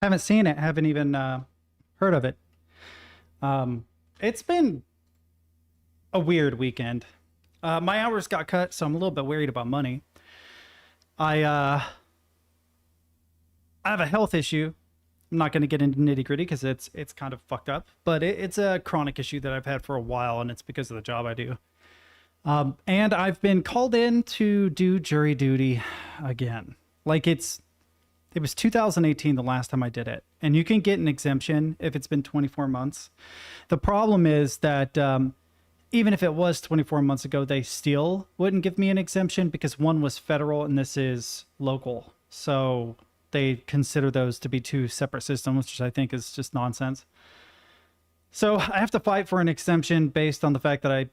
Haven't seen it. Haven't even heard of it. It's been a weird weekend. My hours got cut, so I'm a little bit worried about money. I I have a health issue. I'm not going to get into nitty gritty because it's kind of fucked up, but it's a chronic issue that I've had for a while, and it's because of the job I do. And I've been called in to do jury duty again. Like it was 2018 the last time I did it, and you can get an exemption if it's been 24 months. The problem is that even if it was 24 months ago, they still wouldn't give me an exemption because one was federal and this is local. So they consider those to be two separate systems, which I think is just nonsense. So I have to fight for an exemption based on the fact that I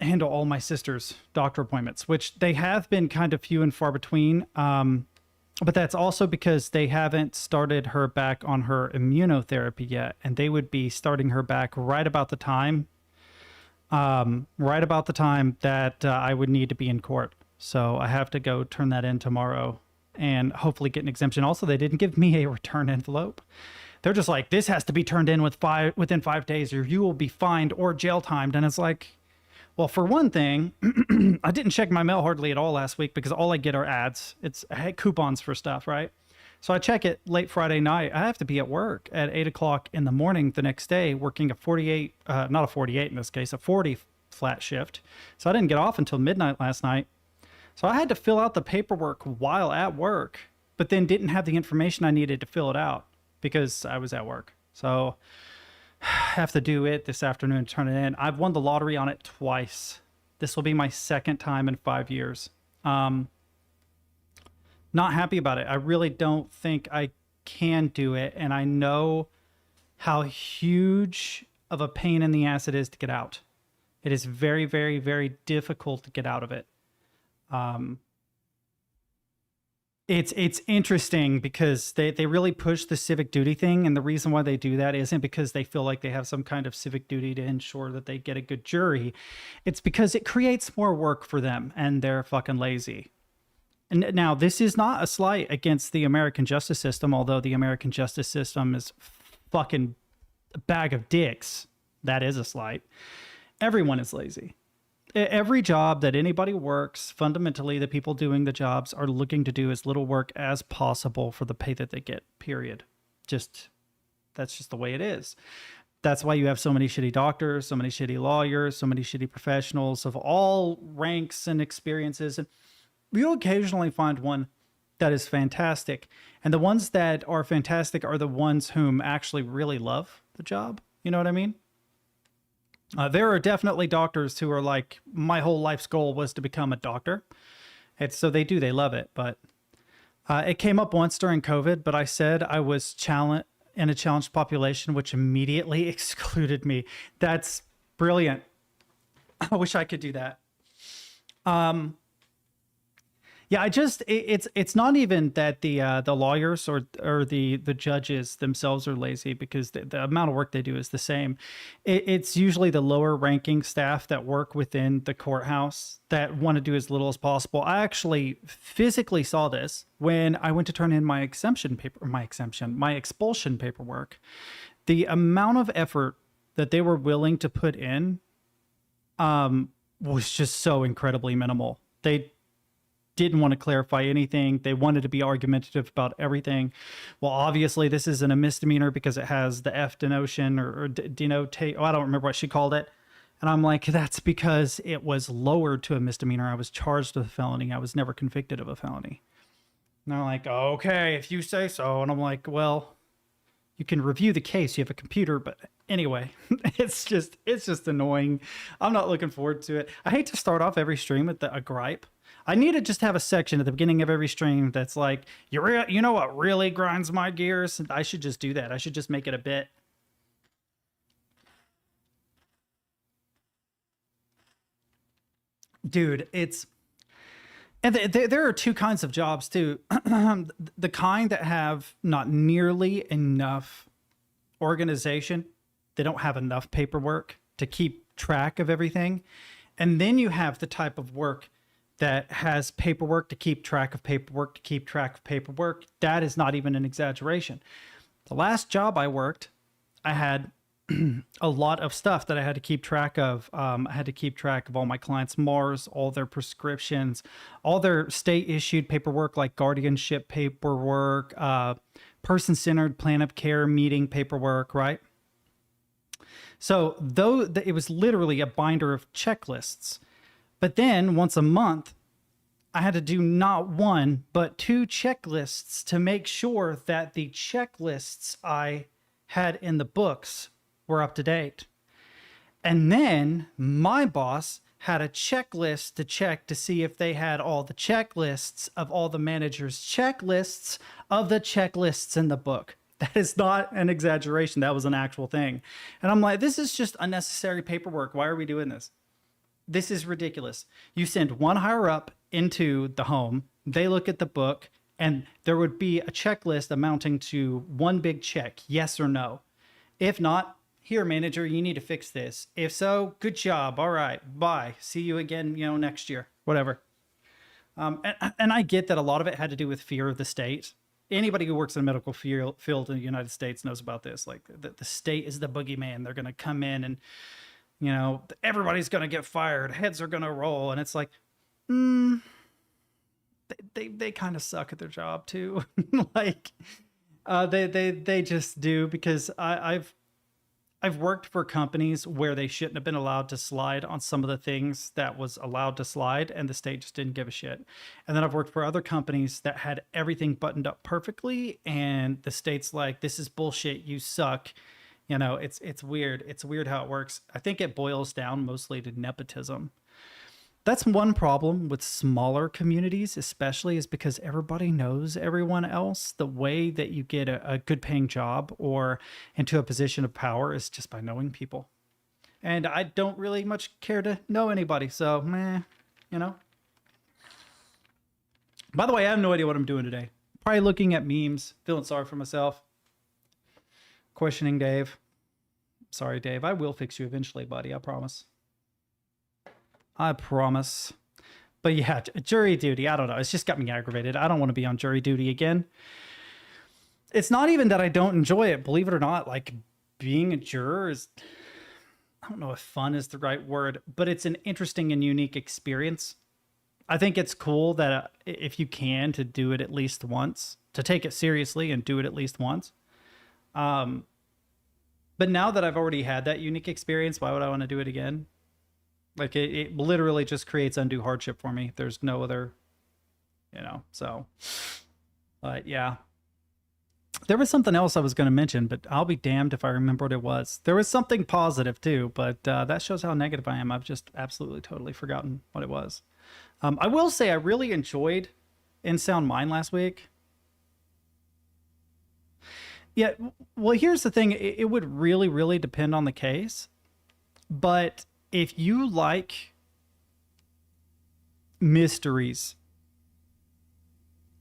handle all my sister's doctor appointments, which they have been kind of few and far between. But that's also because they haven't started her back on her immunotherapy yet. And they would be starting her back right about the time that I would need to be in court. So I have to go turn that in tomorrow and hopefully get an exemption. Also, they didn't give me a return envelope. They're just like, this has to be turned in within 5 days or you will be fined or jail timed. And it's like, well, for one thing, I didn't check my mail hardly at all last week because all I get are ads. I had coupons for stuff, right? So I check it late Friday night. I have to be at work at 8 o'clock in the morning the next day, working a 48, not a 48 in this case, a 40 flat shift. So I didn't get off until midnight last night. So I had to fill out the paperwork while at work, but then didn't have the information I needed to fill it out because I was at work. So I have to do it this afternoon, turn it in. I've won the lottery on it twice. This will be my second time in 5 years. Not happy about it. I really don't think I can do it. And I know how huge of a pain in the ass it is to get out. It is very, very, very difficult to get out of it. It's interesting because they really push the civic duty thing. And the reason why they do that isn't because they feel like they have some kind of civic duty to ensure that they get a good jury. It's because it creates more work for them and they're fucking lazy. And now this is not a slight against the American justice system, although the American justice system is fucking a bag of dicks. That is a slight. Everyone is lazy. Every job that anybody works, fundamentally, the people doing the jobs are looking to do as little work as possible for the pay that they get, period. That's just the way it is. That's why you have so many shitty doctors, so many shitty lawyers, so many shitty professionals of all ranks and experiences. And you'll occasionally find one that is fantastic. And the ones that are fantastic are the ones whom actually really love the job. You know what I mean? There are definitely doctors who are like, my whole life's goal was to become a doctor. So they love it. But it came up once during COVID, but I said I was in a challenged population, which immediately excluded me. That's brilliant. I wish I could do that. Yeah, it's not even that the lawyers or the judges themselves are lazy because the amount of work they do is the same. It's usually the lower ranking staff that work within the courthouse that want to do as little as possible. I actually physically saw this when I went to turn in my expulsion paperwork. The amount of effort that they were willing to put in was just so incredibly minimal. They didn't want to clarify anything. They wanted to be argumentative about everything. Well, obviously this isn't a misdemeanor because it has the F denotion or denotate. Oh, I don't remember what she called it. And I'm like, that's because it was lowered to a misdemeanor. I was charged with a felony. I was never convicted of a felony. And they're like, okay, if you say so. And I'm like, well, you can review the case. You have a computer, but anyway, it's just annoying. I'm not looking forward to it. I hate to start off every stream with a gripe. I need to just have a section at the beginning of every stream that's like, you know what really grinds my gears? I should just do that. I should just make it a bit. Dude, and there are two kinds of jobs too. The kind that have not nearly enough organization. They don't have enough paperwork to keep track of everything. And then you have the type of work that has paperwork to keep track of paperwork to keep track of paperwork. That is not even an exaggeration. The last job I worked, I had a lot of stuff that I had to keep track of. I had to keep track of all my clients' MARs, all their prescriptions, all their state issued paperwork like guardianship paperwork, person-centered plan of care meeting paperwork, right? So though it was literally a binder of checklists, but then once a month, I had to do not one, but 2 checklists to make sure that the checklists I had in the books were up to date. And then my boss had a checklist to check to see if they had all the checklists of all the managers' checklists of the checklists in the book. That is not an exaggeration. That was an actual thing. And I'm like, this is just unnecessary paperwork. Why are we doing this? This is ridiculous. You send one higher up into the home, they look at the book, and there would be a checklist amounting to one big check, yes or no. If not, here, manager, you need to fix this. If so, good job. All right, bye. See you again, next year, whatever. And I get that a lot of it had to do with fear of the state. Anybody who works in the medical field in the United States knows about this. Like the state is the boogeyman. They're going to come in and, everybody's going to get fired. Heads are going to roll. And it's like, they kind of suck at their job too. Like, they just do, because I've worked for companies where they shouldn't have been allowed to slide on some of the things that was allowed to slide, and the state just didn't give a shit. And then I've worked for other companies that had everything buttoned up perfectly, and the state's like, this is bullshit, you suck. It's weird. It's weird how it works. I think it boils down mostly to nepotism. That's one problem with smaller communities, especially, is because everybody knows everyone else. The way that you get a good paying job or into a position of power is just by knowing people. And I don't really much care to know anybody. So, By the way, I have no idea what I'm doing today. Probably looking at memes, feeling sorry for myself. Questioning Dave. Sorry, Dave. I will fix you eventually, buddy. I promise. I promise. But yeah, jury duty, I don't know. It's just got me aggravated. I don't want to be on jury duty again. It's not even that I don't enjoy it. Believe it or not, like, being a juror is, I don't know if fun is the right word, but it's an interesting and unique experience. I think it's cool that if you can, to do it at least once, to take it seriously and do it at least once. But now that I've already had that unique experience, why would I want to do it again? Like, it literally just creates undue hardship for me. There's no other, so. But yeah. There was something else I was going to mention, but I'll be damned if I remember what it was. There was something positive too, but that shows how negative I am. I've just absolutely totally forgotten what it was. I will say I really enjoyed In Sound Mind last week. Yeah, well, here's the thing. It would really, really depend on the case. But if you like mysteries,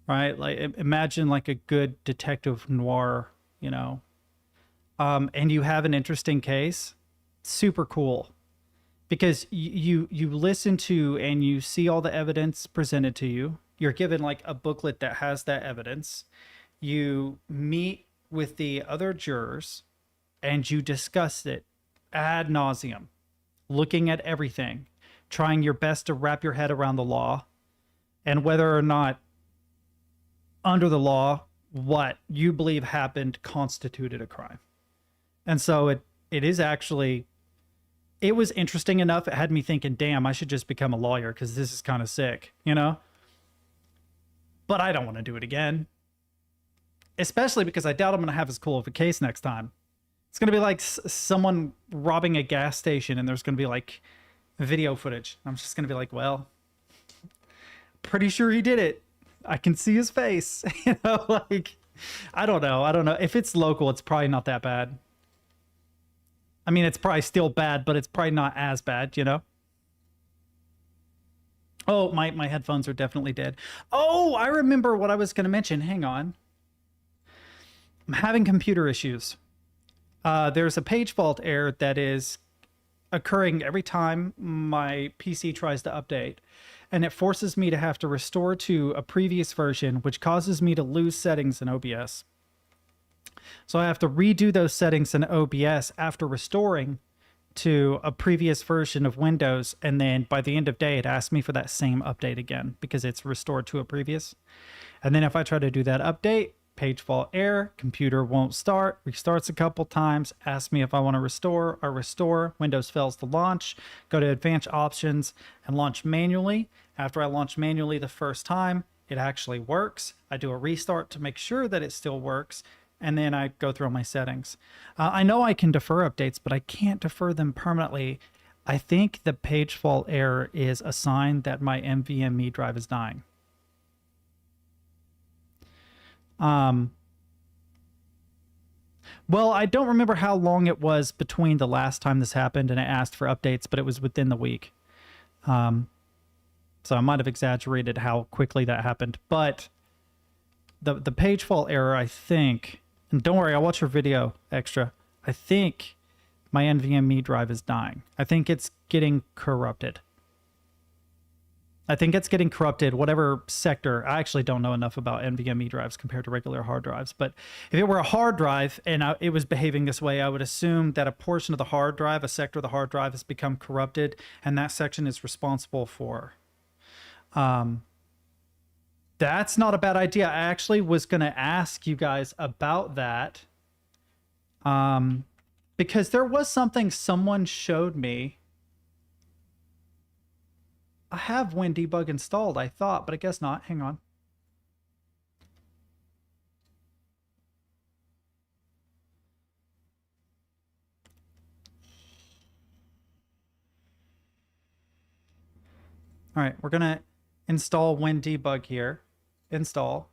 right? Like, imagine like a good detective noir, and you have an interesting case, super cool. Because you listen to and you see all the evidence presented to you. You're given like a booklet that has that evidence. You meet with the other jurors and you discuss it ad nauseum, looking at everything, trying your best to wrap your head around the law and whether or not under the law, what you believe happened constituted a crime. And so it is actually, it was interesting enough. It had me thinking, damn, I should just become a lawyer because this is kind of sick, But I don't want to do it again. Especially because I doubt I'm going to have as cool of a case next time. It's going to be like someone robbing a gas station and there's going to be like video footage. I'm just going to be like, well, pretty sure he did it. I can see his face. Like, I don't know. If it's local, it's probably not that bad. I mean, it's probably still bad, but it's probably not as bad, Oh, my headphones are definitely dead. Oh, I remember what I was going to mention. Hang on. I'm having computer issues. There's a page fault error that is occurring every time my PC tries to update. And it forces me to have to restore to a previous version, which causes me to lose settings in OBS. So I have to redo those settings in OBS after restoring to a previous version of Windows, and then by the end of day it asks me for that same update again because it's restored to a previous. And then if I try to do that update, page fault error, computer won't start, restarts a couple times, asks me if I want to restore. I restore, Windows fails to launch, go to advanced options and launch manually. After I launch manually the first time, it actually works. I do a restart to make sure that it still works, and then I go through my settings. I know I can defer updates, but I can't defer them permanently. I think the page fault error is a sign that my NVMe drive is dying. Well, I don't remember how long it was between the last time this happened and I asked for updates, but it was within the week. So I might have exaggerated how quickly that happened, but the page fault error, I think, and don't worry, I'll watch your video extra. I think my NVMe drive is dying. I think it's getting corrupted. I think it's getting corrupted, whatever sector. I actually don't know enough about NVMe drives compared to regular hard drives, but if it were a hard drive and it was behaving this way, I would assume that a portion of the hard drive, a sector of the hard drive has become corrupted, and that section is responsible for. That's not a bad idea. I actually was going to ask you guys about that, because there was something someone showed me. I have WinDebug installed, I thought, but I guess not. Hang on. All right, we're going to install WinDebug here. Install.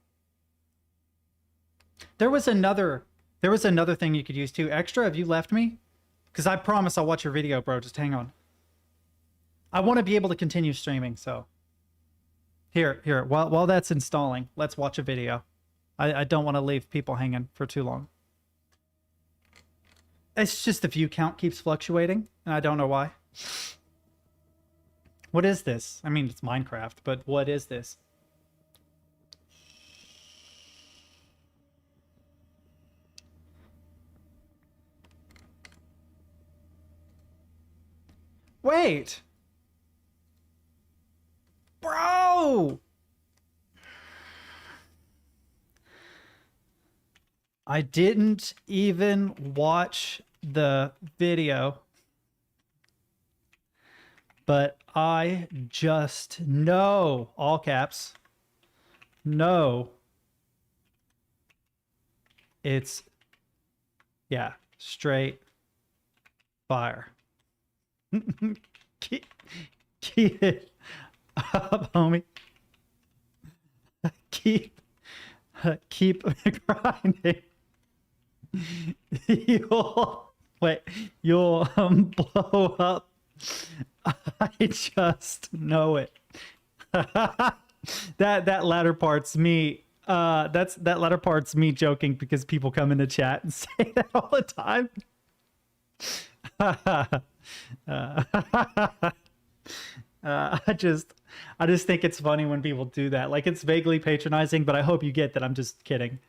There was another thing you could use too. Extra, have you left me? Because I promise I'll watch your video, bro. Just hang on. I want to be able to continue streaming, so. Here. While that's installing, let's watch a video. I don't want to leave people hanging for too long. It's just the view count keeps fluctuating, and I don't know why. What is this? I mean, it's Minecraft, but what is this? Wait! Bro! I didn't even watch the video, but I just know, all caps, know it's, yeah, straight fire. keep it up, homie. Keep grinding. You'll blow up. I just know it. that latter part's me. That latter part's me joking because people come into chat and say that all the time. I just think it's funny when people do that. Like, it's vaguely patronizing, but I hope you get that I'm just kidding.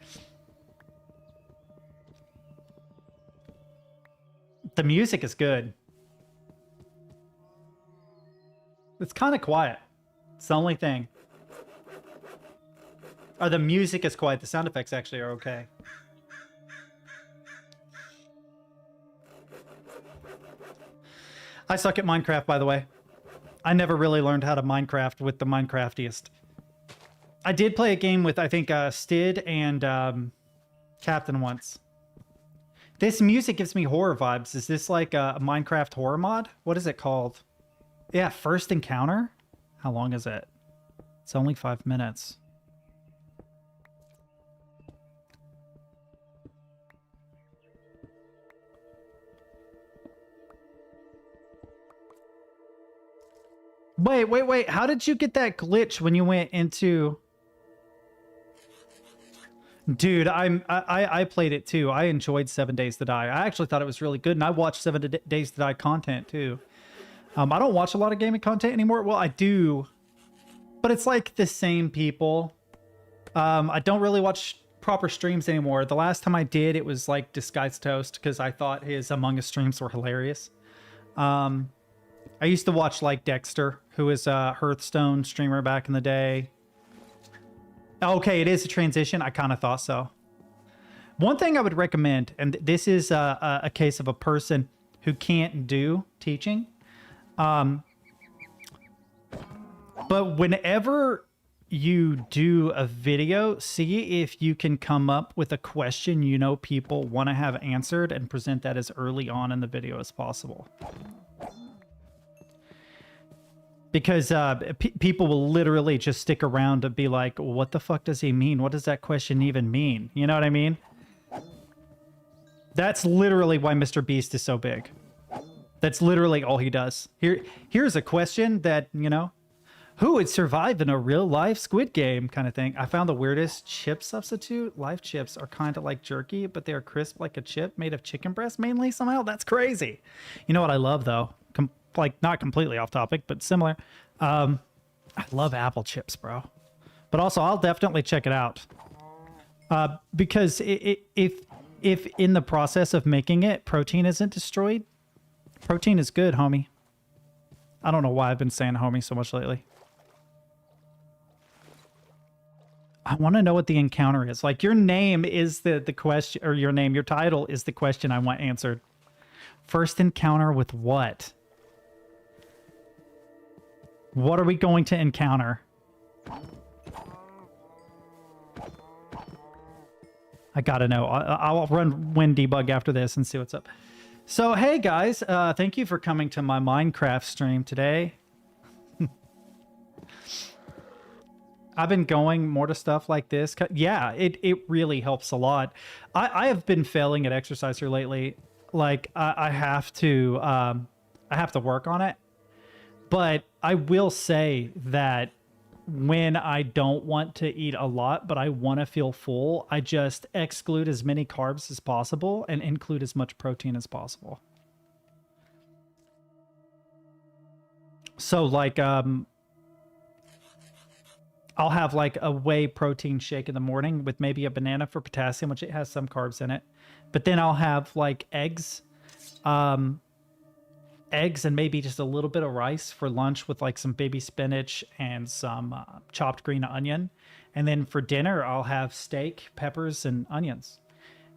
The music is good. It's kind of quiet. It's the only thing. Or the music is quiet. The sound effects actually are okay. I suck at Minecraft, by the way. I never really learned how to Minecraft with the Minecraftiest. I did play a game with, I think, Stid and Captain once. This music gives me horror vibes. Is this like a Minecraft horror mod? What is it called? Yeah, First Encounter? How long is it? It's only 5 minutes. Wait. How did you get that glitch when you went into... Dude, I played it too. I enjoyed 7 Days to Die. I actually thought it was really good, and I watched 7 Days to Die content too. I don't watch a lot of gaming content anymore. Well, I do, but it's like the same people. I don't really watch proper streams anymore. The last time I did, it was like Disguised Toast because I thought his Among Us streams were hilarious. I used to watch like Dexter, who was a Hearthstone streamer back in the day. Okay, it is a transition. I kind of thought so. One thing I would recommend, and this is a case of a person who can't do teaching. But whenever you do a video, see if you can come up with a question you know people want to have answered and present that as early on in the video as possible. Because people will literally just stick around to be like, what the fuck does he mean? What does that question even mean? You know what I mean? That's literally why Mr. Beast is so big. That's literally all he does. Here's a question that, you know, who would survive in a real-life Squid Game kind of thing? I found the weirdest chip substitute. Live chips are kind of like jerky, but they are crisp like a chip made of chicken breast mainly somehow. That's crazy. You know what I love, though? Like, not completely off topic, but similar. I love apple chips, bro. But also, I'll definitely check it out. Because if in the process of making it, protein isn't destroyed, protein is good, homie. I don't know why I've been saying homie so much lately. I want to know what the encounter is. Like, your name is the question, or your title is the question I want answered. First encounter with what? What are we going to encounter? I gotta know. I'll run Win Debug after this and see what's up. So, hey guys, thank you for coming to my Minecraft stream today. I've been going more to stuff like this. Yeah, it really helps a lot. I have been failing at exercise here lately. Like, I have to work on it. But I will say that when I don't want to eat a lot, but I want to feel full, I just exclude as many carbs as possible and include as much protein as possible. So, like, I'll have like a whey protein shake in the morning with maybe a banana for potassium, which it has some carbs in it. But then I'll have like eggs and maybe just a little bit of rice for lunch with like some baby spinach and some chopped green onion. And then for dinner, I'll have steak, peppers, and onions.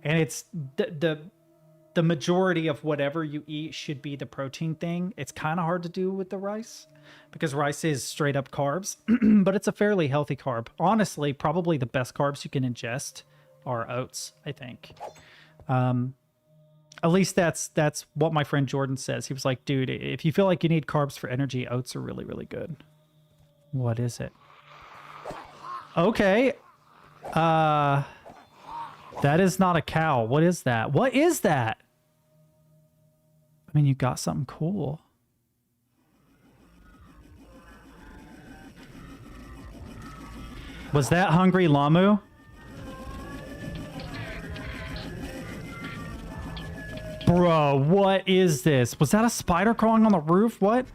And it's the majority of whatever you eat should be the protein thing. It's kind of hard to do with the rice because rice is straight up carbs, but it's a fairly healthy carb. Honestly, probably the best carbs you can ingest are oats, I think. At least that's what my friend Jordan says. He was like, dude, if you feel like you need carbs for energy, oats are really, really good. What is it? Okay. That is not a cow. What is that? What is that? I mean, you got something cool. Was that Hungry Lamu? Bro, what is this? Was that a spider crawling on the roof? What?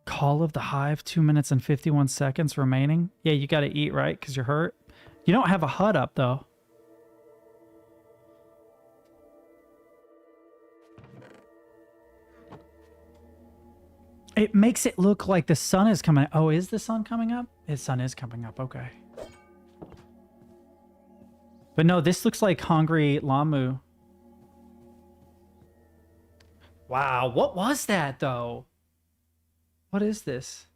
Call of the Hive, 2 minutes and 51 seconds remaining. Yeah, you gotta eat, right? Because you're hurt. You don't have a HUD up, though. It makes it look like the sun is coming. Oh, is the sun coming up? The sun is coming up. Okay. But no, this looks like Hungry Lamu. Wow, what was that, though? What is this?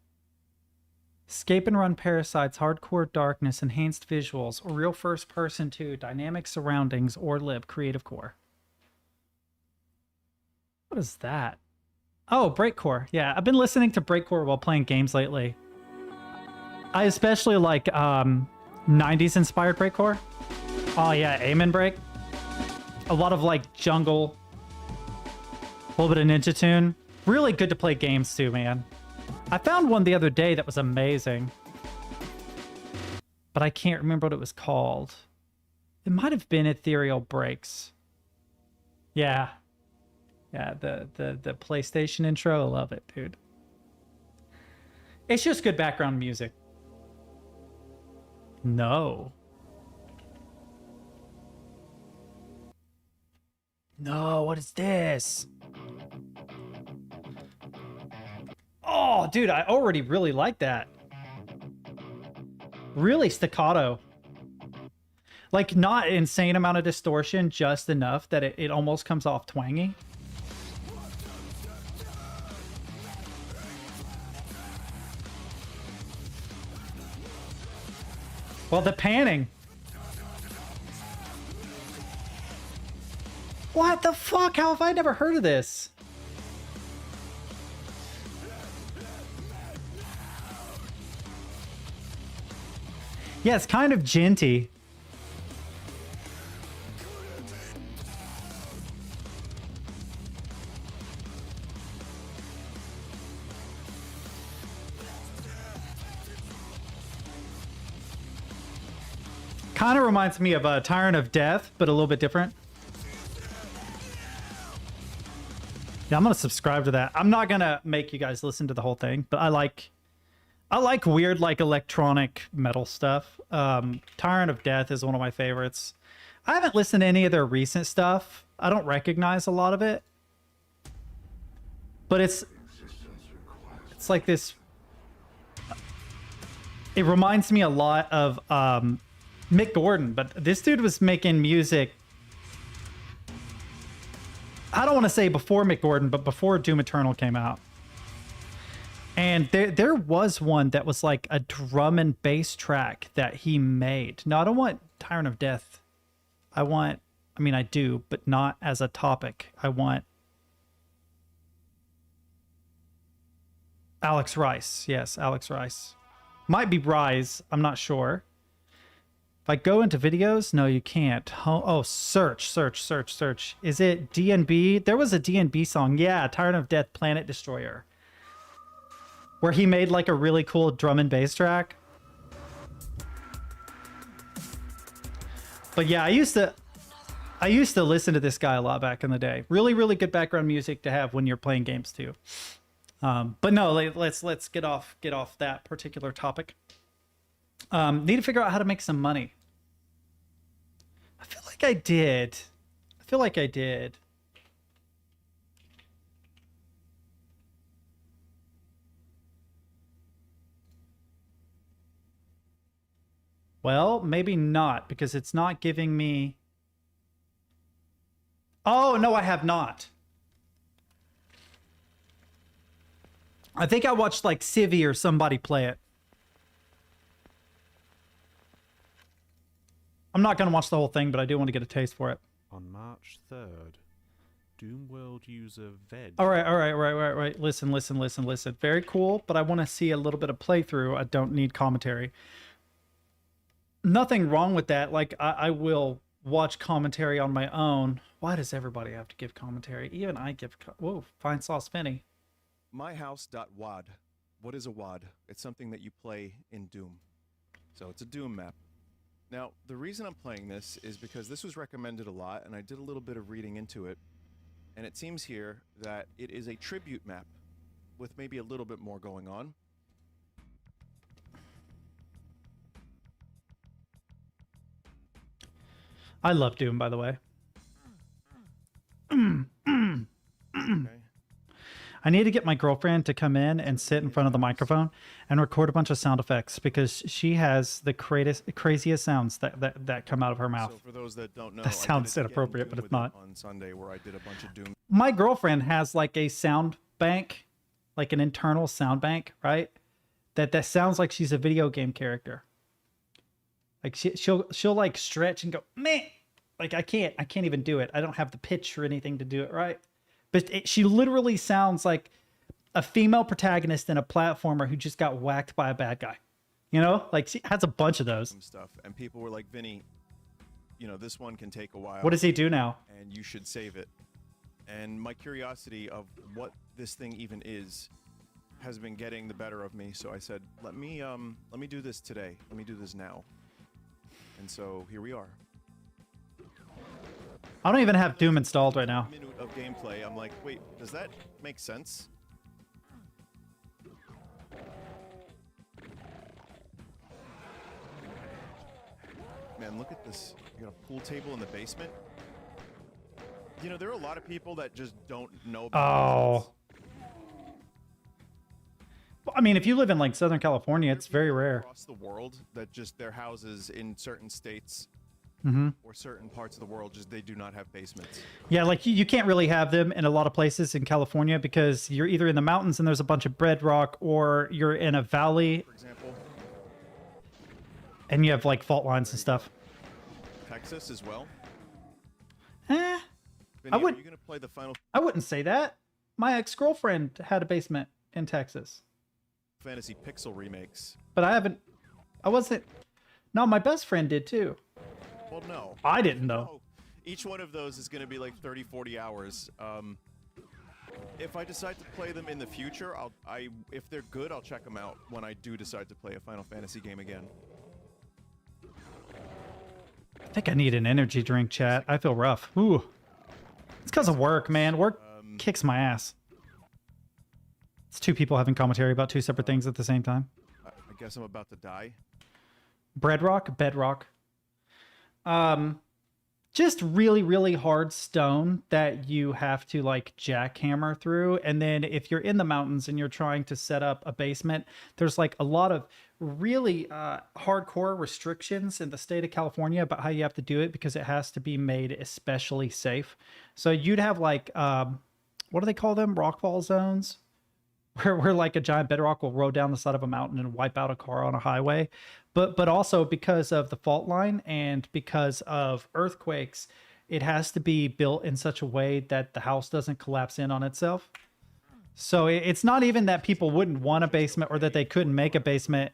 Escape and run parasites, hardcore darkness, enhanced visuals, or real first person 2, dynamic surroundings, or lib, creative core. What is that? Oh, Breakcore. Yeah, I've been listening to Breakcore while playing games lately. I especially like 90s inspired Breakcore. Oh yeah, Amen Break. A lot of like jungle, a little bit of Ninja Tune. Really good to play games too, man. I found one the other day that was amazing, but I can't remember what it was called. It might have been Ethereal Breaks. Yeah. Yeah, the PlayStation intro, I love it, dude. It's just good background music. No. No, what is this? Oh, dude, I already really like that. Really staccato. Like, not insane amount of distortion, just enough that it almost comes off twangy. Well, the panning. What the fuck? How have I never heard of this? Yeah, it's kind of djenty. Kind of reminds me of Tyrant of Death, but a little bit different. Yeah, I'm gonna subscribe to that. I'm not gonna make you guys listen to the whole thing, but I like weird, like, electronic metal stuff. Tyrant of Death is one of my favorites. I haven't listened to any of their recent stuff. I don't recognize a lot of it, but it's like this. It reminds me a lot of Mick Gordon, but this dude was making music. I don't want to say before Mick Gordon, but before Doom Eternal came out. And there was one that was like a drum and bass track that he made. No, I don't want Tyrant of Death. I mean, I do, but not as a topic. I want Alex Rice. Yes, Alex Rice. Might be Rise. I'm not sure. If I go into videos, no, you can't. Oh, search. Is it D&B? There was a D&B song. Yeah, Tyrant of Death, Planet Destroyer, where he made like a really cool drum and bass track. But yeah, I used to listen to this guy a lot back in the day. Really, really good background music to have when you're playing games too. But no, let's get off that particular topic. Need to figure out how to make some money. I feel like I did. Well, maybe not, because it's not giving me... Oh, no, I have not. I think I watched like Civi or somebody play it. I'm not going to watch the whole thing, but I do want to get a taste for it. On March 3rd, Doomworld user Veg... All right. Listen. Very cool, but I want to see a little bit of playthrough. I don't need commentary. Nothing wrong with that. Like, I will watch commentary on my own. Why does everybody have to give commentary? Even I give... Whoa, fine sauce Finny. myhouse.wad. What is a WAD? It's something that you play in Doom. So it's a Doom map. Now, the reason I'm playing this is because this was recommended a lot, and I did a little bit of reading into it. And it seems here that it is a tribute map with maybe a little bit more going on. I love Doom, by the way. Okay. I need to get my girlfriend to come in and sit in front of the microphone and record a bunch of sound effects, because she has the craziest sounds that come out of her mouth. So for those that don't know, That sounds inappropriate, but it's not. On Sunday, where I did a bunch of Doom. My girlfriend has like a sound bank, like an internal sound bank, right? That sounds like she's a video game character. Like she'll like stretch and go, meh. Like I can't even do it. I don't have the pitch or anything to do it right. But she literally sounds like a female protagonist in a platformer who just got whacked by a bad guy. You know, like she has a bunch of those. Stuff, and people were like, Vinny, you know, this one can take a while. What does he do now? And you should save it. And my curiosity of what this thing even is has been getting the better of me. So I said, let me do this today. Let me do this now. And so here we are. I don't even have Doom installed right now. Minute of gameplay, I'm like, wait, does that make sense? Man, look at this. You got a pool table in the basement. You know, there are a lot of people that just don't know about basements. I mean, if you live in like Southern California, it's very People rare. across the world that just their houses in certain states or certain parts of the world just they do not have basements. Yeah, like you can't really have them in a lot of places in California because you're either in the mountains and there's a bunch of bedrock, or you're in a valley For example, and you have like fault lines and stuff. Texas as well. Eh, Vinny, would- are you gonna play the Final I wouldn't say that. My ex-girlfriend had a basement in Texas, Fantasy Pixel remakes? but I wasn't. No, my best friend did too. Well, no. I didn't though. No. Each one of those is gonna be like 30, 40 hours. If I decide to play them in the future, if they're good, I'll check them out when I do decide to play a Final Fantasy game again. I think I need an energy drink, chat. I feel rough. Ooh. It's because of work, man. Work kicks my ass. It's two people having commentary about two separate things at the same time. I guess I'm about to die. Bedrock. Just really, really hard stone that you have to like jackhammer through. And then if you're in the mountains and you're trying to set up a basement, there's like a lot of really hardcore restrictions in the state of California about how you have to do it because it has to be made especially safe. So you'd have like, what do they call them? Rockfall zones? Where like a giant bedrock will roll down the side of a mountain and wipe out a car on a highway. But also because of the fault line and because of earthquakes, it has to be built in such a way that the house doesn't collapse in on itself. So it's not even that people wouldn't want a basement or that they couldn't make a basement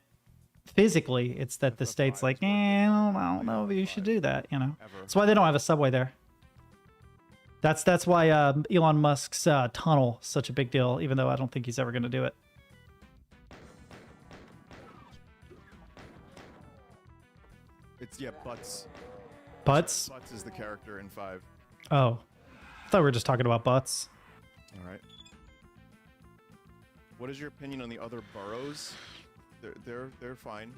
physically. It's that the state's like, I don't know if you should do that, you know. That's why they don't have a subway there. That's why Elon Musk's tunnel is such a big deal, even though I don't think he's ever going to do it. It's Butts. Butts? Butts is the character in 5. Oh. I thought we were just talking about butts. All right. What is your opinion on the other boroughs? They're fine.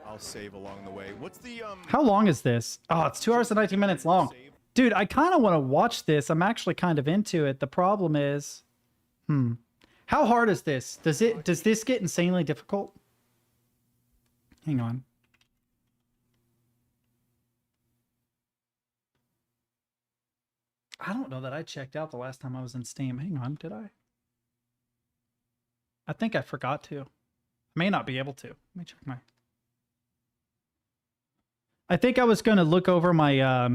I'll save along the way. What's the How long is this? Oh, it's 2 hours and 19 minutes long. Dude, I kind of want to watch this. I'm actually kind of into it. The problem is, how hard is this? Does this get insanely difficult? Hang on. I don't know that I checked out the last time I was in Steam. Hang on, did I? I think I forgot to. I may not be able to. Let me check my... I think I was going to look over my... I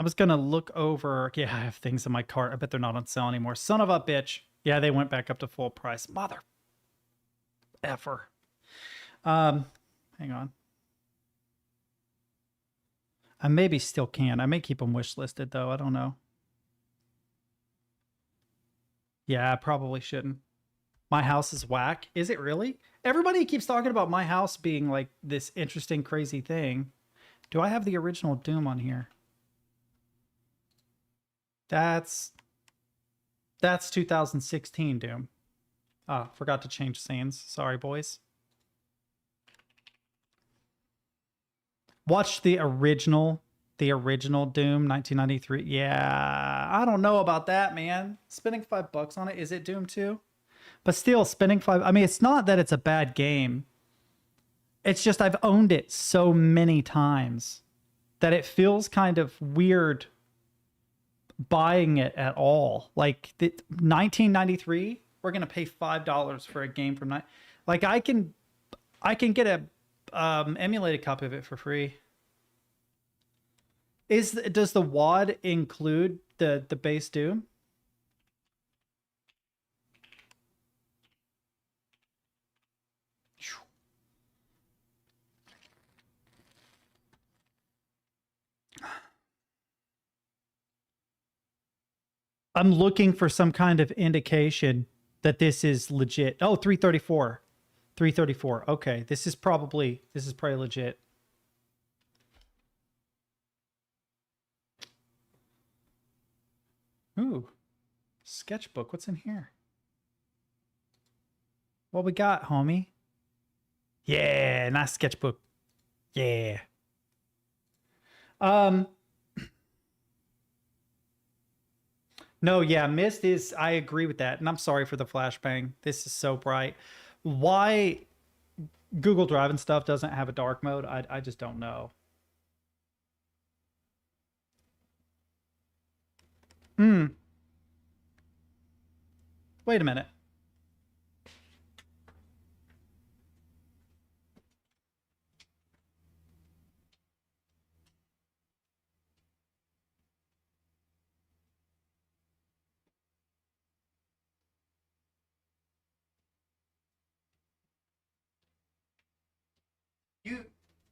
was going to look over... Yeah, I have things in my cart. I bet they're not on sale anymore. Son of a bitch. Yeah, they went back up to full price. Mother effer. Hang on. I maybe still can. I may keep them wish listed though. I don't know. Yeah, I probably shouldn't. My house is whack. Is it really? Everybody keeps talking about my house being like this interesting, crazy thing. Do I have the original Doom on here? That's 2016 Doom. Ah, forgot to change scenes. Sorry, boys. Watch the original Doom 1993. Yeah, I don't know about that, man. Spending $5 on it, is it Doom 2? But still, spending $5. I mean, it's not that it's a bad game. It's just I've owned it so many times that it feels kind of weird buying it at all. Like 1993, we're gonna pay $5 for a game from like I can get a emulated copy of it for free. Does the WAD include the base Doom? I'm looking for some kind of indication that this is legit. Oh, 334. 334. Okay, this is probably legit. Ooh, sketchbook. What's in here? What we got, homie? Yeah, nice sketchbook. Yeah. No, yeah, Mist is, I agree with that. And I'm sorry for the flashbang. This is so bright. Why Google Drive and stuff doesn't have a dark mode, I just don't know. Wait a minute.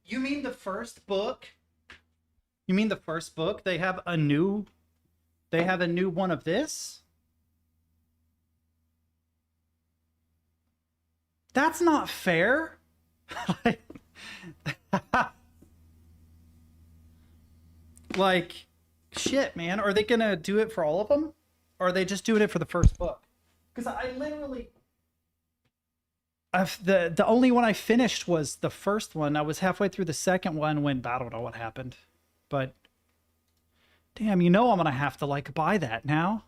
You mean the first book? You mean the first book? They have a new one of this? That's not fair. Like, shit, man. Are they gonna do it for all of them? Or are they just doing it for the first book? Because I literally, the only one I finished was the first one. I was halfway through the second one when I don't know what happened, but damn, you know I'm gonna have to like buy that now.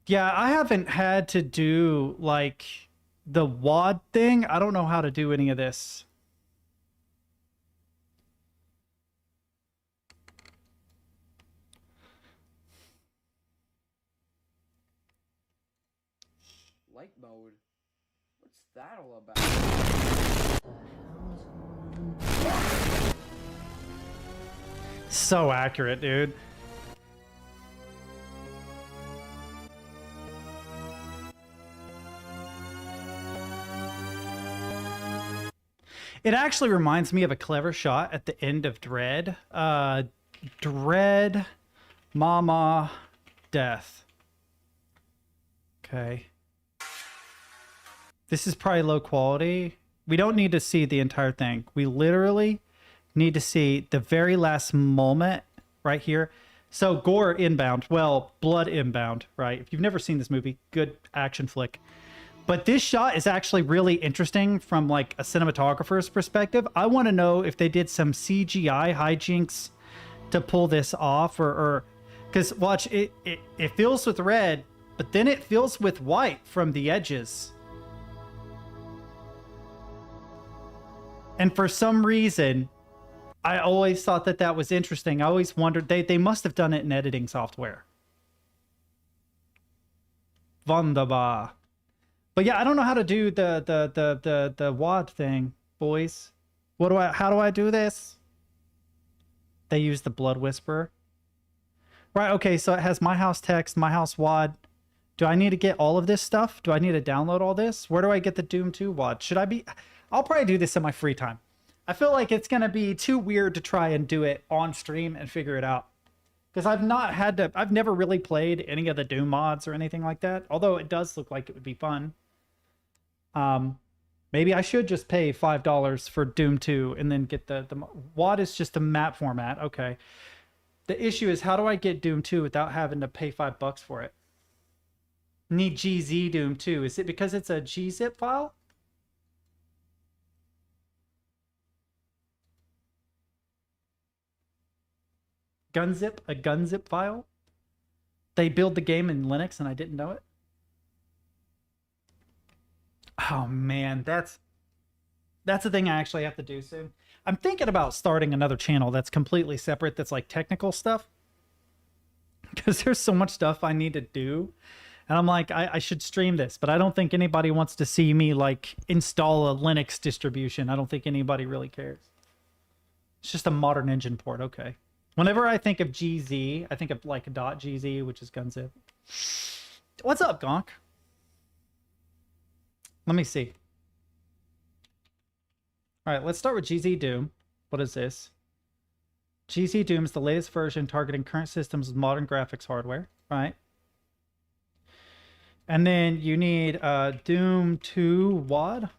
Yeah, I haven't had to do like the WAD thing. I don't know how to do any of this. Light mode? What's that all about? So accurate, dude. It actually reminds me of a clever shot at the end of Dread. Dread, Mama, Death. Okay. This is probably low quality. We don't need to see the entire thing. We literally need to see the very last moment right here. So gore inbound. Well, blood inbound, right? If you've never seen this movie, good action flick. But this shot is actually really interesting from like a cinematographer's perspective. I want to know if they did some CGI hijinks to pull this off, or because watch it fills with red, but then it fills with white from the edges. And for some reason, I always thought that that was interesting. I always wondered, they must have done it in editing software. Wunderbar. But yeah, I don't know how to do the WAD thing, boys. How do I do this? They use the Blood Whisperer. Right, okay, so it has my house text, my house WAD. Do I need to get all of this stuff? Do I need to download all this? Where do I get the Doom 2 WAD? I'll probably do this in my free time. I feel like it's gonna be too weird to try and do it on stream and figure it out. Because I've never really played any of the Doom mods or anything like that. Although it does look like it would be fun. Maybe I should just pay $5 for Doom 2 and then get the WAD is just a map format. Okay. The issue is, how do I get Doom 2 without having to pay $5 for it? Need GZ Doom 2. Is it because it's a gzip file? A gunzip file? They build the game in Linux and I didn't know it? Oh man, that's the thing I actually have to do soon. I'm thinking about starting another channel that's completely separate, that's like technical stuff. Because there's so much stuff I need to do. And I'm like, I should stream this, but I don't think anybody wants to see me like install a Linux distribution. I don't think anybody really cares. It's just a modern engine port, okay. Whenever I think of GZ, I think of like .gz, which is gunzip. What's up, Gonk? Let me see. All right, let's start with GZ Doom. What is this? GZ Doom is the latest version targeting current systems with modern graphics hardware, right? And then you need Doom 2 WAD.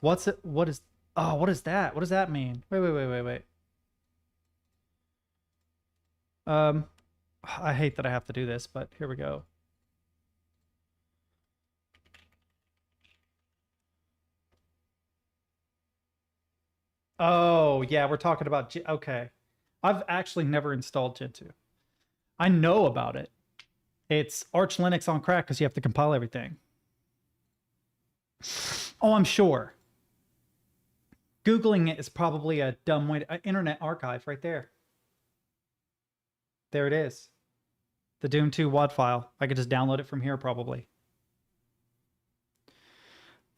What's it? What is Oh, what is that? What does that mean? Wait. I hate that I have to do this, but here we go. Oh, yeah, we're talking about... Okay. I've actually never installed Gentoo. I know about it. It's Arch Linux on crack because you have to compile everything. Oh, I'm sure. Googling it is probably a dumb way to... Internet Archive right there. There it is. The Doom 2 WAD file. I could just download it from here probably.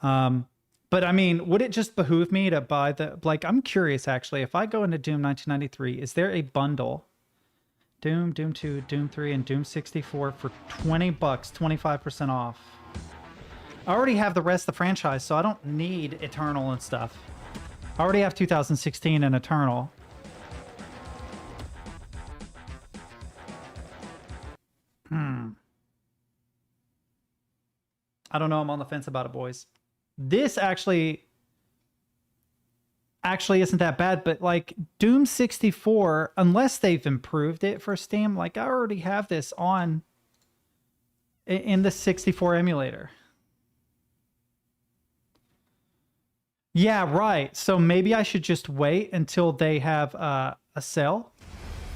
But I mean, would it just behoove me to buy the... Like, I'm curious actually. If I go into Doom 1993, is there a bundle? Doom, Doom 2, Doom 3, and Doom 64 for 20 bucks, 25% off. I already have the rest of the franchise, so I don't need Eternal and stuff. I already have 2016 and Eternal. I don't know. I'm on the fence about it, boys. This actually isn't that bad, but like Doom 64, unless they've improved it for Steam, like I already have this on in the 64 emulator. Yeah, right. So maybe I should just wait until they have a sale,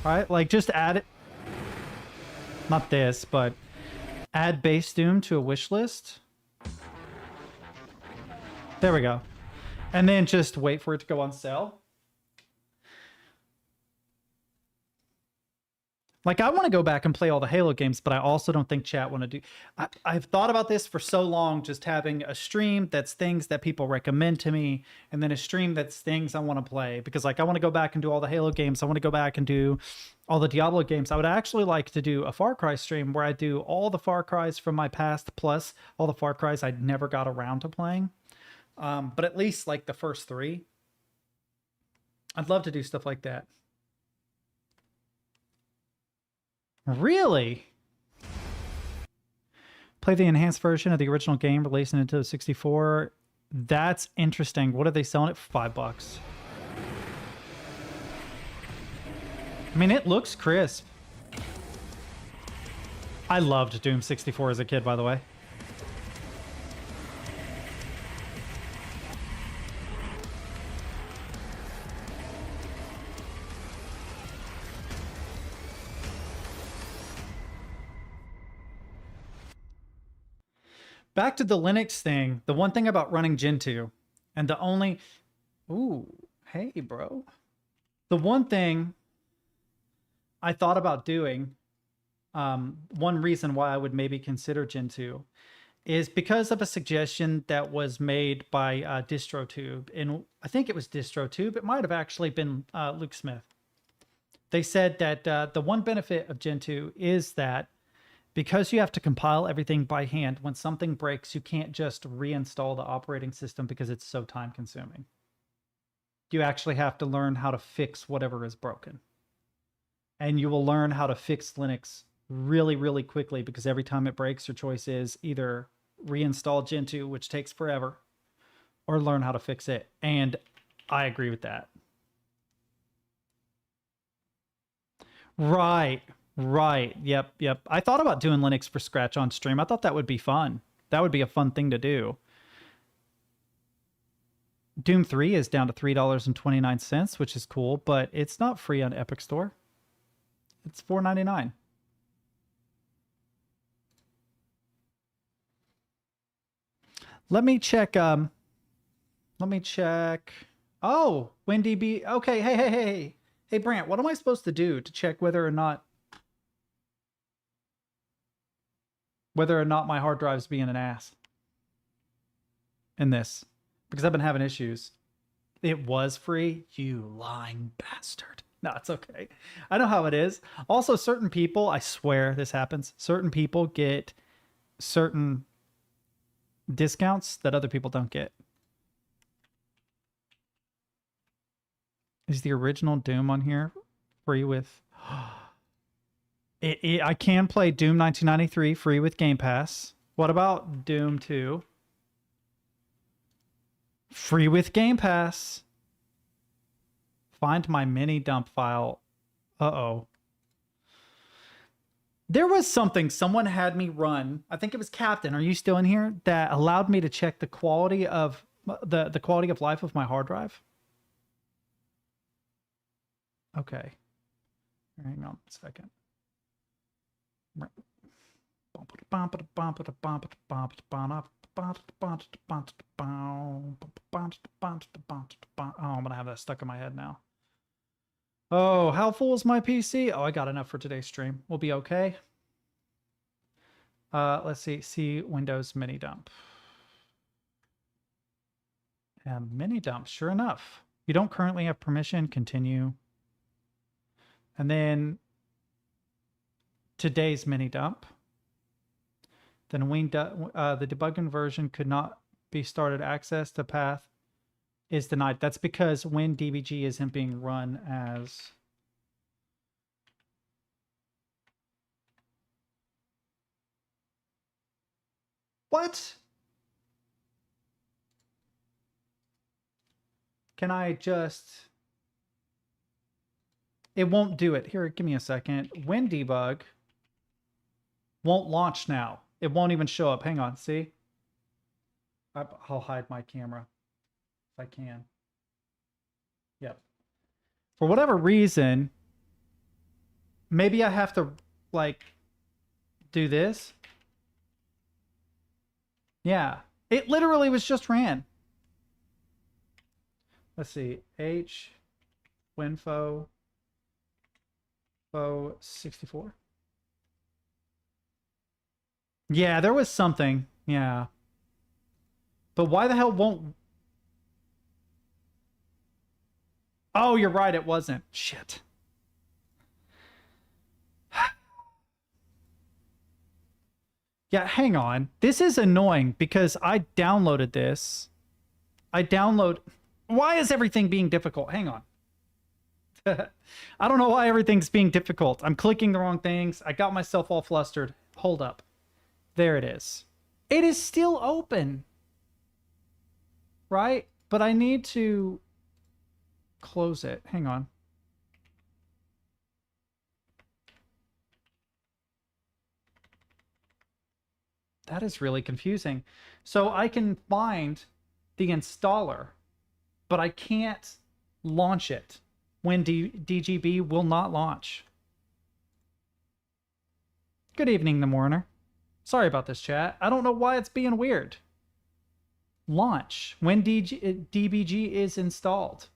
right? Like just add it. Not this, but add base Doom to a wish list. There we go. And then just wait for it to go on sale. Like, I want to go back and play all the Halo games, but I also don't think chat want to do... I've thought about this for so long, just having a stream that's things that people recommend to me, and then a stream that's things I want to play. Because, like, I want to go back and do all the Halo games. I want to go back and do all the Diablo games. I would actually like to do a Far Cry stream where I do all the Far Cries from my past, plus all the Far Cries I never got around to playing. But at least, like, the first 3. I'd love to do stuff like that. Really? Play the enhanced version of the original game released in Nintendo 64. That's interesting. What are they selling it for? $5. I mean, it looks crisp. I loved Doom 64 as a kid, by the way. Back to the Linux thing, the one thing about running Gentoo, and the only... Ooh, hey, bro. The one thing I thought about doing, one reason why I would maybe consider Gentoo, is because of a suggestion that was made by DistroTube. And I think it was DistroTube. It might have actually been Luke Smith. They said that the one benefit of Gentoo is that because you have to compile everything by hand, when something breaks, you can't just reinstall the operating system because it's so time consuming. You actually have to learn how to fix whatever is broken. And you will learn how to fix Linux really, really quickly because every time it breaks, your choice is either reinstall Gentoo, which takes forever, or learn how to fix it. And I agree with that. Right. Right. Yep. I thought about doing Linux for Scratch on stream. I thought that would be fun. That would be a fun thing to do. Doom 3 is down to $3.29, which is cool, but it's not free on Epic Store. It's $4.99. Let me check. Oh, Wendy B. Okay. Hey, Brant, what am I supposed to do to check whether or not my hard drive's being an ass in this? Because I've been having issues. It was free? You lying bastard. No, it's okay. I know how it is. Also, certain people, I swear this happens, certain people get certain discounts that other people don't get. Is the original Doom on here free with... I can play Doom 1993 free with Game Pass. What about Doom 2? Free with Game Pass. Find my mini dump file. Uh-oh. There was something someone had me run. I think it was Captain. Are you still in here? That allowed me to check the quality of the quality of life of my hard drive. Okay. Hang on a second. Oh, I'm gonna have that stuck in my head now. Oh, how full is my PC? Oh, I got enough for today's stream. We'll be okay. Let's see Windows mini dump. And mini dump, sure enough. You don't currently have permission, continue. And then today's mini dump. Then the debugging version could not be started. Access to path is denied. That's because WinDBG isn't being run as... What? Can I just... It won't do it. Here, give me a second. WinDebug won't launch now. It won't even show up. Hang on, see? I'll hide my camera if I can. Yep. For whatever reason, maybe I have to, like, do this. Yeah. It literally was just ran. Let's see. Winfo 64. Yeah, there was something. Yeah. But why the hell won't... Oh, you're right. It wasn't. Shit. Yeah, hang on. This is annoying because I downloaded this. Why is everything being difficult? Hang on. I don't know why everything's being difficult. I'm clicking the wrong things. I got myself all flustered. Hold up. There it is. It is still open. Right? But I need to close it. Hang on. That is really confusing. So I can find the installer, but I can't launch it when DGB will not launch. Good evening, The Mourner. Sorry about this, chat. I don't know why it's being weird. Launch when DBG is installed.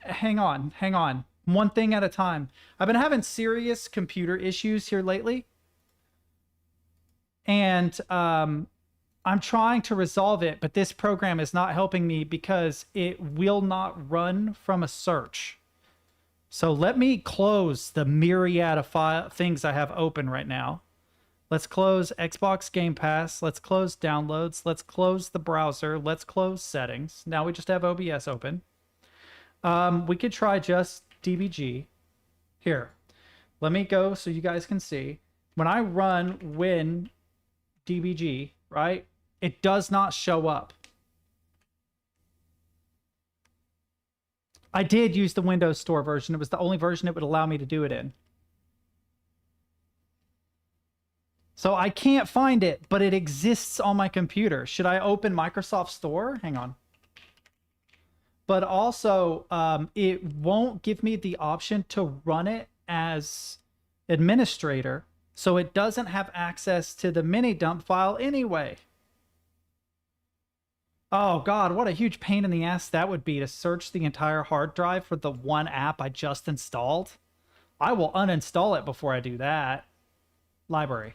Hang on. One thing at a time. I've been having serious computer issues here lately. And I'm trying to resolve it, but this program is not helping me because it will not run from a search. So let me close the myriad of things I have open right now. Let's close Xbox Game Pass. Let's close downloads. Let's close the browser. Let's close settings. Now we just have OBS open. We could try just DBG. Here, let me go so you guys can see. When I run WinDBG, right, it does not show up. I did use the Windows Store version. It was the only version it would allow me to do it in. So I can't find it, but it exists on my computer. Should I open Microsoft Store? Hang on. But also, it won't give me the option to run it as administrator. So it doesn't have access to the mini dump file anyway. Oh God, what a huge pain in the ass that would be to search the entire hard drive for the one app I just installed. I will uninstall it before I do that. Library.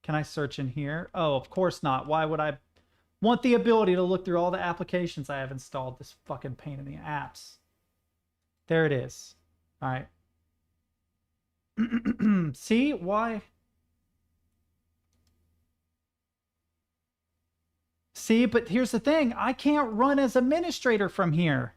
Can I search in here? Oh, of course not. Why would I want the ability to look through all the applications I have installed? This fucking pain in the apps. There it is. All right. See why? See, but here's the thing. I can't run as administrator from here.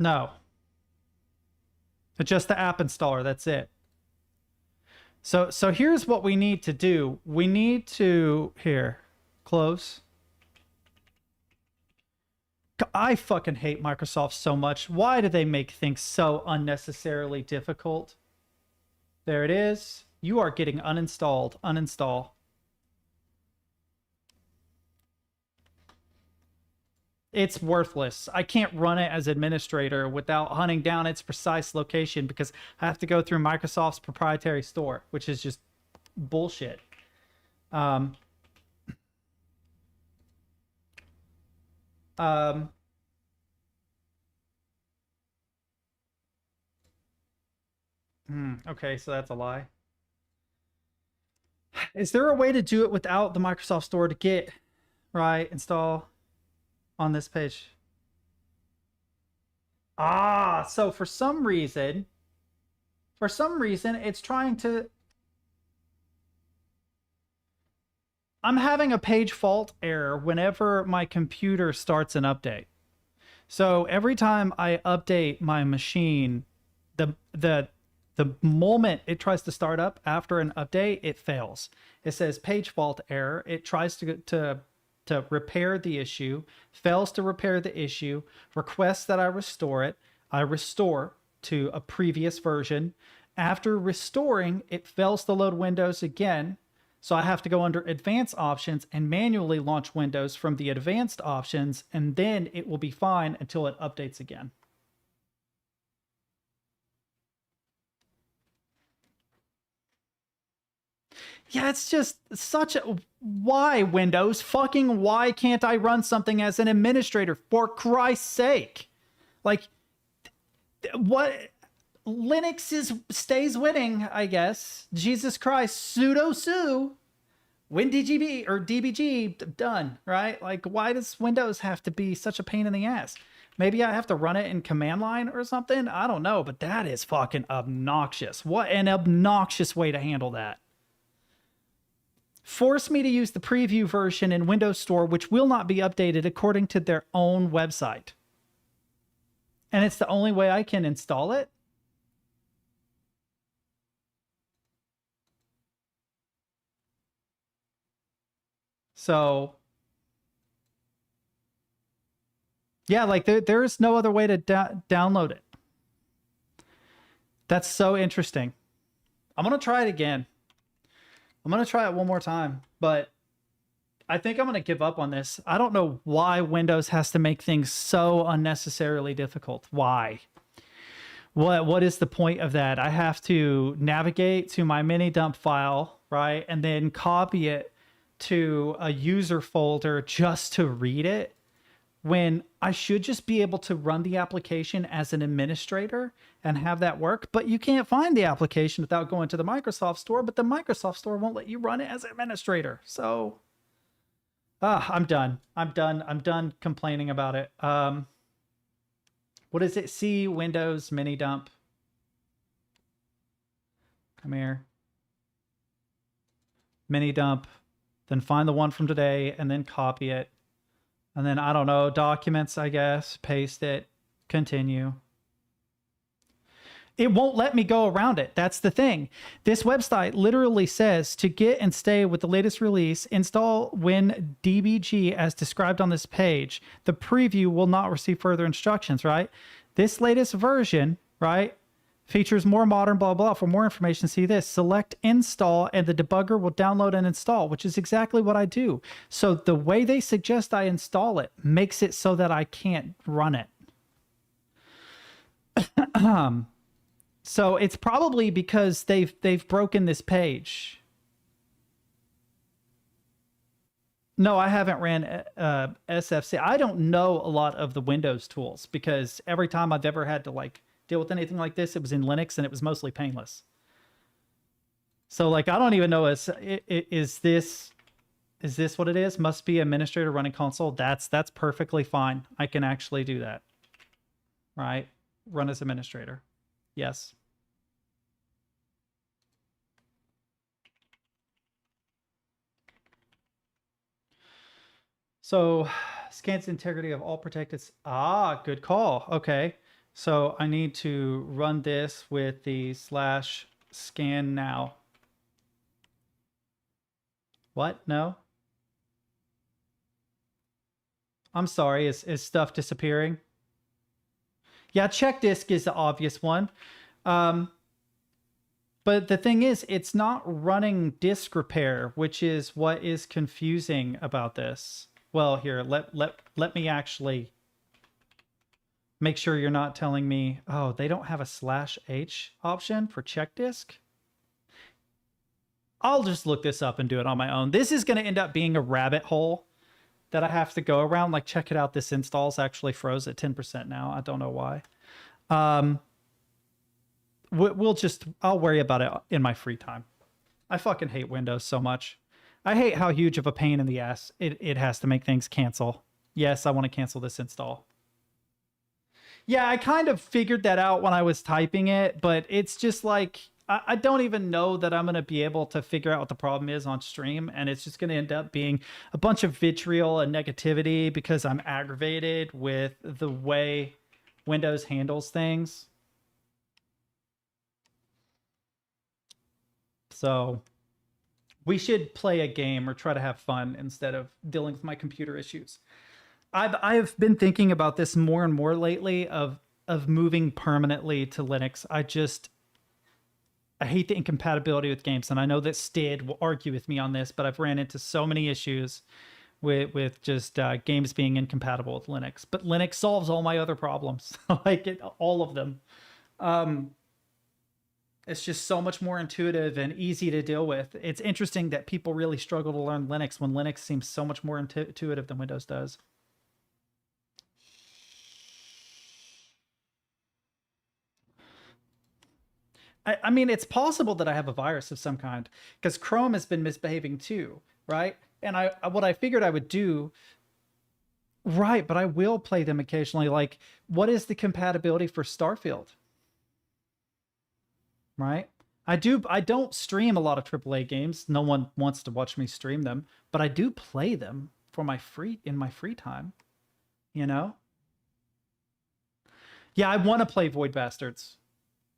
No. It's just the app installer. That's it. So here's what we need to do. We need to close. I fucking hate Microsoft so much. Why do they make things so unnecessarily difficult? There it is. You are getting uninstalled. Uninstall. It's worthless. I can't run it as administrator without hunting down its precise location because I have to go through Microsoft's proprietary store, which is just bullshit. Okay, so that's a lie. Is there a way to do it without the Microsoft Store to get install on this page? So for some reason it's trying to. I'm having a page fault error whenever my computer starts an update. So every time I update my machine, the moment it tries to start up after an update, it fails. It says page fault error. It tries to repair the issue, fails to repair the issue, requests that I restore it. I restore to a previous version. After restoring, it fails to load Windows again. So I have to go under advanced options and manually launch Windows from the advanced options, and then it will be fine until it updates again. Yeah, it's just such a... Why, Windows? Fucking why can't I run something as an administrator? For Christ's sake. Like, what... Linux stays winning, I guess. Jesus Christ, sudo su. WinDGB or DBG, done, right? Like, why does Windows have to be such a pain in the ass? Maybe I have to run it in command line or something? I don't know, but that is fucking obnoxious. What an obnoxious way to handle that. Force me to use the preview version in Windows Store, which will not be updated according to their own website. And it's the only way I can install it? So, yeah, like there's no other way to download it. That's so interesting. I'm going to try it again. I'm going to try it one more time, but I think I'm going to give up on this. I don't know why Windows has to make things so unnecessarily difficult. Why? What is the point of that? I have to navigate to my mini dump file, right? And then copy it to a user folder just to read it, when I should just be able to run the application as an administrator and have that work. But you can't find the application without going to the Microsoft Store, but the Microsoft Store won't let you run it as an administrator. So I'm done. I'm done complaining about it. What is it? C Windows mini dump. Come here. Mini dump. Then find the one from today and then copy it. And then, I don't know, documents, I guess, paste it, continue. It won't let me go around it. That's the thing. This website literally says to get and stay with the latest release, install WinDBG as described on this page. The preview will not receive further instructions, right? This latest version, right, features more modern, blah, blah. For more information, see this. Select install and the debugger will download and install, which is exactly what I do. So the way they suggest I install it makes it so that I can't run it. So it's probably because they've broken this page. No, I haven't ran SFC. I don't know a lot of the Windows tools because every time I've ever had to like deal with anything like this, it was in Linux and it was mostly painless. So like, I don't even know, is this what it is? Must be administrator running console. That's perfectly fine. I can actually do that. Right? Run as administrator. Yes. So scans the integrity of all protected. Good call. Okay. So I need to run this with the /scan now. What? No? I'm sorry, is stuff disappearing? Yeah, check disk is the obvious one. But the thing is, it's not running disk repair, which is what is confusing about this. Well, here, let me actually make sure you're not telling me, oh, they don't have a /h option for check disk. I'll just look this up and do it on my own. This is going to end up being a rabbit hole that I have to go around. Like, check it out. This install's actually froze at 10% now. I don't know why. I'll worry about it in my free time. I fucking hate Windows so much. I hate how huge of a pain in the ass it has to make things cancel. Yes, I want to cancel this install. Yeah, I kind of figured that out when I was typing it, but it's just like, I don't even know that I'm going to be able to figure out what the problem is on stream, and it's just going to end up being a bunch of vitriol and negativity because I'm aggravated with the way Windows handles things. So we should play a game or try to have fun instead of dealing with my computer issues. I've been thinking about this more and more lately of moving permanently to Linux. I hate the incompatibility with games, and I know that Stid will argue with me on this, but I've ran into so many issues with just games being incompatible with Linux. But Linux solves all my other problems, all of them. It's just so much more intuitive and easy to deal with. It's interesting that people really struggle to learn Linux when Linux seems so much more intuitive than Windows does. I mean, it's possible that I have a virus of some kind because Chrome has been misbehaving too, right? And what I figured I would do, right, but I will play them occasionally. Like, what is the compatibility for Starfield? Right? I don't stream a lot of AAA games. No one wants to watch me stream them, but I do play them for in my free time, you know? Yeah, I want to play Void Bastards.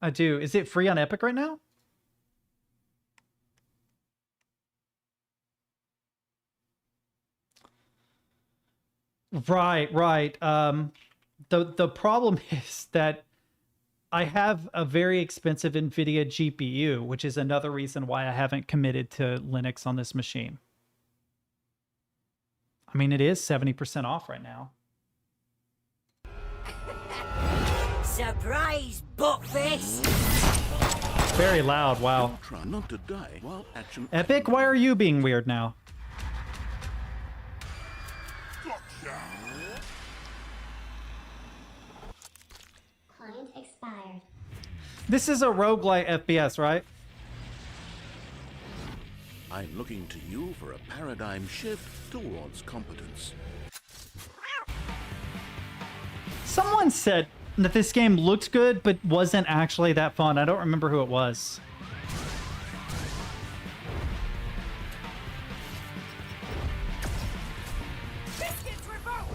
I do. Is it free on Epic right now? Right. The problem is that I have a very expensive NVIDIA GPU, which is another reason why I haven't committed to Linux on this machine. I mean, it is 70% off right now. Surprise, buttface! Very loud, wow. Try not to die while action. Epic, why are you being weird now? Client expired. This is a roguelite FPS, right? I'm looking to you for a paradigm shift towards competence. Someone said that this game looked good, but wasn't actually that fun. I don't remember who it was. Biscuits revolt!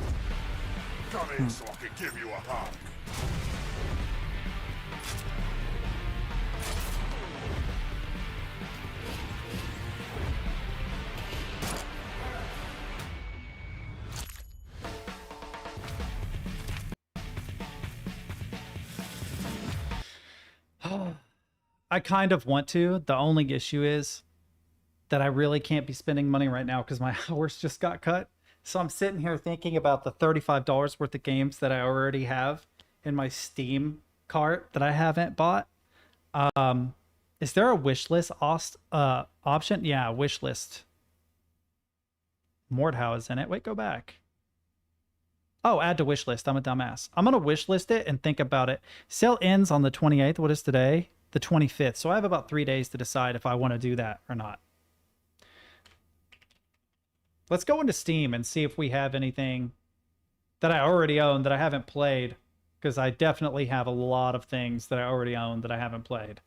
Come in so I can give you a hug. I kind of want to. The only issue is that I really can't be spending money right now because my hours just got cut. So I'm sitting here thinking about the $35 worth of games that I already have in my Steam cart that I haven't bought. Is there a wish list option? Yeah, wish list. Mordhau is in it. Wait, go back. Oh, add to wish list. I'm a dumbass. I'm going to wish list it and think about it. Sale ends on the 28th. What is today? The 25th. So I have about 3 days to decide if I want to do that or not. Let's go into Steam and see if we have anything that I already own that I haven't played, because I definitely have a lot of things that I already own that I haven't played.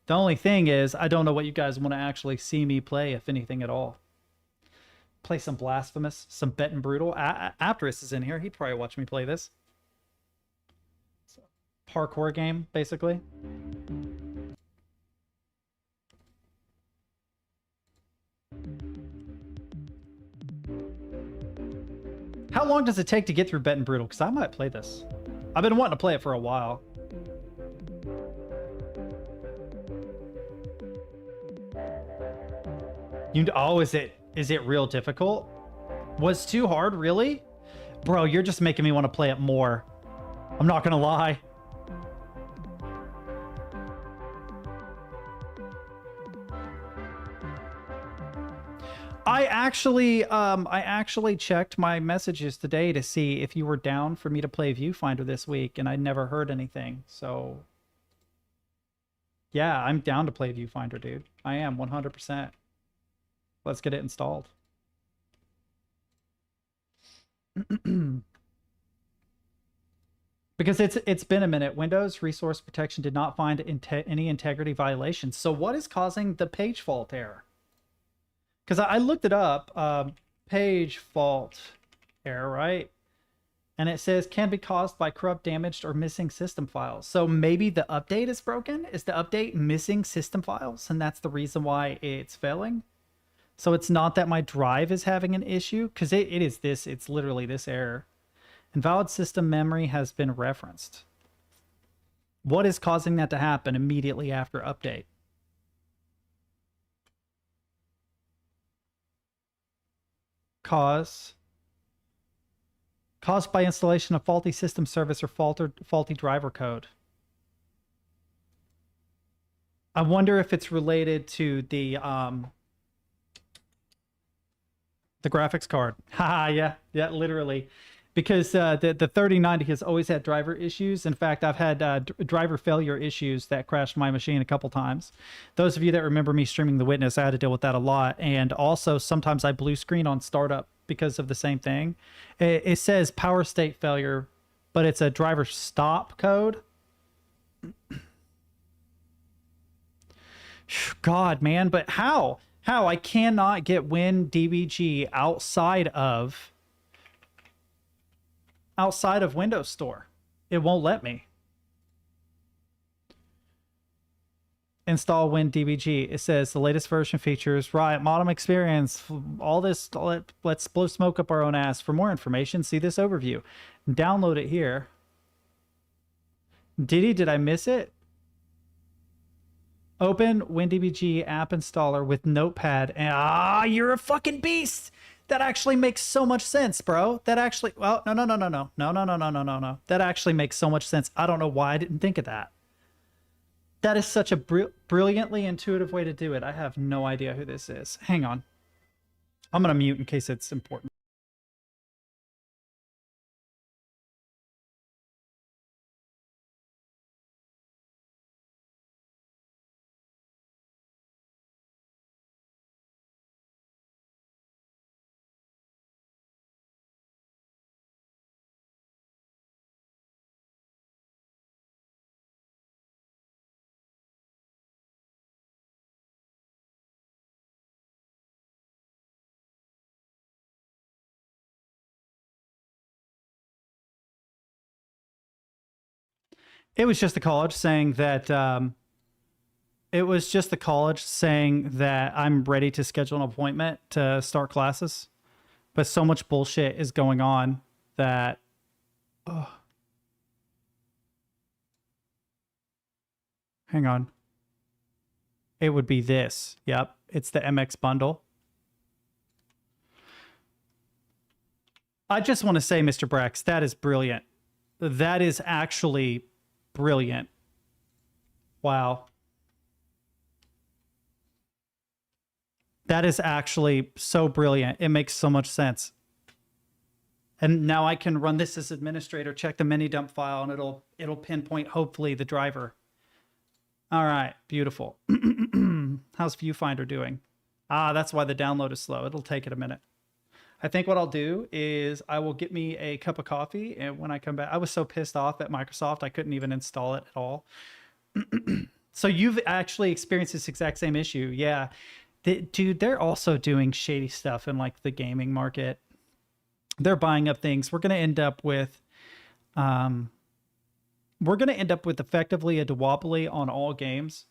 The only thing is, I don't know what you guys want to actually see me play, if anything at all. Play some Blasphemous, some Bet and Brutal. Apteris is in here. He'd probably watch me play this. So. parkour game, basically. How long does it take to get through Bet and Brutal? Because I might play this. I've been wanting to play it for a while. Oh, is it real difficult? Was too hard, really? Bro, you're just making me want to play it more. I'm not gonna lie. I actually checked my messages today to see if you were down for me to play Viewfinder this week, and I never heard anything. So yeah, I'm down to play Viewfinder, dude. I am 100%. Let's get it installed. Because it's been a minute. Windows Resource Protection did not find any integrity violations. So what is causing the page fault error? Because I looked it up. Page fault error, right? And it says can be caused by corrupt, damaged, or missing system files. So maybe the update is broken? Is the update missing system files? And that's the reason why it's failing? So it's not that my drive is having an issue? Because it is this. It's literally this error. Invalid system memory has been referenced. What is causing that to happen immediately after update? Caused by installation of faulty system service or faulty driver code. I wonder if it's related to the graphics card. Haha, yeah, literally. Because the 3090 has always had driver issues. In fact, I've had driver failure issues that crashed my machine a couple times. Those of you that remember me streaming The Witness, I had to deal with that a lot. And also, sometimes I blue screen on startup because of the same thing. It says power state failure, but it's a driver stop code. God, man, but how? How? I cannot get WinDBG outside of Windows Store. It won't let me. Install WinDBG. It says the latest version features Riot Modem Experience. All this, let's blow smoke up our own ass. For more information, see this overview. Download it here. Did I miss it? Open WinDBG app installer with Notepad. And, you're a fucking beast. That actually makes so much sense, bro. That actually, well, no. That actually makes so much sense. I don't know why I didn't think of that. That is such a brilliantly intuitive way to do it. I have no idea who this is. Hang on. I'm going to mute in case it's important. It was just the college saying that I'm ready to schedule an appointment to start classes, but so much bullshit is going on that hang on. It would be this. Yep, it's the MX bundle. I just want to say, Mr. Brex, that is brilliant. That is actually brilliant. Wow. That is actually so brilliant. It makes so much sense. And now I can run this as administrator, check the mini dump file, and it'll pinpoint, hopefully, the driver. All right, beautiful. How's Viewfinder doing? That's why the download is slow. It'll take it a minute. I think what I'll do is I will get me a cup of coffee, and when I come back, I was so pissed off at Microsoft, I couldn't even install it at all. So you've actually experienced this exact same issue. Yeah. Dude, they're also doing shady stuff in like the gaming market. They're buying up things. We're going to end up with we're going to end up with effectively a duopoly on all games.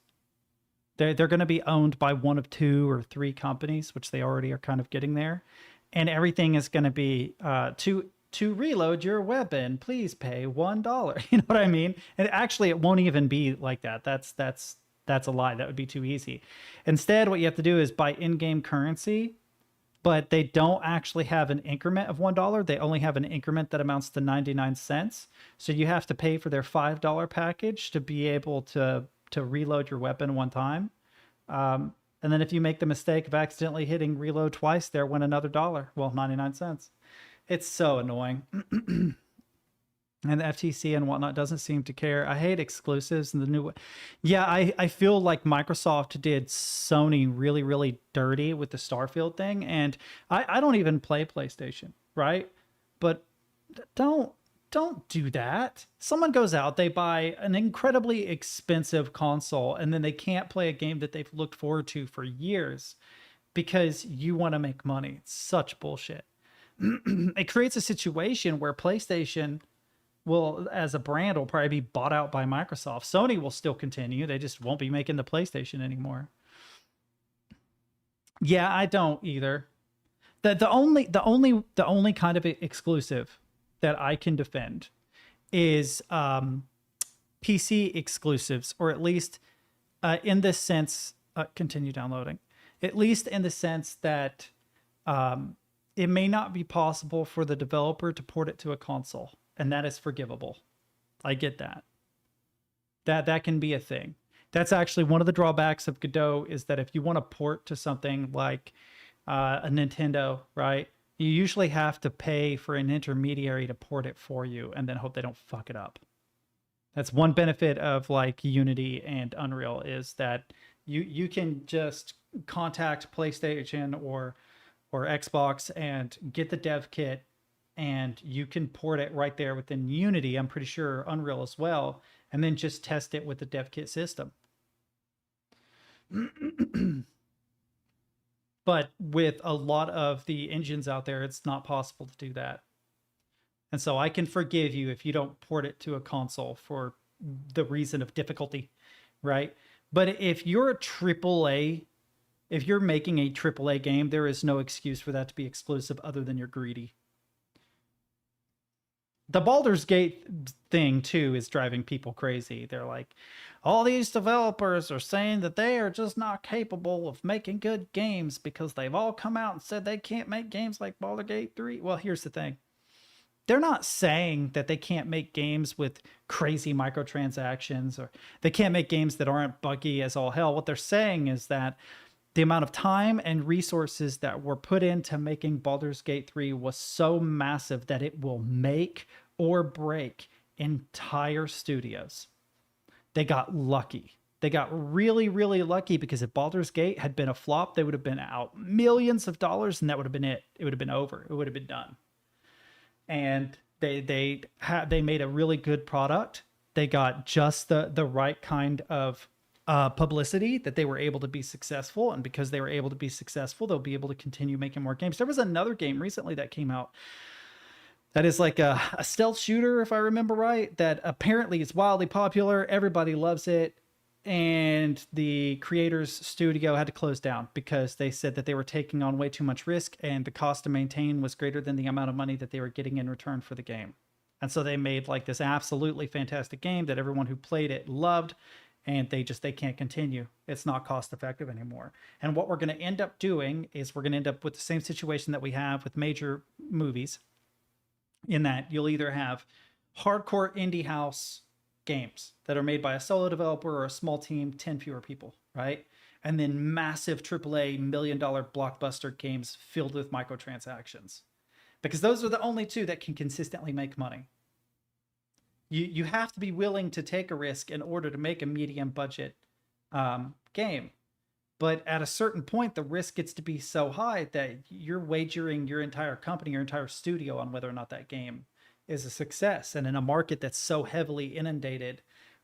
They're going to be owned by one of 2 or 3 companies, which they already are kind of getting there. And everything is going to be to reload your weapon, please pay $1. You know what I mean? And actually, it won't even be like that. That's a lie. That would be too easy. Instead, what you have to do is buy in-game currency, but they don't actually have an increment of $1. They only have an increment that amounts to 99 cents. So you have to pay for their $5 package to be able to reload your weapon one time. And then if you make the mistake of accidentally hitting reload twice, there went another $1. Well, 99 cents. It's so annoying. And the FTC and whatnot doesn't seem to care. I hate exclusives and the new. Yeah, I feel like Microsoft did Sony really, really dirty with the Starfield thing. And I don't even play PlayStation, right? But don't do that. Someone goes out, they buy an incredibly expensive console, and then they can't play a game that they've looked forward to for years because you want to make money. It's such bullshit. It creates a situation where PlayStation will, as a brand, will probably be bought out by Microsoft. Sony will still continue. They just won't be making the PlayStation anymore. Yeah, I don't either. The only kind of exclusive that I can defend is PC exclusives, or at least in this sense, continue downloading. At least in the sense that it may not be possible for the developer to port it to a console, and that is forgivable. I get that. That can be a thing. That's actually one of the drawbacks of Godot, is that if you want to port to something like a Nintendo, right, you usually have to pay for an intermediary to port it for you and then hope they don't fuck it up. That's one benefit of like Unity and Unreal, is that you can just contact PlayStation or Xbox and get the dev kit, and you can port it right there within Unity. I'm pretty sure Unreal as well, and then just test it with the dev kit system. But with a lot of the engines out there, it's not possible to do that. And so I can forgive you if you don't port it to a console for the reason of difficulty, right? But if you're a AAA, if you're making a AAA game, there is no excuse for that to be exclusive other than you're greedy. The Baldur's Gate thing, too, is driving people crazy. They're like, all these developers are saying that they are just not capable of making good games because they've all come out and said they can't make games like Baldur's Gate 3. Well, here's the thing. They're not saying that they can't make games with crazy microtransactions, or they can't make games that aren't buggy as all hell. What they're saying is that the amount of time and resources that were put into making Baldur's Gate 3 was so massive that it will make or break entire studios. They got lucky. They got really, really lucky, because if Baldur's Gate had been a flop, they would have been out millions of dollars, and that would have been it. It would have been over. It would have been done. And they made a really good product. They got just the right kind of publicity that they were able to be successful, and because they were able to be successful, they'll be able to continue making more games. There was another game recently that came out that is like a stealth shooter, if I remember right, that apparently is wildly popular. Everybody loves it, and the creators studio had to close down because they said that they were taking on way too much risk, and the cost to maintain was greater than the amount of money that they were getting in return for the game. And so they made like this absolutely fantastic game that everyone who played it loved, and they can't continue. It's not cost effective anymore. And what we're going to end up doing is we're going to end up with the same situation that we have with major movies, in that you'll either have hardcore indie house games that are made by a solo developer or a small team, 10 fewer people, right? And then massive AAA $1 million blockbuster games filled with microtransactions, because those are the only two that can consistently make money. You have to be willing to take a risk in order to make a medium budget game. But at a certain point, the risk gets to be so high that you're wagering your entire company, your entire studio, on whether or not that game is a success. And in a market that's so heavily inundated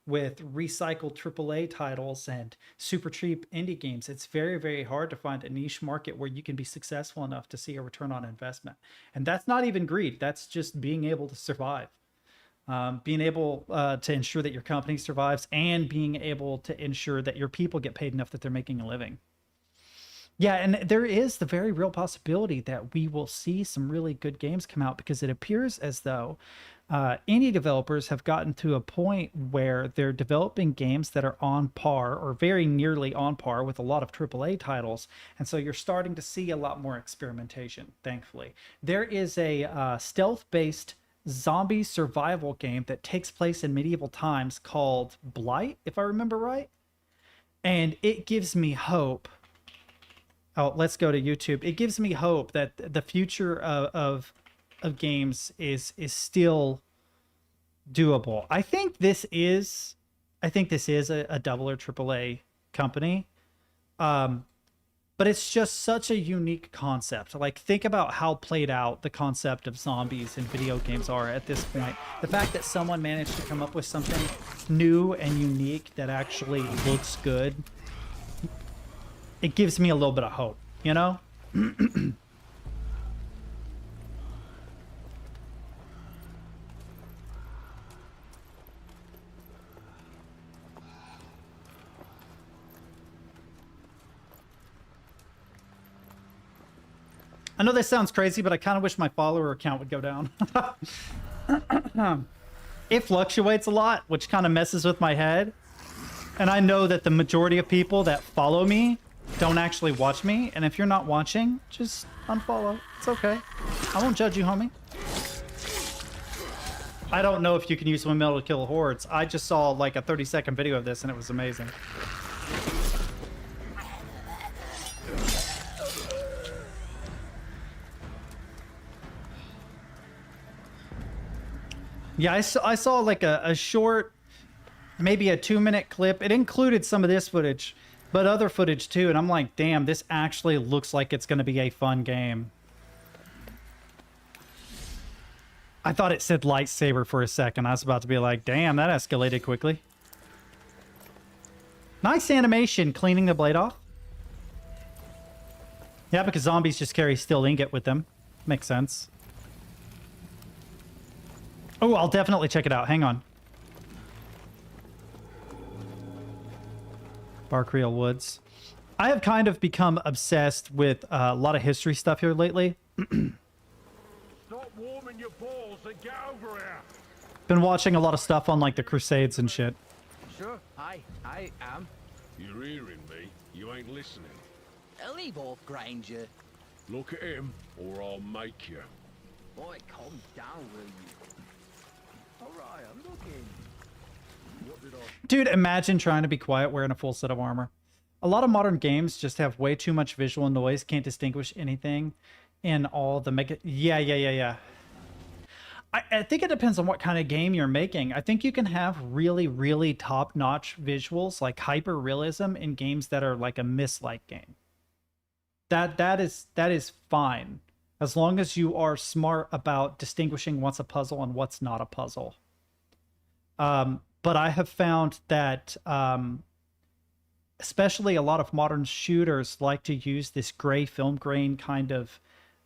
with recycled AAA titles and super cheap indie games, it's very, very hard to find a niche market where you can be successful enough to see a return on investment. And that's not even greed. That's just being able to survive. being able to ensure that your company survives, and being able to ensure that your people get paid enough that they're making a living. Yeah, and there is the very real possibility that we will see some really good games come out, because it appears as though indie developers have gotten to a point where they're developing games that are on par or very nearly on par with a lot of AAA titles. And so you're starting to see a lot more experimentation, thankfully. There is a stealth-based zombie survival game that takes place in medieval times called Blight, if I remember right. And it gives me hope. Oh, let's go to YouTube. It gives me hope that the future of games is still doable. I think this is a double or AAA company. But it's just such a unique concept. Like, think about how played out the concept of zombies in video games are at this point. The fact that someone managed to come up with something new and unique that actually looks good, it gives me a little bit of hope, you know? I know this sounds crazy, but I kind of wish my follower count would go down. It fluctuates a lot, which kind of messes with my head. And I know that the majority of people that follow me don't actually watch me. And if you're not watching, just unfollow. It's okay. I won't judge you, homie. I don't know if you can use windmill to kill hordes. I just saw like a 30-second video of this and it was amazing. Yeah, I saw like a short, maybe a 2-minute clip. It included some of this footage, but other footage too. And I'm like, damn, this actually looks like it's going to be a fun game. I thought it said lightsaber for a second. I was about to be like, damn, that escalated quickly. Nice animation cleaning the blade off. Yeah, because zombies just carry steel ingot with them. Makes sense. Oh, I'll definitely check it out. Hang on. Barkreel Woods. I have kind of become obsessed with a lot of history stuff here lately. Stop warming your balls and get over here. Been watching a lot of stuff on like the Crusades and shit. Sure, I am. You're hearing me. You ain't listening. Leave off, Granger. Look at him, or I'll make you. Boy, calm down, will you? Alright, I'm looking. What did I... Dude, imagine trying to be quiet wearing a full set of armor. A lot of modern games just have way too much visual noise, can't distinguish anything in all the mega... Yeah. I think it depends on what kind of game you're making. I think you can have really, really top-notch visuals, like hyper-realism in games that are like a Myst-like game. That is fine, as long as you are smart about distinguishing what's a puzzle and what's not a puzzle. But I have found that especially a lot of modern shooters like to use this gray film grain kind of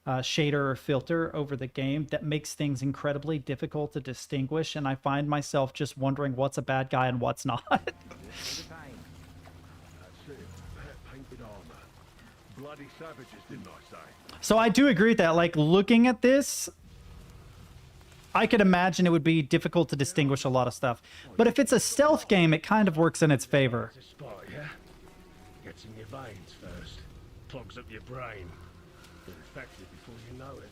shader or filter over the game that makes things incredibly difficult to distinguish, and I find myself just wondering what's a bad guy and what's not. That's it. Painted armor. Bloody savages, didn't I say? So I do agree with that. Like, looking at this, I could imagine it would be difficult to distinguish a lot of stuff. But if it's a stealth game, it kind of works in its favor. It's a spot, yeah? Gets in your veins first. Clogs up your brain. Infected before you know it.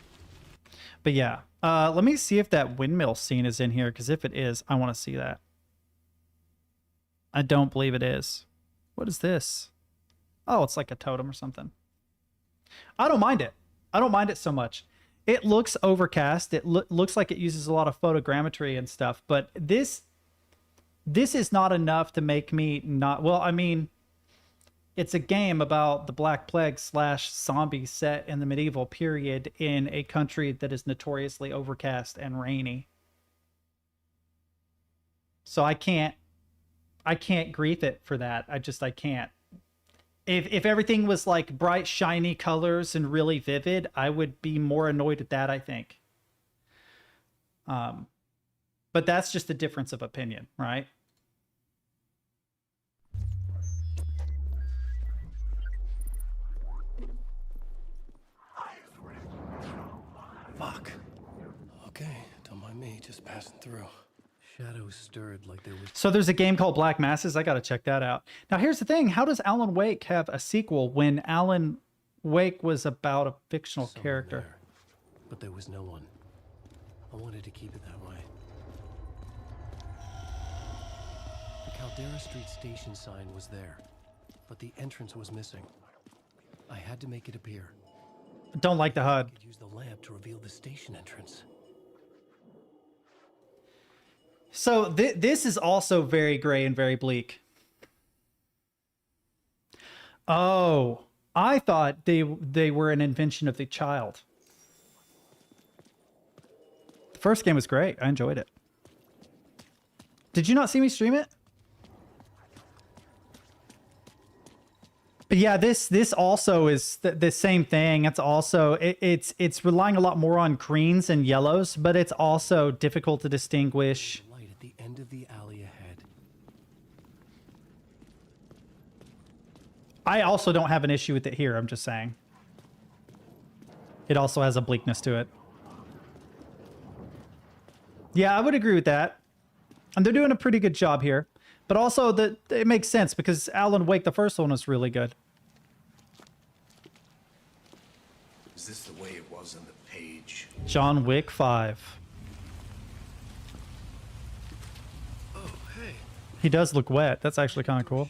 But yeah, let me see if that windmill scene is in here, because if it is, I want to see that. I don't believe it is. What is this? Oh, it's like a totem or something. I don't mind it. I don't mind it so much. It looks overcast. It looks like it uses a lot of photogrammetry and stuff, but this is not enough to make me not... Well, I mean, it's a game about the Black Plague / zombie set in the medieval period in a country that is notoriously overcast and rainy. So I can't grief it for that. I can't. If everything was like bright, shiny colors and really vivid, I would be more annoyed at that, I think. But that's just a difference of opinion, right? Fuck. Okay, don't mind me, just passing through. Shadows stirred like there was... So there's a game called Black Masses. I got to check that out. Now, here's the thing. How does Alan Wake have a sequel when Alan Wake was about a fictional someone character? there, but there was no one. I wanted to keep it that way. The Caldera Street station sign was there, but the entrance was missing. I had to make it appear. Don't like the I HUD. could use the lamp to reveal the station entrance. So this is also very gray and very bleak. Oh, I thought they were an invention of the child. The first game was great. I enjoyed it. Did you not see me stream it? But yeah, this also is the same thing. It's also it's relying a lot more on greens and yellows, but it's also difficult to distinguish. Light at the end of the alley ahead. I also don't have an issue with it here, I'm just saying. It also has a bleakness to it. Yeah, I would agree with that. And they're doing a pretty good job here. But also, it makes sense because Alan Wake, the first one, was really good. Is this the way it was on the page? John Wick 5. Oh, hey. He does look wet. That's actually kind of cool.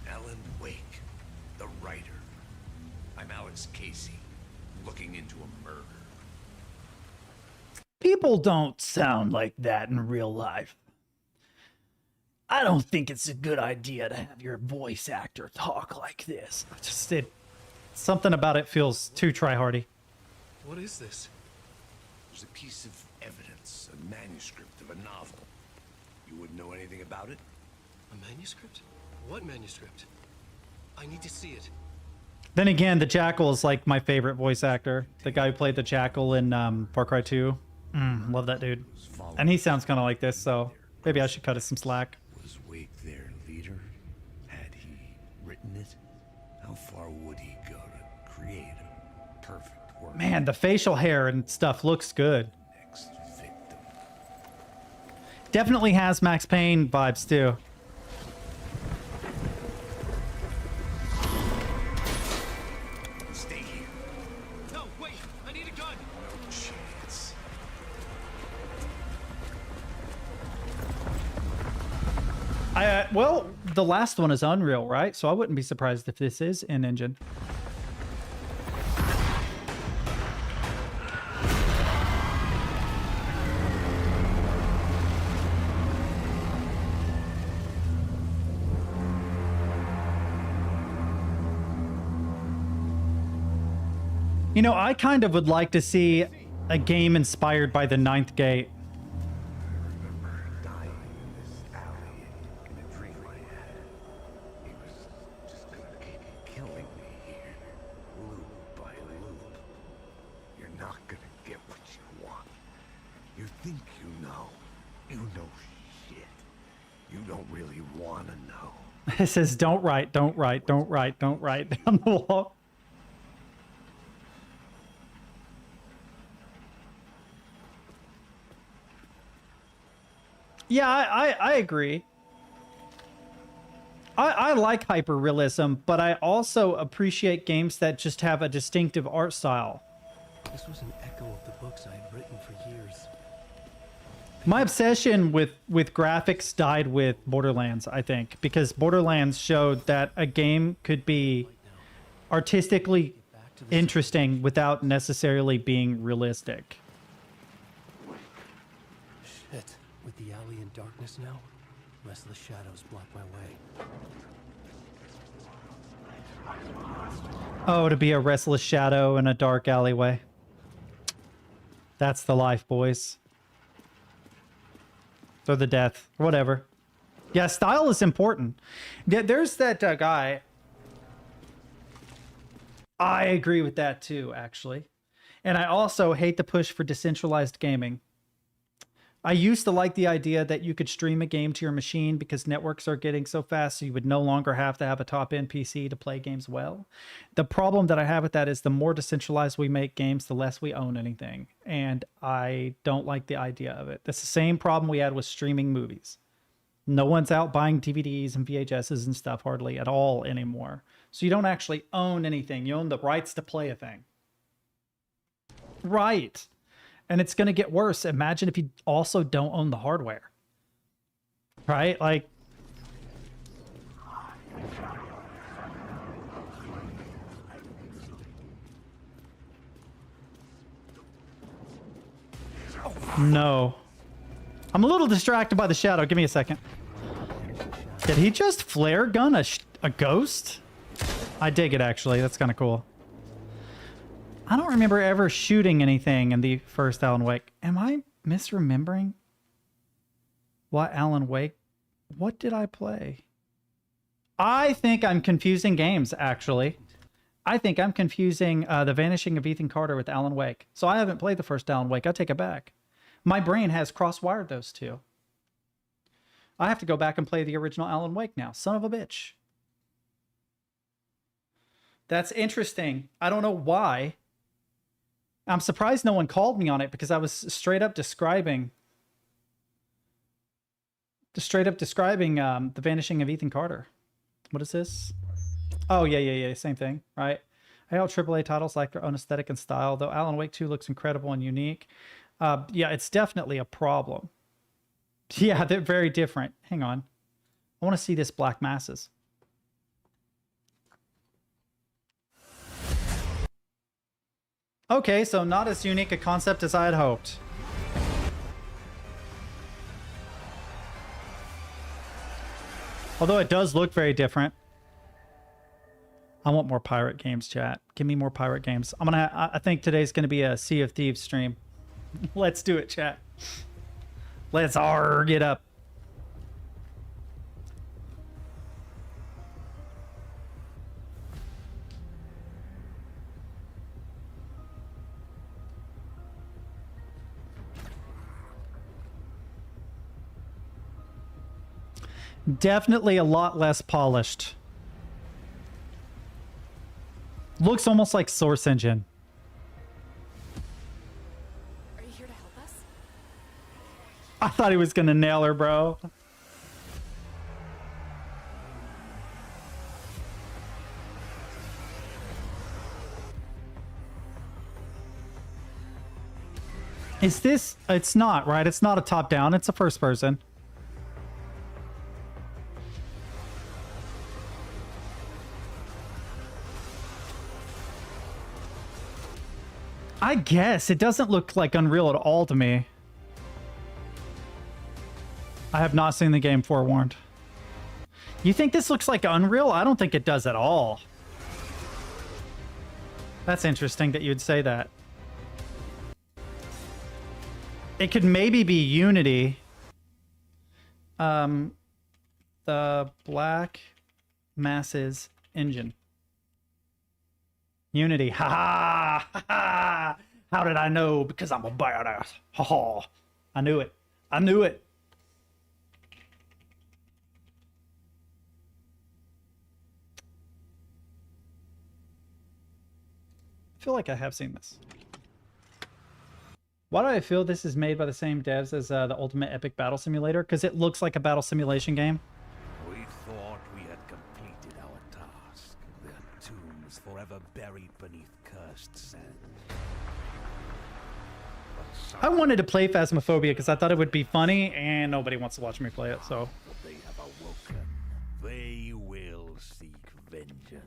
Alan Wake, the writer. I'm Alex Casey, looking into a murder. People don't sound like that in real life. I don't think it's a good idea to have your voice actor talk like this. Something about it feels too try-hardy. What is this? There's a piece of evidence, a manuscript of a novel. You wouldn't know anything about it? A manuscript? What manuscript? I need to see it. Then again, the Jackal is like my favorite voice actor. The guy who played the Jackal in Far Cry 2. Love that dude. And he sounds kind of like this, so maybe I should cut us some slack. Was Wake their leader? Had he written it? How far would he go to create a perfect work? Man, the facial hair and stuff looks good. Next victim. Definitely has Max Payne vibes too. Stay here. No, wait! I need a gun! No chance. Well, the last one is Unreal, right? So I wouldn't be surprised if this is in engine. You know, I kind of would like to see a game inspired by the Ninth Gate. Dying in this alley in a dream I had. He was just gonna keep killing me here, loop by loop. You're not gonna get what you want. You think you know. You know shit. You don't really want to know. It says, don't write, don't write, don't write, don't write down the wall. Yeah, I agree. I like hyper-realism, but I also appreciate games that just have a distinctive art style. This was an echo of the books I had written for years. My obsession with graphics died with Borderlands, I think, because Borderlands showed that a game could be artistically interesting without necessarily being realistic. Shit. With the alley in darkness now, restless shadows block my way. Oh, to be a restless shadow in a dark alleyway. That's the life, boys. Or the death, or whatever. Yeah, style is important. There's that guy. I agree with that too, actually. And I also hate the push for decentralized gaming. I used to like the idea that you could stream a game to your machine because networks are getting so fast, so you would no longer have to have a top-end PC to play games well. The problem that I have with that is the more decentralized we make games, the less we own anything. And I don't like the idea of it. That's the same problem we had with streaming movies. No one's out buying DVDs and VHSs and stuff hardly at all anymore. So you don't actually own anything. You own the rights to play a thing. Right. And it's going to get worse. Imagine if you also don't own the hardware. Right? Like, no. I'm a little distracted by the shadow. Give me a second. Did he just flare gun a ghost? I dig it, actually. That's kind of cool. I don't remember ever shooting anything in the first Alan Wake. Am I misremembering? What Alan Wake? What did I play? I think I'm confusing games, actually. I think I'm confusing The Vanishing of Ethan Carter with Alan Wake. So I haven't played the first Alan Wake. I take it back. My brain has cross-wired those two. I have to go back and play the original Alan Wake now. Son of a bitch. That's interesting. I don't know why. I'm surprised no one called me on it because I was straight up describing The Vanishing of Ethan Carter. What is this? Oh, yeah. Same thing, right? I know AAA titles like their own aesthetic and style, though Alan Wake 2 looks incredible and unique. Yeah, it's definitely a problem. Yeah, they're very different. Hang on. I want to see this Black Masses. Okay, so not as unique a concept as I had hoped. Although it does look very different. I want more pirate games, chat. Give me more pirate games. I think today's gonna be a Sea of Thieves stream. Let's do it, chat. Let's get up. Definitely a lot less polished. Looks almost like Source Engine. Are you here to help us? I thought he was gonna nail her, bro. Is this... It's not, right? It's not a top-down. It's a first person. I guess. It doesn't look like Unreal at all to me. I have not seen the game, forewarned. You think this looks like Unreal? I don't think it does at all. That's interesting that you'd say that. It could maybe be Unity. The Black Masses engine. Unity. Ha ha! Ha ha! How did I know? Because I'm a badass. Ha ha! I knew it. I knew it. I feel like I have seen this. Why do I feel this is made by the same devs as the Ultimate Epic Battle Simulator? Because it looks like a battle simulation game. We thought we had completed our task. Their tombs forever buried beneath cursed sand. I wanted to play Phasmophobia because I thought it would be funny, and nobody wants to watch me play it, so... They have awoken. They will seek vengeance.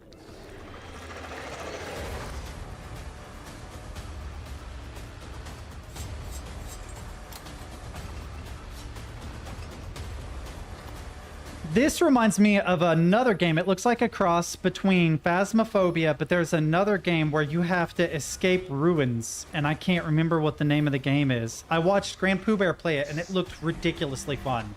This reminds me of another game. It looks like a cross between Phasmophobia, but there's another game where you have to escape ruins, and I can't remember what the name of the game is. I watched Grand Pooh Bear play it, and it looked ridiculously fun.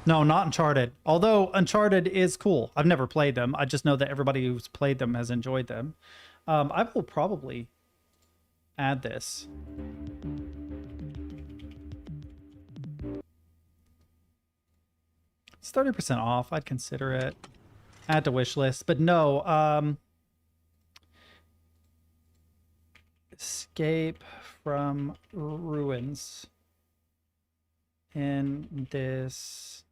No, not Uncharted. Although Uncharted is cool. I've never played them. I just know that everybody who's played them has enjoyed them. I will probably add this. It's 30% off. I'd consider it. Add to wish list. But no, Escape from Ruins in this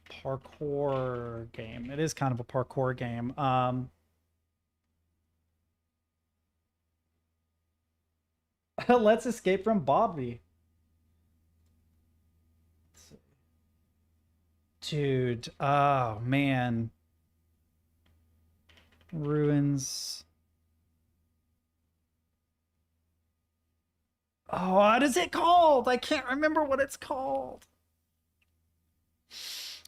parkour game. It is kind of a parkour game. Let's escape from Bobby. Dude, oh man. Ruins. Oh, what is it called? I can't remember what it's called.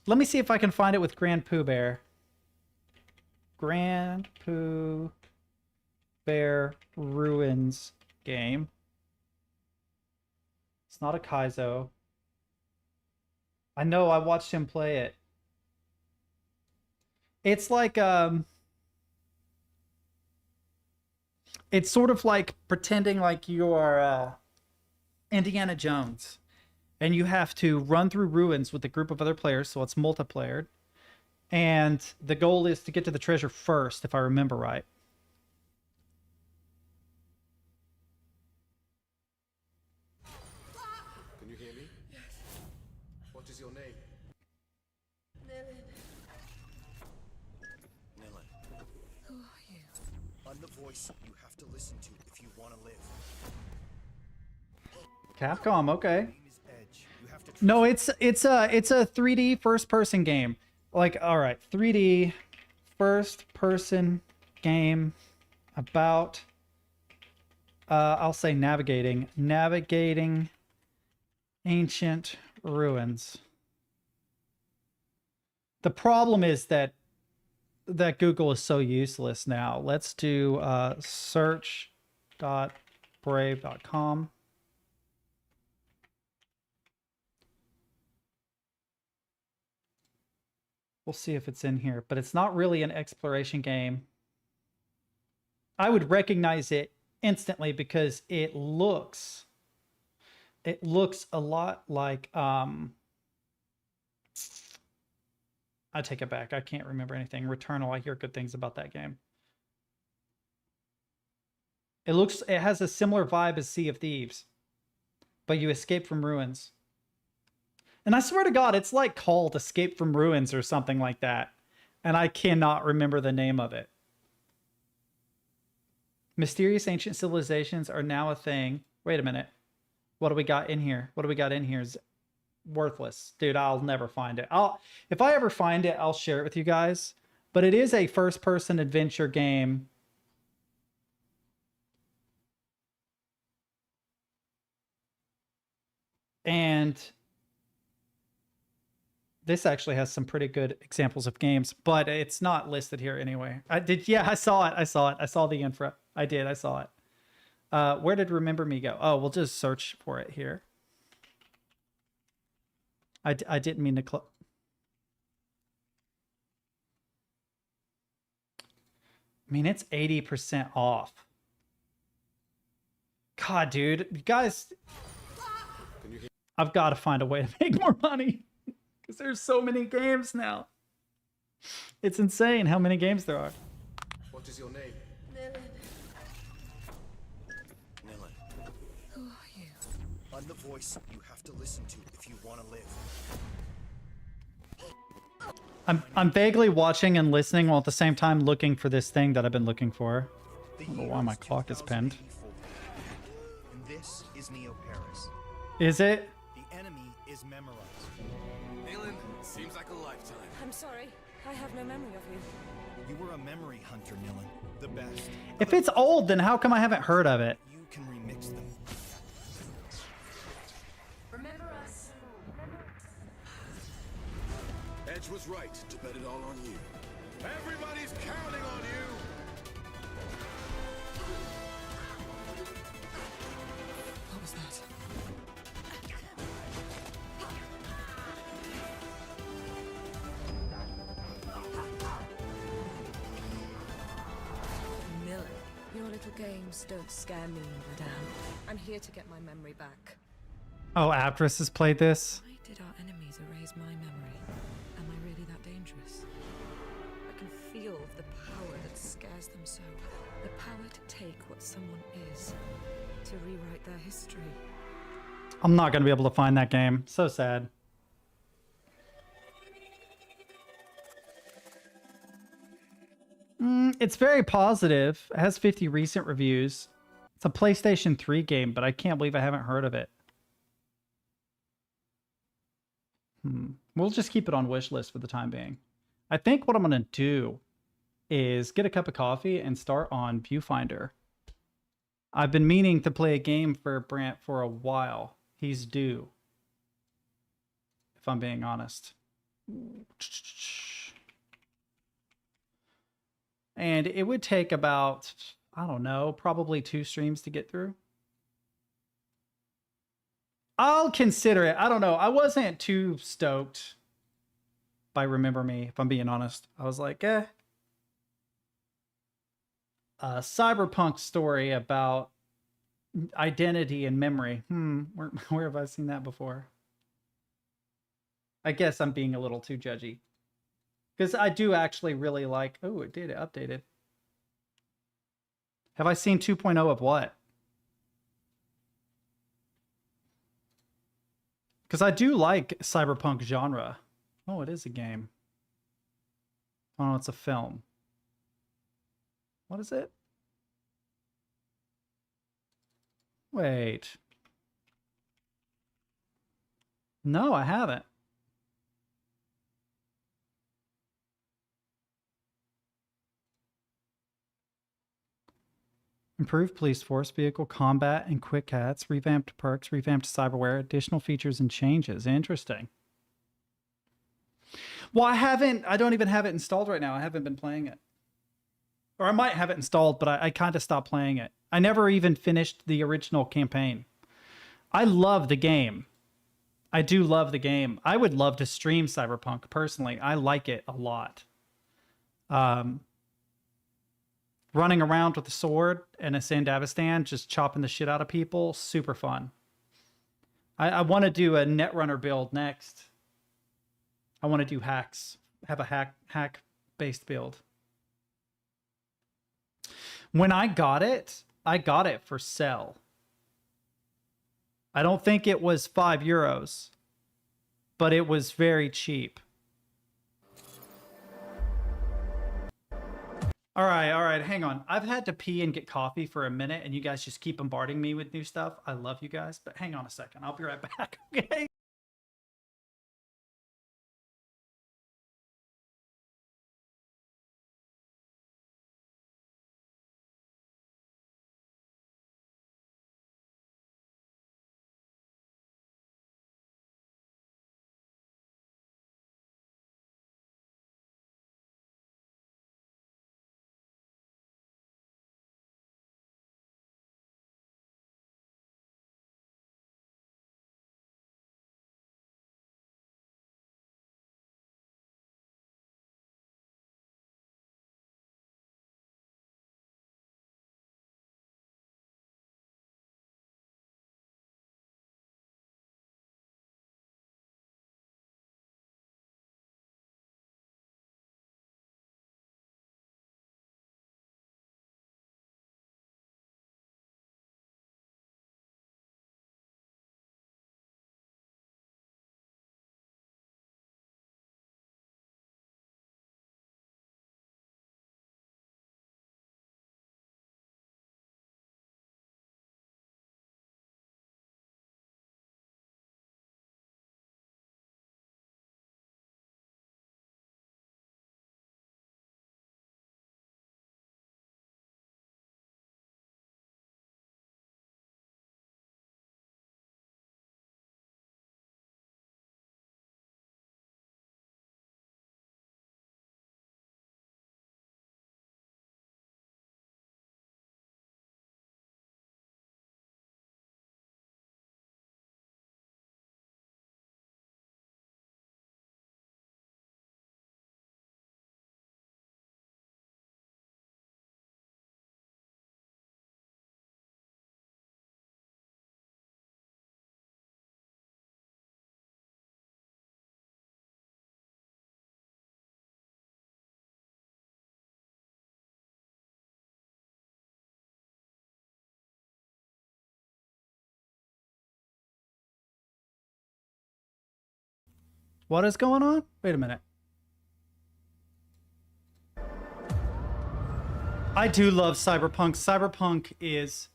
Let me see if I can find it with Grand Pooh Bear. Grand Pooh Bear Ruins game. It's not a Kaizo. I know, I watched him play it. It's like it's sort of like pretending like you are Indiana Jones, and you have to run through ruins with a group of other players, so it's multiplayer. And the goal is to get to the treasure first, if I remember right. Can you hear me? Yes. What is your name? Nilin. Who are you? I'm the voice you have to listen to if you want to live. Capcom, okay. Name is Edge. You have to No, it's a 3D first person game. Like, all right, 3D first person game about I'll say navigating ancient ruins. The problem is that Google is so useless now. Let's do search.brave.com. We'll see if it's in here, but it's not really an exploration game. I would recognize it instantly because it looks a lot like I take it back. I can't remember anything. Returnal, I hear good things about that game. It has a similar vibe as Sea of Thieves, but you escape from ruins. And I swear to God, it's like called Escape from Ruins or something like that. And I cannot remember the name of it. Mysterious ancient civilizations are now a thing. Wait a minute. What do we got in here? What do we got in here is worthless. Dude, I'll never find it. If I ever find it, I'll share it with you guys. But it is a first-person adventure game. And this actually has some pretty good examples of games, but it's not listed here anyway. Yeah, I saw it. I saw the info. I saw it. Where did Remember Me go? Oh, we'll just search for it here. I didn't mean to I mean, it's 80% off. God, dude. You guys, I've got to find a way to make more money. Because there's so many games now. It's insane how many games there are. What is your name? Nilin. Who are you? I'm the voice you have to listen to if you want to live. I'm vaguely watching and listening while at the same time looking for this thing that I've been looking for. I don't know why my clock is pinned. And this is Neo Paris. Is it? The enemy is memorized. Nilin, seems like a lifetime. I'm sorry. I have no memory of you. You were a memory hunter, Nilin. The best. If it's old, then how come I haven't heard of it? You can remix them. Remember us. Edge was right to bet it all on you. Everybody's counting on you! What was that? games don't scare me, madame. I'm here to get my memory back. Oh, Aptris has played this. Why did our enemies erase my memory? Am I really that dangerous? I can feel the power that scares them so. The power to take what someone is, to rewrite their history. I'm not going to be able to find that game. So sad. It's very positive. It has 50 recent reviews. It's a PlayStation 3 game, but I can't believe I haven't heard of it. We'll just keep it on wish list for the time being. I think what I'm going to do is get a cup of coffee and start on Viewfinder. I've been meaning to play a game for Brant for a while. He's due, if I'm being honest. And it would take about, I don't know, probably 2 streams to get through. I'll consider it. I don't know. I wasn't too stoked by Remember Me, if I'm being honest. I was like, eh. A cyberpunk story about identity and memory. Where have I seen that before? I guess I'm being a little too judgy. Because I do actually really like... Oh, it did. It updated. Have I seen 2.0 of what? Because I do like cyberpunk genre. Oh, it is a game. Oh, no, it's a film. What is it? Wait. No, I haven't. Improved police force, vehicle combat, and quick hats, revamped perks, revamped cyberware, additional features and changes. Interesting. Well, I don't even have it installed right now. I haven't been playing it. Or I might have it installed, but I kind of stopped playing it. I never even finished the original campaign. I love the game. I do love the game. I would love to stream Cyberpunk, personally. I like it a lot. Running around with a sword and a Sandavistan, just chopping the shit out of people, super fun. I want to do a Netrunner build next. I want to do hacks. Have a hack-based build. When I got it for sale. I don't think it was €5, but it was very cheap. All right, hang on. I've had to pee and get coffee for a minute, and you guys just keep bombarding me with new stuff. I love you guys, but hang on a second. I'll be right back, okay? What is going on? Wait a minute. I do love Cyberpunk. Cyberpunk is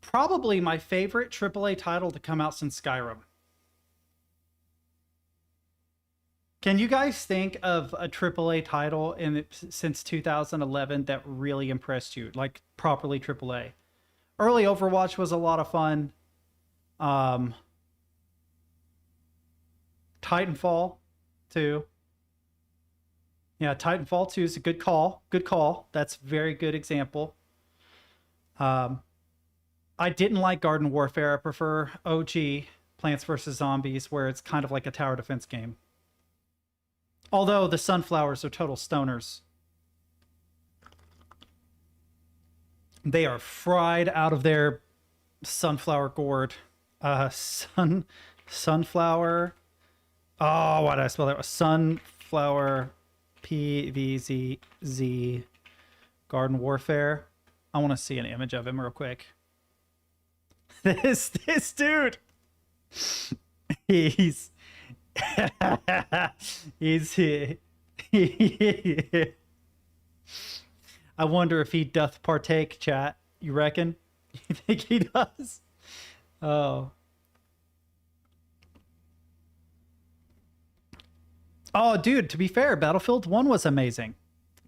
probably my favorite AAA title to come out since Skyrim. Can you guys think of a AAA title since 2011 that really impressed you? Like, properly AAA. Early Overwatch was a lot of fun. Titanfall 2. Yeah, Titanfall 2 is a good call. Good call. That's a very good example. I didn't like Garden Warfare. I prefer OG, Plants vs. Zombies, where it's kind of like a tower defense game. Although the Sunflowers are total stoners. They are fried out of their sunflower gourd. Sunflower. Oh, why did I spell that? Sunflower, PVZZ, Garden Warfare. I want to see an image of him real quick. This dude. He's I wonder if he doth partake, chat. You reckon? You think he does? Oh. Oh, dude, to be fair, Battlefield 1 was amazing.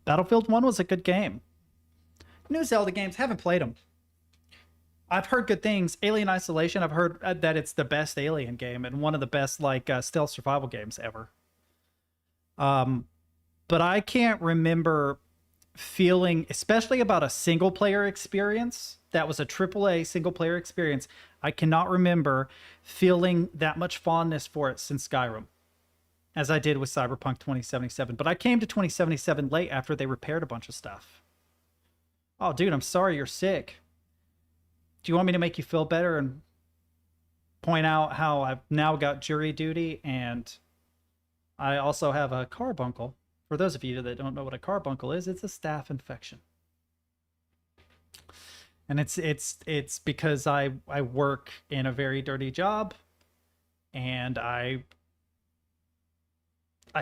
Battlefield 1 was a good game. New Zelda games, haven't played them. I've heard good things. Alien Isolation, I've heard that it's the best Alien game and one of the best like stealth survival games ever. But I can't remember feeling, especially about a single player experience that was a AAA single player experience. I cannot remember feeling that much fondness for it since Skyrim, as I did with Cyberpunk 2077. But I came to 2077 late after they repaired a bunch of stuff. Oh, dude, I'm sorry you're sick. Do you want me to make you feel better and point out how I've now got jury duty and I also have a carbuncle? For those of you that don't know what a carbuncle is, it's a staph infection. And it's because I work in a very dirty job, and I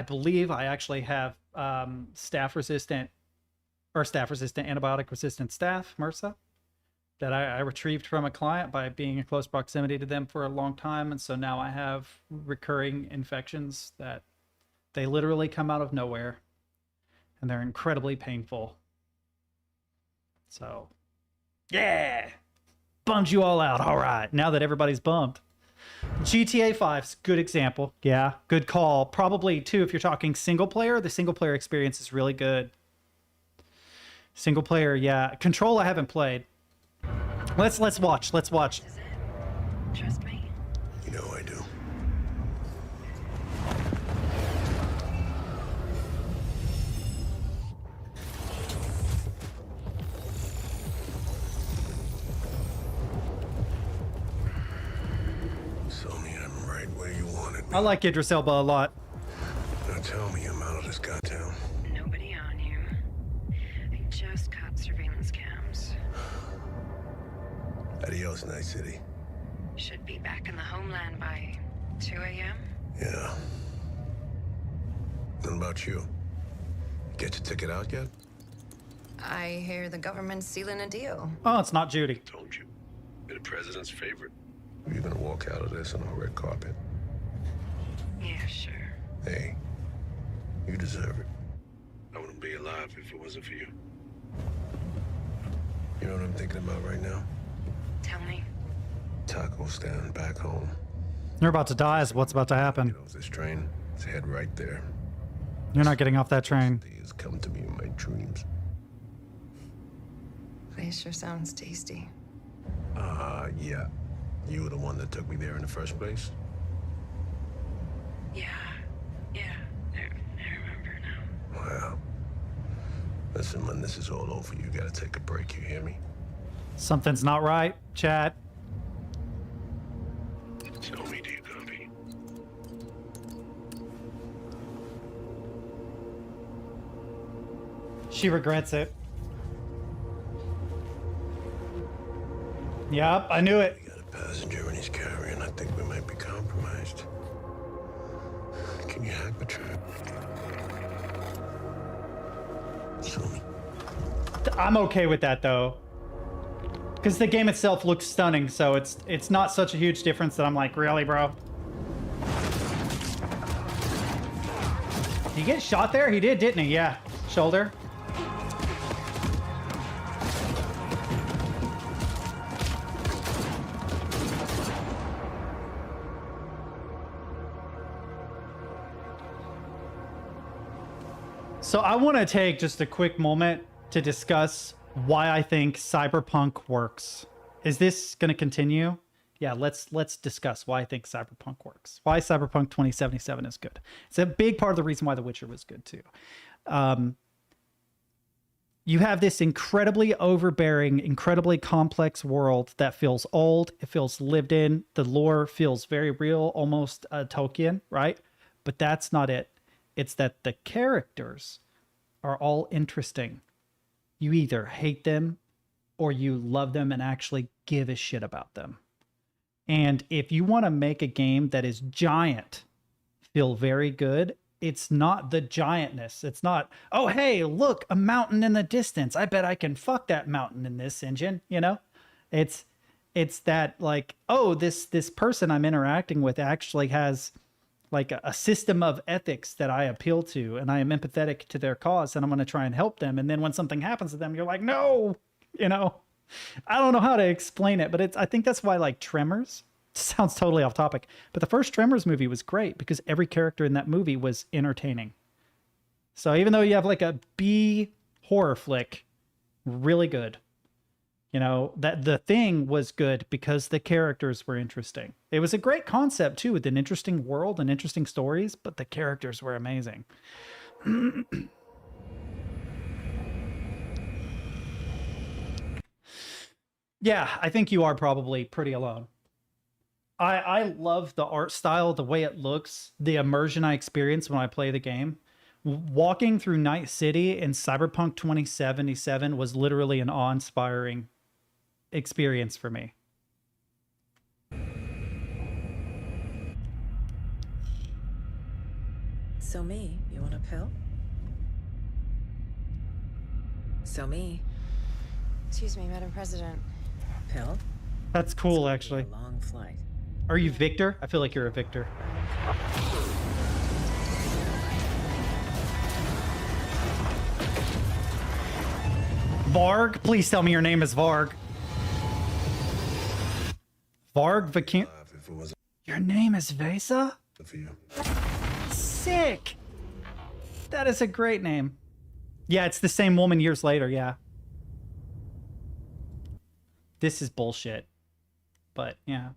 believe I actually have staph resistant antibiotic resistant staph, MRSA, that I retrieved from a client by being in close proximity to them for a long time. And so now I have recurring infections that they literally come out of nowhere and they're incredibly painful. So, yeah, bummed you all out. All right, now that everybody's bummed. GTA 5's good example. Yeah, good call. Probably too, if you're talking single player, the single player experience is really good. Single player, yeah. Control I haven't played. Let's watch. Trust me. You know I do. So me, I'm right where you wanted me. I like Idris Elba a lot. Now tell me I'm out of this goddamn. Nobody on you. I just caught surveillance cams. Adios, Night City. Should be back in the homeland by 2 a.m. Yeah. What about you? Get your ticket out yet? I hear the government's sealing a deal. Oh, it's not Judy. Told you. You're the president's favorite. You're gonna walk out of this on a red carpet. Yeah, sure. Hey, you deserve it. I wouldn't be alive if it wasn't for you. You know what I'm thinking about right now? Tell me. Taco stand back home. You're about to die is what's about to happen. Get off this train. It's head right there. You're not getting off that train. These come to me in my dreams. Place sure sounds tasty. Yeah. You were the one that took me there in the first place? Yeah. I remember now. Wow. Listen, when this is all over, you gotta take a break, you hear me? Something's not right, chat. Tell me, do you copy? She regrets it. Yep, I knew it. We got a passenger and he's carrying. I think we might be compromised. thinking you had, but show me. I'm okay with that though, because the game itself looks stunning, so it's not such a huge difference that I'm like, really, bro? Did he get shot there? He did, didn't he? Yeah, shoulder. So I want to take just a quick moment to discuss why I think Cyberpunk works. Is this going to continue? Yeah, let's discuss why I think Cyberpunk works. Why Cyberpunk 2077 is good. It's a big part of the reason why The Witcher was good too. You have this incredibly overbearing, incredibly complex world that feels old. It feels lived in. The lore feels very real, almost Tolkien, right? But that's not it. It's that the characters are all interesting. You either hate them or you love them and actually give a shit about them. And if you want to make a game that is giant feel very good, it's not the giantness. It's not, oh, hey, look, a mountain in the distance. I bet I can fuck that mountain in this engine, you know? It's that like, oh, this person I'm interacting with actually has like a system of ethics that I appeal to, and I am empathetic to their cause, and I'm going to try and help them. And then when something happens to them, you're like, no, you know, I don't know how to explain it, but I think that's why like Tremors sounds totally off topic, but the first Tremors movie was great because every character in that movie was entertaining. So even though you have like a B horror flick, really good. You know, that The Thing was good because the characters were interesting. It was a great concept too, with an interesting world and interesting stories, but the characters were amazing. Yeah, I think you are probably pretty alone. I love the art style, the way it looks, the immersion I experience when I play the game. Walking through Night City in Cyberpunk 2077 was literally an awe-inspiring experience for me. So me, you want a pill? So me. Excuse me, Madam President. Pill? That's cool, actually. A long flight. Are you Victor? I feel like you're a Victor. Varg? Please tell me your name is Varg. Varg Vakin. Your name is Vesa? Sick. That is a great name. Yeah, it's the same woman years later, yeah. This is bullshit. But yeah.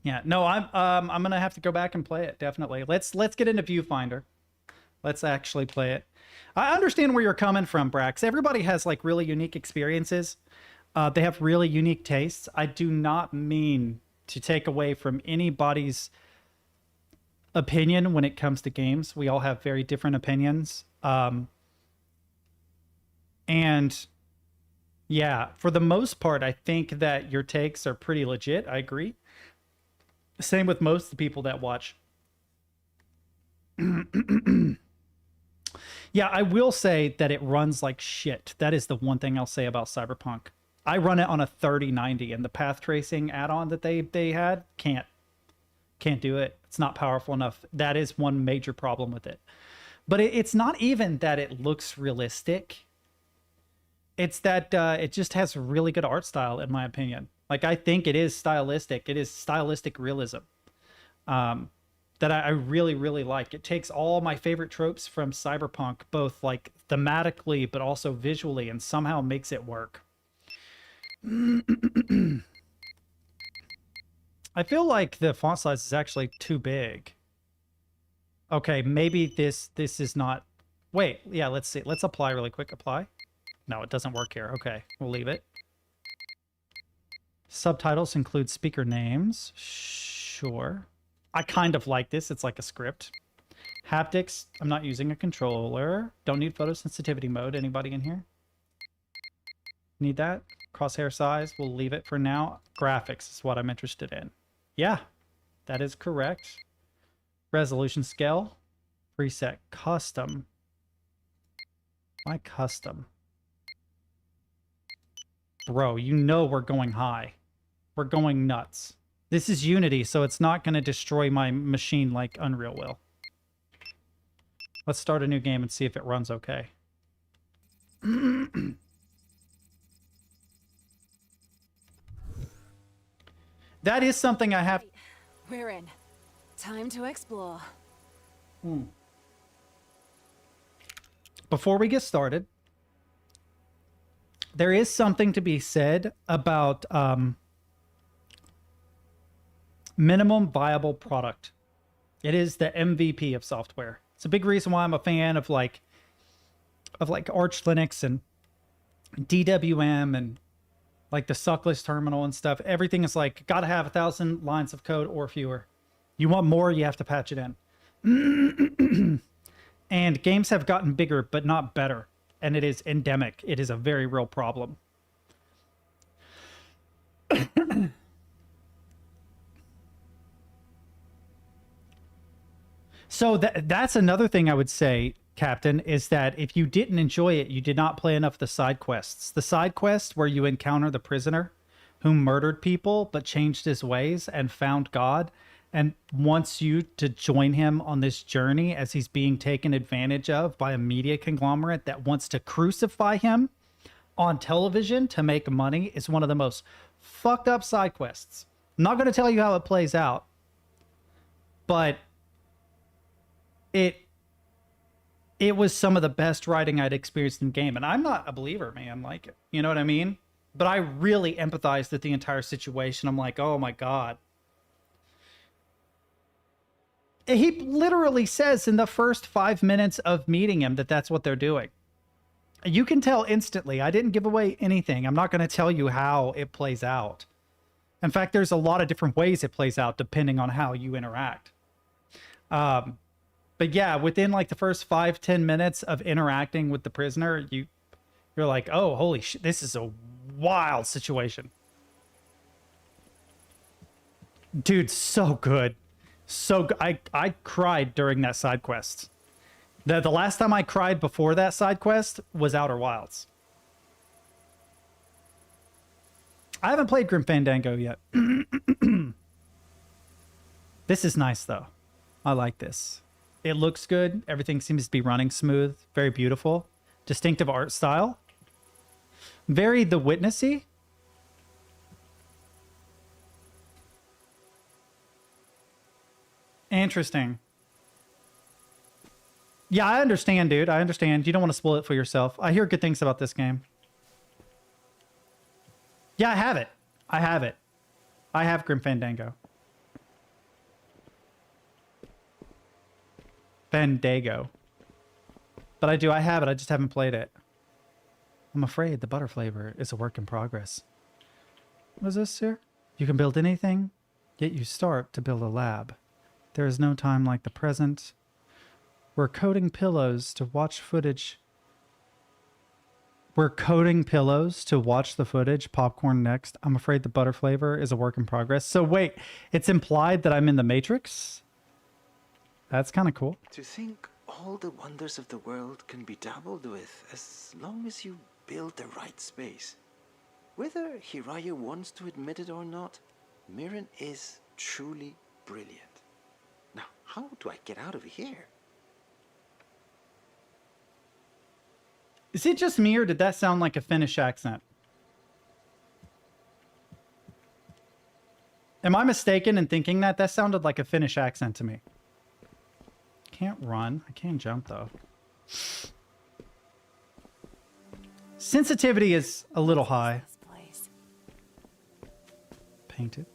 Yeah, no, I'm gonna have to go back and play it, definitely. Let's get into Viewfinder. Let's actually play it. I understand where you're coming from, Brax. Everybody has like really unique experiences. They have really unique tastes. I do not mean to take away from anybody's opinion when it comes to games. We all have very different opinions. And yeah, for the most part, I think that your takes are pretty legit. I agree. Same with most of the people that watch. Yeah, I will say that it runs like shit. That is the one thing I'll say about Cyberpunk. I run it on a 3090, and the path tracing add-on that they had can't do it. It's not powerful enough. That is one major problem with it. But it's not even that it looks realistic. It's that it just has really good art style, in my opinion. Like, I think it is stylistic. It is stylistic realism that I really, really like. It takes all my favorite tropes from Cyberpunk, both like thematically, but also visually, and somehow makes it work. I feel like the font size is actually too big. Okay, maybe this is not... Wait, yeah, let's see. Let's apply really quick. Apply. No, it doesn't work here. Okay, we'll leave it. Subtitles include speaker names. Sure. I kind of like this. It's like a script. Haptics. I'm not using a controller. Don't need photosensitivity mode. Anybody in here? Need that? Crosshair size. We'll leave it for now. Graphics is what I'm interested in. Yeah. That is correct. Resolution scale. Preset custom. Why custom? Bro, you know we're going high. We're going nuts. This is Unity, so it's not going to destroy my machine like Unreal will. Let's start a new game and see if it runs okay. That is something I have... We're in. Time to explore. Before we get started, there is something to be said about minimum viable product. It is the MVP of software. It's a big reason why I'm a fan of like Arch Linux and DWM and like the suckless terminal and stuff. Everything is like, gotta have 1,000 lines of code or fewer. You want more, you have to patch it in. And games have gotten bigger, but not better. And it is endemic. It is a very real problem. So that's another thing I would say, Captain, is that if you didn't enjoy it, you did not play enough of the side quests. The side quest where you encounter the prisoner who murdered people but changed his ways and found God and wants you to join him on this journey as he's being taken advantage of by a media conglomerate that wants to crucify him on television to make money is one of the most fucked up side quests. I'm not going to tell you how it plays out, but it was some of the best writing I'd experienced in game. And I'm not a believer, man. Like, you know what I mean? But I really empathized with the entire situation. I'm like, oh my God. He literally says in the first 5 minutes of meeting him that that's what they're doing. You can tell instantly. I didn't give away anything. I'm not going to tell you how it plays out. In fact, there's a lot of different ways it plays out depending on how you interact. But yeah, within like the first 5-10 minutes of interacting with the prisoner, you're like, oh, holy shit, this is a wild situation. Dude, so good. So good. I cried during that side quest. The last time I cried before that side quest was Outer Wilds. I haven't played Grim Fandango yet. This is nice though. I like this. It looks good. Everything seems to be running smooth. Very beautiful. Distinctive art style. Very The Witnessy. Interesting. Yeah, I understand, dude. I understand. You don't want to spoil it for yourself. I hear good things about this game. Yeah, I have it. I have it. I have Grim Fandango. Fandango. But I have it. I just haven't played it. I'm afraid the butter flavor is a work in progress. What is this here? You can build anything, yet you start to build a lab. There is no time like the present. We're coding pillows to watch footage. We're coding pillows to watch the footage. Popcorn next. I'm afraid the butter flavor is a work in progress. So wait, it's implied that I'm in the Matrix? That's kind of cool. To think all the wonders of the world can be dabbled with as long as you build the right space. Whether Hiraya wants to admit it or not, Mirren is truly brilliant. Now, how do I get out of here? Is it just me or did that sound like a Finnish accent? Am I mistaken in thinking that? That sounded like a Finnish accent to me. Can't run. I can jump though. Sensitivity is a little high. Painted.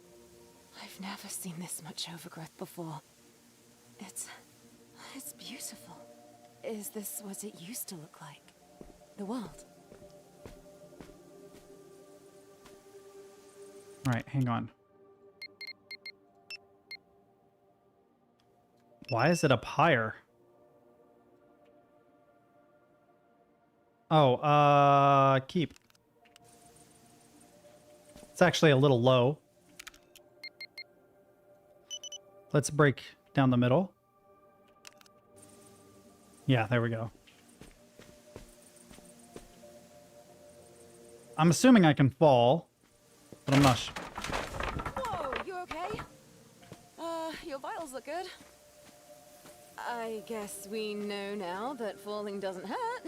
I've never seen this much overgrowth before. It's beautiful. Is this what it used to look like? The world? All right, hang on. Why is it up higher? Oh, keep. It's actually a little low. Let's break down the middle. Yeah, there we go. I'm assuming I can fall, but I'm not sure. Whoa, you okay? Your vitals look good. I guess we know now that falling doesn't hurt.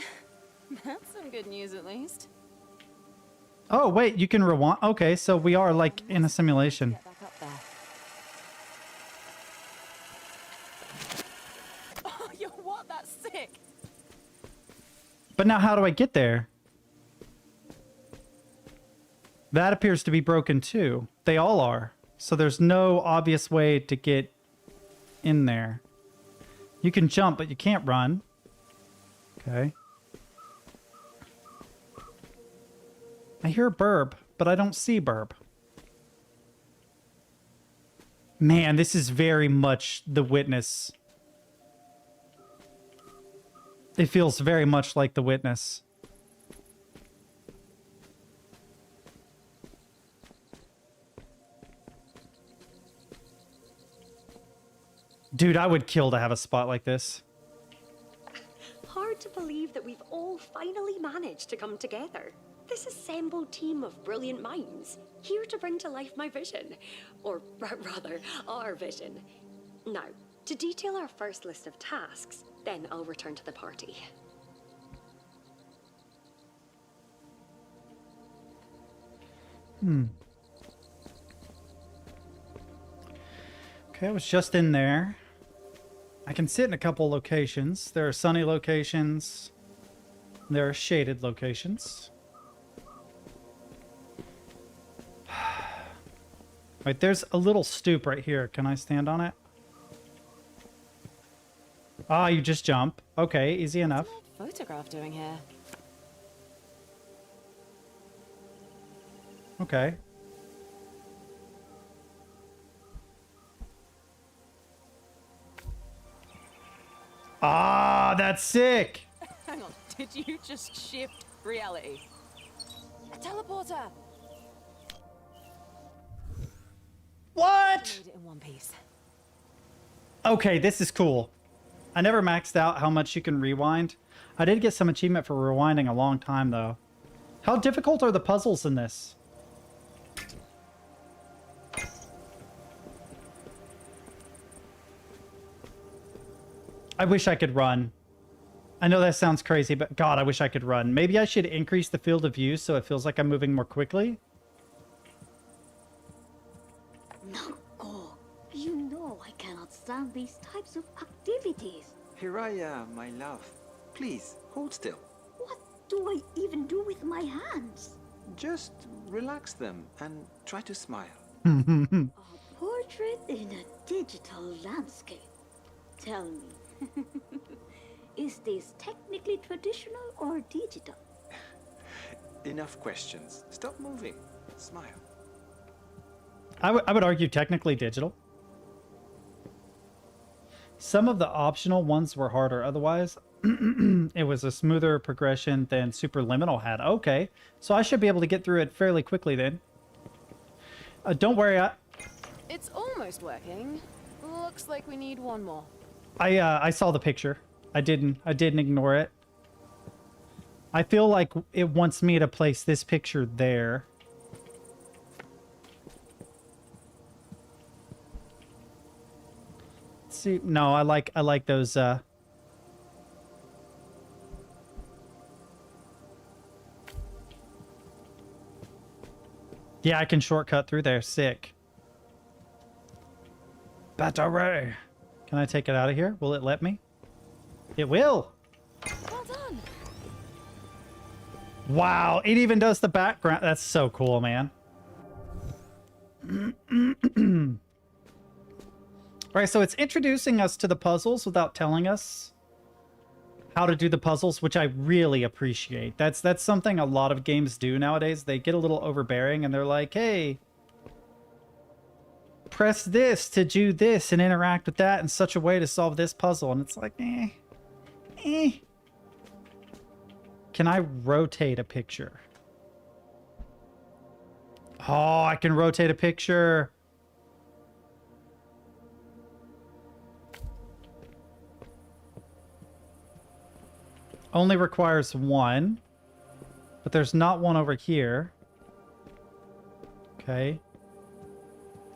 That's some good news, at least. Oh, wait, you can rewind. Okay, so we are like in a simulation. Get back up there. Oh, yo, what? That's sick. But now how do I get there? That appears to be broken too. They all are. So there's no obvious way to get in there. You can jump, but you can't run. Okay. I hear burb, but I don't see burb. Man, this is very much The Witness. It feels very much like The Witness. Dude, I would kill to have a spot like this. Hard to believe that we've all finally managed to come together. This assembled team of brilliant minds, here to bring to life my vision. Or rather, our vision. Now, to detail our first list of tasks, then I'll return to the party. Okay, I was just in there. I can sit in a couple locations. There are sunny locations. There are shaded locations. Right, there's a little stoop right here. Can I stand on it? Ah, you just jump. Okay, easy enough. What's my photograph doing here? Okay. Ah, that's sick. Hang on, did you just shift reality? A teleporter! What? Made it in one piece. Okay, this is cool. I never maxed out how much you can rewind. I did get some achievement for rewinding a long time, though. How difficult are the puzzles in this? I wish I could run. I know that sounds crazy, but God, I wish I could run. Maybe I should increase the field of view so it feels like I'm moving more quickly. Oh, you know I cannot stand these types of activities. Hiraya, my love, please, hold still. What do I even do with my hands? Just relax them and try to smile. A portrait in a digital landscape. Tell me, is this technically traditional or digital? Enough questions. Stop moving. Smile. I would argue technically digital. Some of the optional ones were harder. Otherwise, it was a smoother progression than Superliminal had. Okay, so I should be able to get through it fairly quickly then. Don't worry. It's almost working. Looks like we need one more. I saw the picture. I didn't ignore it. I feel like it wants me to place this picture there. See, no, I like those Yeah, I can shortcut through there. Sick. Battery. Can I take it out of here? Will it let me? It will. Well done. Wow, it even does the background. That's so cool, man. Alright, so it's introducing us to the puzzles without telling us how to do the puzzles, which I really appreciate. That's something a lot of games do nowadays. They get a little overbearing and they're like, hey, press this to do this and interact with that in such a way to solve this puzzle. And it's like, eh. Can I rotate a picture? Oh, I can rotate a picture. only requires one. But there's not one over here. Okay.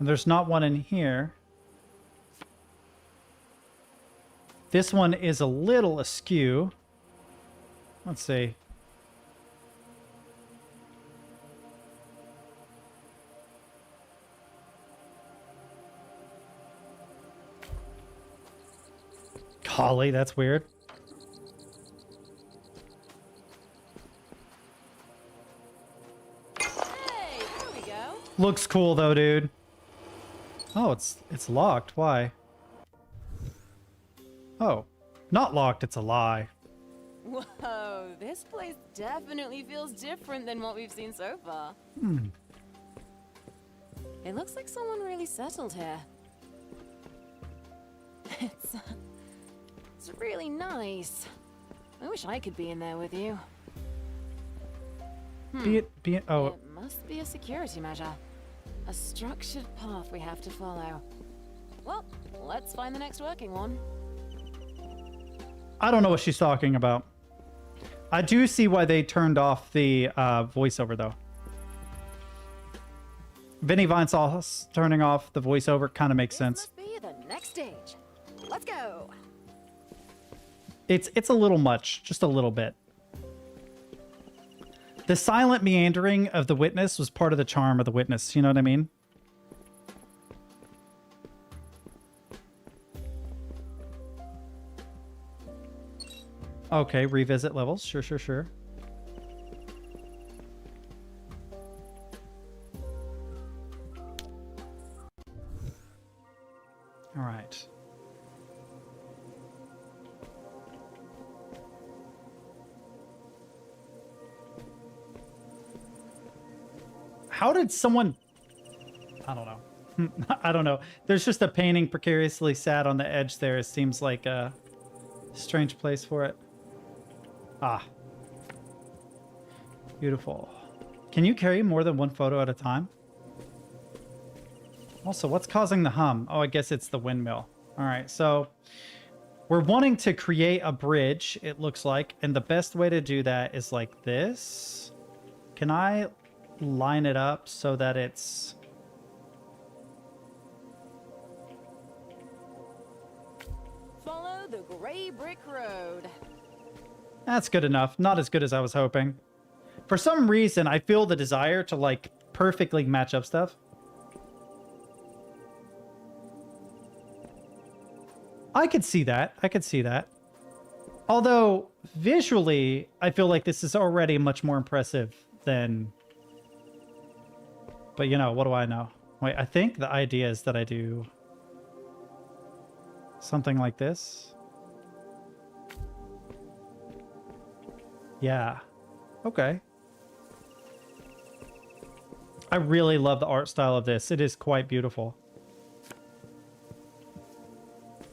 And there's not one in here. This one is a little askew. Let's see. Golly, that's weird. Hey, there we go. Looks cool though, dude. Oh, it's locked. Why? Oh, not locked. It's a lie. Whoa, this place definitely feels different than what we've seen so far. It looks like someone really settled here. It's really nice. I wish I could be in there with you. Oh. It must be a security measure. A structured path we have to follow. Well, let's find the next working one. I don't know what she's talking about. I do see why they turned off the voiceover, though. Vinny Vinesauce turning off the voiceover kind of makes sense. Must be the next stage. Let's go. It's a little much, just a little bit. The silent meandering of the witness was part of the charm of the witness. You know what I mean? Okay, revisit levels. Sure, sure, sure. All right. How did someone... I don't know. I don't know. There's just a painting precariously sat on the edge there. It seems like a strange place for it. Ah. Beautiful. Can you carry more than one photo at a time? Also, what's causing the hum? Oh, I guess it's the windmill. All right, so we're wanting to create a bridge, it looks like. And the best way to do that is like this. Can I line it up so that it's... Follow the gray brick road. That's good enough. Not as good as I was hoping. For some reason, I feel the desire to like perfectly match up stuff. I could see that. I could see that. Although, visually, I feel like this is already much more impressive than... But, you know, what do I know? Wait, I think the idea is that I do... something like this. Yeah. Okay. I really love the art style of this. It is quite beautiful.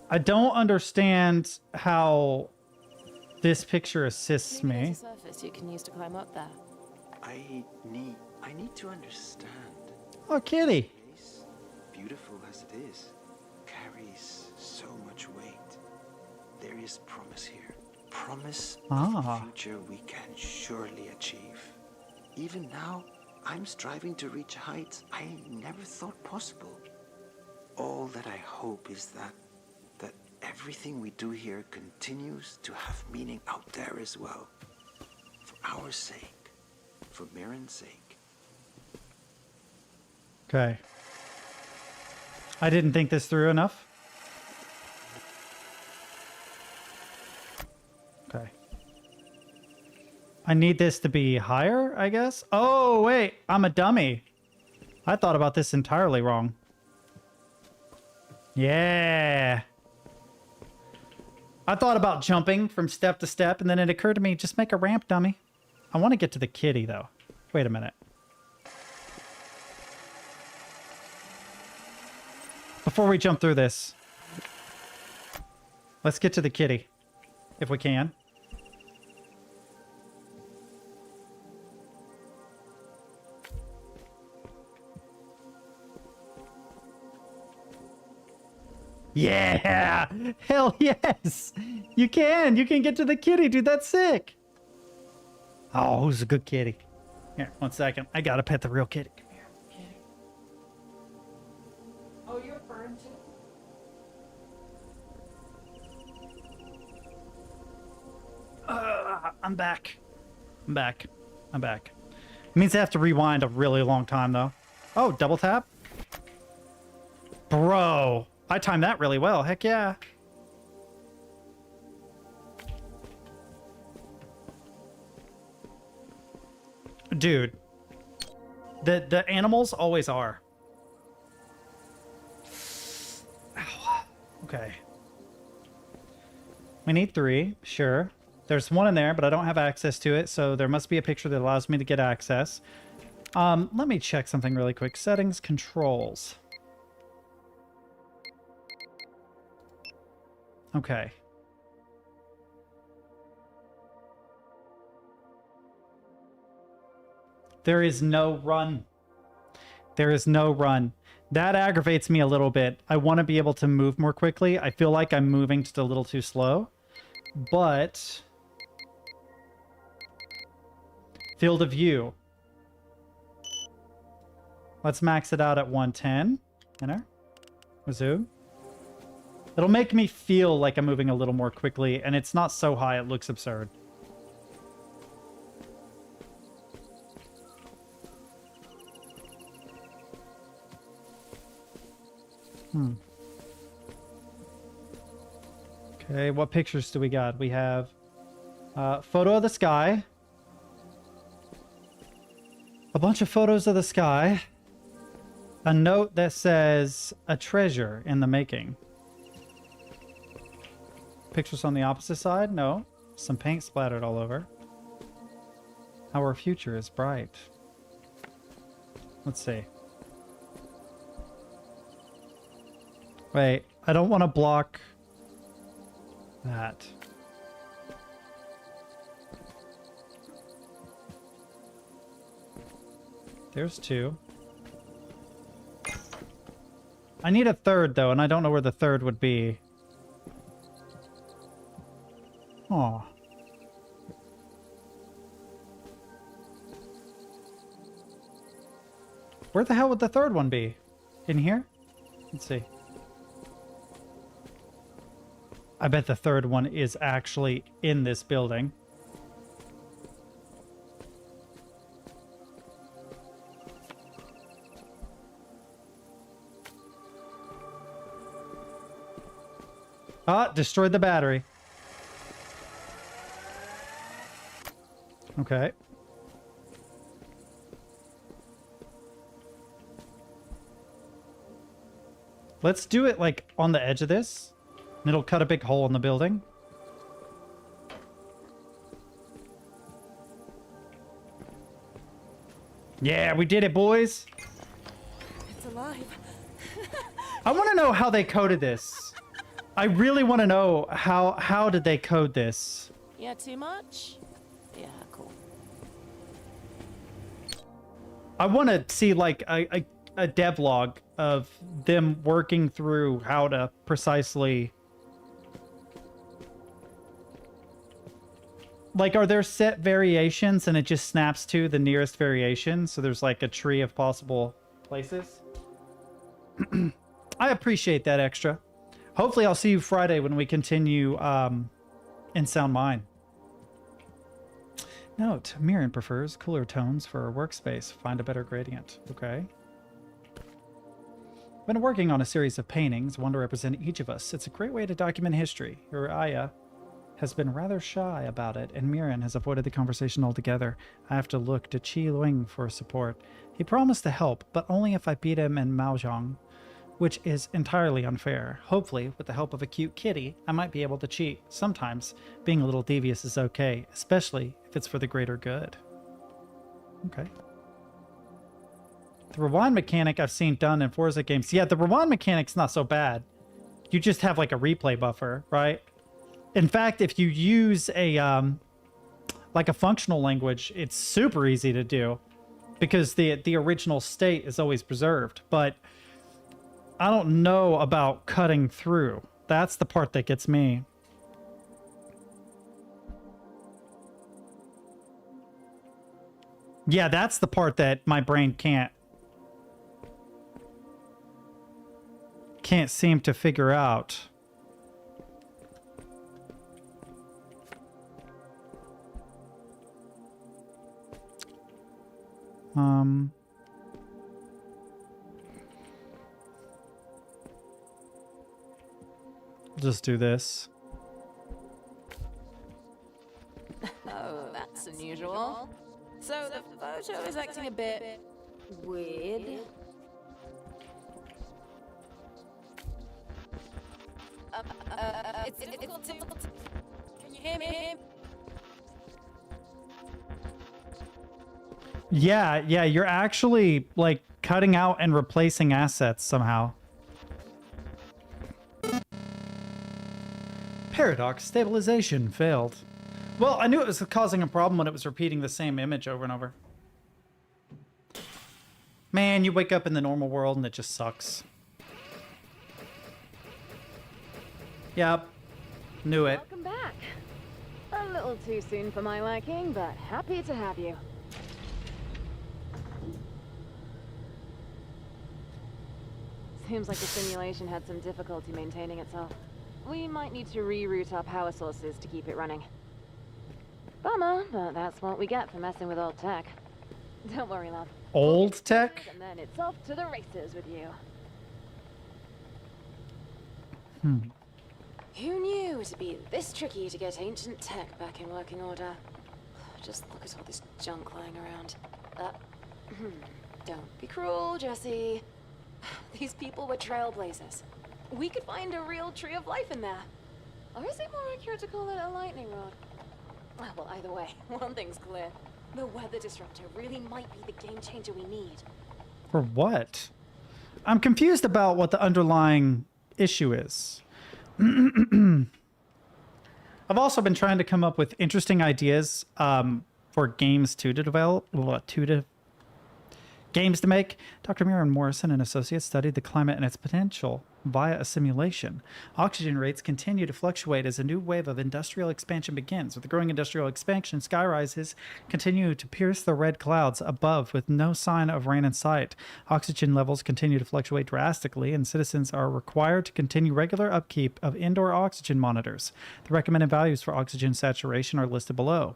I don't understand how this picture assists me. There's a surface you can use to climb up there. I need to understand. Oh, kitty. Place, beautiful as it is, carries so much weight. There is promise here. Promise of a future we can surely achieve. Even now, I'm striving to reach heights I never thought possible. All that I hope is that everything we do here continues to have meaning out there as well. For our sake. For Mirren's sake. Okay. I didn't think this through enough. Okay. I need this to be higher, I guess? Oh, wait. I'm a dummy. I thought about this entirely wrong. Yeah. I thought about jumping from step to step, and then it occurred to me, just make a ramp, dummy. I want to get to the kitty, though. Wait a minute. Before we jump through this, let's get to the kitty, if we can. Yeah! Hell yes! You can get to the kitty, dude. That's sick. Oh, who's a good kitty? Here, 1 second. I gotta pet the real kitty. Come here, kitty. Oh, you're burned too? I'm back. I'm back. I'm back. It means I have to rewind a really long time, though. Oh, double tap? Bro, I timed that really well. Heck yeah. Dude, the animals always are. Ow. Okay. We need 3, sure. There's 1 in there, but I don't have access to it, so there must be a picture that allows me to get access. Let me check something really quick. Settings, controls. Okay. There is no run. There is no run. That aggravates me a little bit. I want to be able to move more quickly. I feel like I'm moving just a little too slow. But... field of view. Let's max it out at 110. Enter. Resume. It'll make me feel like I'm moving a little more quickly, and it's not so high it looks absurd. Okay, what pictures do we got? We have photo of the sky. A bunch of photos of the sky. A note that says a treasure in the making. Pictures on the opposite side? No. Some paint splattered all over. Our future is bright. Let's see. Wait, I don't want to block that. There's 2. I need a 3rd, though, and I don't know where the 3rd would be. Aw. Where the hell would the 3rd one be? In here? Let's see. I bet the 3rd one is actually in this building. Ah, destroyed the battery. Okay. Let's do it like on the edge of this. And it'll cut a big hole in the building. Yeah, we did it, boys. It's alive. I want to know how they coded this. I really want to know how did they code this? Yeah, too much? Yeah, cool. I want to see like a devlog of them working through how to precisely... Like, are there set variations and it just snaps to the nearest variation? So there's like a tree of possible places? I appreciate that extra. Hopefully I'll see you Friday when we continue in Sound Mind. Note, Mirren prefers cooler tones for her workspace. Find a better gradient. Okay. Been working on a series of paintings, one to represent each of us. It's a great way to document history. Uriah has been rather shy about it, and Mirren has avoided the conversation altogether. I have to look to Qi Luing for support. He promised to help, but only if I beat him in Mahjong, which is entirely unfair. Hopefully, with the help of a cute kitty, I might be able to cheat. Sometimes, being a little devious is okay, especially if it's for the greater good. Okay. The rewind mechanic I've seen done in Forza games. Yeah, the rewind mechanic's not so bad. You just have like a replay buffer, right? In fact, if you use a like a functional language, it's super easy to do because the original state is always preserved. But I don't know about cutting through. That's the part that gets me. Yeah, that's the part that my brain can't seem to figure out. Just do this. Oh, that's unusual. So the photo is acting a bit weird. It's difficult to... Can you hear me? Yeah, you're actually, like, cutting out and replacing assets somehow. Paradox stabilization failed. Well, I knew it was causing a problem when it was repeating the same image over and over. Man, you wake up in the normal world and it just sucks. Yep. Knew it. Welcome back. A little too soon for my liking, but happy to have you. Seems like the simulation had some difficulty maintaining itself. We might need to reroute our power sources to keep it running. Bummer, but that's what we get for messing with old tech. Don't worry, love. Old tech? And then it's off to the races with you. Who knew it'd be this tricky to get ancient tech back in working order? Just look at all this junk lying around. Don't be cruel, Jesse. These people were trailblazers. We could find a real tree of life in there. Or is it more accurate to call it a lightning rod? Well, either way, one thing's clear. The weather disruptor really might be the game changer we need. For what? I'm confused about what the underlying issue is. I've also been trying to come up with interesting ideas for games to develop, games to make. Dr. Miriam Morrison and associates studied the climate and its potential via a simulation. Oxygen rates continue to fluctuate as a new wave of industrial expansion begins. With the growing industrial expansion, sky rises continue to pierce the red clouds above with no sign of rain in sight. Oxygen levels continue to fluctuate drastically, and citizens are required to continue regular upkeep of indoor oxygen monitors. The recommended values for oxygen saturation are listed below.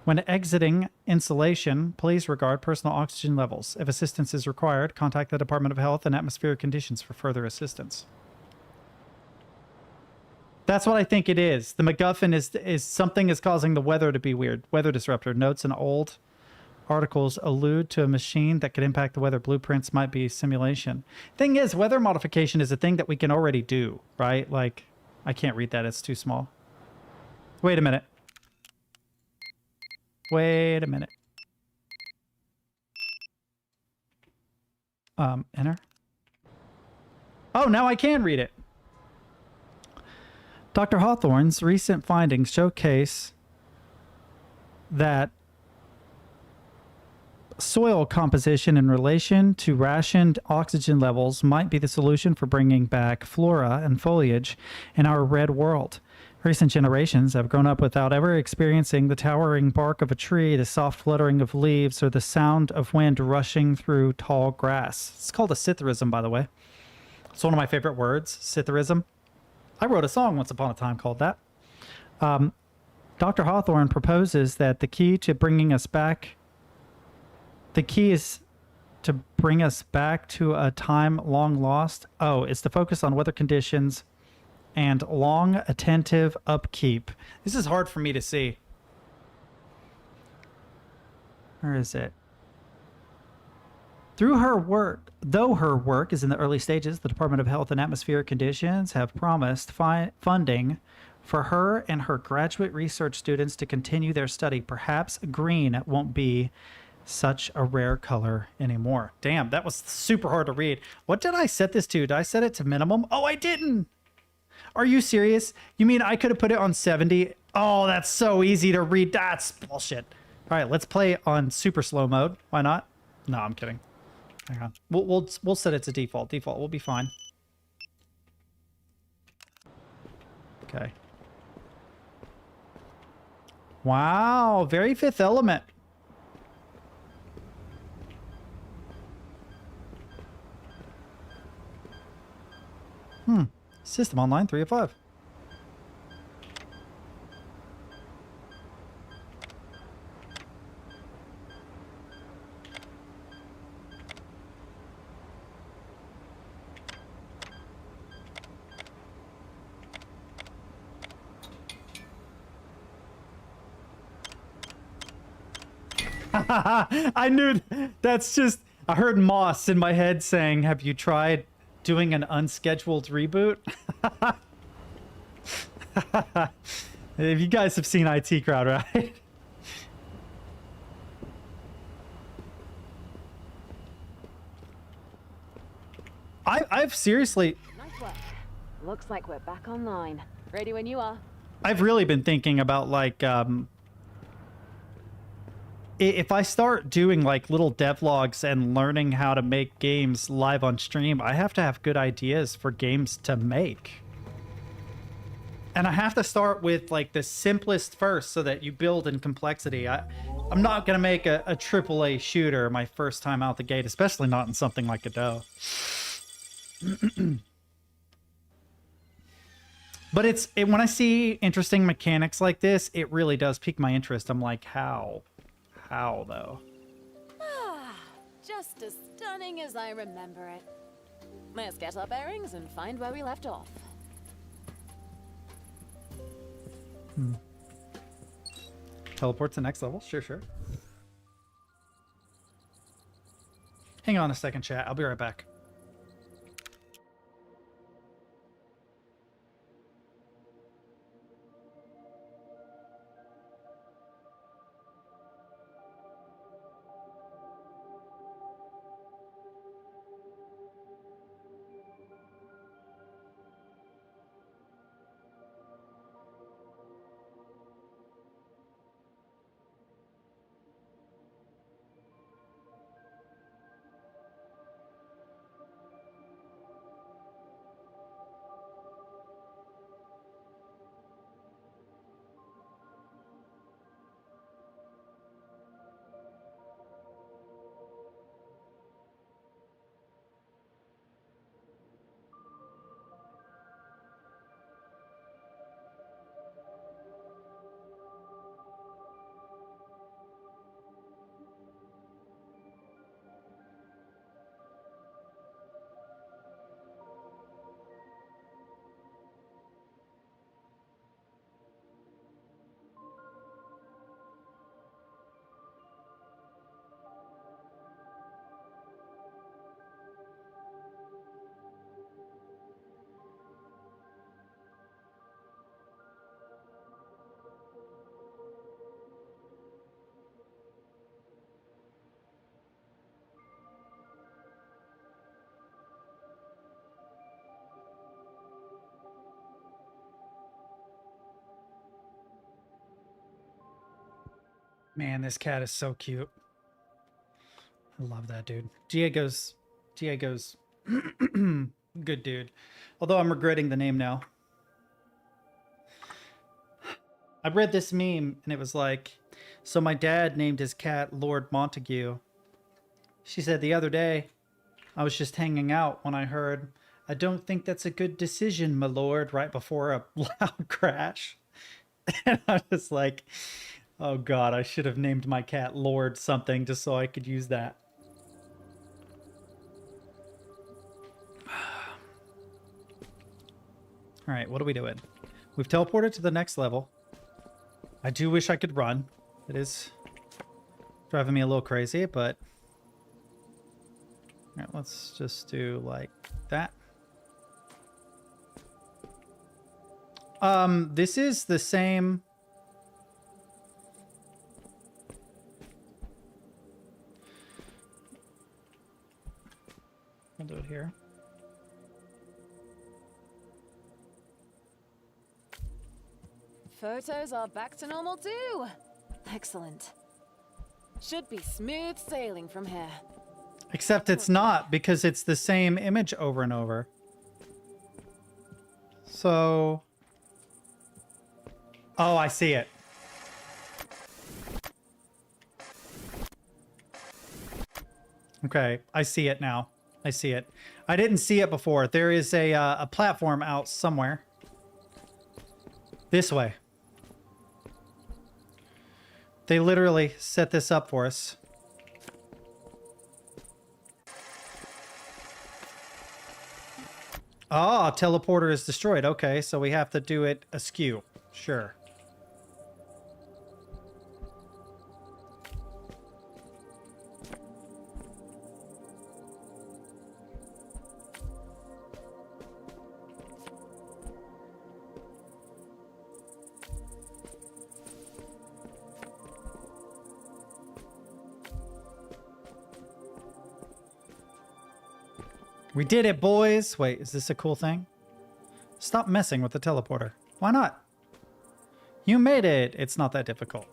When exiting insulation, please regard personal oxygen levels. If assistance is required, contact the Department of Health and Atmospheric Conditions for further assistance. That's what I think it is. The MacGuffin is something is causing the weather to be weird. Weather disruptor. Notes in old articles allude to a machine that could impact the weather. Blueprints might be simulation. Thing is, weather modification is a thing that we can already do, right? Like, I can't read that. It's too small. Wait a minute. Wait a minute. Enter. Oh, now I can read it. Dr. Hawthorne's recent findings showcase that soil composition in relation to rationed oxygen levels might be the solution for bringing back flora and foliage in our red world. Recent generations have grown up without ever experiencing the towering bark of a tree, the soft fluttering of leaves, or the sound of wind rushing through tall grass. It's called a sitharism, by the way. It's one of my favorite words, sitharism. I wrote a song once upon a time called that. Dr. Hawthorne proposes that the key is to bring us back to a time long lost. Oh, is to focus on weather conditions and long, attentive upkeep. This is hard for me to see. Where is it? Though her work is in the early stages, the Department of Health and Atmospheric Conditions have promised funding for her and her graduate research students to continue their study. Perhaps green won't be such a rare color anymore. Damn, that was super hard to read. What did I set this to? Did I set it to minimum? Oh, I didn't. Are you serious? You mean I could have put it on 70? Oh, that's so easy to read. That's bullshit. All right, let's play on super slow mode. Why not? No, I'm kidding. Hang on. We'll set it to default. Default. We'll be fine. Okay. Wow, very Fifth Element. System online 3 of 5. I knew that's just, I heard Moss in my head saying, have you tried doing an unscheduled reboot? If you guys have seen IT Crowd, right? I've seriously... Nice work. Looks like we're back online. Ready when you are. I've really been thinking about, like, if I start doing, like, little devlogs and learning how to make games live on stream, I have to have good ideas for games to make. And I have to start with, like, the simplest first so that you build in complexity. I'm not going to make a AAA shooter my first time out the gate, especially not in something like Godot. But when I see interesting mechanics like this, it really does pique my interest. I'm like, how? How, though? Just as stunning as I remember it. Let's get our bearings and find where we left off. Teleport to next level? Sure, sure. Hang on a second, chat. I'll be right back. Man, this cat is so cute. I love that dude. Diego's good dude. Although I'm regretting the name now. I read this meme and it was like, so my dad named his cat Lord Montague. She said the other day, I was just hanging out when I heard, I don't think that's a good decision, my lord, right before a loud crash. And I was like, oh God, I should have named my cat Lord something just so I could use that. All right, what are we doing? We've teleported to the next level. I do wish I could run. It is driving me a little crazy, but... All right, let's just do like that. This is the same... We'll do it here. Photos are back to normal too. Excellent. Should be smooth sailing from here. Except it's not, because it's the same image over and over. So... Oh, I see it. Okay, I see it now. I see it. I didn't see it before. There is a platform out somewhere. This way. They literally set this up for us. Ah, teleporter is destroyed. Okay, so we have to do it askew. Sure. We did it, boys. Wait, is this a cool thing? Stop messing with the teleporter. Why not? You made it. It's not that difficult.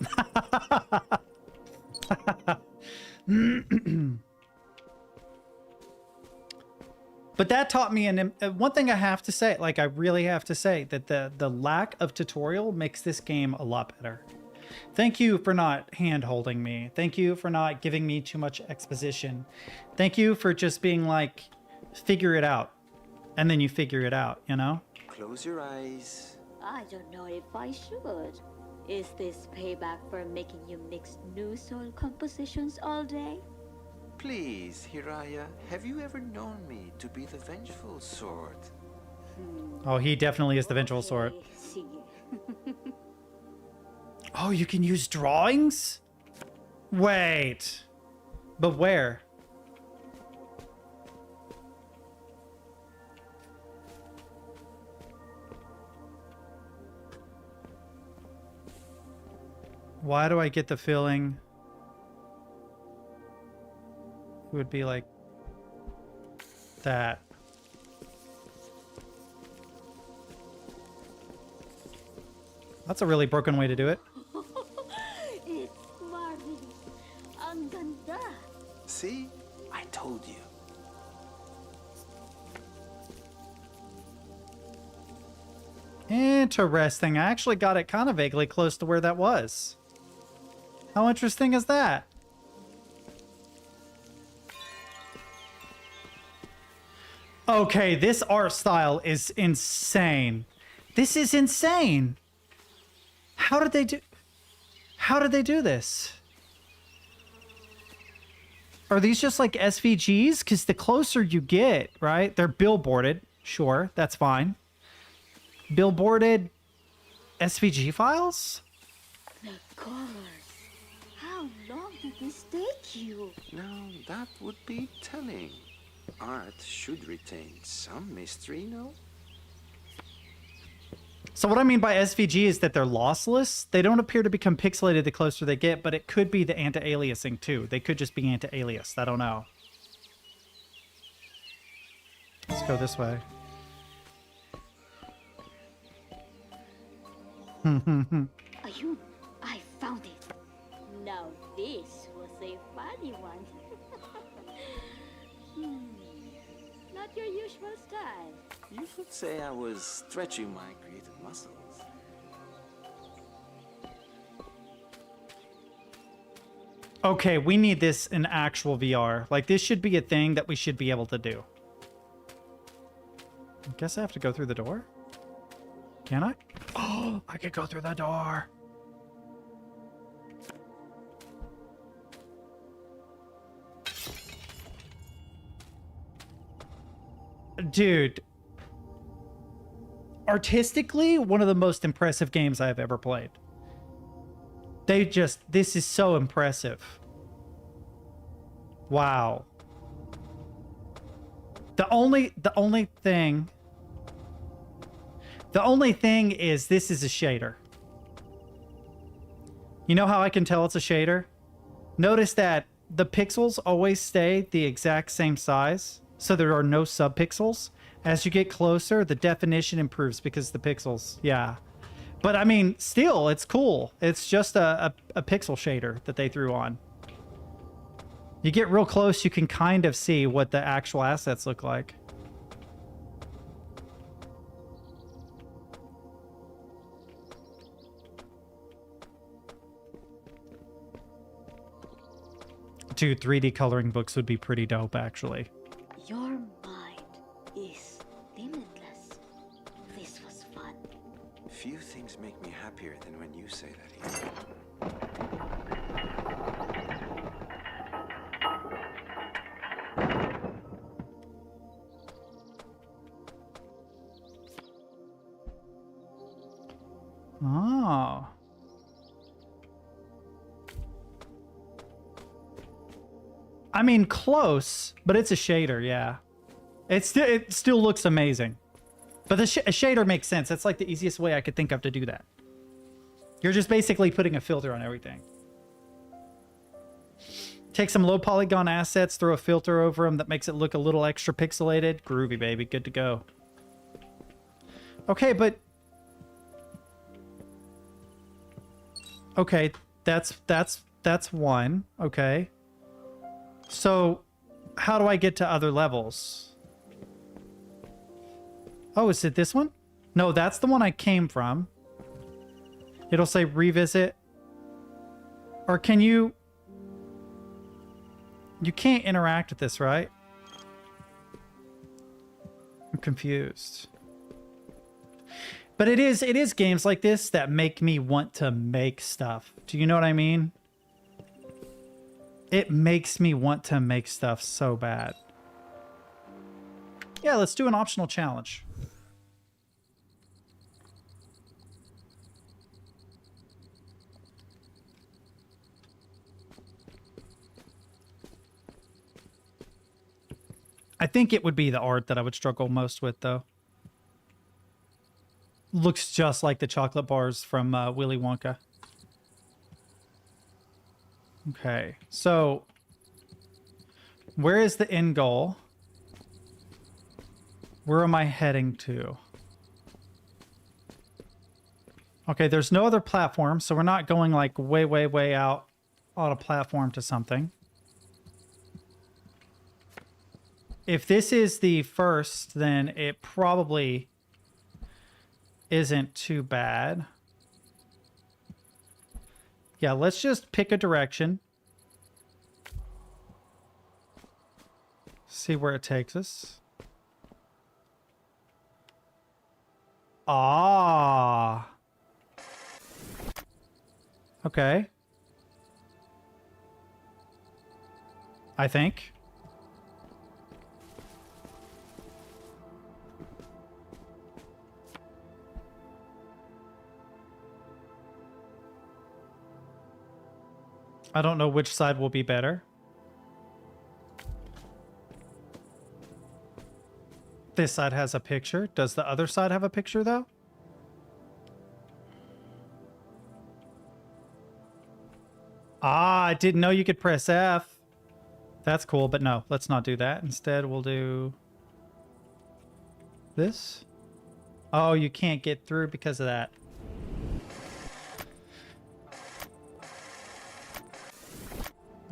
But that taught me, and one thing I have to say, like I really have to say, that the lack of tutorial makes this game a lot better. Thank you for not hand-holding me. Thank you for not giving me too much exposition. Thank you for just being like, figure it out. And then you figure it out, you know? Close your eyes. I don't know if I should. Is this payback for making you mix new soul compositions all day? Please, Hiraya, have you ever known me to be the vengeful sort? Oh, he definitely is the vengeful sort. See. Oh, you can use drawings? Wait. But where? Why do I get the feeling it would be like that? That's a really broken way to do it. It's marvelous. Ang ganda. See? I told you. Interesting. I actually got it kind of vaguely close to where that was. How interesting is that? Okay, this art style is insane. This is insane. How did they do this? Are these just like SVGs? Because the closer you get, right? They're billboarded. Sure, that's fine. Billboarded SVG files? The colors. How long did this take you? Now, that would be telling. Art should retain some mystery, no? So what I mean by SVG is that they're lossless. They don't appear to become pixelated the closer they get, but it could be the anti-aliasing too. They could just be anti-aliased. I don't know. Let's go this way. I found it. Now this was a funny one. Not your usual style. You could say I was stretching my creative muscles. Okay, we need this in actual VR. Like, this should be a thing that we should be able to do. I guess I have to go through the door? Can I? Oh, I could go through the door. Dude. Artistically, one of the most impressive games I've ever played. This is so impressive. Wow. The only thing is this is a shader. You know how I can tell it's a shader? Notice that the pixels always stay the exact same size, so there are no subpixels. As you get closer, the definition improves because the pixels, yeah. But I mean, still, it's cool. It's just a pixel shader that they threw on. You get real close, you can kind of see what the actual assets look like. Dude, 3D coloring books would be pretty dope, actually. Your make me happier than when you say that, Ethan. Oh. I mean, close, but it's a shader, yeah. It still looks amazing. But a shader makes sense. That's like the easiest way I could think of to do that. You're just basically putting a filter on everything. Take some low polygon assets, throw a filter over them that makes it look a little extra pixelated. Groovy, baby. Good to go. Okay, but... Okay, that's one. Okay. So, how do I get to other levels? Oh, is it this one? No, that's the one I came from. It'll say revisit. Or can you... You can't interact with this, right? I'm confused. But it is games like this that make me want to make stuff. Do you know what I mean? It makes me want to make stuff so bad. Yeah, let's do an optional challenge. I think it would be the art that I would struggle most with, though. Looks just like the chocolate bars from Willy Wonka. Okay, so where is the end goal? Where am I heading to? Okay, there's no other platform, so we're not going like way, way, way out on a platform to something. If this is the first, then it probably isn't too bad. Yeah, let's just pick a direction. See where it takes us. Ah. Okay. I think. I don't know which side will be better. This side has a picture. Does the other side have a picture, though? Ah, I didn't know you could press F. That's cool, but no, let's not do that. Instead, we'll do this. Oh, you can't get through because of that.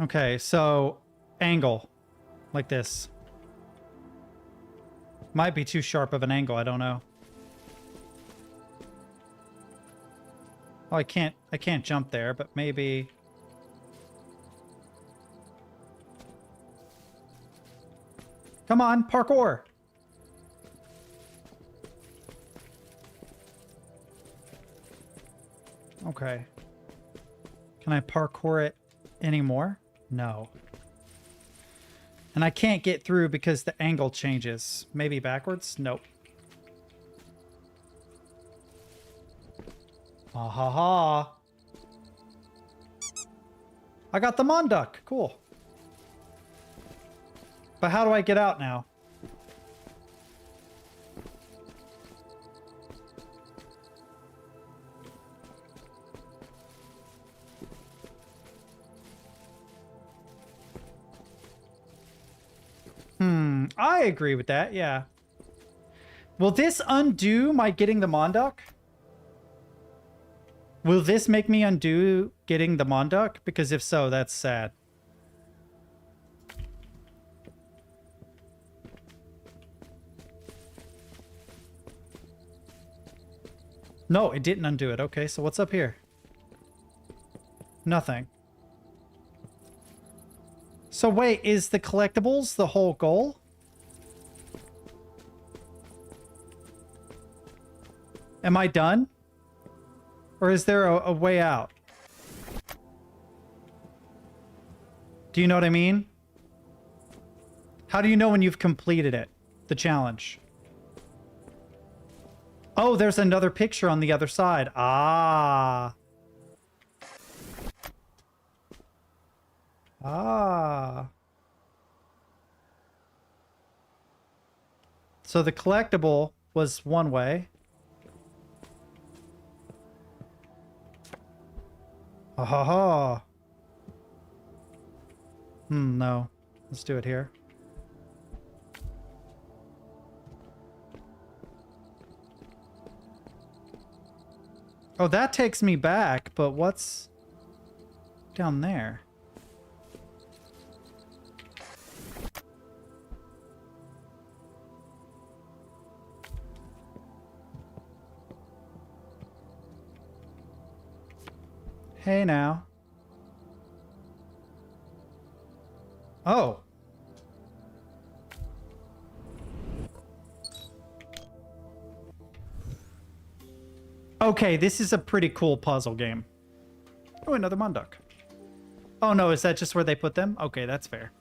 Okay, so angle like this. Might be too sharp of an angle, I don't know. Oh, I can't jump there, but maybe. Come on, parkour. Okay. Can I parkour it anymore? No. And I can't get through because the angle changes. Maybe backwards? Nope. Ah ha ha. I got the Monduck. Cool. But how do I get out now? I agree with that, yeah. Will this undo my getting the Monduck? Will this make me undo getting the Monduck? Because if so, that's sad. No, it didn't undo it. Okay, so what's up here? Nothing. So wait, is the collectibles the whole goal? Am I done? Or is there a way out? Do you know what I mean? How do you know when you've completed it? The challenge. Oh, there's another picture on the other side. Ah. Ah. So the collectible was one way. Ha ha ha. No. Let's do it here. Oh, that takes me back, but what's down there? Hey now. Oh. Okay, this is a pretty cool puzzle game. Oh, another Munduk. Oh no, is that just where they put them? Okay, that's fair.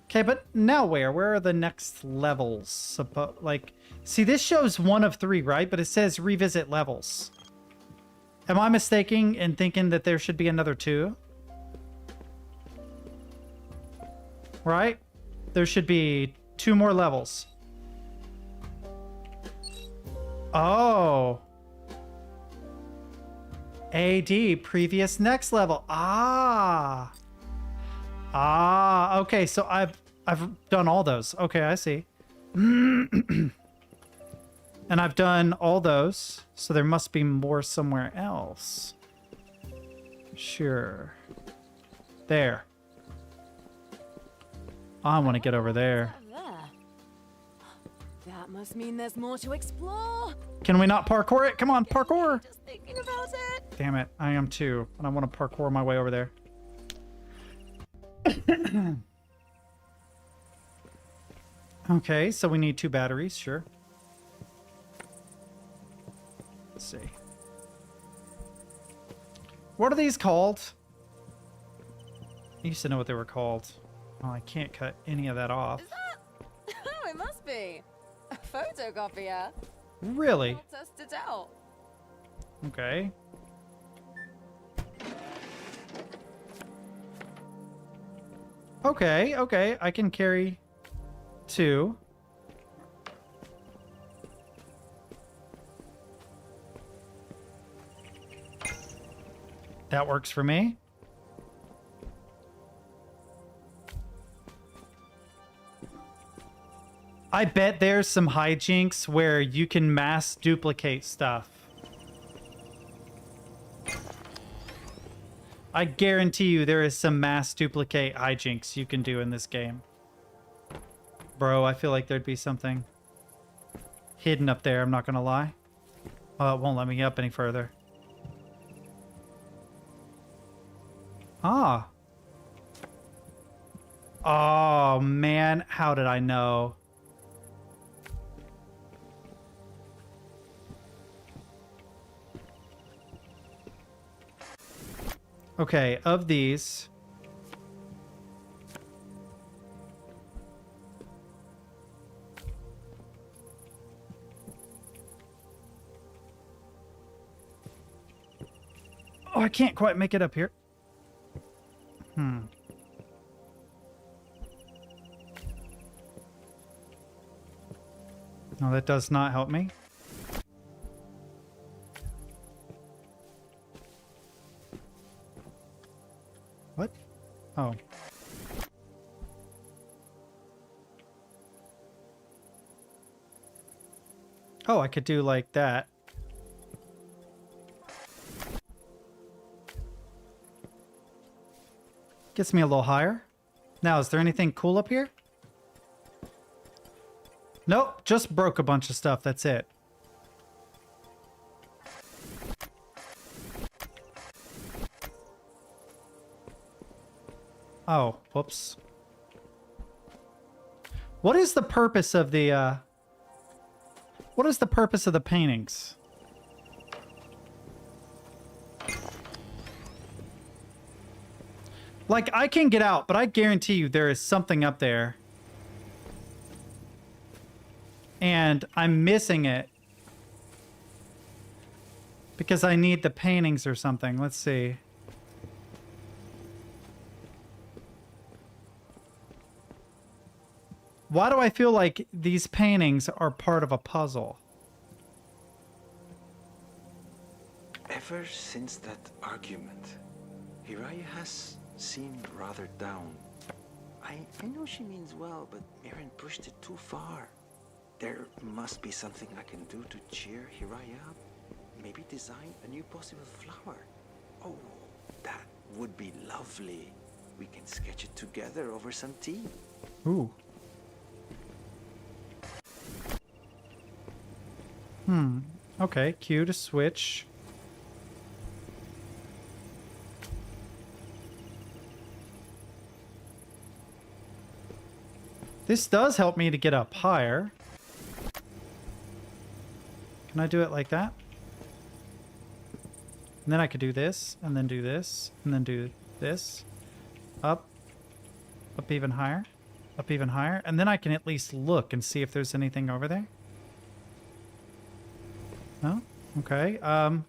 Okay, but now where? Where are the next levels? Like, see, this shows 1 of 3, right? But it says revisit levels. Am I mistaken in thinking that there should be another 2? Right? There should be 2 more levels. Oh. AD, previous next level. Ah. Ah, okay, so I've done all those. Okay, I see. And I've done all those, so there must be more somewhere else. Sure. There. I want to get over there. That must mean there's more to explore. Can we not parkour it? Come on, parkour! Just thinking about it. Damn it, I am too. And I want to parkour my way over there. Okay, so we need 2 batteries, sure. Let's see. What are these called? I used to know what they were called. Oh, I can't cut any of that off. Is that? Oh, it must be. A photocopier. Really? I'll test it out. Okay. Okay, okay. I can carry 2. That works for me. I bet there's some hijinks where you can mass duplicate stuff. I guarantee you there is some mass duplicate hijinks you can do in this game. Bro, I feel like there'd be something hidden up there, I'm not gonna lie. Oh, it won't let me up any further. Ah. Oh, man, how did I know? Okay, of these... Oh, I can't quite make it up here. No, that does not help me. What? Oh. Oh, I could do like that. Gets me a little higher. Now, is there anything cool up here? Nope, just broke a bunch of stuff, that's it. Oh, whoops. What is the purpose of the, what is the purpose of the paintings? Like, I can get out, but I guarantee you there is something up there. And I'm missing it. Because I need the paintings or something. Let's see. Why do I feel like these paintings are part of a puzzle? Ever since that argument, Hiraya has seemed rather down. I know she means well, but Mirren pushed it too far. There must be something I can do to cheer Hiraya up. Maybe design a new possible flower. Oh, that would be lovely. We can sketch it together over some tea. Ooh. Okay, Q to switch. This does help me to get up higher. Can I do it like that? And then I could do this, and then do this, and then do this. Up. Up even higher. Up even higher. And then I can at least look and see if there's anything over there. No? Okay. I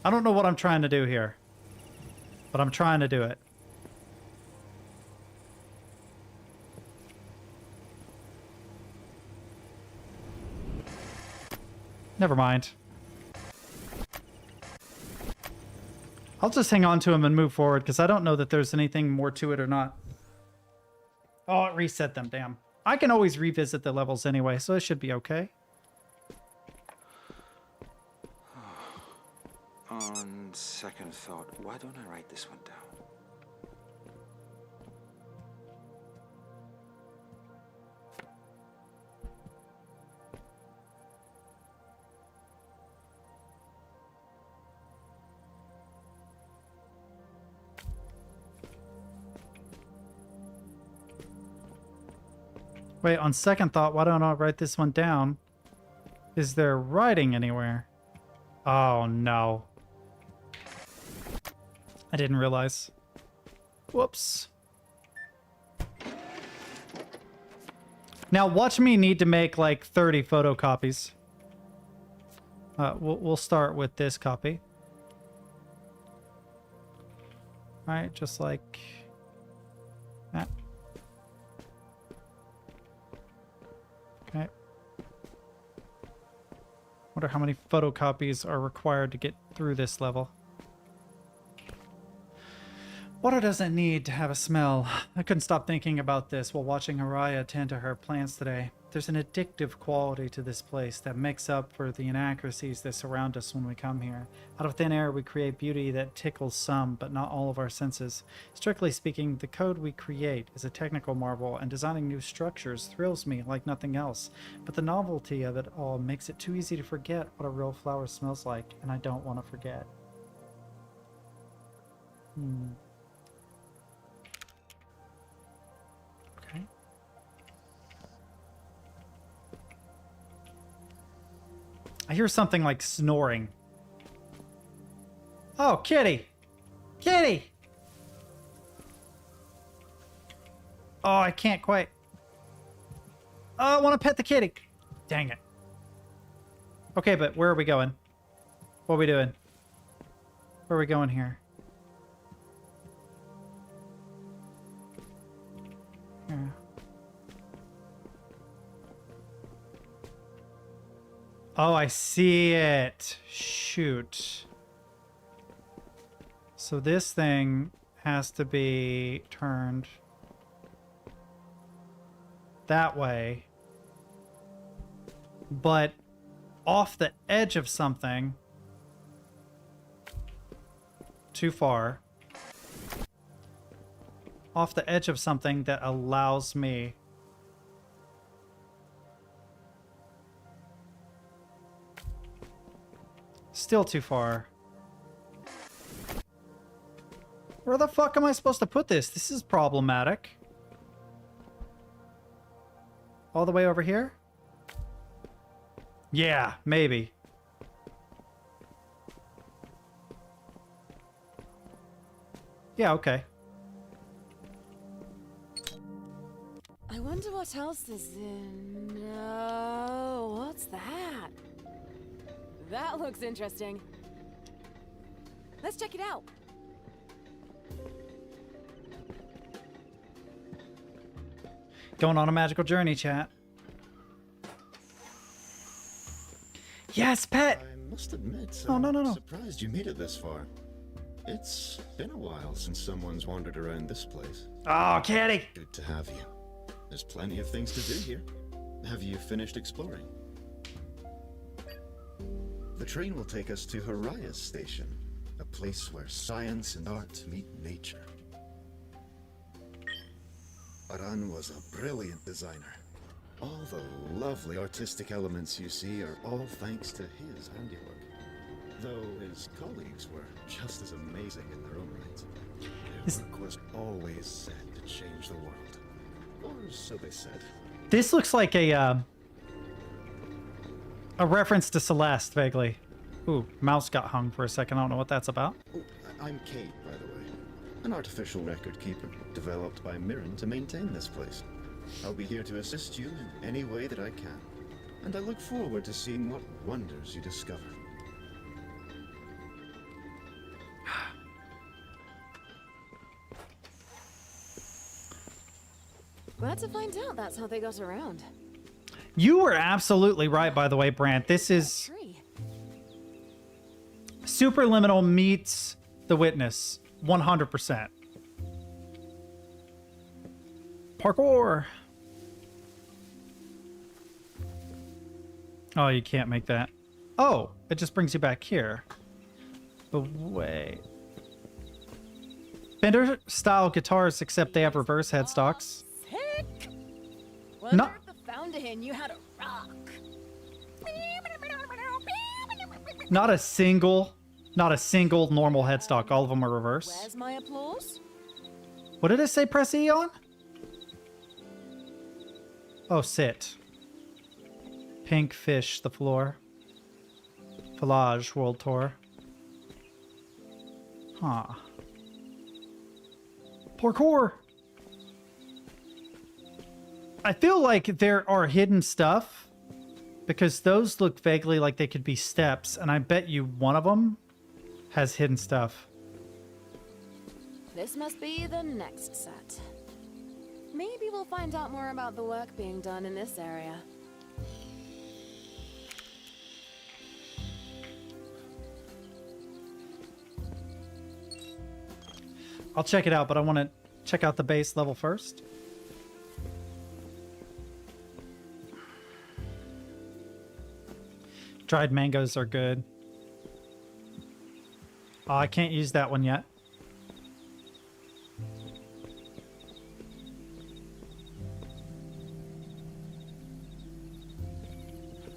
don't know what I'm trying to do here, but I'm trying to do it. Never mind. I'll just hang on to him and move forward because I don't know that there's anything more to it or not. Oh, it reset them, damn. I can always revisit the levels anyway, so it should be okay. On second thought, why don't I write this one down? Wait, on second thought, why don't I write this one down? Is there writing anywhere? Oh, no. I didn't realize. Whoops. Now, watch me need to make like 30 photocopies. We'll start with this copy. All right, just like that. Okay. Wonder how many photocopies are required to get through this level. Water doesn't need to have a smell. I couldn't stop thinking about this while watching Haraya tend to her plants today. There's an addictive quality to this place that makes up for the inaccuracies that surround us when we come here. Out of thin air, we create beauty that tickles some, but not all of our senses. Strictly speaking, the code we create is a technical marvel, and designing new structures thrills me like nothing else. But the novelty of it all makes it too easy to forget what a real flower smells like, and I don't want to forget. Okay. I hear something like snoring. Oh, kitty! Kitty! Oh, I can't quite. Oh, I want to pet the kitty. Dang it. Okay, but where are we going? What are we doing? Where are we going here? Here. Oh, I see it. Shoot. So this thing has to be turned that way, but off the edge of something too far. Off the edge of something that allows me still too far. Where the fuck am I supposed to put this? This is problematic. All the way over here? Yeah, maybe. Yeah, okay. I wonder what else is in... No, what's that? That looks interesting. Let's check it out. Going on a magical journey, chat. Yes, pet! I must admit, Oh, no. I'm surprised you made it this far. It's been a while since someone's wandered around this place. Oh, Caddy! Good to have you. There's plenty of things to do here. Have you finished exploring? The train will take us to Haraya's station, a place where science and art meet nature. Aran was a brilliant designer. All the lovely artistic elements you see are all thanks to his handiwork. Though his colleagues were just as amazing in their own right. Their work was always set to change the world. Or so they said. This looks like a reference to Celeste, vaguely. Ooh, mouse got hung for a second. I don't know what that's about. Oh, I'm Kate, by the way. An artificial record keeper, developed by Mirren to maintain this place. I'll be here to assist you in any way that I can. And I look forward to seeing what wonders you discover. Glad to find out that's how they got around. You were absolutely right, by the way, Brant. This is Superliminal meets The Witness. 100%. Parkour! Oh, you can't make that. Oh, it just brings you back here. But wait. Fender style guitars, except they have reverse headstocks. Sick! No. Wonder if the fountain you had a rock. Not a single normal headstock. All of them are reverse. Where's my applause? What did it say press E on? Oh, sit. Pink fish, the floor. Village World Tour. Huh. Parkour! I feel like there are hidden stuff because those look vaguely like they could be steps, and I bet you one of them has hidden stuff. This must be the next set. Maybe we'll find out more about the work being done in this area. I'll check it out, but I want to check out the base level first. Dried mangoes are good. Oh, I can't use that one yet.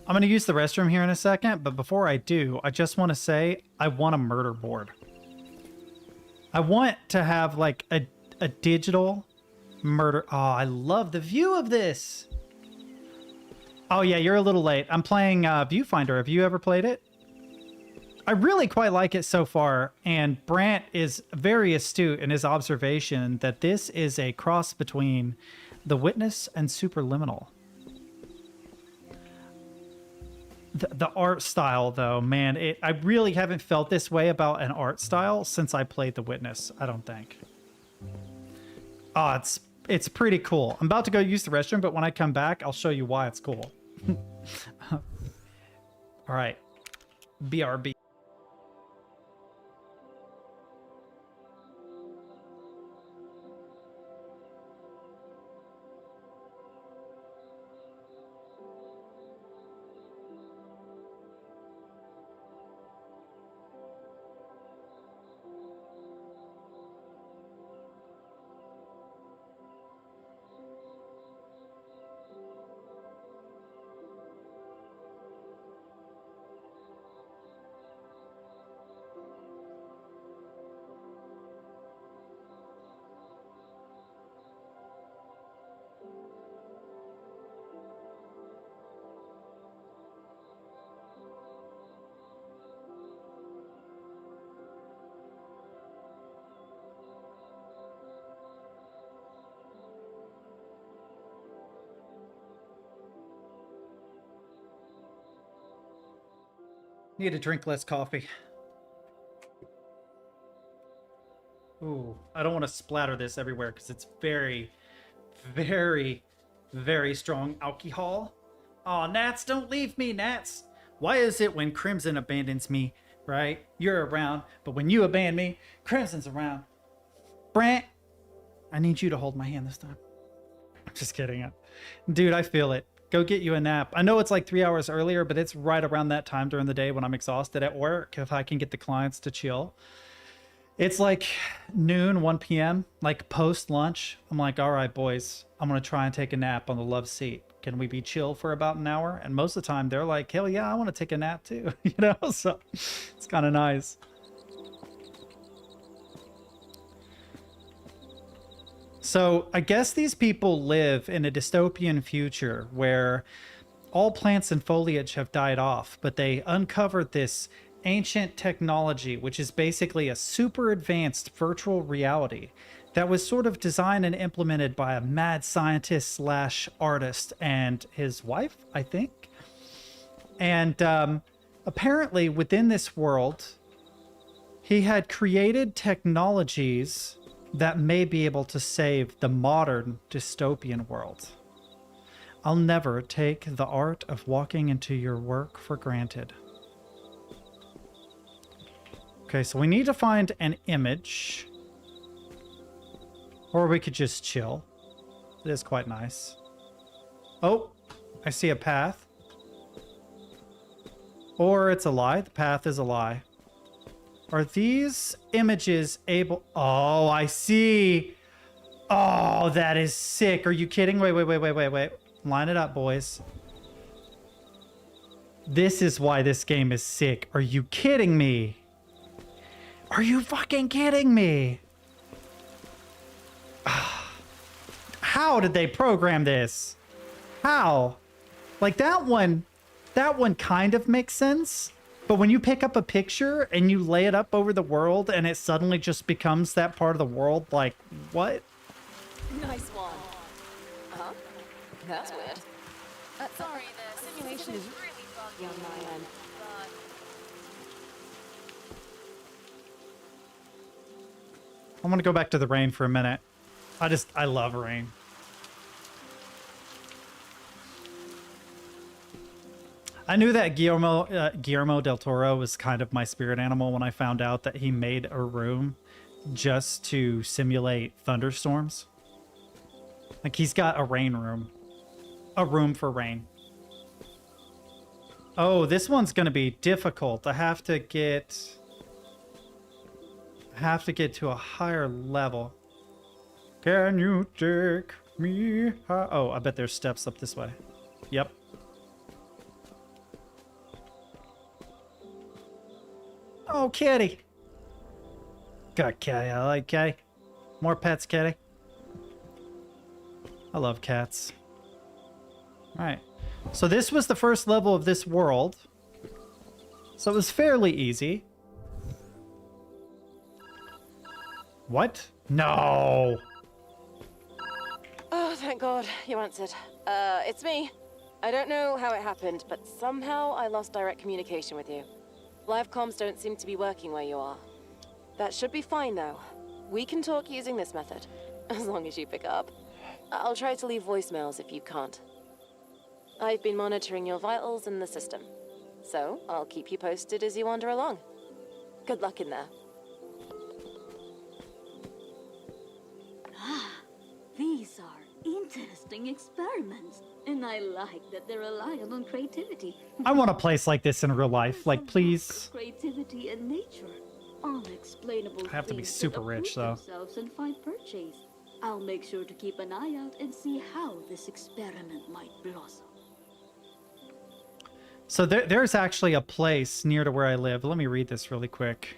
I'm going to use the restroom here in a second, but before I do, I just want to say I want a murder board. I want to have like a digital murder. Oh, I love the view of this. Oh yeah, you're a little late. I'm playing Viewfinder. Have you ever played it? I really quite like it so far, and Brant is very astute in his observation that this is a cross between The Witness and Superliminal. The art style, though, man, I really haven't felt this way about an art style since I played The Witness, I don't think. Oh, it's pretty cool. I'm about to go use the restroom, but when I come back, I'll show you why it's cool. All right. BRB. Need to drink less coffee. Ooh, I don't want to splatter this everywhere because it's very, very, very strong alcohol. Aw, Nats, don't leave me, Nats. Why is it when Crimson abandons me, right? You're around, but when you abandon me, Crimson's around. Brant, I need you to hold my hand this time. I'm just kidding. Dude, I feel it. Go get you a nap. I know it's like 3 hours earlier, but it's right around that time during the day when I'm exhausted at work if I can get the clients to chill. It's like noon, 1 p.m., like post-lunch. I'm like, all right, boys, I'm going to try and take a nap on the love seat. Can we be chill for about an hour? And most of the time, they're like, hell yeah, I want to take a nap too. You know, so it's kind of nice. So I guess these people live in a dystopian future where all plants and foliage have died off, but they uncovered this ancient technology, which is basically a super advanced virtual reality that was sort of designed and implemented by a mad scientist slash artist and his wife, I think. And apparently within this world, he had created technologies that may be able to save the modern dystopian world. I'll never take the art of walking into your work for granted. Okay, so we need to find an image. Or we could just chill. It is quite nice. Oh, I see a path. Or it's a lie. The path is a lie. Are these images able... Oh, I see. Oh, that is sick. Are you kidding? Wait. Line it up, boys. This is why this game is sick. Are you kidding me? Are you fucking kidding me? How did they program this? How? Like that one kind of makes sense. But when you pick up a picture and you lay it up over the world and it suddenly just becomes that part of the world, like, what? Nice one. Huh? That's weird. Sorry, the simulation is really buggy on my end. I'm gonna go back to the rain for a minute. I love rain. I knew that Guillermo del Toro was kind of my spirit animal when I found out that he made a room just to simulate thunderstorms. Like he's got a rain room. A room for rain. Oh, this one's gonna be difficult. I have to get to a higher level. Can you take me high? Oh, I bet there's steps up this way. Yep. Oh, kitty. Got kitty. I like kitty. More pets, kitty. I love cats. All right. So this was the first level of this world. So it was fairly easy. What? No. Oh, thank God, you answered. It's me. I don't know how it happened, but somehow I lost direct communication with you. Live comms don't seem to be working where you are. That should be fine, though. We can talk using this method, as long as you pick up. I'll try to leave voicemails if you can't. I've been monitoring your vitals in the system, so I'll keep you posted as you wander along. Good luck in there. These are interesting experiments, and I like that they rely on creativity. I want a place like this in real life. Like, please. Creativity and nature. Unexplainable. I have to be things super that rich, uproot though. themselves and find purchase. I'll make sure to keep an eye out and see how this experiment might blossom. So there's actually a place near to where I live. Let me read this really quick.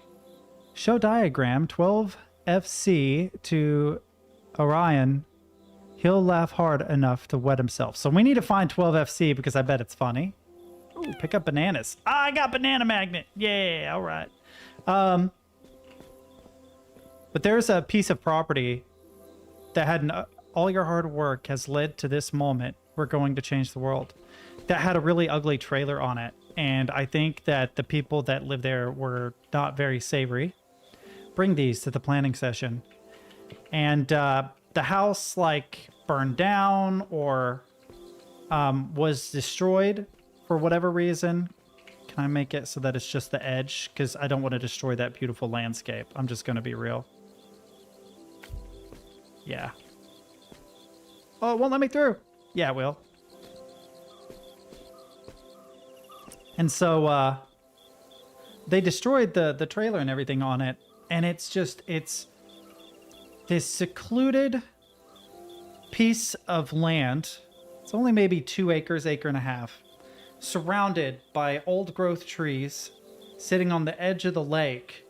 Show diagram 12 FC to Orion. He'll laugh hard enough to wet himself. So we need to find 12 FC because I bet it's funny. Ooh, pick up bananas. Ah, I got banana magnet. Yeah, all right. But there's a piece of property that had all your hard work has led to this moment. We're going to change the world. that had a really ugly trailer on it. And I think that the people that live there were not very savory. Bring these to the planning session. And the house like burned down or was destroyed for whatever reason. Can I make it so that it's just the edge? Because I don't want to destroy that beautiful landscape. I'm just going to be real. Yeah. Oh, it won't let me through. Yeah, it will. And so they destroyed the trailer and everything on it. And it's this secluded piece of land. It's only maybe 2 acres, acre and a half, surrounded by old growth trees, sitting on the edge of the lake,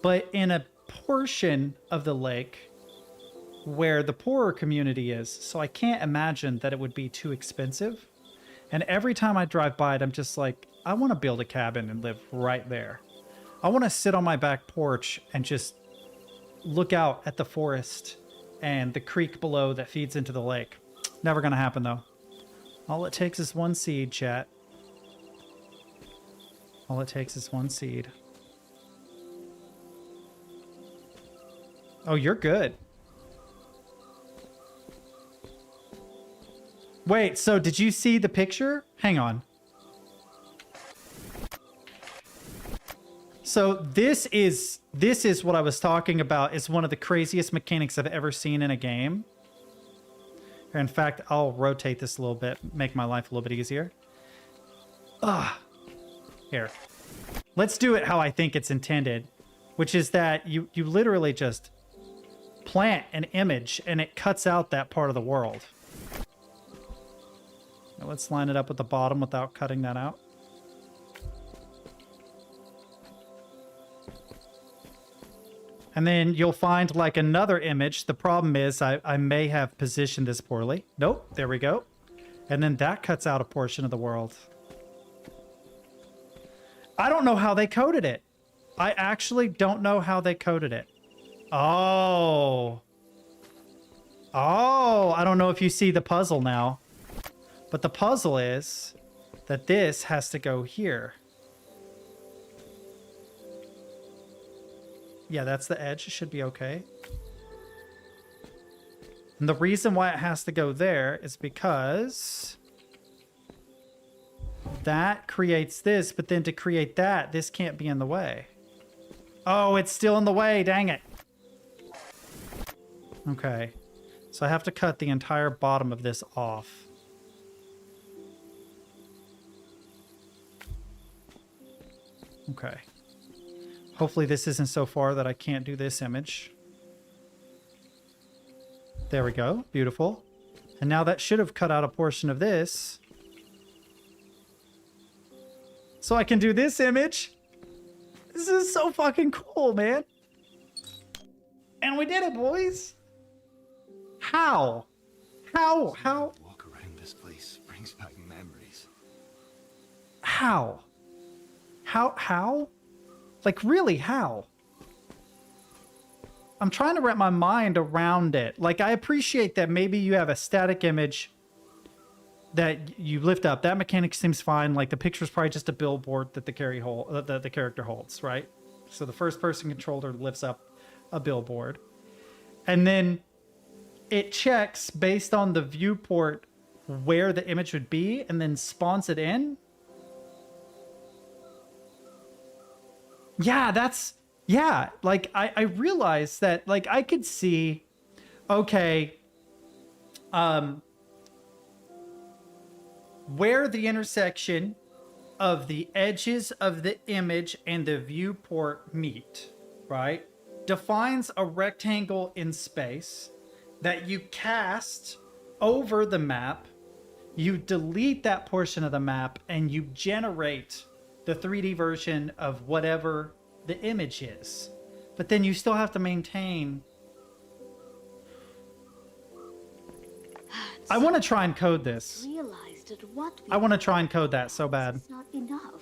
but in a portion of the lake where the poorer community is. So I can't imagine that it would be too expensive. And every time I drive by it, I'm just like, I want to build a cabin and live right there. I want to sit on my back porch and just look out at the forest and the creek below that feeds into the lake. Never going to happen, though. All it takes is one seed, chat. All it takes is one seed. Oh, you're good. Wait, so did you see the picture? Hang on. So this is what I was talking about. It's one of the craziest mechanics I've ever seen in a game. In fact, I'll rotate this a little bit, make my life a little bit easier. Here. Let's do it how I think it's intended, which is that you literally just plant an image and it cuts out that part of the world. Now let's line it up with the bottom without cutting that out. And then you'll find like another image. The problem is I may have positioned this poorly. Nope, there we go. And then that cuts out a portion of the world. I don't know how they coded it. I actually don't know how they coded it. Oh. Oh, I don't know if you see the puzzle now. But the puzzle is that this has to go here. Yeah, that's the edge. It should be okay. And the reason why it has to go there is because that creates this, but then to create that, this can't be in the way. Oh, it's still in the way. Dang it. Okay. So I have to cut the entire bottom of this off. Okay. Hopefully this isn't so far that I can't do this image. There we go. Beautiful. And now that should have cut out a portion of this. So I can do this image. This is so fucking cool, man. And we did it, boys. How? How? Walk around this place brings back memories. How? How? Like, really, how? I'm trying to wrap my mind around it. Like, I appreciate that maybe you have a static image that you lift up. That mechanic seems fine. Like, the picture's probably just a billboard that the character holds, right? So the first-person controller lifts up a billboard. And then it checks based on the viewport where the image would be and then spawns it in. Yeah, yeah, like, I realized that, like, I could see, okay, where the intersection of the edges of the image and the viewport meet, right, defines a rectangle in space that you cast over the map, you delete that portion of the map, and you generate the 3D version of whatever the image is. But then you still have to maintain. I want to try and code this. I want to try and code that so bad. It's not enough.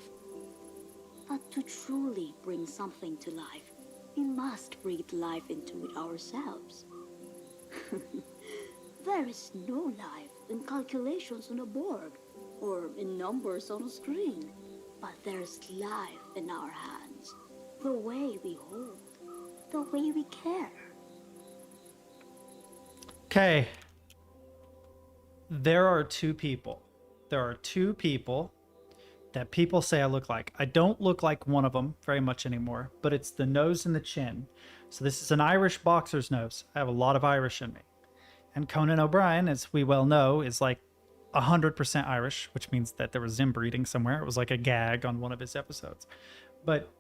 But to truly bring something to life, we must breathe life into it ourselves. There is no life in calculations on a board or in numbers on a screen. But there's life in our hands. The way we hold, the way we care. Okay. There are two people. There are two people that people say I look like. I don't look like one of them very much anymore, but it's the nose and the chin. So this is an Irish boxer's nose. I have a lot of Irish in me. And Conan O'Brien, as we well know, is like 100% Irish, which means that there was inbreeding somewhere. It was like a gag on one of his episodes. But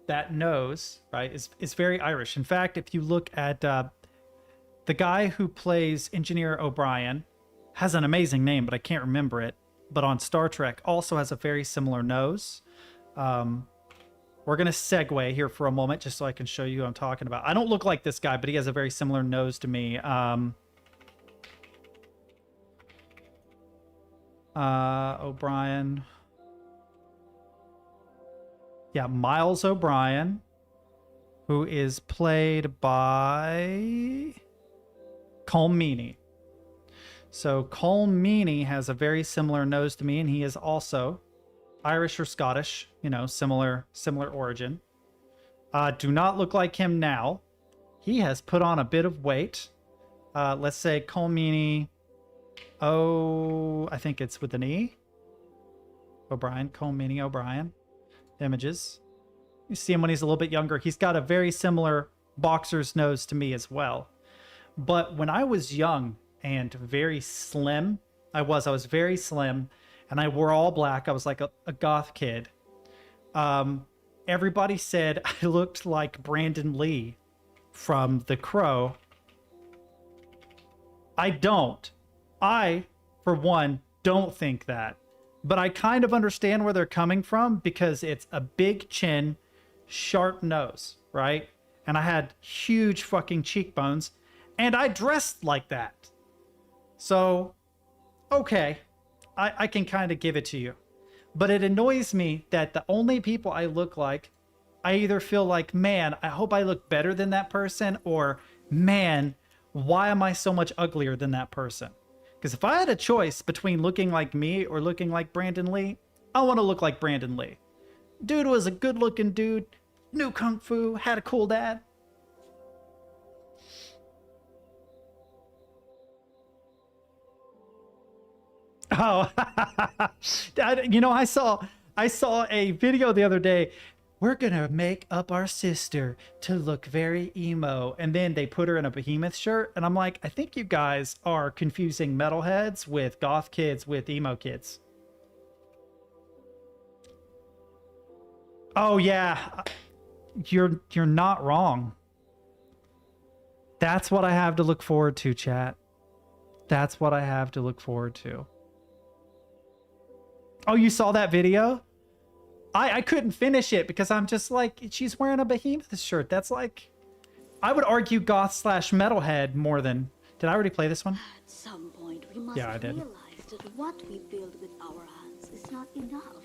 that nose, right, is very Irish. In fact, if you look at the guy who plays Engineer O'Brien, has an amazing name, but I can't remember it. But on Star Trek, also has a very similar nose. We're going to segue here for a moment just so I can show you who I'm talking about. I don't look like this guy, but he has a very similar nose to me. O'Brien. Yeah, Miles O'Brien, who is played by Colm Meaney. So Colm Meaney has a very similar nose to me, and he is also Irish or Scottish, you know, similar origin. Do not look like him now. He has put on a bit of weight. Let's say Colm Meaney. Oh, I think it's with an E. O'Brien, Colm Meaney O'Brien. Images. You see him when he's a little bit younger. He's got a very similar boxer's nose to me as well. But when I was young and very slim, I was very slim, and I wore all black. I was like a goth kid. Everybody said I looked like Brandon Lee from The Crow. I don't. I, for one, don't think that. But I kind of understand where they're coming from because it's a big chin, sharp nose, right? And I had huge fucking cheekbones, and I dressed like that. So, okay, I can kind of give it to you. But it annoys me that the only people I look like, I either feel like, man, I hope I look better than that person, or, man, why am I so much uglier than that person? Because if I had a choice between looking like me or looking like Brandon Lee, I want to look like Brandon Lee. Dude was a good-looking dude, knew Kung Fu, had a cool dad. Oh, you know, I saw a video the other day. We're gonna make up our sister to look very emo, and then they put her in a Behemoth shirt, and I'm like, I think you guys are confusing metalheads with goth kids with emo kids. Oh yeah, you're not wrong. That's what I have to look forward to, chat. That's what I have to look forward to. Oh, you saw that video? I couldn't finish it because I'm just like, she's wearing a Behemoth shirt. That's like, I would argue goth / metalhead more than... Did I already play this one? At some point, we must Yeah, I did. realize that what we build with our hands is not enough.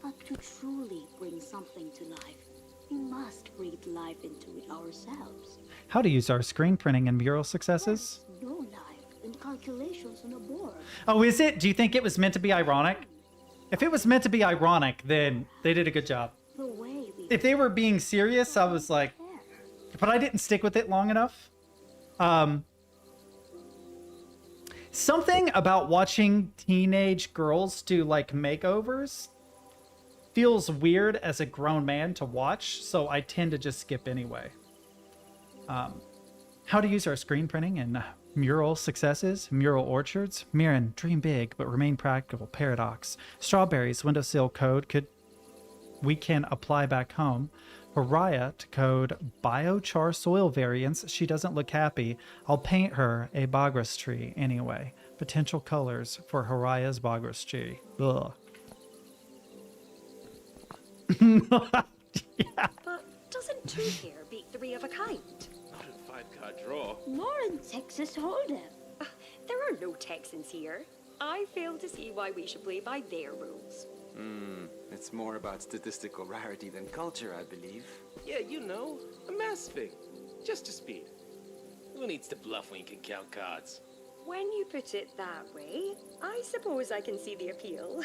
But to truly bring something to life, we must breathe life into it ourselves. How to use our screen printing and mural successes? No life in calculations on a board. Oh, is it? Do you think it was meant to be ironic? If it was meant to be ironic, then they did a good job. The way we If they were being serious, I was like... But I didn't stick with it long enough. Something about watching teenage girls do, like, makeovers feels weird as a grown man to watch, so I tend to just skip anyway. How to use our screen printing and mural successes, mural orchards. Mirren, dream big, but remain practical. Paradox. Strawberries, windowsill code we can apply back home. Haraya to code biochar soil variants. She doesn't look happy. I'll paint her a Bagras tree anyway. Potential colors for Haraya's Bagras tree. Ugh. Yeah. But doesn't two here beat three of a kind? Not in 5-card draw. Nor in Texas Hold'em. There are no Texans here. I fail to see why we should play by their rules. It's more about statistical rarity than culture, I believe. Yeah, you know, a mass thing. Just to speed. Who needs to bluff when you can count cards? When you put it that way, I suppose I can see the appeal.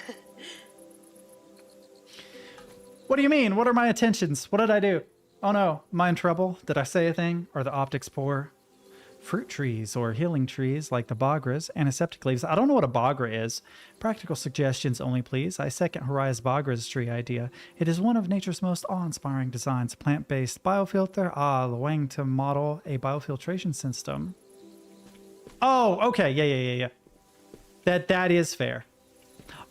What do you mean? What are my intentions? What did I do? Oh no, am I in trouble? Did I say a thing? Are the optics poor? Fruit trees or healing trees like the Bagras, antiseptic leaves. I don't know what a Bagra is. Practical suggestions only, please. I second Hori's Bagra's tree idea. It is one of nature's most awe-inspiring designs. Plant-based biofilter. Luang to model a biofiltration system. Oh, okay. Yeah. That is fair.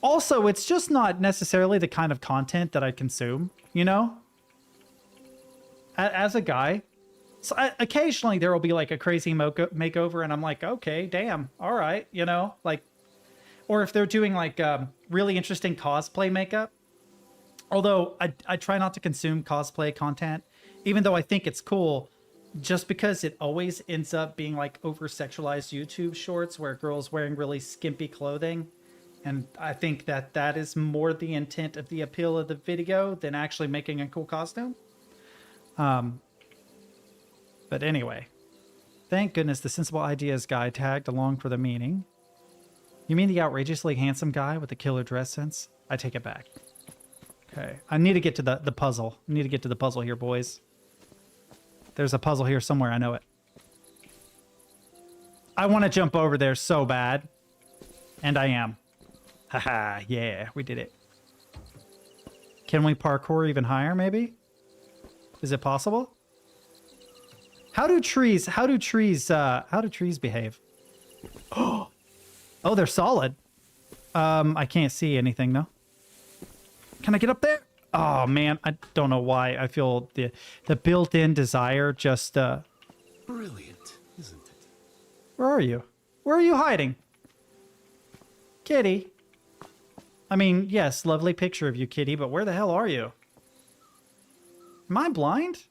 Also, it's just not necessarily the kind of content that I consume, you know? As a guy, so occasionally there will be like a crazy makeover and I'm like, okay, damn, all right, you know? Like, or if they're doing like really interesting cosplay makeup. Although I try not to consume cosplay content, even though I think it's cool, just because it always ends up being like over-sexualized YouTube shorts where girls wearing really skimpy clothing. And I think that that is more the intent of the appeal of the video than actually making a cool costume. But anyway, thank goodness the Sensible Ideas guy tagged along for the meaning. You mean the outrageously handsome guy with the killer dress sense? I take it back. Okay, I need to get to the puzzle. I need to get to the puzzle here, boys. There's a puzzle here somewhere, I know it. I want to jump over there so bad. And I am. Haha, yeah, we did it. Can we parkour even higher, maybe? Is it possible? How do trees behave? Oh, they're solid. I can't see anything, though. Can I get up there? Oh, man, I don't know why. I feel the built-in desire just, Brilliant, isn't it? Where are you? Where are you hiding? Kitty. I mean, yes, lovely picture of you, Kitty, but where the hell are you? Am I blind?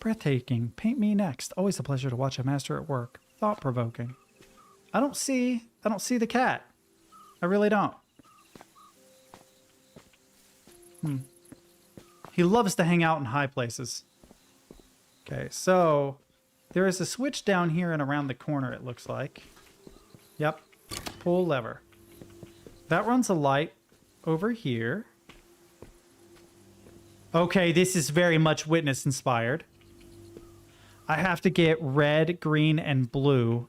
Breathtaking. Paint me next. Always a pleasure to watch a master at work. Thought-provoking. I don't see the cat. I really don't. He loves to hang out in high places. Okay, so there is a switch down here and around the corner, it looks like. Yep. Pull lever. That runs a light over here. Okay, this is very much Witness inspired. I have to get red, green, and blue.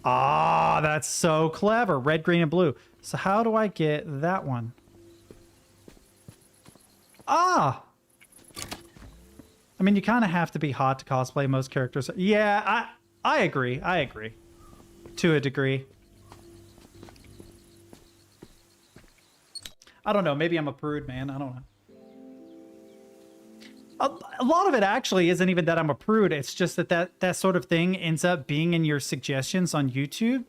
Ah, that's so clever. Red, green, and blue. So how do I get that one? Ah! I mean, you kind of have to be hot to cosplay most characters. Yeah, I agree. I agree. To a degree. I don't know. Maybe I'm a prude, man. I don't know. A lot of it actually isn't even that I'm a prude. It's just that sort of thing ends up being in your suggestions on YouTube.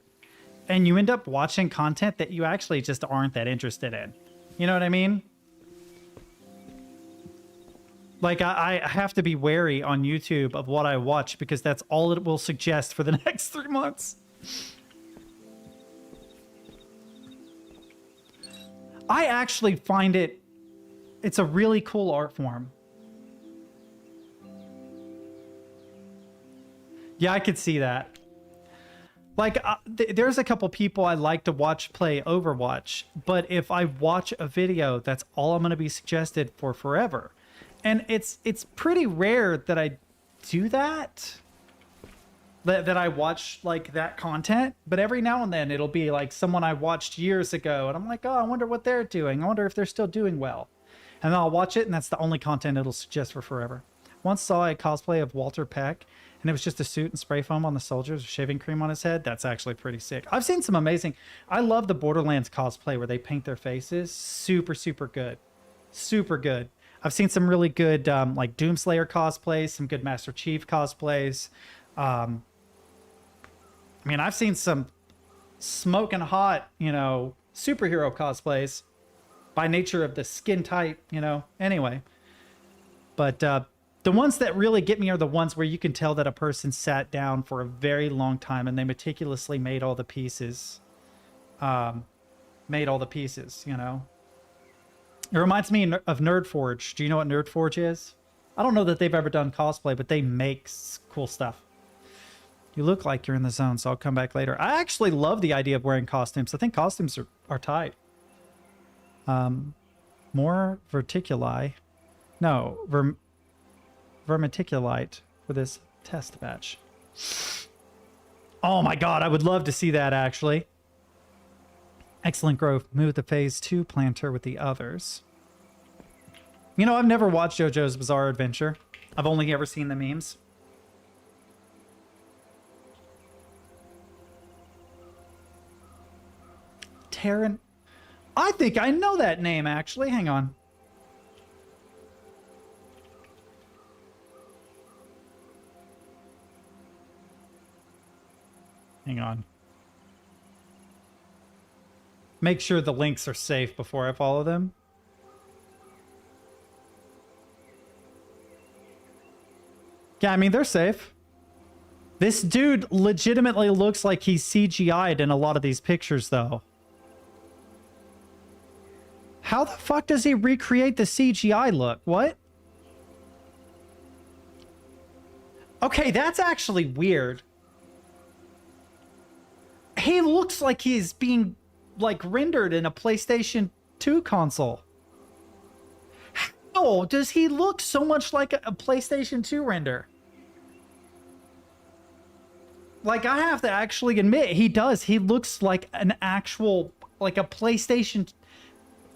And you end up watching content that you actually just aren't that interested in. You know what I mean? Like, I have to be wary on YouTube of what I watch because that's all it will suggest for the next 3 months. I actually find it's a really cool art form. Yeah, I could see that. Like, there's a couple people I like to watch play Overwatch, but if I watch a video, that's all I'm going to be suggested for forever. And it's pretty rare that I do that. That I watch like that content, but every now and then it'll be like someone I watched years ago and I'm like, oh, I wonder what they're doing. I wonder if they're still doing well. And then I'll watch it and that's the only content it'll suggest for forever. Once saw a cosplay of Walter Peck and it was just a suit and spray foam on the soldiers with shaving cream on his head. That's actually pretty sick. I've seen some amazing, I love the Borderlands cosplay where they paint their faces. Super, super good. Super good. I've seen some really good like Doomslayer cosplays, some good Master Chief cosplays. I mean, I've seen some smoking hot, you know, superhero cosplays by nature of the skin type, you know, anyway. But the ones that really get me are the ones where you can tell that a person sat down for a very long time and they meticulously made all the pieces. You know. It reminds me of Nerdforge. Do you know what Nerdforge is? I don't know that they've ever done cosplay, but they make cool stuff. You look like you're in the zone, so I'll come back later. I actually love the idea of wearing costumes. I think costumes are tight. More verticuli. No, vermiticulite for this test batch. Oh my god, I would love to see that, actually. Excellent growth. Move the phase 2 planter with the others. You know, I've never watched JoJo's Bizarre Adventure. I've only ever seen the memes. Terran. I think I know that name, actually. Hang on. Hang on. Make sure the links are safe before I follow them. Yeah, I mean, they're safe. This dude legitimately looks like he's CGI'd in a lot of these pictures, though. How the fuck does he recreate the CGI look? What? Okay, that's actually weird. He looks like he's being, like, rendered in a PlayStation 2 console. How does he look so much like a PlayStation 2 render? Like, I have to actually admit, he does. He looks like an actual, like a PlayStation...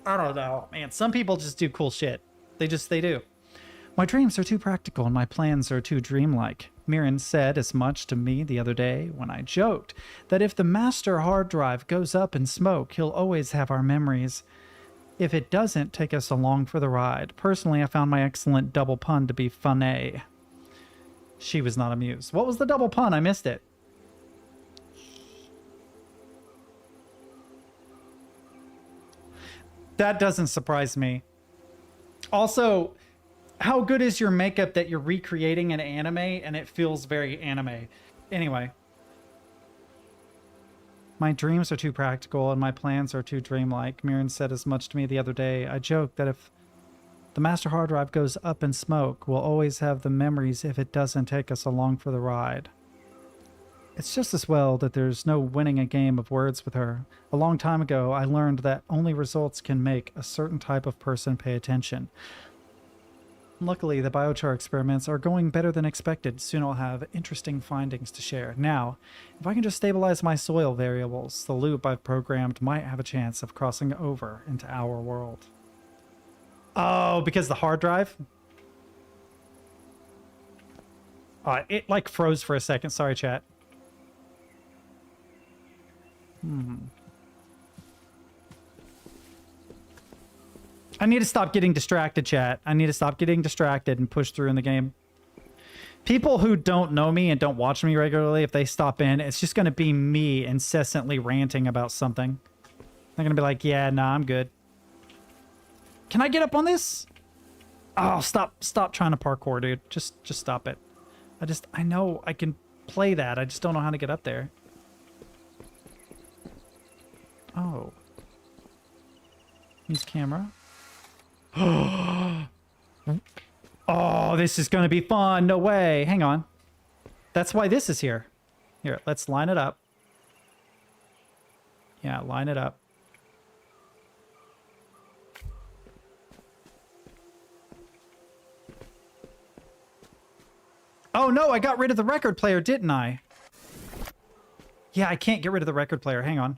I don't know, man. Some people just do cool shit. They do. My dreams are too practical and my plans are too dreamlike. Mirren said as much to me the other day when I joked that if the master hard drive goes up in smoke, he'll always have our memories. If it doesn't, take us along for the ride. Personally, I found my excellent double pun to be funny. She was not amused. What was the double pun? I missed it. That doesn't surprise me. Also, how good is your makeup that you're recreating an anime and it feels very anime? Anyway. My dreams are too practical and my plans are too dreamlike. Mirren said as much to me the other day. I joked that if the master hard drive goes up in smoke, we'll always have the memories if it doesn't take us along for the ride. It's just as well that there's no winning a game of words with her. A long time ago, I learned that only results can make a certain type of person pay attention. Luckily, the biochar experiments are going better than expected. Soon I'll have interesting findings to share. Now, if I can just stabilize my soil variables, the loop I've programmed might have a chance of crossing over into our world. Oh, because the hard drive? It like froze for a second. Sorry, chat. I need to stop getting distracted, chat. I need to stop getting distracted and push through in the game. People who don't know me and don't watch me regularly, if they stop in, it's just going to be me incessantly ranting about something. They're going to be like, yeah, nah, I'm good. Can I get up on this? Oh, stop trying to parkour, dude. Just stop it. I know I can play that. I just don't know how to get up there. Oh. Use camera. Oh, this is going to be fun. No way. Hang on. That's why this is here. Here, let's line it up. Yeah, line it up. Oh no, I got rid of the record player, didn't I? Yeah, I can't get rid of the record player. Hang on.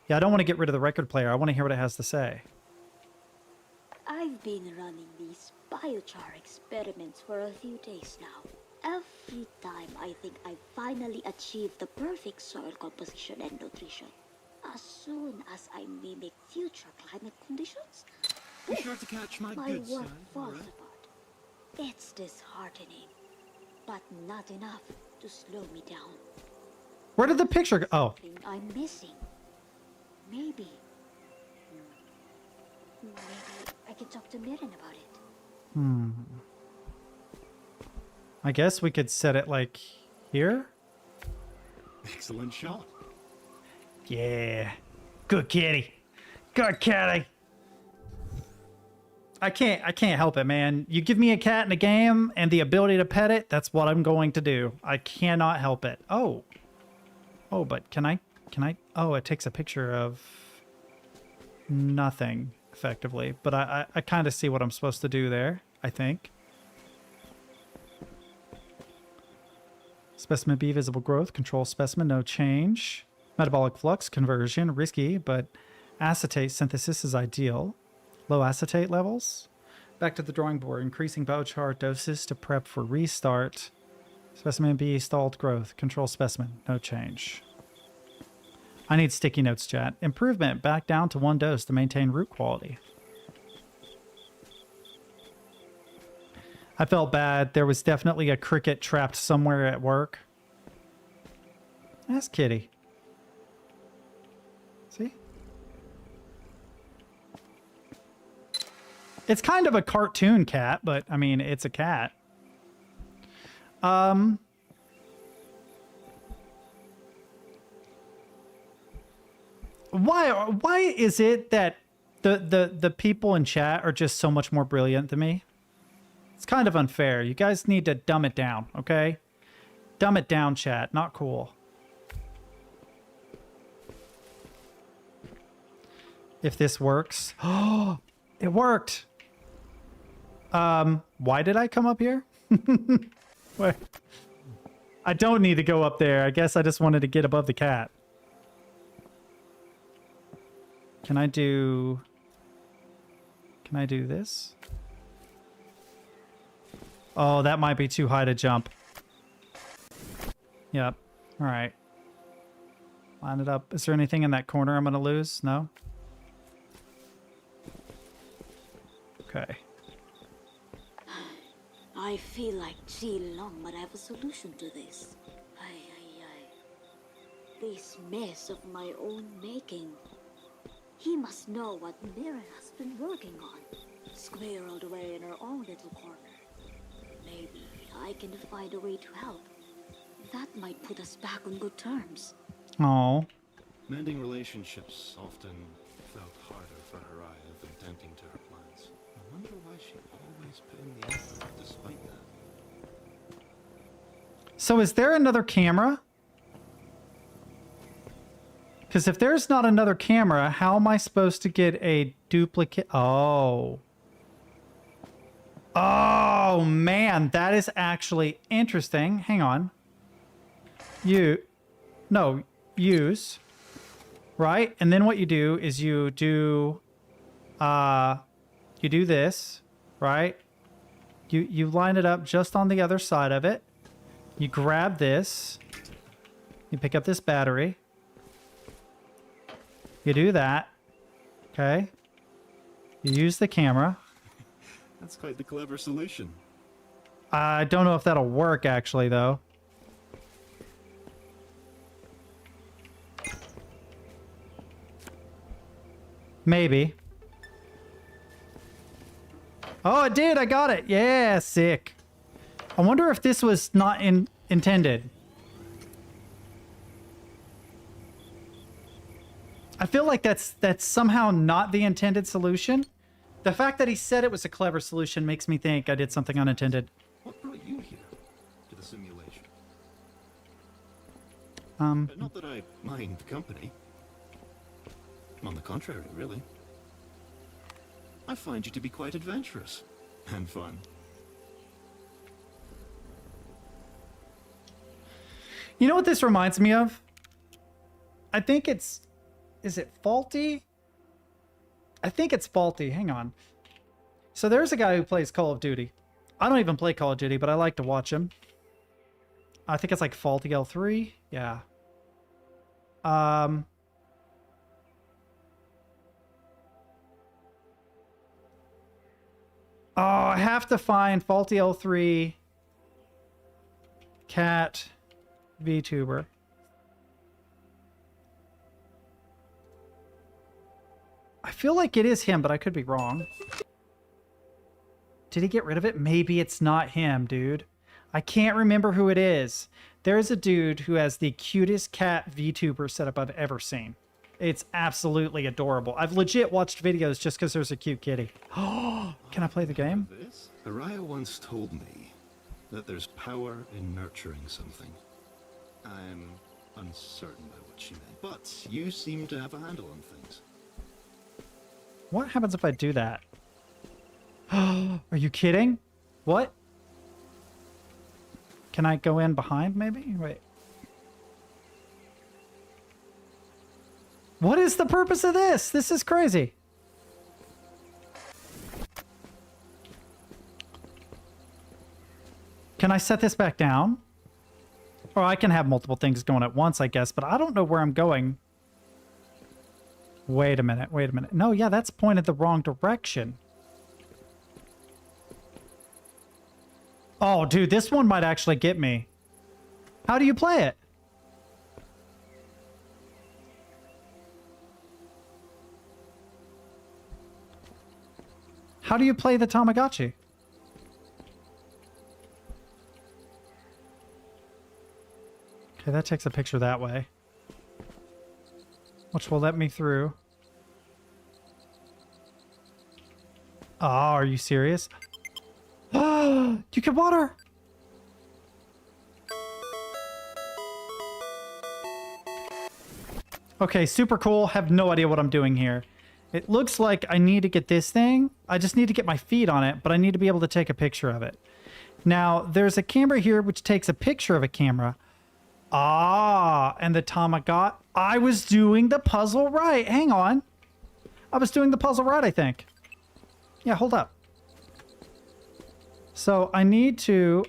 Yeah, I don't want to get rid of the record player. I want to hear what it has to say. I've been running these biochar experiments for a few days now. Every time I think I finally achieved the perfect soil composition and nutrition. As soon as I mimic future climate conditions, Be sure to catch my good work side. falls Alright? apart. It's disheartening, but not enough to slow me down. Where did the picture go? Oh. I'm missing. Maybe I can talk to Mirren about it. I guess we could set it like here. Excellent shot. Yeah. Good kitty. Good kitty. I can't help it, man. You give me a cat in a game and the ability to pet it, that's what I'm going to do. I cannot help it. Oh. Oh, but can I? Oh, it takes a picture of nothing, effectively. But I kind of see what I'm supposed to do there, I think. Specimen B, visible growth. Control specimen, no change. Metabolic flux, conversion, risky, but acetate synthesis is ideal. Low acetate levels. Back to the drawing board. Increasing biochar doses to prep for restart. Specimen B, stalled growth. Control specimen, no change. I need sticky notes, chat. Improvement, back down to 1 dose to maintain root quality. I felt bad. There was definitely a cricket trapped somewhere at work. That's Kitty. See? It's kind of a cartoon cat, but I mean, it's a cat. Why is it that the people in chat are just so much more brilliant than me? It's kind of unfair. You guys need to dumb it down, okay? Dumb it down, chat. Not cool. If this works. Oh, it worked. Why did I come up here? Wait. I don't need to go up there. I guess I just wanted to get above the cat. Can I do this? Oh, that might be too high to jump. Yep. All right. Line it up. Is there anything in that corner I'm going to lose? No? Okay. I feel like Long might have a solution to this. This mess of my own making. He must know what Mirren has been working on. Squirreled away in her own little corner. Maybe I can find a way to help. That might put us back on good terms. Oh. Mending relationships often felt harder for Haraya than tending to her plants. I wonder why she always put in the effort despite that. So is there another camera? Because if there's not another camera, how am I supposed to get a duplicate? Oh. Oh, man. That is actually interesting. Hang on. Use. Right? And then what you do is you do this, right? You line it up just on the other side of it. You grab this. You pick up this battery. You do that. Okay. You use the camera. That's quite the clever solution. I don't know if that'll work, actually, though. Maybe. Oh, it did! I got it! Yeah, sick. I wonder if this was not intended. I feel like that's somehow not the intended solution. The fact that he said it was a clever solution makes me think I did something unintended. What brought you here to the simulation? Not that I mind the company. On the contrary, really. I find you to be quite adventurous and fun. You know what this reminds me of? I think it's... Is it Faulty? I think it's Faulty. Hang on. So there's a guy who plays Call of Duty. I don't even play Call of Duty, but I like to watch him. I think it's like Faulty L3. Yeah. Oh, I have to find Faulty L3 Cat VTuber. I feel like it is him, but I could be wrong. Did he get rid of it? Maybe it's not him, dude. I can't remember who it is. There's a dude who has the cutest cat VTuber setup I've ever seen. It's absolutely adorable. I've legit watched videos just because there's a cute kitty. Oh, can I play the game? Araya once told me that there's power in nurturing something. I'm uncertain by what she meant, but you seem to have a handle on things. What happens if I do that? Are you kidding? What? Can I go in behind maybe? Wait. What is the purpose of this? This is crazy. Can I set this back down? Or I can have multiple things going at once, I guess, but I don't know where I'm going. Wait a minute, wait a minute. No, yeah, that's pointed the wrong direction. Oh, dude, this one might actually get me. How do you play it? How do you play the Tamagotchi? Okay, that takes a picture that way. Which will let me through. Oh, are you serious? Oh, you get water! Okay, super cool. Have no idea what I'm doing here. It looks like I need to get this thing. I just need to get my feet on it, but I need to be able to take a picture of it. Now, there's a camera here which takes a picture of a camera. Ah, and the Tamagotchi. I was doing the puzzle right. Hang on. I was doing the puzzle right, I think. Yeah, hold up. So I need to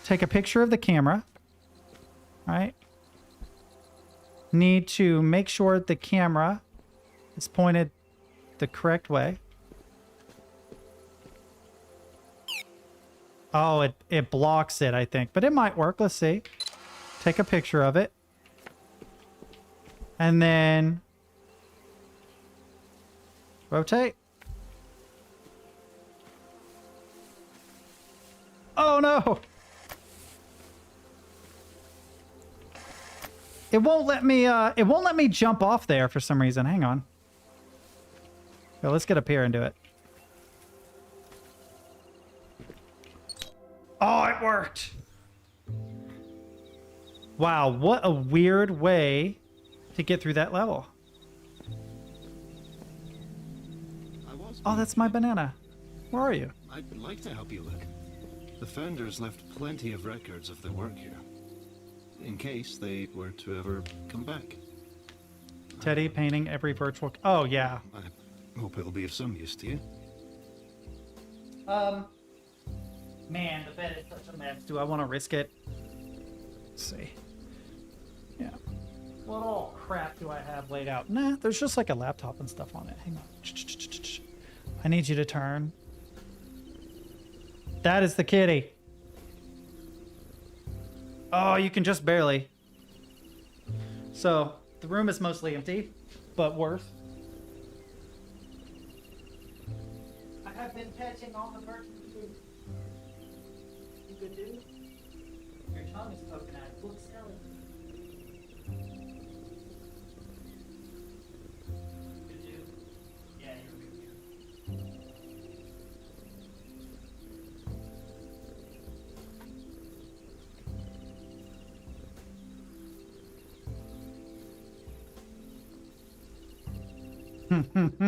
take a picture of the camera. Right? Need to make sure the camera is pointed the correct way. Oh, it blocks it, I think. But it might work. Let's see. Take a picture of it. And then rotate. Oh no! It won't let me jump off there for some reason. Hang on. Okay, let's get up here and do it. Oh, it worked! Wow, what a weird way to get through that level. Oh, that's my banana. Where are you? I'd like to help you look. The founders left plenty of records of their work here, in case they were to ever come back. Teddy painting every virtual... Oh, yeah. I hope it'll be of some use to you. Man, the bed is such a mess. Do I want to risk it? Let's see. Yeah. What all crap do I have laid out? Nah, there's just like a laptop and stuff on it. Hang on. I need you to turn. That is the kitty. Oh, you can just barely. So, the room is mostly empty, but worth. I have been patching all the virtual tubes. You good dude? Your tongue is poking out. It looks silly. Good dude? Yeah, you're a good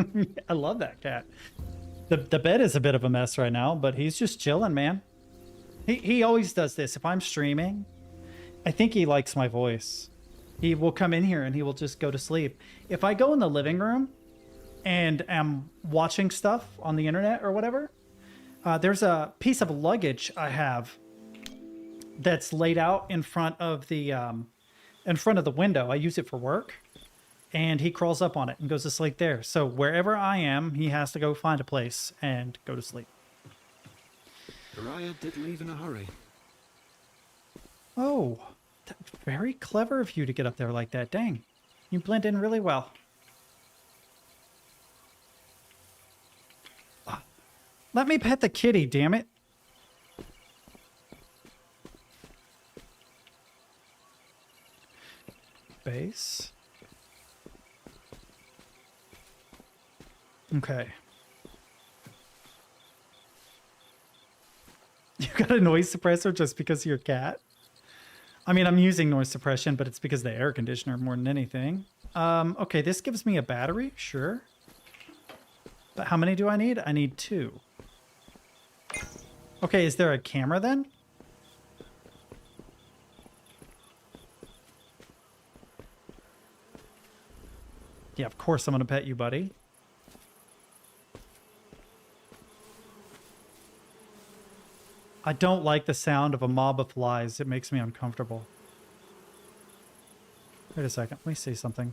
dude. I love that cat. The bed is a bit of a mess right now, but he's just chilling, man. He always does this. If I'm streaming, I think he likes my voice. He will come in here and he will just go to sleep. If I go in the living room and am watching stuff on the internet or whatever, there's a piece of luggage I have that's laid out in front of the window. I use it for work. And he crawls up on it and goes to sleep there. So wherever I am, he has to go find a place and go to sleep. Araya did leave in a hurry. Oh, very clever of you to get up there like that. Dang, you blend in really well. Let me pet the kitty, damn it. Base. Okay. You got a noise suppressor just because of your cat? I mean, I'm using noise suppression, but it's because of the air conditioner more than anything. Okay, this gives me a battery, sure. But how many do I need? I need 2. Okay, is there a camera then? Yeah, of course I'm gonna pet you, buddy. I don't like the sound of a mob of flies. It makes me uncomfortable. Wait a second. Let me see something.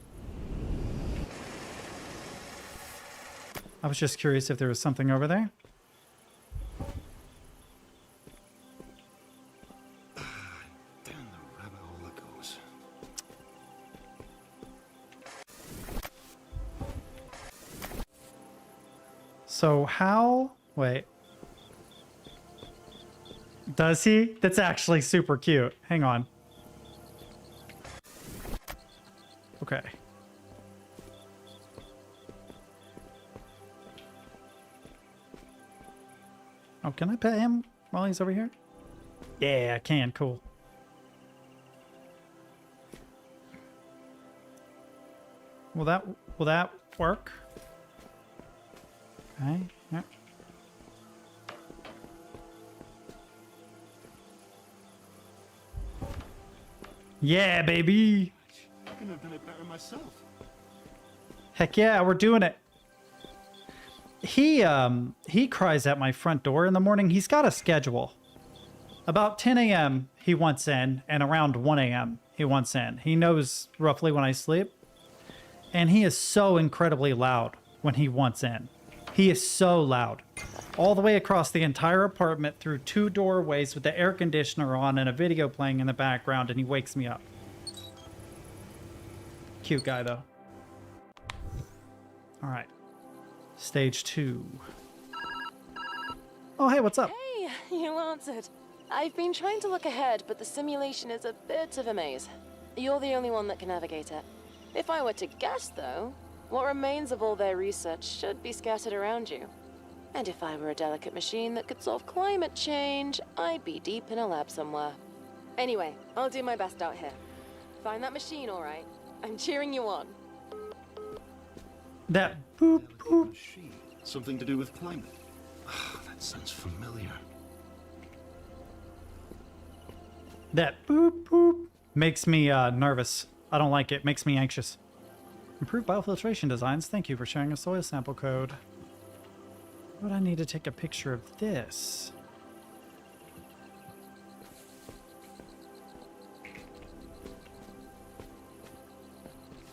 I was just curious if there was something over there. Down the rabbit hole it goes. So how... Wait. Does he? That's actually super cute. Hang on. Okay. Oh, can I pet him while he's over here? Yeah, I can. Cool. Will that work? Okay. Yeah. Yeah, baby. I couldn't have done it better myself. Heck yeah, we're doing it. He cries at my front door in the morning. He's got a schedule. About 10 a.m. he wants in, and around 1 a.m. he wants in. He knows roughly when I sleep. And he is so incredibly loud when he wants in. He is so loud. All the way across the entire apartment through 2 doorways with the air conditioner on and a video playing in the background, and he wakes me up. Cute guy, though. All right. Stage 2. Oh, hey, what's up? Hey, you answered. I've been trying to look ahead, but the simulation is a bit of a maze. You're the only one that can navigate it. If I were to guess, though, what remains of all their research should be scattered around you. And if I were a delicate machine that could solve climate change, I'd be deep in a lab somewhere. Anyway, I'll do my best out here. Find that machine, all right? I'm cheering you on. That boop boop. Something to do with climate. That sounds familiar. That boop boop makes me nervous. I don't like it. Makes me anxious. Improved biofiltration designs. Thank you for sharing a soil sample code. But I need to take a picture of this.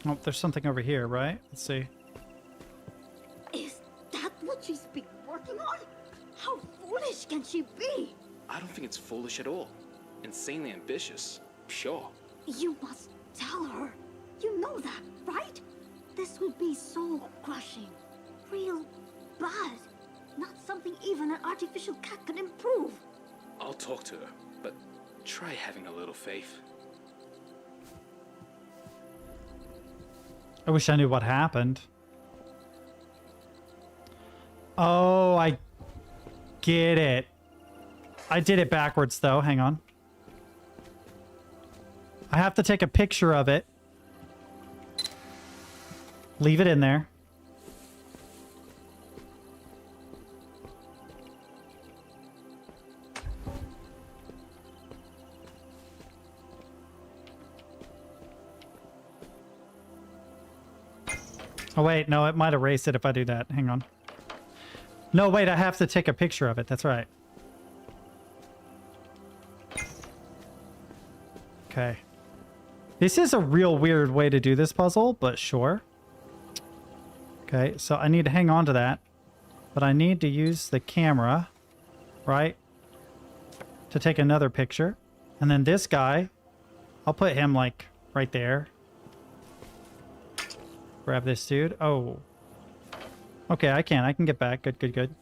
Oh, there's something over here, right? Let's see. Is that what she's been working on? How foolish can she be? I don't think it's foolish at all. Insanely ambitious, sure. You must tell her. You know that, right? This would be soul crushing. Real bad. Not something even an artificial cat can improve. I'll talk to her, but try having a little faith. I wish I knew what happened. Oh, I get it. I did it backwards, though. Hang on. I have to take a picture of it. Leave it in there. Oh, wait. No, it might erase it if I do that. Hang on. No, wait. I have to take a picture of it. That's right. Okay. This is a real weird way to do this puzzle, but sure. Okay, so I need to hang on to that. But I need to use the camera, right? To take another picture. And then this guy, I'll put him like right there. Grab this dude. Oh. Okay, I can get back. Good, good, good.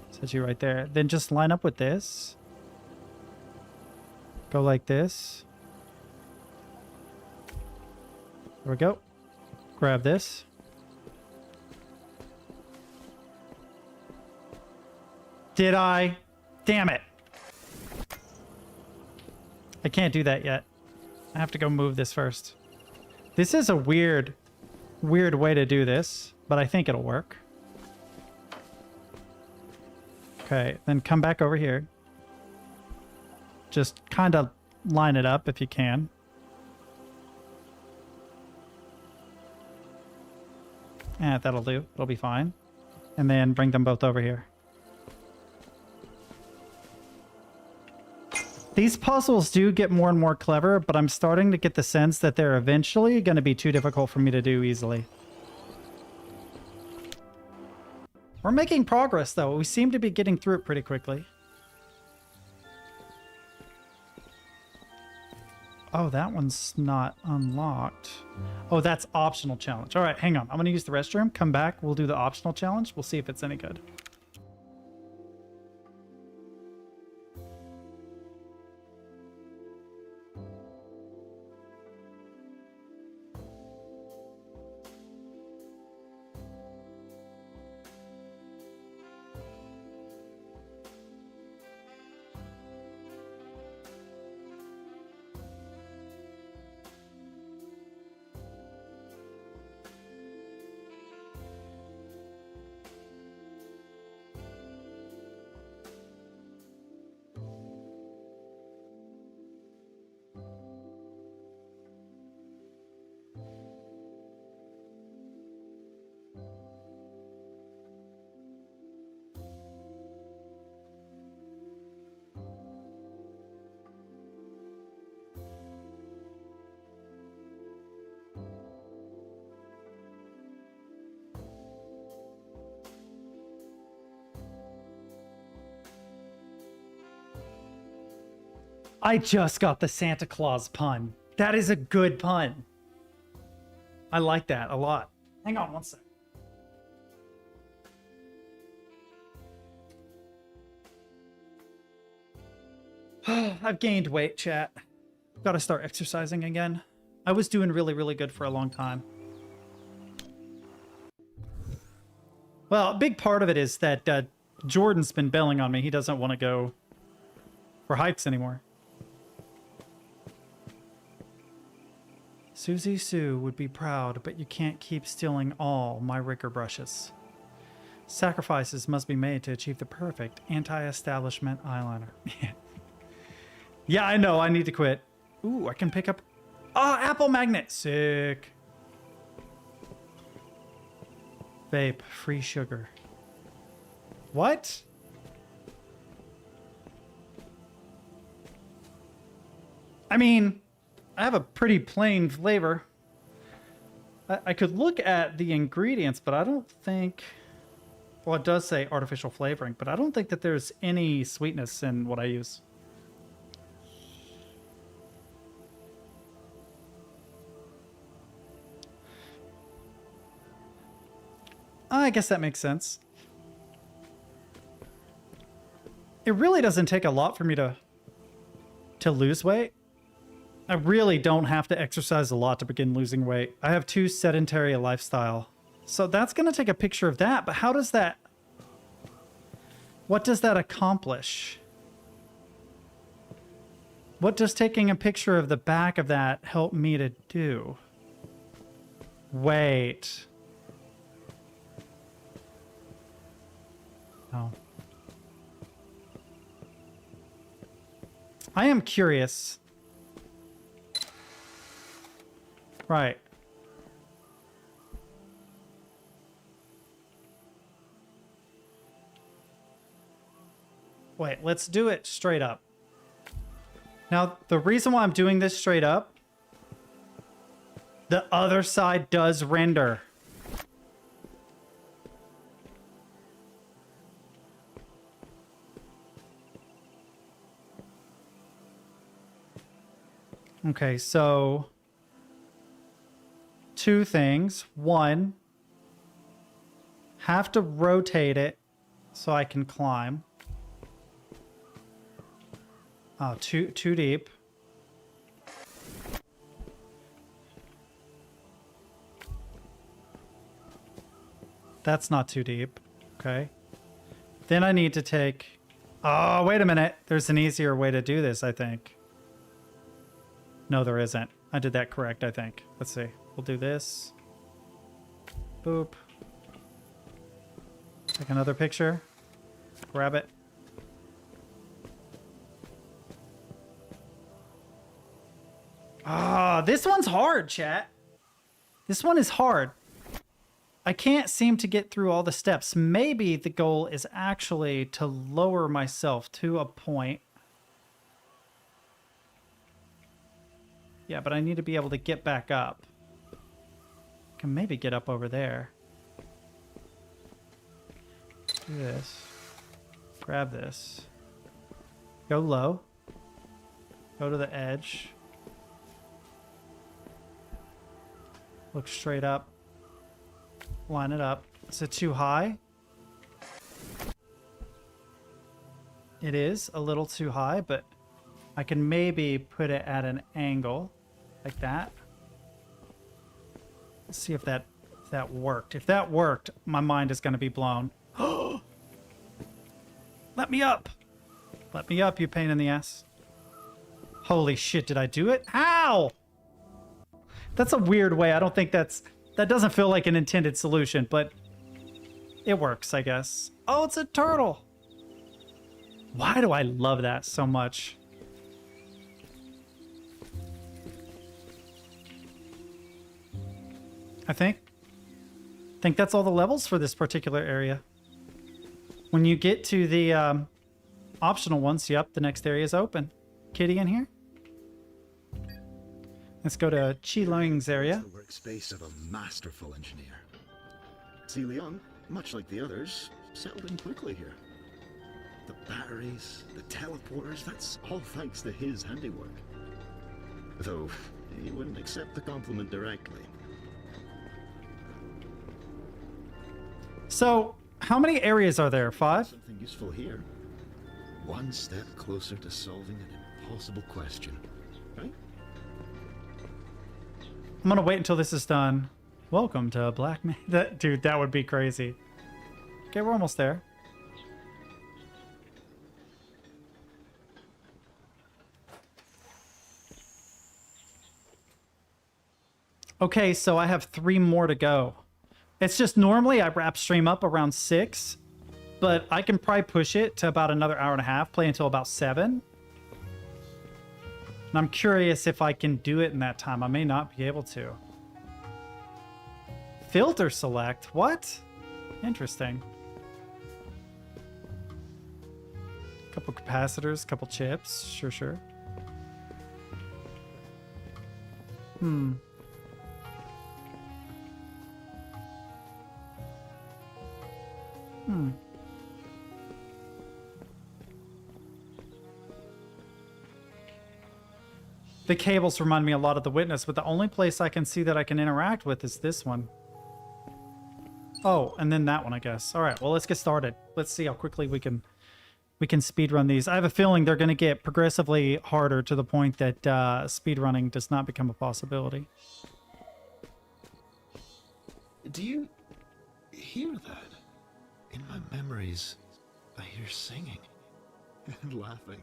Set you right there. Then just line up with this. Go like this. There we go. Grab this. Did I? Damn it. I can't do that yet. I have to go move this first. This is a weird way to do this, but I think it'll work. Okay, then come back over here. Just kind of line it up if you can. That'll do. It'll be fine. And then bring them both over here. These puzzles do get more and more clever, but I'm starting to get the sense that they're eventually going to be too difficult for me to do easily. We're making progress, though. We seem to be getting through it pretty quickly. Oh, that one's not unlocked. Oh, that's optional challenge. All right, hang on. I'm going to use the restroom. Come back. We'll do the optional challenge. We'll see if it's any good. I just got the Santa Claus pun. That is a good pun. I like that a lot. Hang on one sec. I've gained weight, chat. Gotta start exercising again. I was doing really, really good for a long time. Well, a big part of it is that Jordan's been bailing on me. He doesn't want to go for hikes anymore. Susie Sue would be proud, but you can't keep stealing all my Ricker brushes. Sacrifices must be made to achieve the perfect anti-establishment eyeliner. Yeah, I know. I need to quit. Ooh, I can pick up... Oh, apple magnet. Sick. Vape. Free sugar. What? I mean... I have a pretty plain flavor. I could look at the ingredients, but I don't think... Well, it does say artificial flavoring, but I don't think that there's any sweetness in what I use. I guess that makes sense. It really doesn't take a lot for me to lose weight. I really don't have to exercise a lot to begin losing weight. I have too sedentary a lifestyle. So that's going to take a picture of that, but how does that... What does that accomplish? What does taking a picture of the back of that help me to do? Wait. Oh. I am curious. Right. Wait, let's do it straight up. Now, the reason why I'm doing this straight up, the other side does render. Okay, so... two things. One, have to rotate it so I can climb. Oh, too deep. That's not too deep. Okay. Then I need to take... Oh, wait a minute. There's an easier way to do this, I think. No, there isn't. I did that correct, I think. Let's see. We'll do this. Boop. Take another picture. Grab it. Ah, this one's hard, chat. This one is hard. I can't seem to get through all the steps. Maybe the goal is actually to lower myself to a point. Yeah, but I need to be able to get back up. I can maybe get up over there. Do this. Grab this. Go low. Go to the edge. Look straight up. Line it up. Is it too high? It is a little too high, but I can maybe put it at an angle like that. Let's see if that worked. If that worked, my mind is going to be blown. Let me up. Let me up, you pain in the ass. Holy shit, did I do it? How? That's a weird way. I don't think that doesn't feel like an intended solution, but it works, I guess. Oh, it's a turtle. Why do I love that so much? I think that's all the levels for this particular area. When you get to the optional ones, yep, the next area is open. Kitty in here? Let's go to Chi Ling's area. The workspace of a masterful engineer. Si Leon, much like the others, settled in quickly here. The batteries, the teleporters, that's all thanks to his handiwork. Though, he wouldn't accept the compliment directly. So, how many areas are there? 5? Something useful here. One step closer to solving an impossible question, right? I'm gonna wait until this is done. Welcome to Black Man. Dude, that would be crazy. Okay, we're almost there. Okay, so I have 3 more to go. It's just normally I wrap stream up around 6, but I can probably push it to about another hour and a half, play until about 7. And I'm curious if I can do it in that time. I may not be able to. Filter select? What? Interesting. Couple capacitors, couple chips. Sure, sure. Hmm. The cables remind me a lot of the Witness, but the only place I can see that I can interact with is this one. Oh, and then that one, I guess. All right, well, let's get started. Let's see how quickly we can speedrun these. I have a feeling they're going to get progressively harder to the point that speedrunning does not become a possibility. Do you hear that? In my memories, I hear singing and laughing.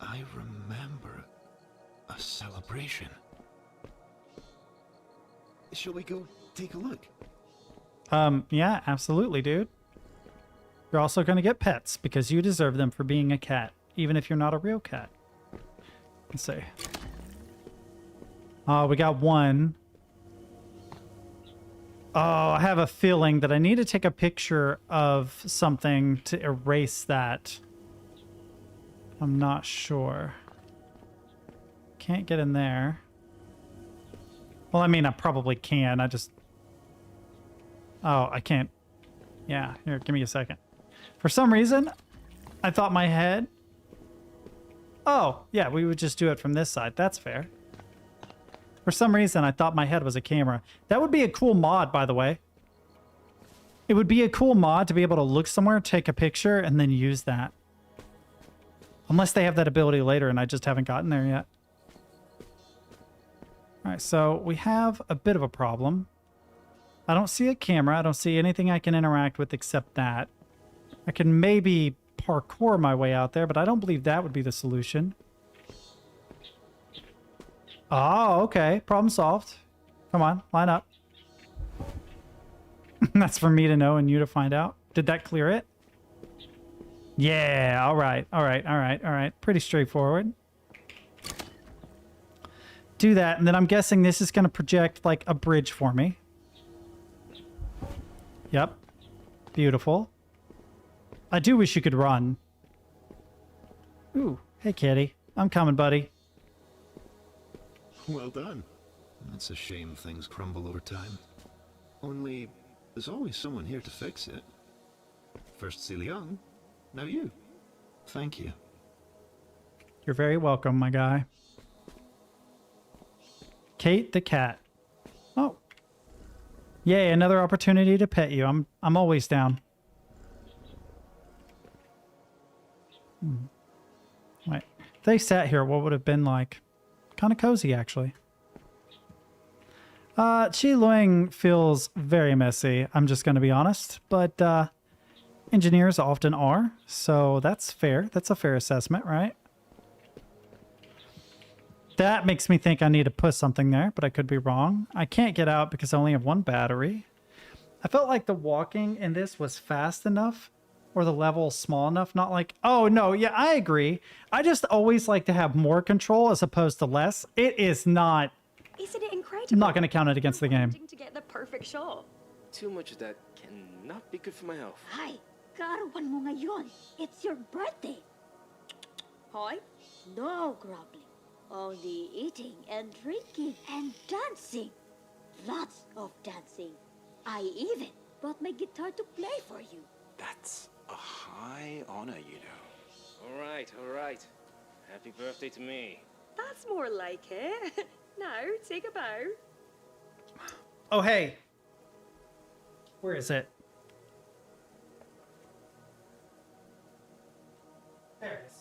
I remember a celebration. Shall we go take a look? Yeah, absolutely, dude. You're also going to get pets because you deserve them for being a cat, even if you're not a real cat. Let's see. Oh, we got one. Oh, I have a feeling that I need to take a picture of something to erase that. I'm not sure. Can't get in there. Well, I mean, I probably can. I just... Oh, I can't. Yeah, here, give me a second. For some reason, I thought my head... Oh, yeah, we would just do it from this side. That's fair. For some reason, I thought my head was a camera. That would be a cool mod, by the way. It would be a cool mod to be able to look somewhere, take a picture, and then use that. Unless they have that ability later and I just haven't gotten there yet. Alright, so we have a bit of a problem. I don't see a camera. I don't see anything I can interact with except that. I can maybe parkour my way out there, but I don't believe that would be the solution. Oh, okay. Problem solved. Come on, line up. That's for me to know and you to find out. Did that clear it? Yeah, all right, all right, all right, all right. Pretty straightforward. Do that, and then I'm guessing this is going to project like a bridge for me. Yep. Beautiful. I do wish you could run. Ooh, hey kitty. I'm coming, buddy. Well done. That's a shame things crumble over time. Only, there's always someone here to fix it. First Young, now you. Thank you. You're very welcome, my guy. Kate the cat. Oh. Yay, another opportunity to pet you. I'm always down. Wait. If they sat here, what would it have been like? Kind of cozy, actually. Chi Luing feels very messy, I'm just going to be honest. But engineers often are, so that's fair. That's a fair assessment, right? That makes me think I need to put something there, but I could be wrong. I can't get out because I only have one battery. I felt like the walking in this was fast enough, or the level small enough. Not like, oh no, yeah, I agree. I just always like to have more control as opposed to less. It is not... Isn't it incredible? I'm not going to count it against the game. To get the perfect shot. Too much of that cannot be good for my health. Hi, karawan mo ngayon. It's your birthday. Hi? No grumbling. Only eating and drinking and dancing. Lots of dancing. I even brought my guitar to play for you. That's a high honor, you know. All right. Happy birthday to me. That's more like it. Now, take a bow. Oh, hey. Where is it? There it is.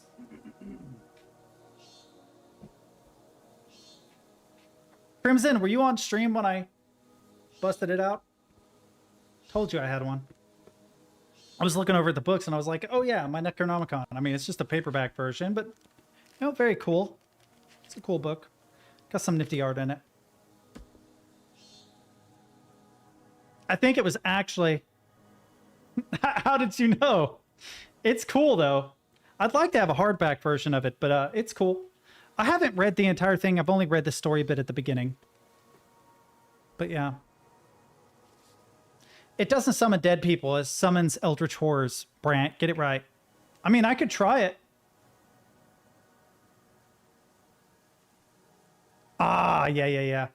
Crimson, were you on stream when I busted it out? Told you I had one. I was looking over at the books and I was like, oh yeah, my Necronomicon. I mean, it's just a paperback version, but, you know, very cool. It's a cool book. Got some nifty art in it. I think it was actually... How did you know? It's cool, though. I'd like to have a hardback version of it, but it's cool. I haven't read the entire thing. I've only read the story bit at the beginning. But yeah. It doesn't summon dead people. It summons eldritch horrors. Brant, get it right. I mean, I could try it. Ah, yeah.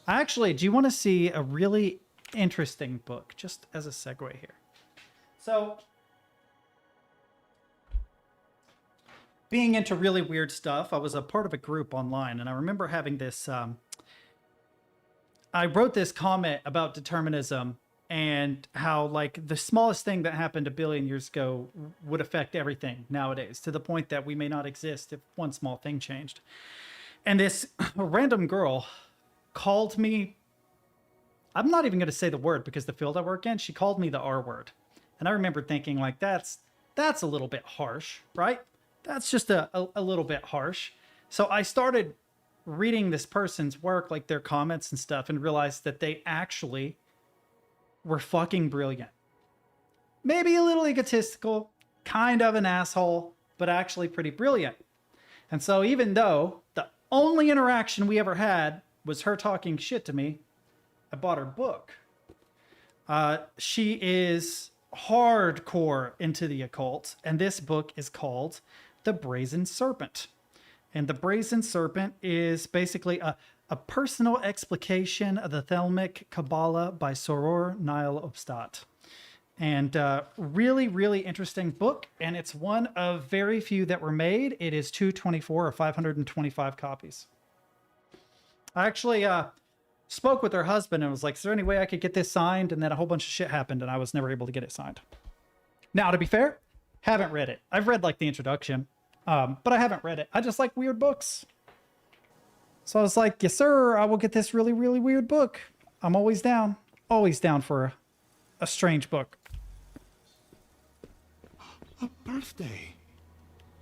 Actually, do you want to see a really interesting book? Just as a segue here. So... being into really weird stuff, I was a part of a group online, and I remember having this... I wrote this comment about determinism and how, like, the smallest thing that happened a billion years ago would affect everything nowadays, to the point that we may not exist if one small thing changed. And this random girl called me... I'm not even going to say the word because the field I work in, she called me the R word. And I remember thinking, like, that's a little bit harsh, right? That's just a little bit harsh. So I started reading this person's work, like their comments and stuff, and realized that they actually were fucking brilliant. Maybe a little egotistical, kind of an asshole, but actually pretty brilliant. And so even though the only interaction we ever had was her talking shit to me, I bought her book. She is hardcore into the occult, and this book is called The Brazen Serpent. And The Brazen Serpent is basically a personal explication of the Thelmic Kabbalah by Soror Nile Obstat. And really, really interesting book. And it's one of very few that were made. It is 224 or 525 copies. I actually spoke with her husband and was like, is there any way I could get this signed? And then a whole bunch of shit happened and I was never able to get it signed. Now, to be fair, haven't read it. I've read like the introduction, but I haven't read it. I just like weird books. So I was like, yes, sir, I will get this really, really weird book. I'm always down for a strange book. A birthday!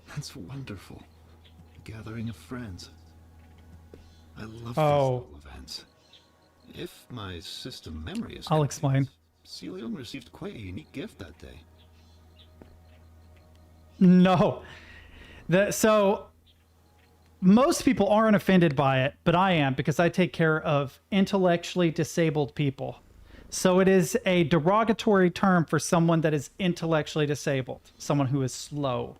That's wonderful. A gathering of friends. I love these little events. If my system memory is I'll correct, explain. Celion received quite a unique gift that day. No. So most people aren't offended by it, but I am, because I take care of intellectually disabled people. So it is a derogatory term for someone that is intellectually disabled, someone who is slow.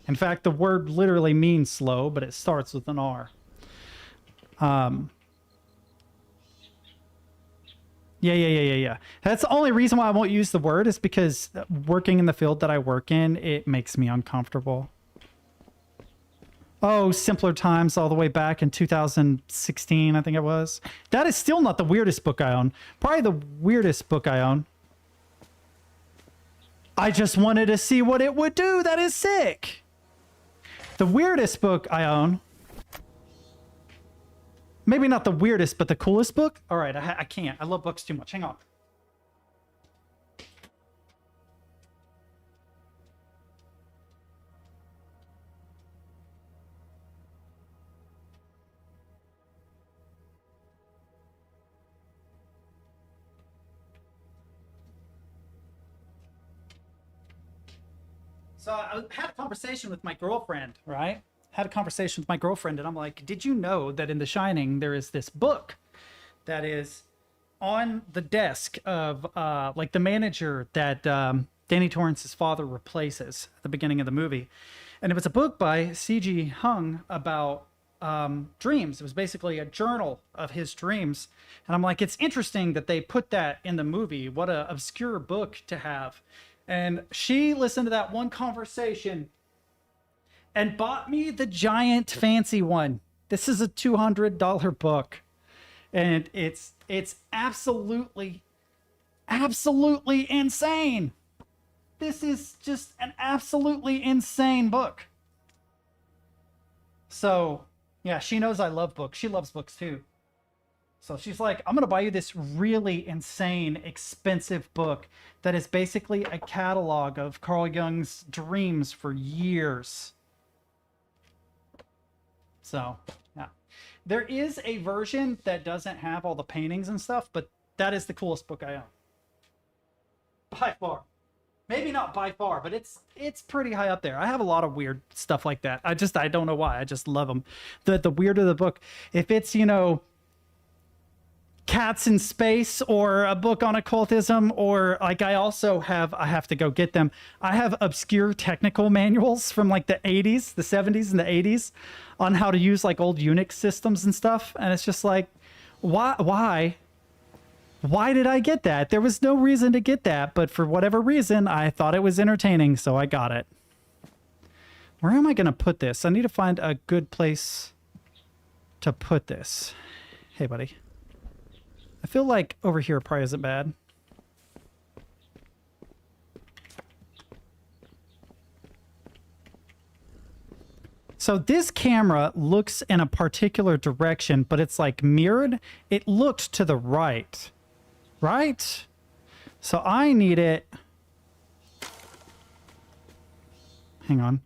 In fact, the word literally means slow, but it starts with an R. Yeah. That's the only reason why I won't use the word, is because working in the field that I work in, it makes me uncomfortable. Oh, Simpler Times all the way back in 2016, I think it was. That is still not the weirdest book I own. Probably the weirdest book I own. I just wanted to see what it would do. That is sick. The weirdest book I own. Maybe not the weirdest, but the coolest book. All right, I can't. I love books too much. Hang on. So I had a conversation with my girlfriend, right? Had a conversation with my girlfriend, and I'm like, did you know that in The Shining there is this book that is on the desk of like the manager that Danny Torrance's father replaces at the beginning of the movie? And it was a book by C.G. Hung about dreams. It was basically a journal of his dreams. And I'm like, it's interesting that they put that in the movie. What a obscure book to have. And she listened to that one conversation and bought me the giant fancy one. This is a $200 book. And it's absolutely insane. This is just an absolutely insane book. So, yeah, she knows I love books. She loves books too. So she's like, I'm going to buy you this really insane, expensive book that is basically a catalog of Carl Jung's dreams for years. So, yeah. There is a version that doesn't have all the paintings and stuff, but that is the coolest book I own. By far. Maybe not by far, but it's pretty high up there. I have a lot of weird stuff like that. I don't know why. I just love them. The weirder the book. If it's, you know, cats in space or a book on occultism, or like I have to go get them. I have obscure technical manuals from like the 80s, the 70s and the 80s on how to use like old Unix systems and stuff. And it's just like, why did I get that? There was no reason to get that, but for whatever reason, I thought it was entertaining, so I got it. Where am I going to put this? I need to find a good place to put this. Hey, buddy. I feel like over here probably isn't bad. So this camera looks in a particular direction, but it's like mirrored. It looked to the right. Right? So I need it. Hang on.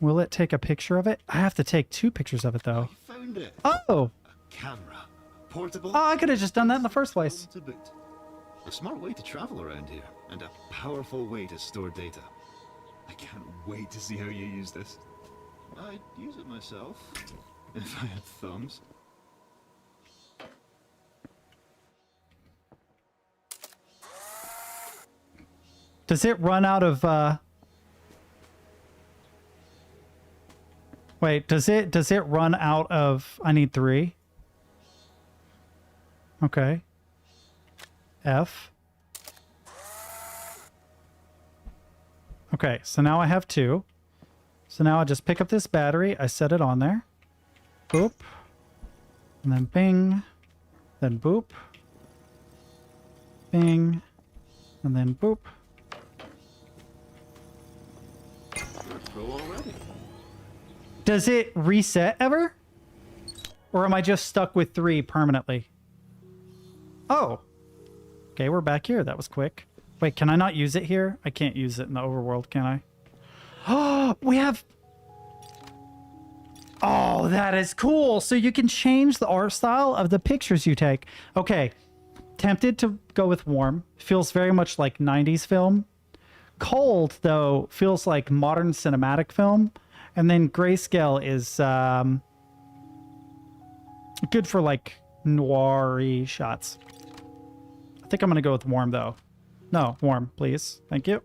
Will it take a picture of it? I have to take 2 pictures of it though. You found it. Oh! Camera. Portable. Oh, I could have just done that in the first place. A smart way to travel around here, and a powerful way to store data. I can't wait to see how you use this. I'd use it myself, if I had thumbs. Does it run out of Wait, does it run out of I need 3? Okay. F. Okay, so now I have 2. So now I just pick up this battery, I set it on there. Boop. And then bing. Then boop. Bing. And then boop. Does it reset ever? Or am I just stuck with 3 permanently? Oh. Okay, we're back here. That was quick. Wait, can I not use it here? I can't use it in the overworld, can I? Oh, we have... Oh, that is cool. So you can change the art style of the pictures you take. Okay. Tempted to go with warm. Feels very much like 90s film. Cold, though, feels like modern cinematic film. And then grayscale is good for like noir-y shots. I think I'm going to go with warm, though. No, warm, please. Thank you.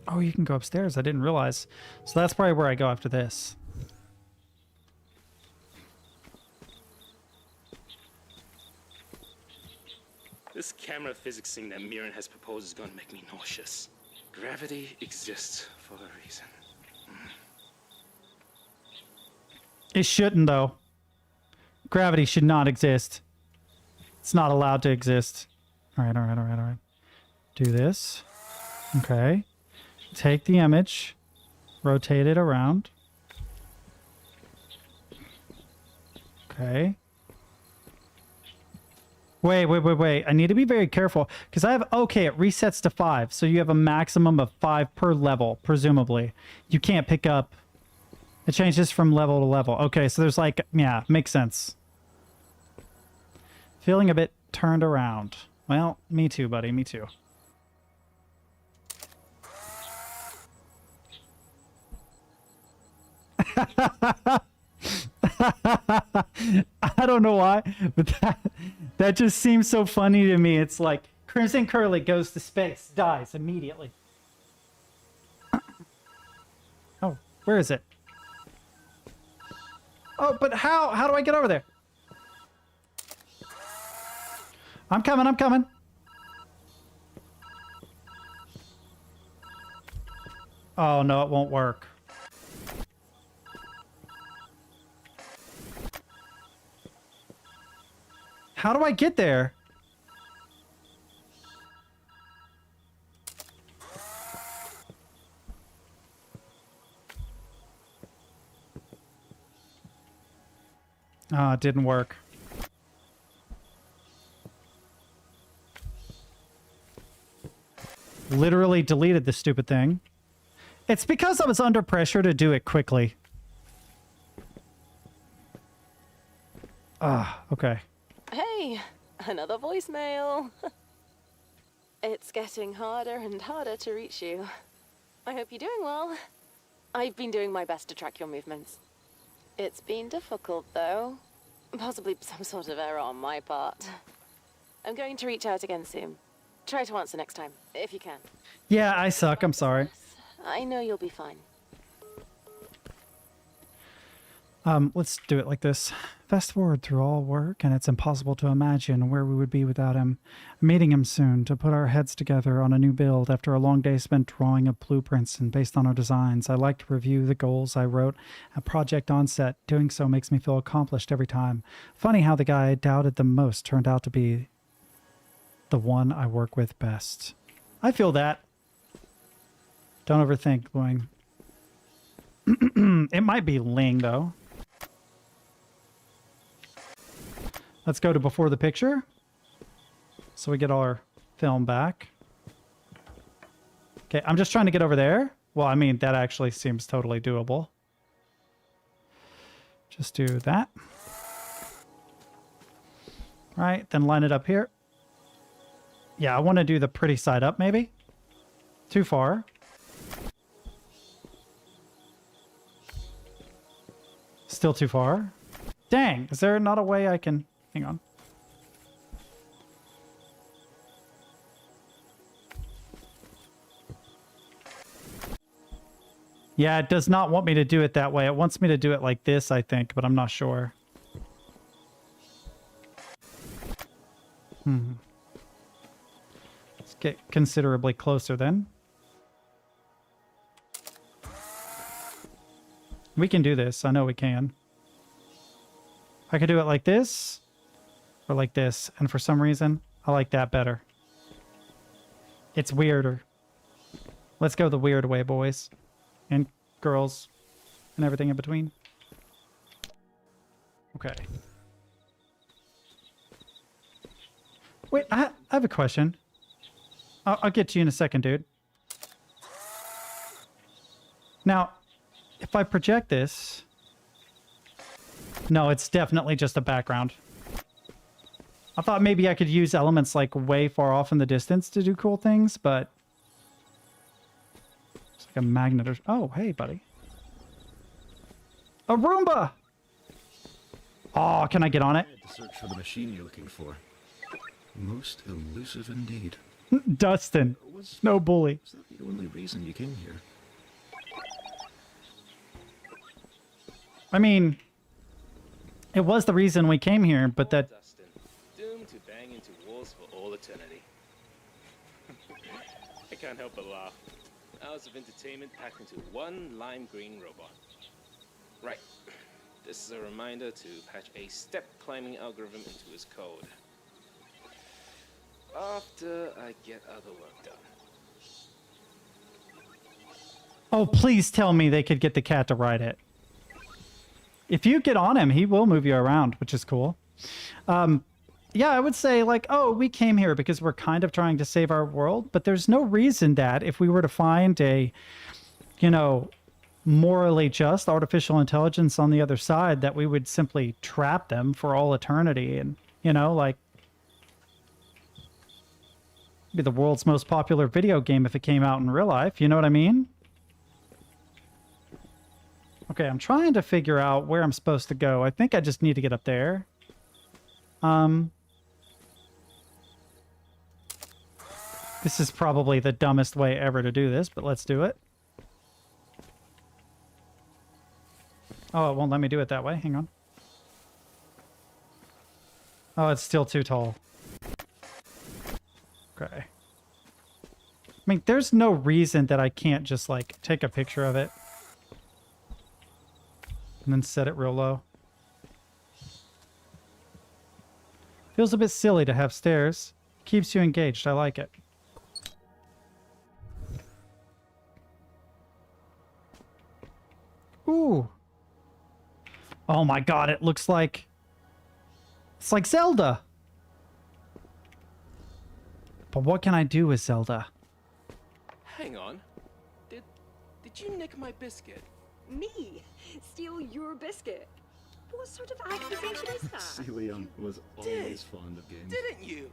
Oh, you can go upstairs. I didn't realize. So that's probably where I go after this. This camera physics thing that Mirren has proposed is gonna make me nauseous. Gravity exists for a reason. It shouldn't, though. Gravity should not exist. It's not allowed to exist. All right, all right, all right, all right. Do this. Okay. Take the image. Rotate it around. Okay. Wait, wait, wait, wait. I need to be very careful because I have... Okay, it resets to 5. So you have a maximum of 5 per level, presumably. You can't pick up... It changes from level to level. Okay, so there's like... Yeah, makes sense. Feeling a bit turned around. Well, me too, buddy. Me too. I don't know why, but that just seems so funny to me. It's like Crimson Curly goes to space, dies immediately. Oh, where is it? Oh, but how do I get over there? I'm coming, I'm coming. Oh no, it won't work. How do I get there? Oh, it didn't work. Literally deleted the stupid thing. It's because I was under pressure to do it quickly. Ah, okay. Hey, another voicemail. It's getting harder and harder to reach you. I hope you're doing well. I've been doing my best to track your movements. It's been difficult, though. Possibly some sort of error on my part. I'm going to reach out again soon. Try to answer next time, if you can. Yeah, I suck. I'm sorry. I know you'll be fine. Let's do it like this. Fast forward through all work, and it's impossible to imagine where we would be without him. I'm meeting him soon to put our heads together on a new build after a long day spent drawing up blueprints and based on our designs. I like to review the goals I wrote at Project Onset. Doing so makes me feel accomplished every time. Funny how the guy I doubted the most turned out to be the one I work with best. I feel that. Don't overthink, Luing. It might be Ling, though. Let's go to before the picture. So we get our film back. Okay, I'm just trying to get over there. Well, I mean, that actually seems totally doable. Just do that. All right, then line it up here. Yeah, I want to do the pretty side up, maybe. Too far. Still too far. Dang, is there not a way I can... Hang on. Yeah, it does not want me to do it that way. It wants me to do it like this, I think, but I'm not sure. Let's get considerably closer then. We can do this. I know we can. I could do it like this or like this. And for some reason, I like that better. It's weirder. Let's go the weird way, boys and girls and everything in between. Okay. Wait, I have a question. I'll get to you in a second, dude. Now, if I project this... No, it's definitely just a background. I thought maybe I could use elements like way far off in the distance to do cool things, but... It's like a magnet or... Oh, hey, buddy. A Roomba! Oh, can I get on it? I had to search for the machine you're looking for. Most elusive indeed. Dustin. No bully. Was that the only reason you came here? I mean... It was the reason we came here, but that... Dustin, doomed to bang into walls for all eternity. I can't help but laugh. Hours of entertainment packed into one lime green robot. Right. This is a reminder to patch a step climbing algorithm into his code. After I get other work done. Oh, please tell me they could get the cat to ride it. If you get on him, he will move you around, which is cool. Yeah, I would say like, oh, we came here because we're kind of trying to save our world, but there's no reason that if we were to find a, you know, morally just artificial intelligence on the other side, that we would simply trap them for all eternity and, you know, like, be the world's most popular video game if it came out in real life, you know what I mean? Okay, I'm trying to figure out where I'm supposed to go. I think I just need to get up there. This is probably the dumbest way ever to do this, but let's do it. Oh, it won't let me do it that way. Hang on. Oh, it's still too tall. Okay. I mean, there's no reason that I can't just, like, take a picture of it. And then set it real low. Feels a bit silly to have stairs. Keeps you engaged. I like it. Ooh. Oh my god, it looks like... It's like Zelda! But what can I do with Zelda? Hang on. Did you nick my biscuit? Me? Steal your biscuit? What sort of accusation is that? See, Leon was always fond of games. Didn't you?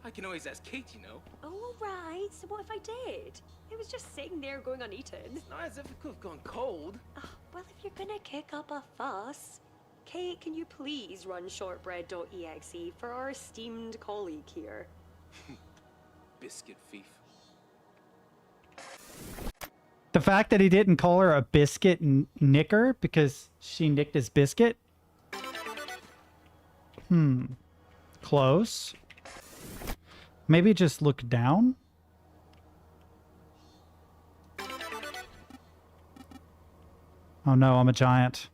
I can always ask Kate, you know. Oh, right. So what if I did? It was just sitting there going uneaten. It's not as if it could have gone cold. Well, if you're gonna kick up a fuss, Kate, can you please run shortbread.exe for our esteemed colleague here? Biscuit thief. The fact that he didn't call her a biscuit nicker because she nicked his biscuit? Close. Maybe just look down? Oh no, I'm a giant.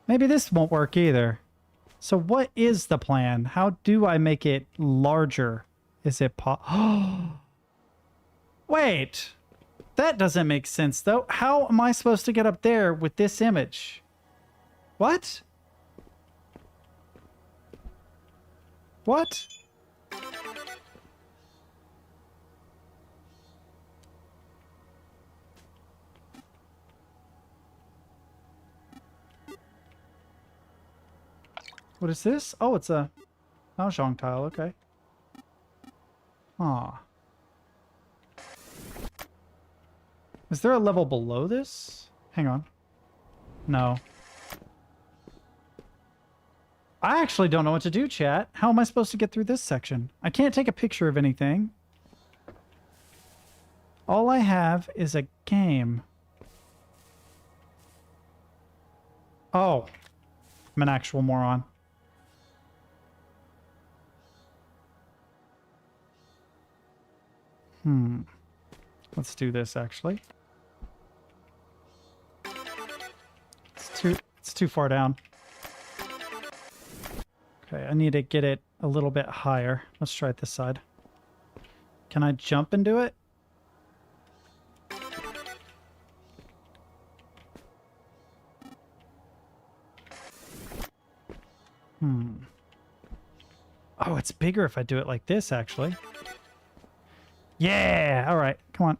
Maybe this won't work either. So what is the plan? How do I make it larger? Is it Wait! That doesn't make sense, though. How am I supposed to get up there with this image? What? What? What is this? Oh, it's a mahjong tile. Okay. Aw. Is there a level below this? Hang on. No. I actually don't know what to do, chat. How am I supposed to get through this section? I can't take a picture of anything. All I have is a game. Oh. I'm an actual moron. Let's do this, actually. It's too far down. Okay, I need to get it a little bit higher. Let's try it this side. Can I jump and do it? it's bigger if I do it like this, actually. Yeah! Alright, come on.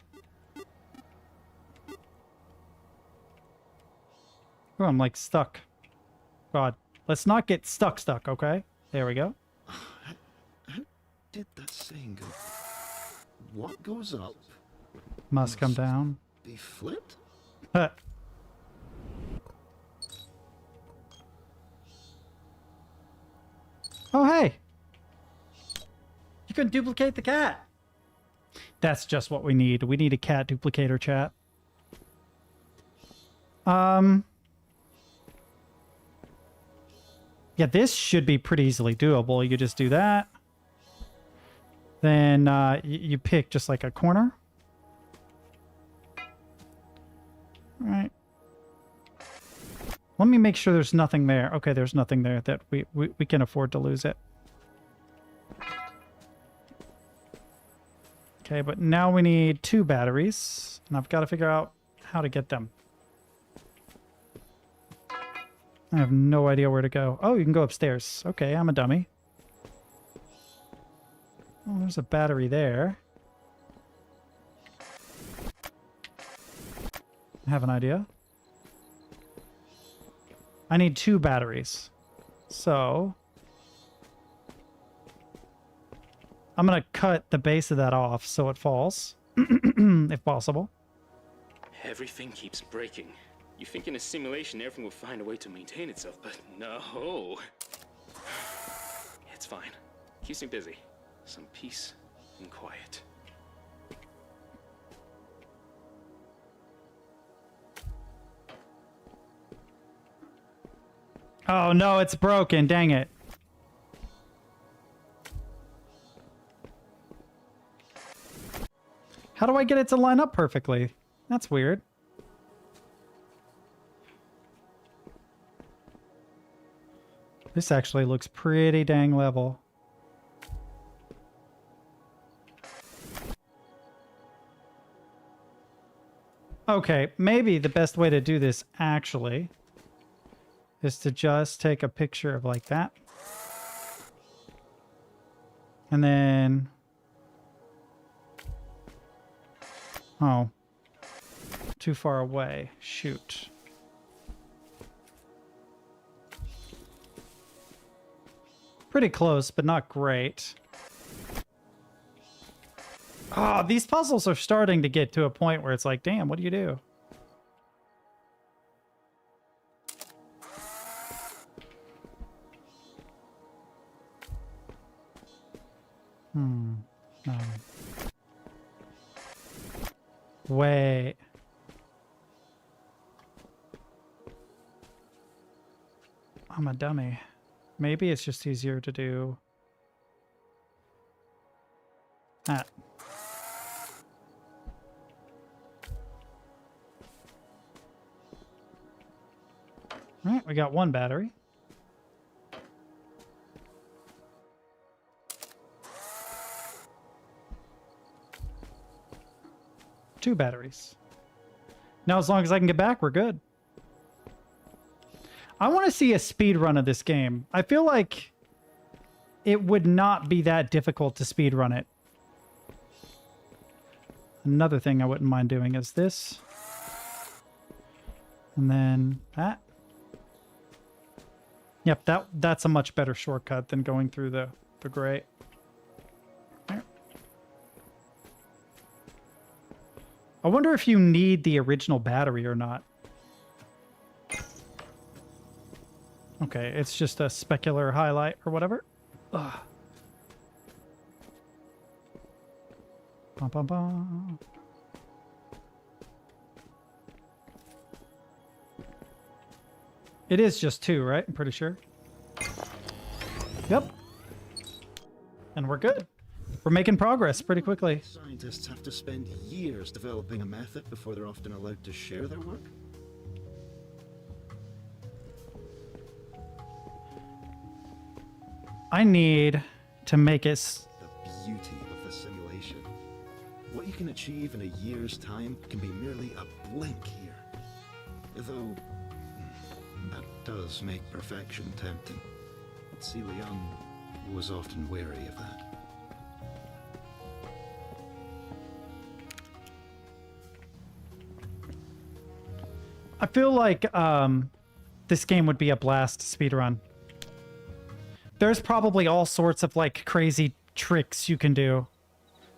Oh, I'm like stuck. God. Let's not get stuck, okay? There we go. How did that saying go? What goes up Must come down. be flipped? Oh, hey! You can duplicate the cat! That's just what we need. We need a cat duplicator, chat. Yeah, this should be pretty easily doable. You just do that. Then you pick just like a corner. All right. Let me make sure there's nothing there. Okay, there's nothing there that we can afford to lose it. Okay, but now we need 2 batteries, and I've got to figure out how to get them. I have no idea where to go. Oh, you can go upstairs. Okay, I'm a dummy. Oh, there's a battery there. I have an idea. I need 2 batteries. So I'm going to cut the base of that off so it falls, if possible. Everything keeps breaking. You think in a simulation everything will find a way to maintain itself, but no. It's fine. Keeps me busy. Some peace and quiet. Oh no, it's broken. Dang it. How do I get it to line up perfectly? That's weird. This actually looks pretty dang level. Okay, maybe the best way to do this actually is to just take a picture of like that. And then... Oh. Too far away. Shoot. Pretty close, but not great. Oh, these puzzles are starting to get to a point where it's like, damn, what do you do? Wait. I'm a dummy. Maybe it's just easier to do that. All right, we got 1 battery. Two batteries. Now, as long as I can get back, we're good. I want to see a speed run of this game. I feel like it would not be that difficult to speed run it. Another thing I wouldn't mind doing is this. And then that. Yep, that's a much better shortcut than going through the grate. There. I wonder if you need the original battery or not. Okay, it's just a specular highlight or whatever. Ugh. Bum, bum, bum. It is just 2, right? I'm pretty sure. Yep. And we're good. We're making progress pretty quickly. Scientists have to spend years developing a method before they're often allowed to share their work. I need to make it... The beauty of the simulation. What you can achieve in a year's time can be merely a blink here. Though, that does make perfection tempting. Let's see Leon was often wary of that. I feel like this game would be a blast to speedrun. There's probably all sorts of like crazy tricks you can do.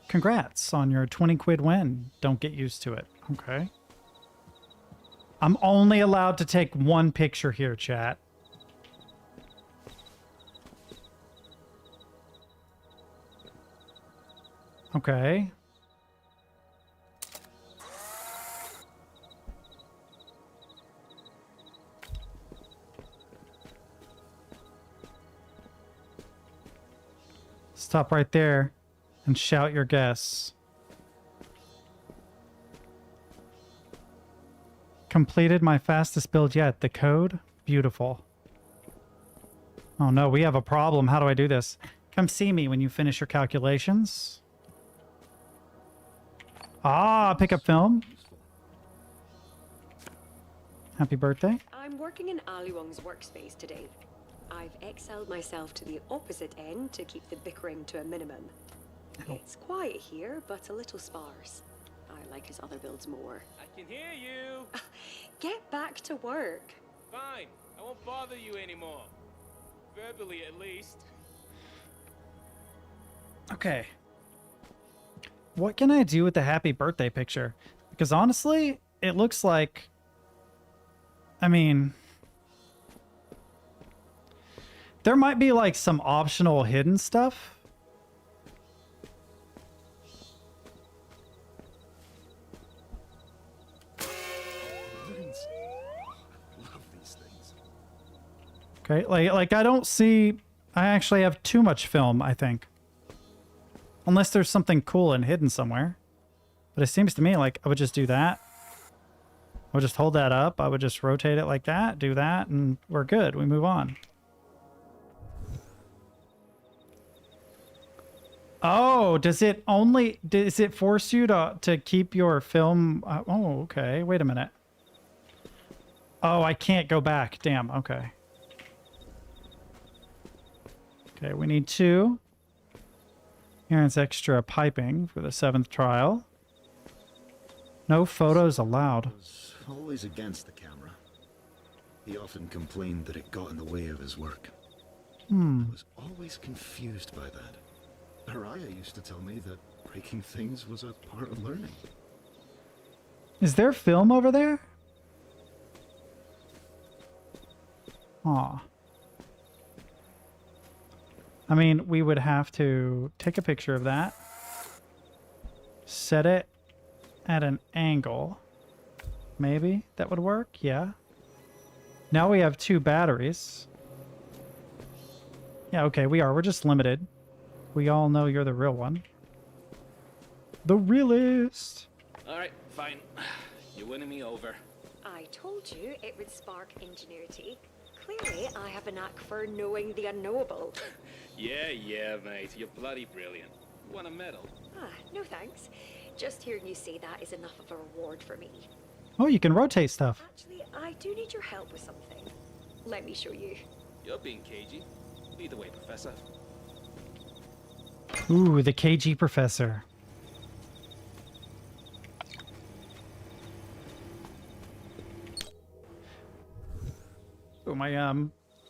Congrats on your 20 quid win. Don't get used to it. Okay. I'm only allowed to take one picture here, chat. Okay. Stop right there and shout your guess. Completed my fastest build yet. The code? Beautiful. Oh no, we have a problem. How do I do this? Come see me when you finish your calculations. Ah, pick up film. Happy birthday. I'm working in Ali Wong's workspace today. I've excelled myself to the opposite end to keep the bickering to a minimum. It's quiet here, but a little sparse. I like his other builds more. I can hear you. Get back to work. Fine. I won't bother you anymore. Verbally, at least. Okay. What can I do with the happy birthday picture? Because honestly, it looks like... I mean... There might be like some optional hidden stuff. Love these things. Okay, like I don't see... I actually have too much film, I think. Unless there's something cool and hidden somewhere. But it seems to me like I would just do that. I would just hold that up. I would just rotate it like that, do that, and we're good. We move on. Oh, does it force you to keep your film? Oh, okay. Wait a minute. Oh, I can't go back. Damn. Okay. Okay, we need 2. Here's extra piping for the 7th trial. No photos allowed. Was always against the camera. He often complained that it got in the way of his work. I was always confused by that. Araya used to tell me that breaking things was a part of learning. Is there film over there? Aw. I mean, we would have to take a picture of that. Set it at an angle. Maybe that would work? Yeah. Now we have 2 batteries. Yeah, okay, we're just limited. We all know you're the real one. The realist! Alright, fine. You're winning me over. I told you it would spark ingenuity. Clearly, I have a knack for knowing the unknowable. Yeah, mate. You're bloody brilliant. You want a medal? No thanks. Just hearing you say that is enough of a reward for me. Oh, you can rotate stuff. Actually, I do need your help with something. Let me show you. You're being cagey. Lead the way, Professor. Ooh, the KG professor. Oh, my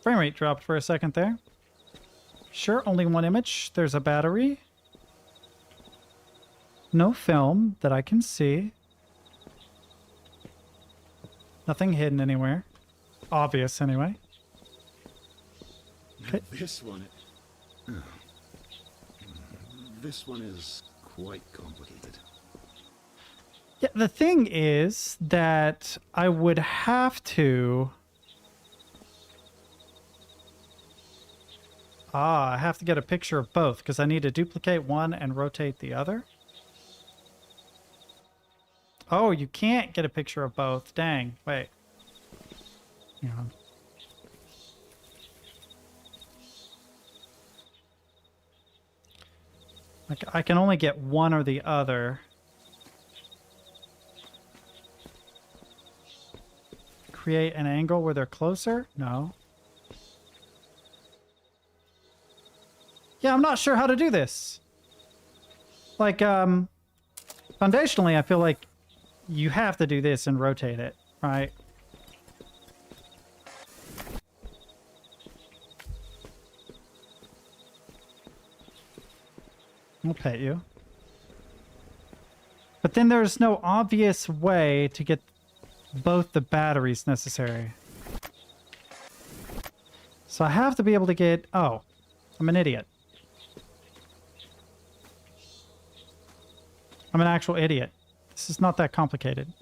frame rate dropped for a second there. Sure, only 1 image. There's a battery. No film that I can see. Nothing hidden anywhere. Obvious, anyway. Okay. This one is quite complicated. Yeah, the thing is that I would have to... I have to get a picture of both because I need to duplicate one and rotate the other. Oh, you can't get a picture of both. Dang. Wait. Hang on. I can only get one or the other. Create an angle where they're closer? No. Yeah, I'm not sure how to do this. Like, foundationally, I feel like you have to do this and rotate it, right? I'll pet you. But then there's no obvious way to get both the batteries necessary. So I have to be able to get... Oh, I'm an idiot. I'm an actual idiot. This is not that complicated.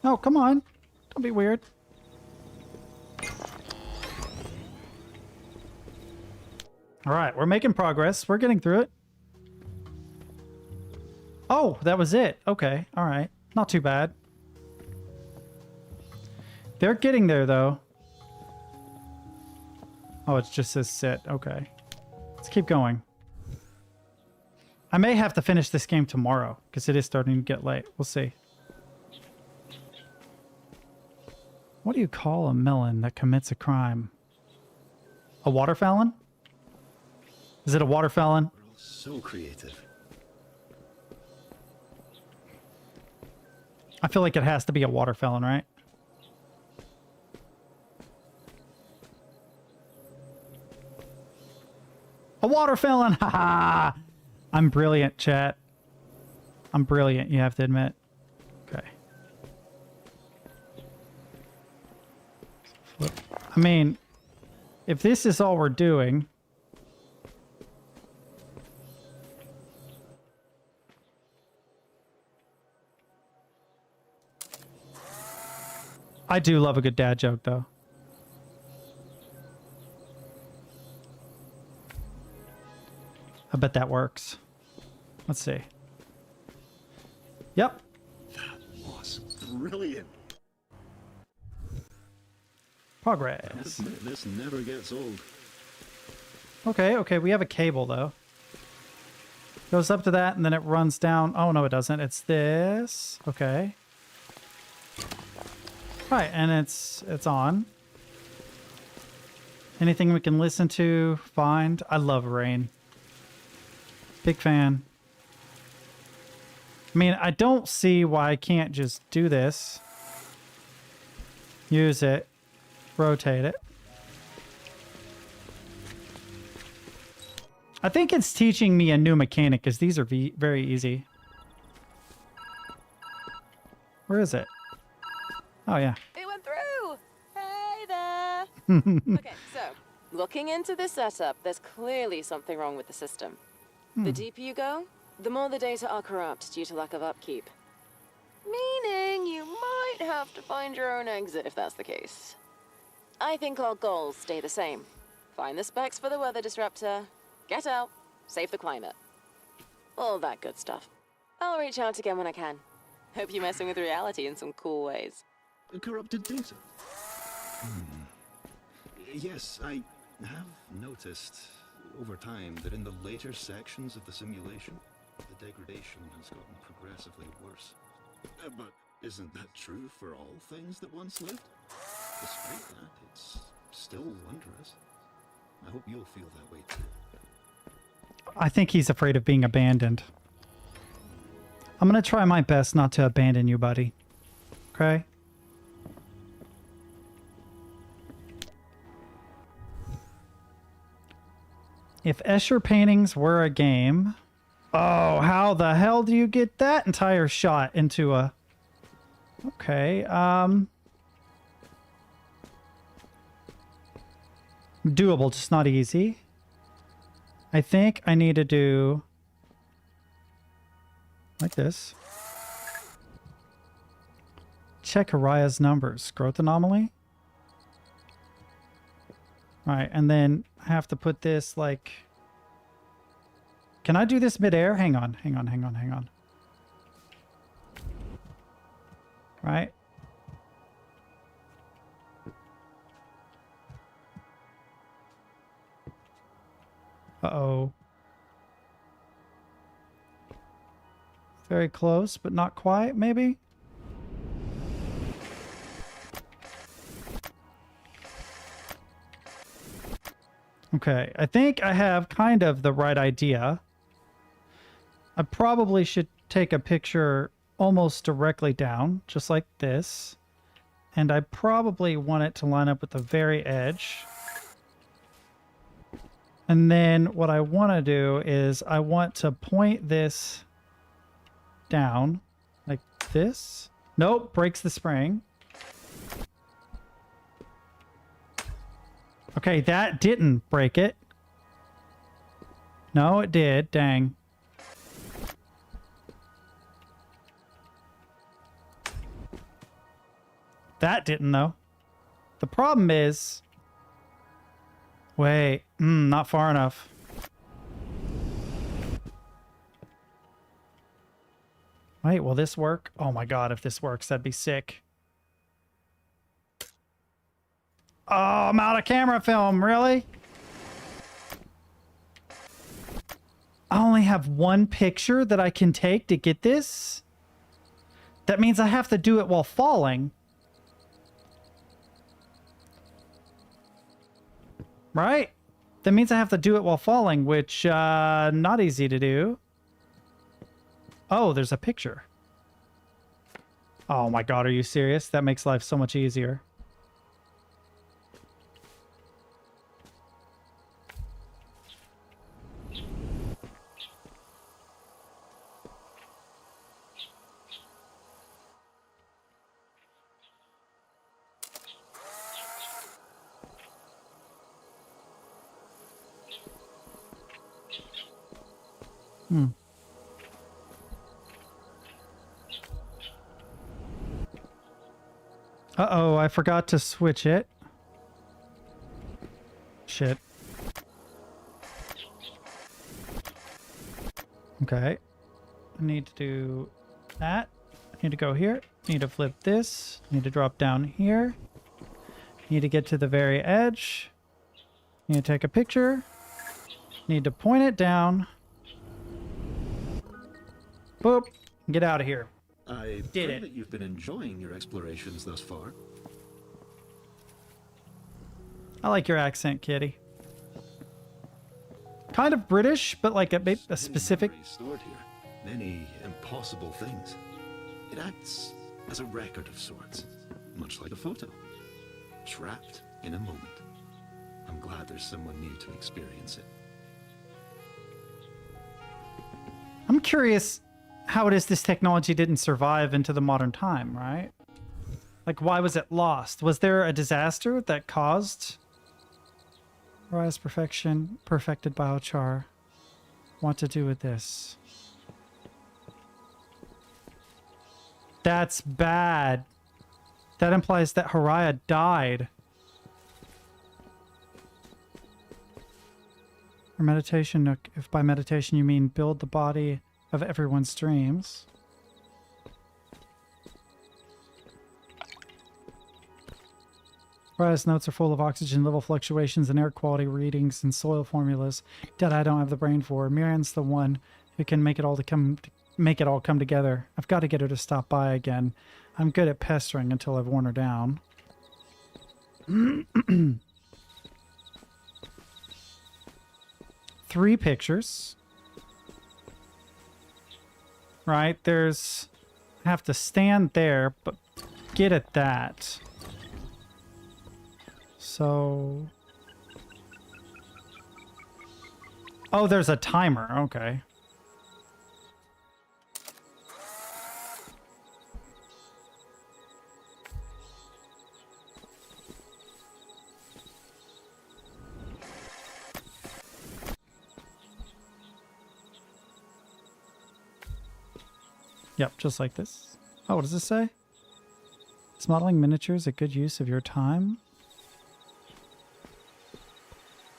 Oh, come on. Don't be weird. All right, we're making progress. We're getting through it. Oh, that was it. Okay, all right. Not too bad. They're getting there, though. Oh, it just says sit. Okay. Let's keep going. I may have to finish this game tomorrow, because it is starting to get late. We'll see. What do you call a melon that commits a crime? A water felon? Is it a water felon? So creative. I feel like it has to be a water felon, right? A water felon! Haha! I'm brilliant, chat. I'm brilliant, you have to admit. Okay. I mean, if this is all we're doing... I do love a good dad joke, though. I bet that works. Let's see. Yep. That was brilliant. Progress. This never gets old. Okay, okay, we have a cable, though. Goes up to that, and then it runs down. Oh, no, it doesn't. It's this. Okay. Right, and it's on. Anything we can listen to, find. I love rain. Big fan. I mean, I don't see why I can't just do this. Use it. Rotate it. I think it's teaching me a new mechanic, because these are very easy. Where is it? Oh, yeah. It went through! Hey there! Okay, so, looking into this setup, there's clearly something wrong with the system. The deeper you go, the more the data are corrupt due to lack of upkeep. Meaning you might have to find your own exit if that's the case. I think our goals stay the same. Find the specs for the weather disruptor, get out, save the climate. All that good stuff. I'll reach out again when I can. Hope you're messing with reality in some cool ways. Corrupted data? Yes, I have noticed over time that in the later sections of the simulation, the degradation has gotten progressively worse. But isn't that true for all things that once lived? Despite that, it's still wondrous. I hope you'll feel that way too. I think he's afraid of being abandoned. I'm gonna try my best not to abandon you, buddy. Okay? If Escher paintings were a game... Oh, how the hell do you get that entire shot into a... Okay, doable, just not easy. I think I need to do... like this. Check Araya's numbers. Growth anomaly? Alright, and then I have to put this like... Can I do this midair? Hang on. Right? Uh-oh. Very close, but not quite, maybe? Okay, I think I have kind of the right idea. I probably should take a picture almost directly down, just like this. And I probably want it to line up with the very edge. And then what I want to do is I want to point this down like this. Nope, breaks the spring. Okay, that didn't break it. No, it did. Dang. That didn't, though. The problem is... Wait. Not far enough. Wait, will this work? Oh my god, if this works, that'd be sick. Oh, I'm out of camera film, really? I only have one picture that I can take to get this? That means I have to do it while falling. Right? That means I have to do it while falling, which, not easy to do. Oh, there's a picture. Oh my god, are you serious? That makes life so much easier. Uh-oh, I forgot to switch it. Shit. Okay. I need to do that. I need to go here. I need to flip this. I need to drop down here. I need to get to the very edge. I need to take a picture. I need to point it down. Boop. Get out of here. I pray that you've been enjoying your explorations thus far. I like your accent, kitty. Kind of British, but like a specific... Stored here. Many impossible things. It acts as a record of sorts, much like a photo. Trapped in a moment. I'm glad there's someone new to experience it. I'm curious how it is this technology didn't survive into the modern time, right? Like, why was it lost? Was there a disaster that caused Rise perfected biochar? What to do with this? That's bad. That implies that Haraya died. Or meditation nook, if by meditation you mean build the body of everyone's dreams. Whereas notes are full of oxygen level fluctuations and air quality readings and soil formulas that I don't have the brain for. Miriam's the one who can make it all come together. I've got to get her to stop by again. I'm good at pestering until I've worn her down. 3 pictures. Right, there's... I have to stand there, but get at that. So... Oh, there's a timer. Okay. Yep, just like this. Oh, what does this say? Is modeling miniatures a good use of your time?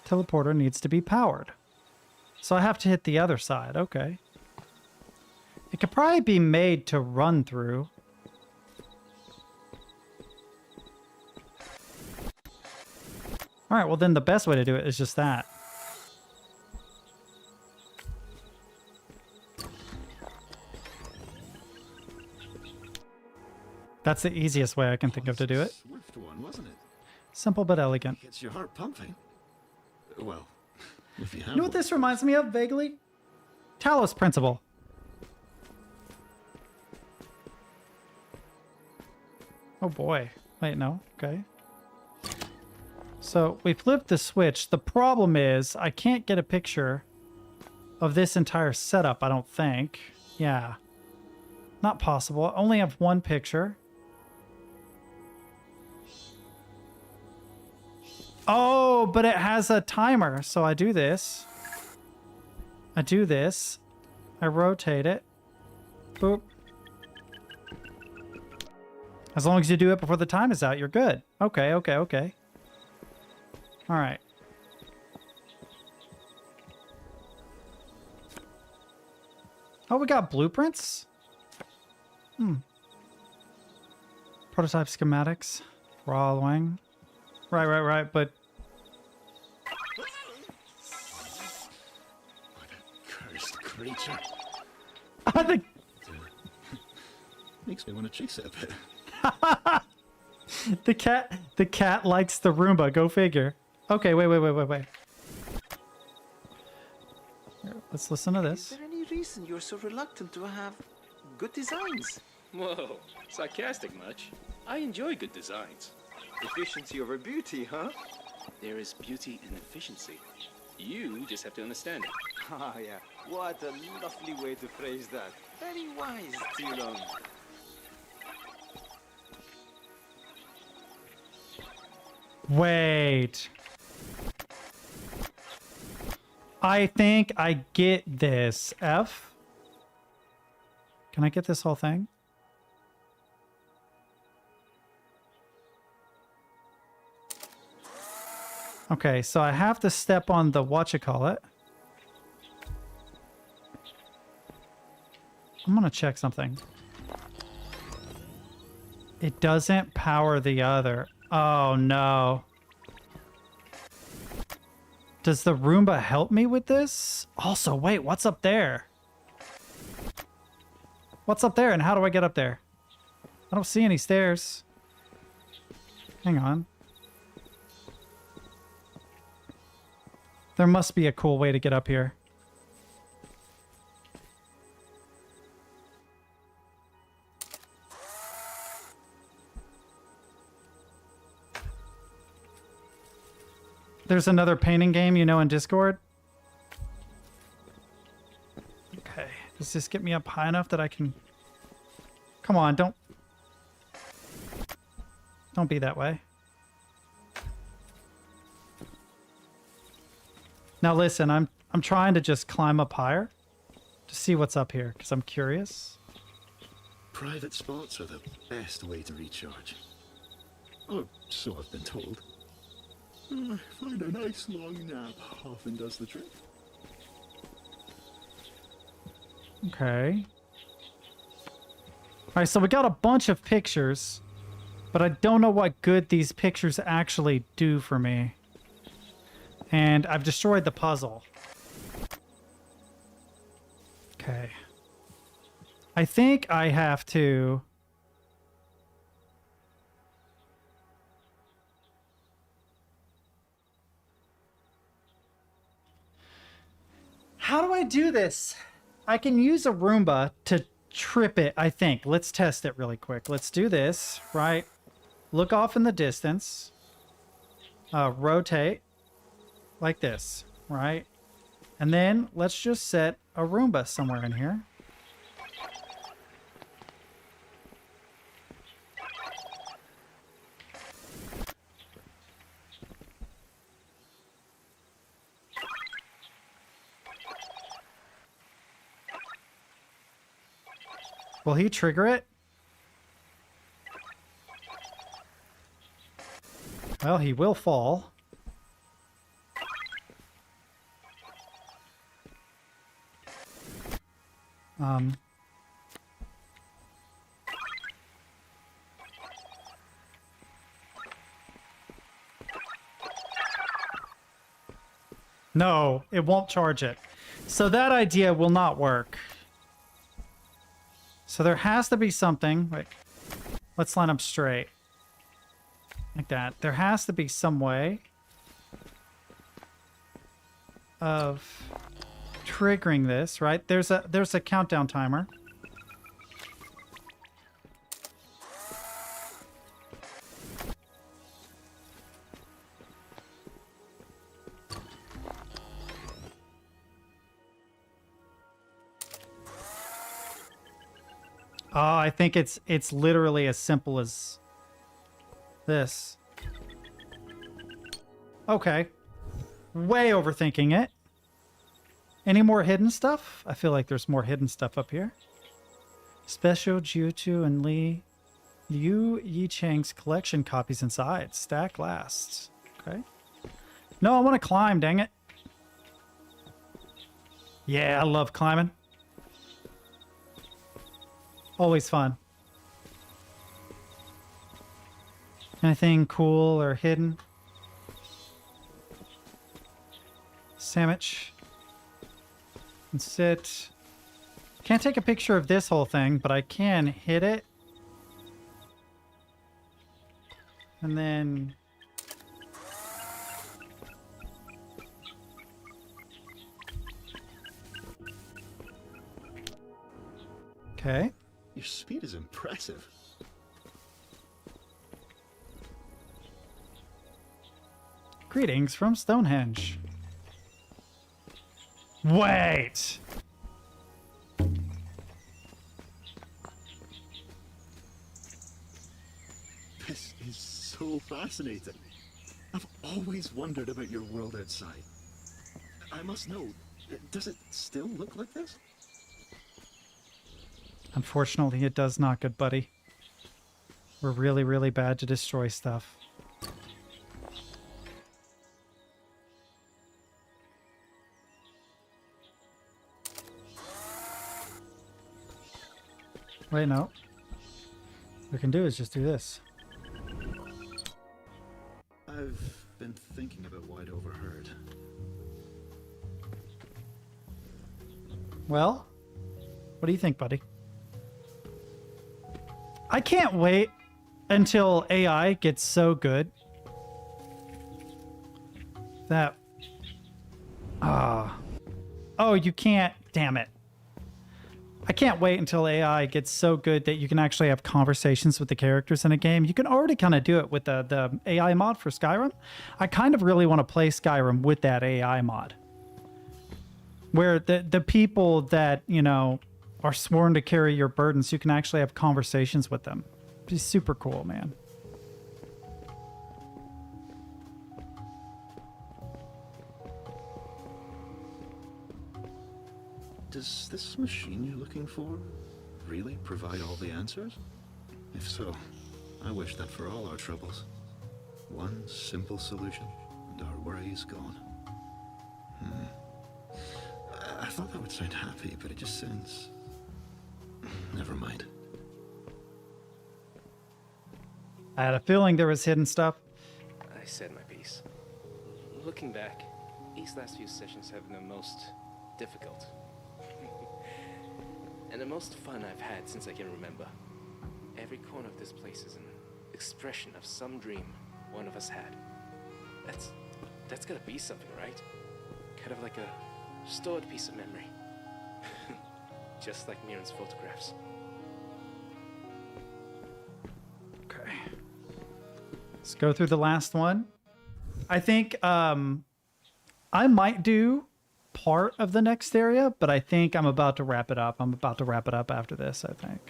Teleporter needs to be powered. So I have to hit the other side. Okay. It could probably be made to run through. Alright, well then the best way to do it is just that. That's the easiest way I can think of to do it. Swift one, wasn't it? Simple but elegant. Gets your heart pumping. Well, if you have You know what one. this reminds me of vaguely? Talos Principle. Oh boy. Wait, no. Okay. So we flipped the switch. The problem is I can't get a picture of this entire setup, I don't think. Yeah. Not possible. I only have one picture. Oh, but it has a timer. So I do this. I do this. I rotate it. Boop. As long as you do it before the time is out, you're good. Okay, okay, okay. All right. Oh, we got blueprints? Prototype schematics. Following. Right, but... What a cursed creature. I think... Makes me want to chase it a bit. The cat likes the Roomba. Go figure. Okay, wait. Here, let's listen to this. Is there any reason you're so reluctant to have good designs? Whoa, sarcastic much? I enjoy good designs. Efficiency over beauty, huh? There is beauty in efficiency. You just have to understand it. Ah, yeah. What a lovely way to phrase that. Very wise, Tilon. Wait. I think I get this. F? Can I get this whole thing? Okay, so I have to step on the whatchamacallit. I'm gonna check something. It doesn't power the other. Oh no. Does the Roomba help me with this? Also, wait, what's up there? What's up there and how do I get up there? I don't see any stairs. Hang on. There must be a cool way to get up here. There's another painting game, you know, in Discord. Okay. Does this get me up high enough that I can... Come on, don't be that way. Now listen, I'm trying to just climb up higher to see what's up here because I'm curious. Private spots are the best way to recharge. Oh, so I've been told. Find a nice long nap often does the trick. Okay. Alright, so we got a bunch of pictures, but I don't know what good these pictures actually do for me. And I've destroyed the puzzle. Okay. I think I have to... How do I do this? I can use a Roomba to trip it, I think. Let's test it really quick. Let's do this, right? Look off in the distance. Rotate. Like this, right? And then let's just set a Roomba somewhere in here. Will he trigger it? Well, he will fall. No, it won't charge it. So that idea will not work. So there has to be something. Wait. Let's line up straight. Like that. There has to be some way of triggering this, right? There's a countdown timer. Oh, I think it's literally as simple as this. Okay. Way overthinking it. Any more hidden stuff? I feel like there's more hidden stuff up here. Special Jiuchu and Liu Yichang's collection copies inside. Stack lasts. Okay. No, I want to climb, dang it. Yeah, I love climbing. Always fun. Anything cool or hidden? Sandwich. And sit. Can't take a picture of this whole thing, but I can hit it. And then... Okay. Your speed is impressive. Greetings from Stonehenge. Wait! This is so fascinating. I've always wondered about your world outside. I must know, does it still look like this? Unfortunately, it does not, good buddy. We're really, really bad to destroy stuff. Wait, no. What we can do is just do this. I've been thinking about what I'd overheard. Well, what do you think, buddy? I can't wait until AI gets so good that... Oh, you can't. Damn it. I can't wait until AI gets so good that you can actually have conversations with the characters in a game. You can already kind of do it with the AI mod for Skyrim. I kind of really want to play Skyrim with that AI mod. Where the people that, you know, are sworn to carry your burdens, you can actually have conversations with them. It'd be super cool, man. Does this machine you're looking for really provide all the answers? If so, I wish that for all our troubles. One simple solution, and our worries gone. I thought that would sound happy, but it just sounds... Never mind. I had a feeling there was hidden stuff. I said my piece. Looking back, these last few sessions have been the most difficult. And the most fun I've had since I can remember. Every corner of this place is an expression of some dream one of us had. That's gotta be something, right? Kind of like a stored piece of memory. Just like Mirren's photographs. Okay. Let's go through the last one. I think I might do part of the next area, but I think I'm about to wrap it up. I'm about to wrap it up after this, I think.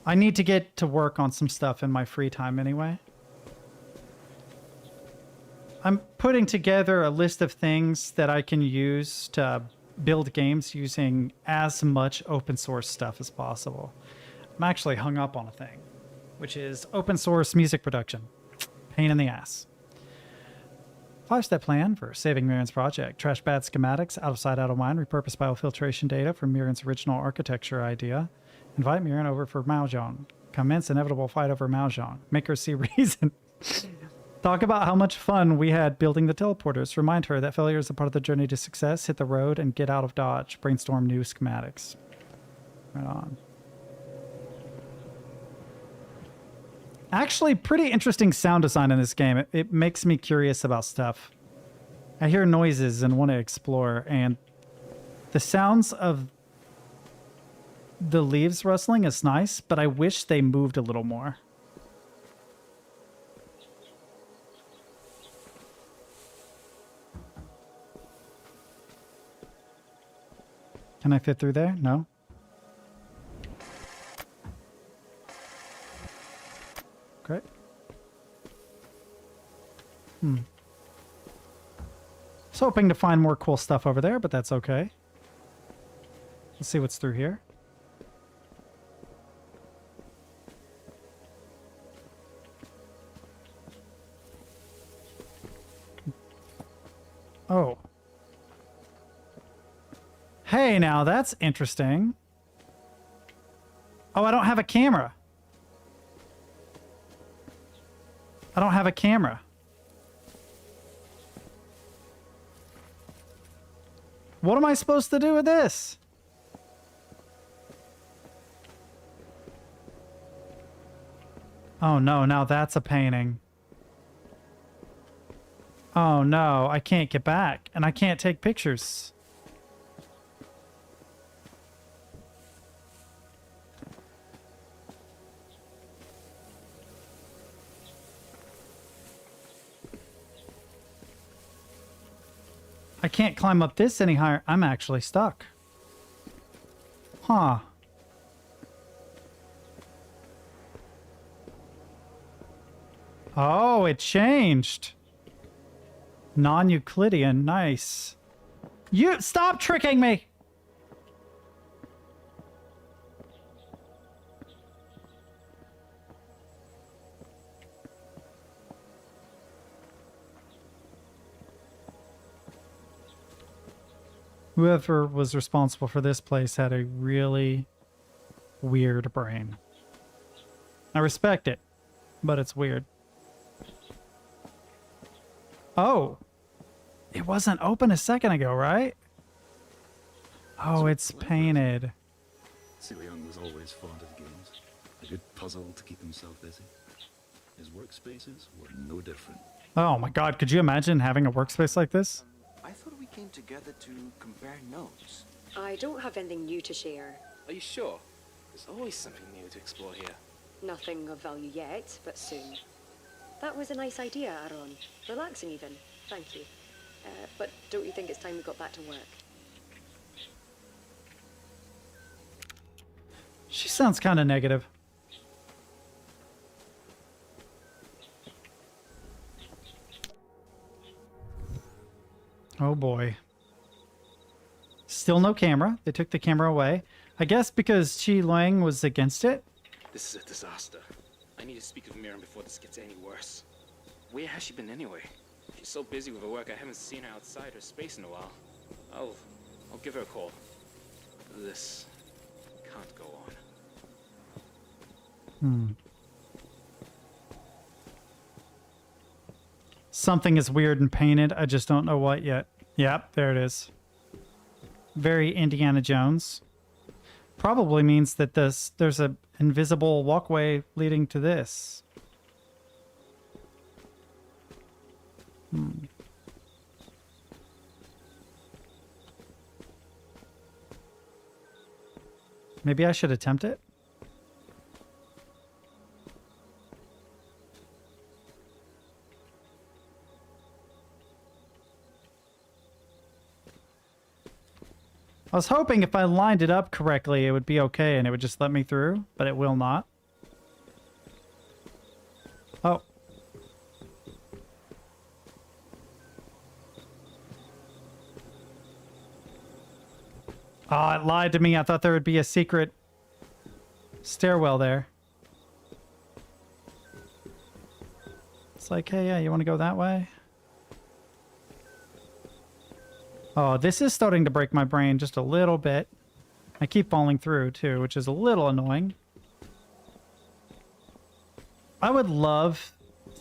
I need to get to work on some stuff in my free time anyway. I'm putting together a list of things that I can use to build games using as much open source stuff as possible. I'm actually hung up on a thing, which is open source music production. Pain in the ass. 5-step plan for saving Mirren's project. Trash bad schematics, out of sight, out of mind. Repurpose biofiltration data from Mirren's original architecture idea. Invite Mirren over for Mahjong. Commence inevitable fight over Mahjong. Make her see reason. Talk about how much fun we had building the teleporters. Remind her that failure is a part of the journey to success. Hit the road and get out of Dodge. Brainstorm new schematics. Right on. Actually, pretty interesting sound design in this game. It makes me curious about stuff. I hear noises and want to explore, and the sounds of the leaves rustling is nice, but I wish they moved a little more. Can I fit through there? No. Okay. I was hoping to find more cool stuff over there, but that's okay. Let's see what's through here. Oh. Hey, now that's interesting. Oh, I don't have a camera. I don't have a camera. What am I supposed to do with this? Oh no, now that's a painting. Oh no, I can't get back, and I can't take pictures. I can't climb up this any higher. I'm actually stuck. Huh. Oh, it changed. Non-Euclidean. Nice. You stop tricking me. Whoever was responsible for this place had a really weird brain. I respect it, but it's weird. Oh, it wasn't open a second ago, right? Oh, it's painted. Leon was always fond of games. A good puzzle to keep himself busy. His workspaces were no different. Oh my god, could you imagine having a workspace like this? I thought we came together to compare notes. I don't have anything new to share. Are you sure? There's always something new to explore here. Nothing of value yet, but soon. That was a nice idea, Aaron. Relaxing even. Thank you. But don't you think it's time we got back to work? She sounds kind of negative. Oh boy. Still no camera. They took the camera away. I guess because Chi Luang was against it. This is a disaster. I need to speak with Miriam before this gets any worse. Where has she been anyway? She's so busy with her work, I haven't seen her outside her space in a while. I'll give her a call. This can't go on. Something is weird and painted. I just don't know what yet. Yep, there it is. Very Indiana Jones. Probably means that there's an invisible walkway leading to this. Maybe I should attempt it? I was hoping if I lined it up correctly, it would be okay and it would just let me through, but it will not. Oh. Oh, it lied to me. I thought there would be a secret stairwell there. It's like, hey, yeah, you want to go that way? Oh, this is starting to break my brain just a little bit. I keep falling through, too, which is a little annoying. I would love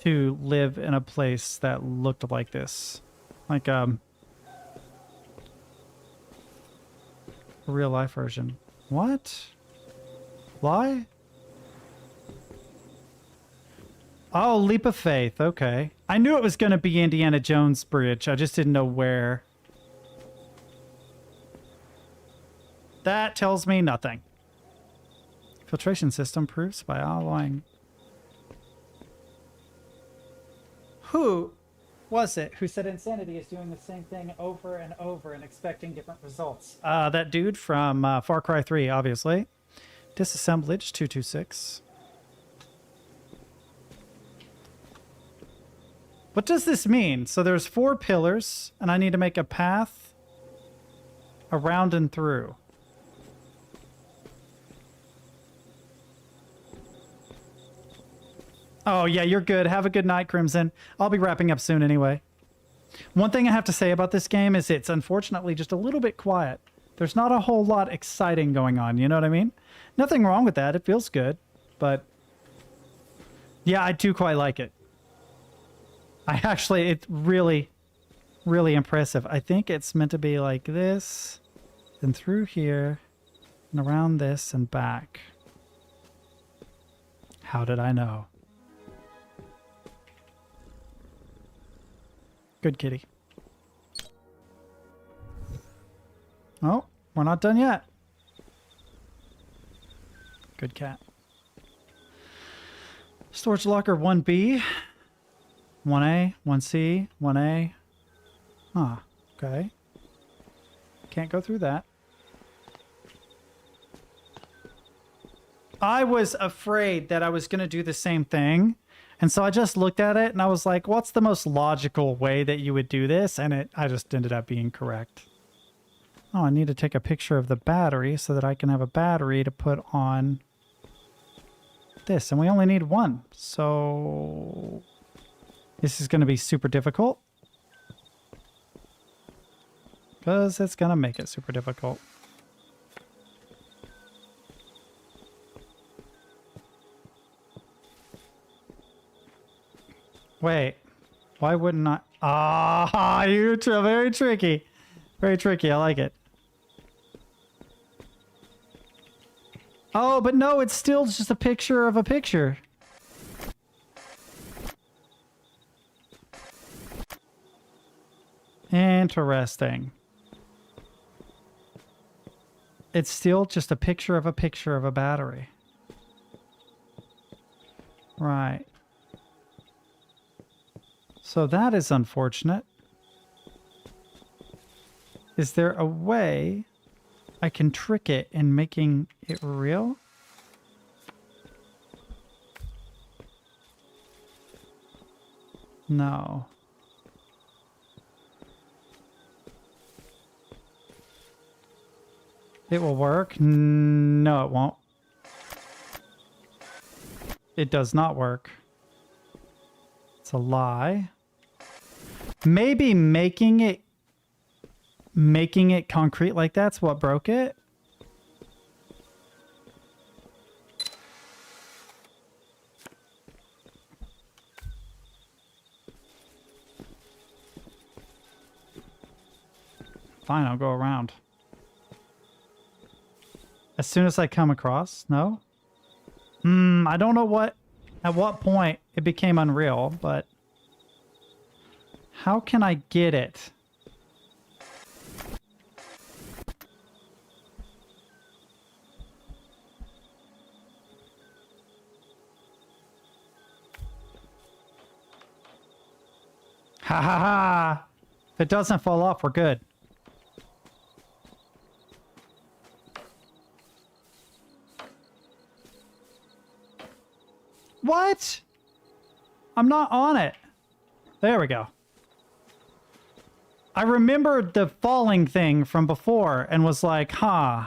to live in a place that looked like this. Like, a real-life version. What? Why? Oh, Leap of Faith. Okay. I knew it was going to be Indiana Jones Bridge. I just didn't know where. That tells me nothing. Filtration system proofs by alloying. Who was it who said insanity is doing the same thing over and over and expecting different results? That dude from Far Cry 3, obviously. Disassemblage 226. What does this mean? So there's 4 pillars, and I need to make a path around and through. Oh, yeah, you're good. Have a good night, Crimson. I'll be wrapping up soon anyway. One thing I have to say about this game is it's unfortunately just a little bit quiet. There's not a whole lot exciting going on, you know what I mean? Nothing wrong with that. It feels good. But, yeah, I do quite like it. It's really, really impressive. I think it's meant to be like this, and through here, and around this, and back. How did I know? Good kitty. Oh, we're not done yet. Good cat. Storage locker 1B. 1A, 1C, 1A. Huh, okay. Can't go through that. I was afraid that I was going to do the same thing. And so I just looked at it and I was like, what's the most logical way that you would do this? And I just ended up being correct. Oh, I need to take a picture of the battery so that I can have a battery to put on this. And we only need 1. So this is going to be super difficult. Because it's going to make it super difficult. Wait, why wouldn't I? Ah, you're very tricky. Very tricky. I like it. Oh, but no, it's still just a picture of a picture. Interesting. It's still just a picture of a battery. Right. So that is unfortunate. Is there a way I can trick it in making it real? No. It will work? No, it won't. It does not work. It's a lie. Maybe making it concrete like that's what broke it. Fine, I'll go around. As soon as I come across, no? I don't know at what point it became unreal, but how can I get it? Ha ha ha! If it doesn't fall off, we're good. What? I'm not on it. There we go. I remembered the falling thing from before and was like, huh.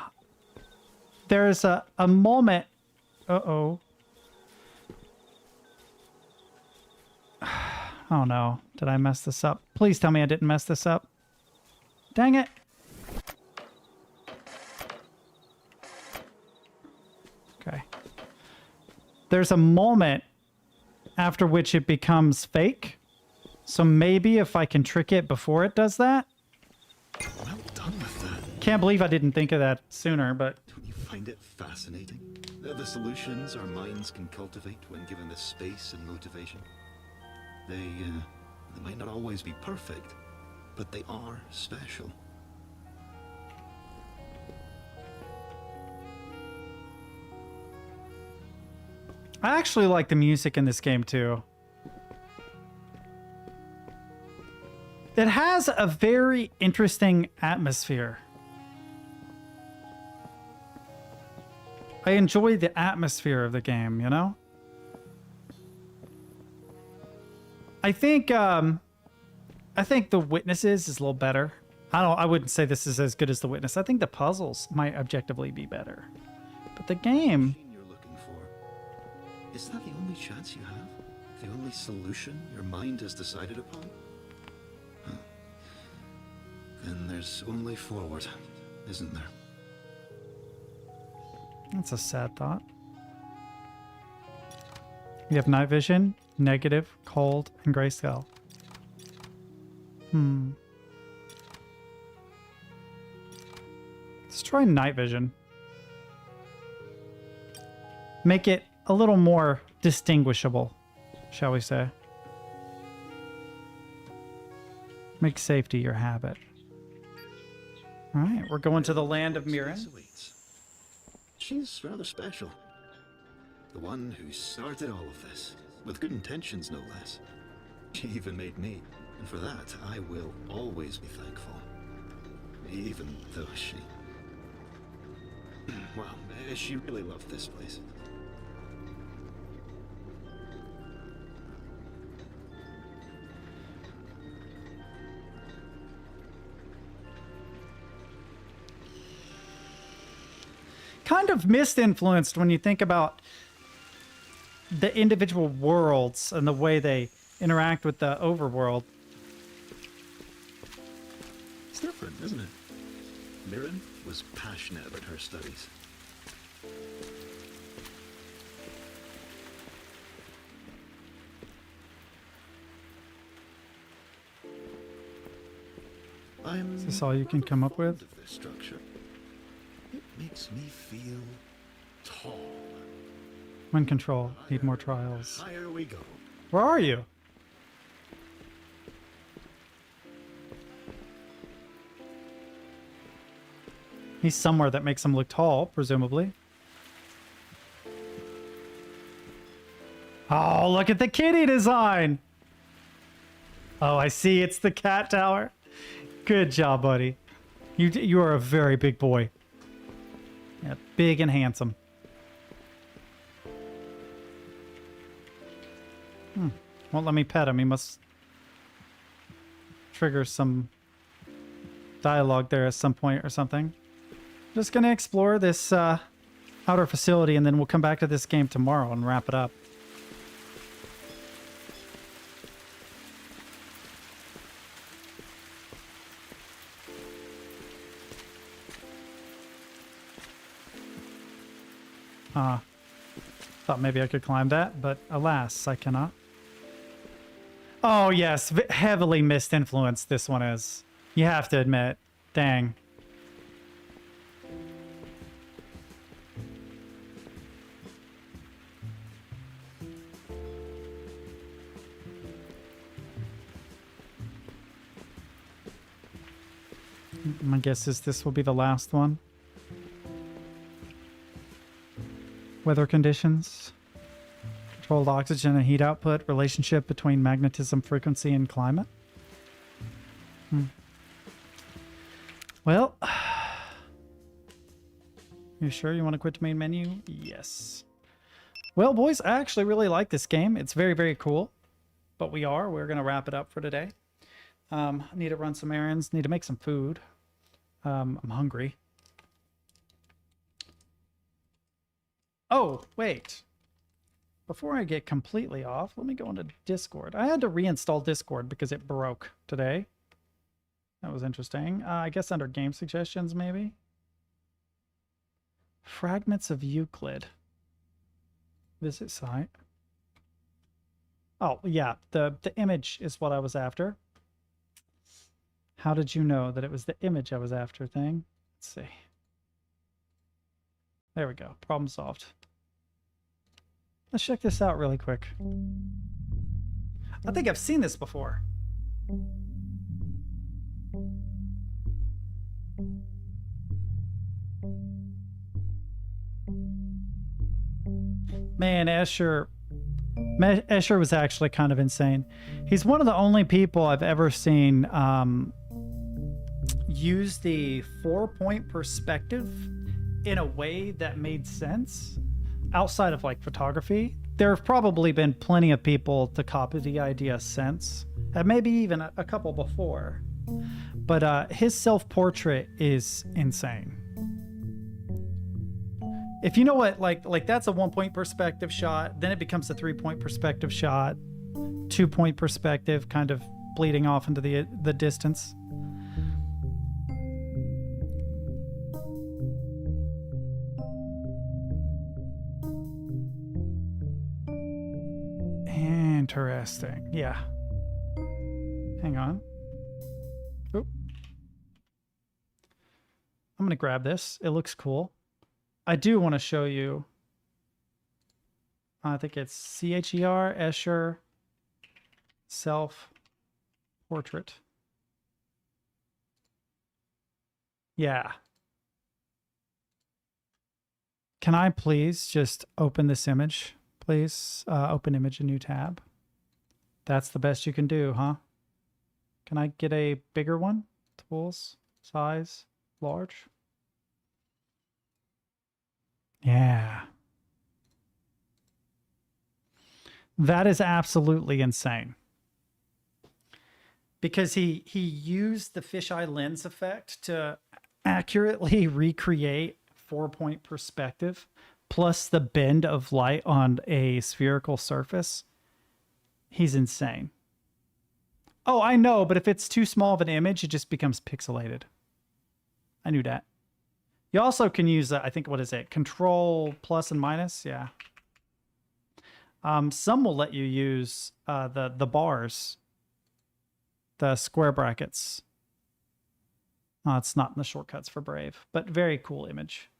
There's a moment. Uh-oh. Oh no. Did I mess this up? Please tell me I didn't mess this up. Dang it. Okay. There's a moment after which it becomes fake. So maybe if I can trick it before it does that. Well done with that. Can't believe I didn't think of that sooner, but... Don't you find it fascinating? The solutions our minds can cultivate when given the space and motivation. They might not always be perfect, but they are special. I actually like the music in this game too. It has a very interesting atmosphere. I enjoy the atmosphere of the game, you know? I think the Witnesses is a little better. I wouldn't say this is as good as The Witness. I think the puzzles might objectively be better. But the game... You're looking for. Is that the only chance you have? The only solution your mind has decided upon? Huh. Then there's only forward, isn't there? That's a sad thought. You have night vision, negative, cold, and grayscale. Let's try night vision. Make it a little more distinguishable, shall we say. Make safety your habit. Alright, we're going to the land of Mirren. She's rather special. The one who started all of this, with good intentions no less. She even made me, and for that I will always be thankful. Even though she... well, she really loved this place. Kind of misinfluenced when you think about the individual worlds and the way they interact with the overworld. It's different, isn't it? Mirren was passionate about her studies. Is this all you can come up with? This structure. It makes me feel tall. When control. Need more trials. Higher we go. Where are you? He's somewhere that makes him look tall, presumably. Oh, look at the kitty design! Oh, I see. It's the cat tower. Good job, buddy. You are a very big boy. Yeah, big and handsome. Won't let me pet him. He must trigger some dialogue there at some point or something. Just gonna explore this outer facility, and then we'll come back to this game tomorrow and wrap it up. Thought maybe I could climb that, but alas, I cannot. Oh yes, heavily mist influence this one is. You have to admit. Dang. My guess is this will be the last one. Weather conditions. Controlled oxygen and heat output. Relationship between magnetism, frequency, and climate. Well. You sure you want to quit the main menu? Yes. Well, boys, I actually really like this game. It's very, very cool. But we're going to wrap it up for today. I need to run some errands. Need to make some food. I'm hungry. Oh, wait. Before I get completely off, let me go into Discord. I had to reinstall Discord because it broke today. That was interesting. I guess under game suggestions, maybe? Fragments of Euclid. Visit site. Oh, yeah. The image is what I was after. How did you know that it was the image I was after thing? Let's see. There we go. Problem solved. Let's check this out really quick. I think I've seen this before. Man, Escher was actually kind of insane. He's one of the only people I've ever seen use the 4-point perspective in a way that made sense outside of like photography. There have probably been plenty of people to copy the idea since, and maybe even a couple before. But his self-portrait is insane. If you know what, like that's a 1-point perspective shot, then it becomes a 3-point perspective shot, 2-point perspective, kind of bleeding off into the distance. Interesting. Yeah. Hang on. Oop. I'm gonna grab this. It looks cool. I do want to show you. I think it's CHER, Escher, self-portrait. Yeah. Can I please just open this image? Please open image, a new tab. That's the best you can do, huh? Can I get a bigger one? Tools, size, large. Yeah. That is absolutely insane. Because he used the fisheye lens effect to accurately recreate 4-point perspective, plus the bend of light on a spherical surface. He's insane. Oh, I know, but if it's too small of an image, it just becomes pixelated. I knew that. You also can use, I think, what is it? Control plus and minus? Yeah. Some will let you use the bars, the square brackets. It's not in the shortcuts for Brave, but very cool image.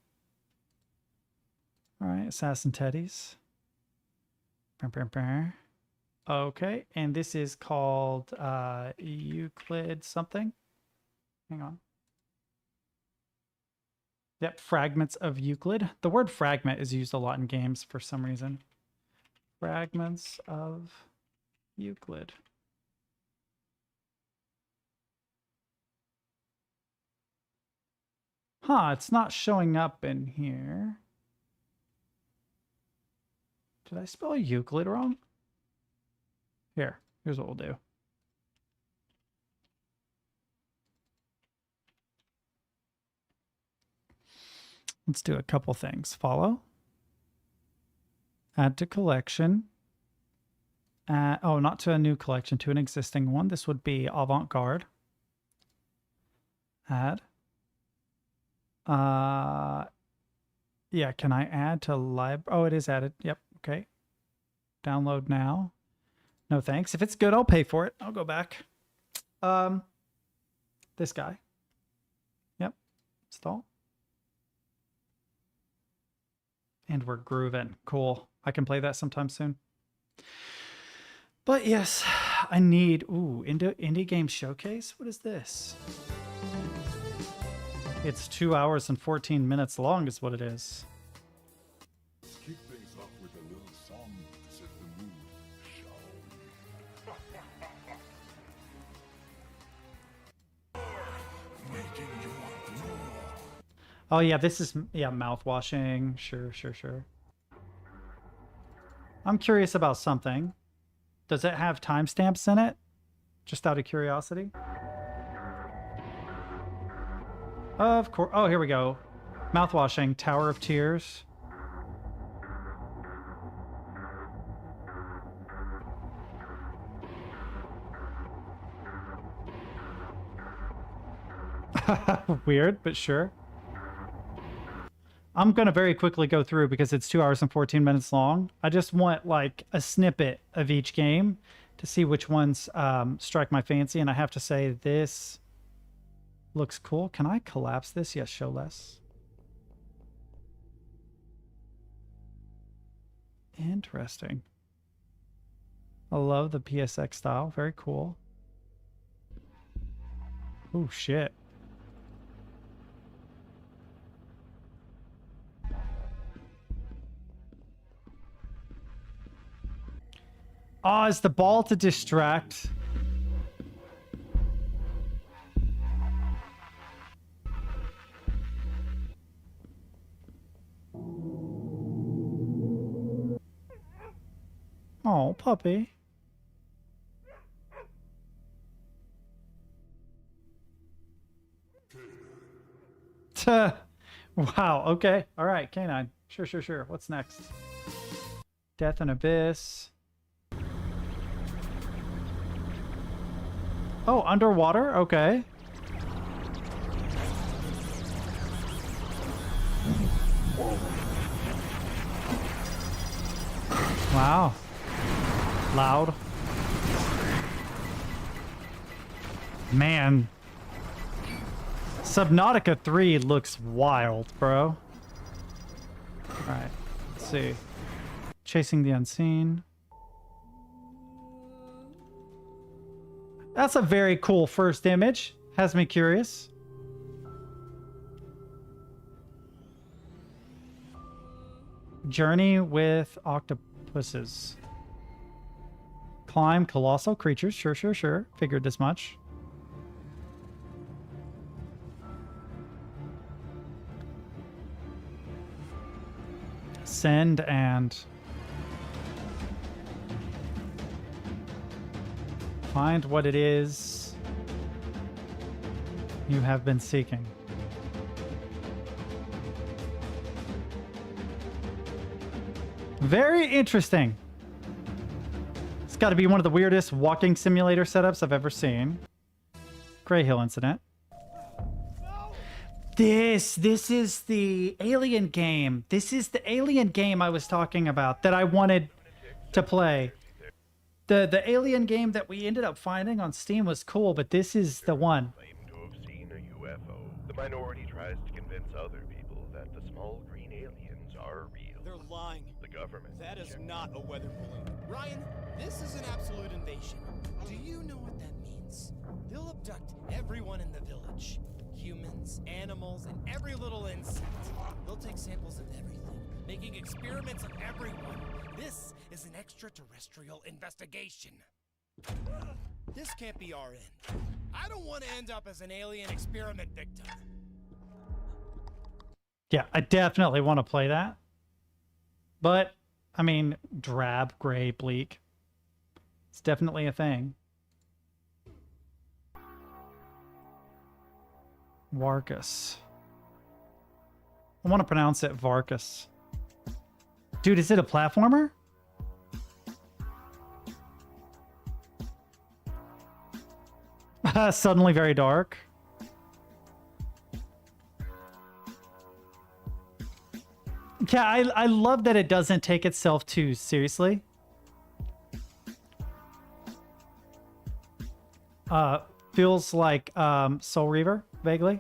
All right, AssassinTeddies. Okay, and this is called Euclid something. Hang on. Yep, Fragments of Euclid. The word fragment is used a lot in games for some reason. Fragments of Euclid. Huh, it's not showing up in here. Did I spell Euclid wrong? Here's what we'll do. Let's do a couple things. Follow. Add to collection. Oh, not to a new collection, to an existing one. This would be avant-garde. Add. Yeah, can I add to library? Oh, it is added. Yep, okay. Download now. No thanks. If it's good, I'll pay for it. I'll go back. This guy. Yep. Install. And we're grooving. Cool. I can play that sometime soon. But yes, I need... Ooh, Indie Game Showcase? What is this? It's 2 hours and 14 minutes long is what it is. Kick things off with a little song to set the mood, shall we? Making you want more. Oh yeah, this is mouthwashing. Sure. I'm curious about something. Does it have timestamps in it? Just out of curiosity. Of course. Oh, here we go. Mouthwashing, Tower of Tears. Weird, but sure. I'm going to very quickly go through because it's 2 hours and 14 minutes long. I just want like a snippet of each game to see which ones strike my fancy. And I have to say this looks cool. Can I collapse this? Yes, show less. Interesting. I love the PSX style. Very cool. Oh, shit. Oh, is the ball to distract? Oh, puppy. Wow, okay. All right, Canine. Sure. What's next? Death and Abyss. Oh, underwater? Okay. Wow. Loud. Man. Subnautica 3 looks wild, bro. Alright. Let's see. Chasing the Unseen. That's a very cool first image. Has me curious. Journey with octopuses. Climb colossal creatures. Sure. Figured this much. Send and find what it is you have been seeking. Very interesting. It's got to be one of the weirdest walking simulator setups I've ever seen. Grey Hill Incident. This is the alien game. This is the alien game I was talking about that I wanted to play. The alien game that we ended up finding on Steam was cool, but this is the one. Claim to have seen a UFO. The minority tries to convince other people that the small green aliens are real. They're lying. The government. That is not a weather balloon. Ryan, this is an absolute invasion. Do you know what that means? They'll abduct everyone in the village. Humans, animals, and every little insect. They'll take samples of everything, making experiments on everyone. This is an extraterrestrial investigation. This can't be our end. I don't want to end up as an alien experiment victim. Yeah, I definitely want to play that. But, I mean, drab, gray, bleak. It's definitely a thing. Varkas. I want to pronounce it Varkas. Dude, is it a platformer? Suddenly very dark. Yeah, I love that it doesn't take itself too seriously. Feels like Soul Reaver, vaguely.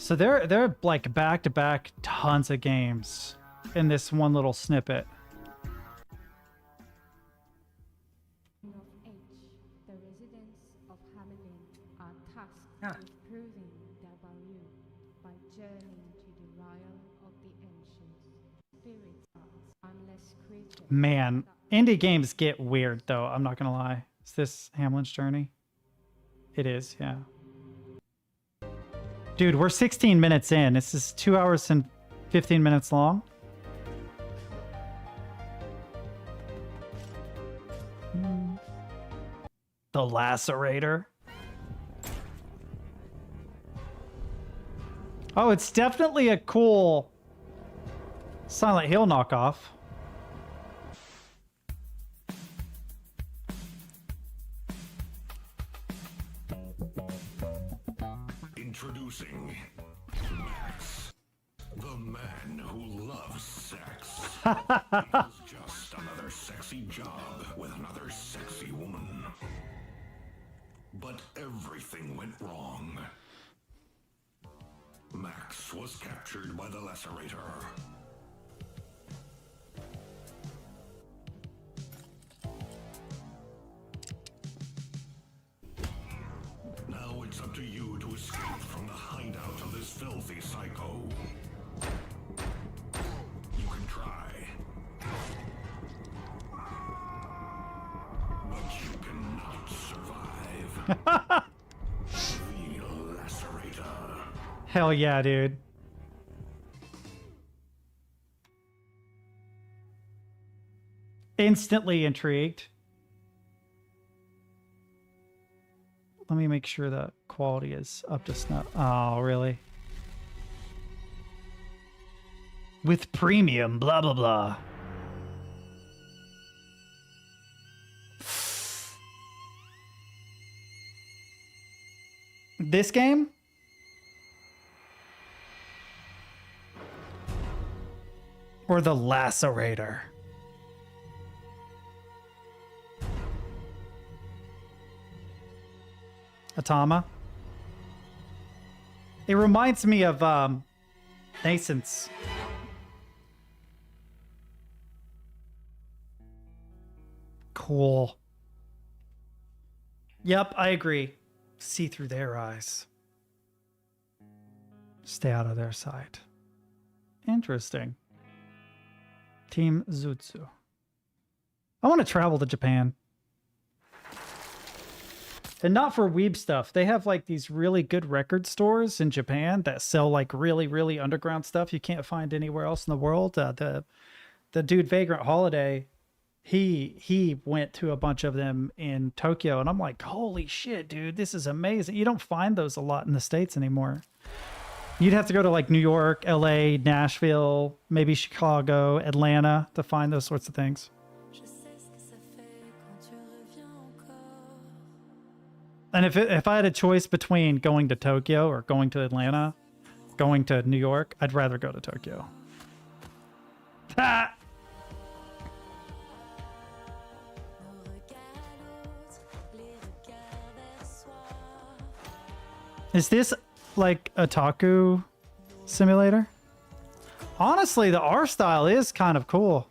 So they're like back-to-back tons of games in this one little snippet. The residents of Hamelin are tasked with proving their value by journeying to the Isle of the Ancients. Spirits are unless creatures. Man, indie games get weird though, I'm not gonna lie. Is this Hamlin's Journey? It is, yeah. Dude, we're 16 minutes in. This is 2 hours and 15 minutes long. The Lacerator. Oh, it's definitely a cool Silent Hill knockoff. Introducing Max, the man who loves sex. He was just another sexy job with another sexy woman. But everything went wrong. Max was captured by the Lacerator. Now it's up to you to escape from the hideout of this filthy psycho. You can try. But you cannot survive. The Lacerator. Hell yeah, dude. Instantly intrigued. Let me make sure the quality is up to snuff. Oh, really? With premium, blah, blah, blah. This game? Or the Lacerator? Atama? It reminds me of Nascence. Cool. Yep, I agree. See through their eyes. Stay out of their sight. Interesting. Team Zutsu. I want to travel to Japan. And not for weeb stuff. They have like these really good record stores in Japan that sell like really, really underground stuff you can't find anywhere else in the world. The dude Vagrant Holiday, he went to a bunch of them in Tokyo, and I'm like, holy shit, dude, this is amazing. You don't find those a lot in the States anymore. You'd have to go to like New York, LA, Nashville, maybe Chicago, Atlanta to find those sorts of things. And if I had a choice between going to Tokyo or going to Atlanta, going to New York, I'd rather go to Tokyo. Ha! Is this like a Otaku simulator? Honestly, the art style is kind of cool.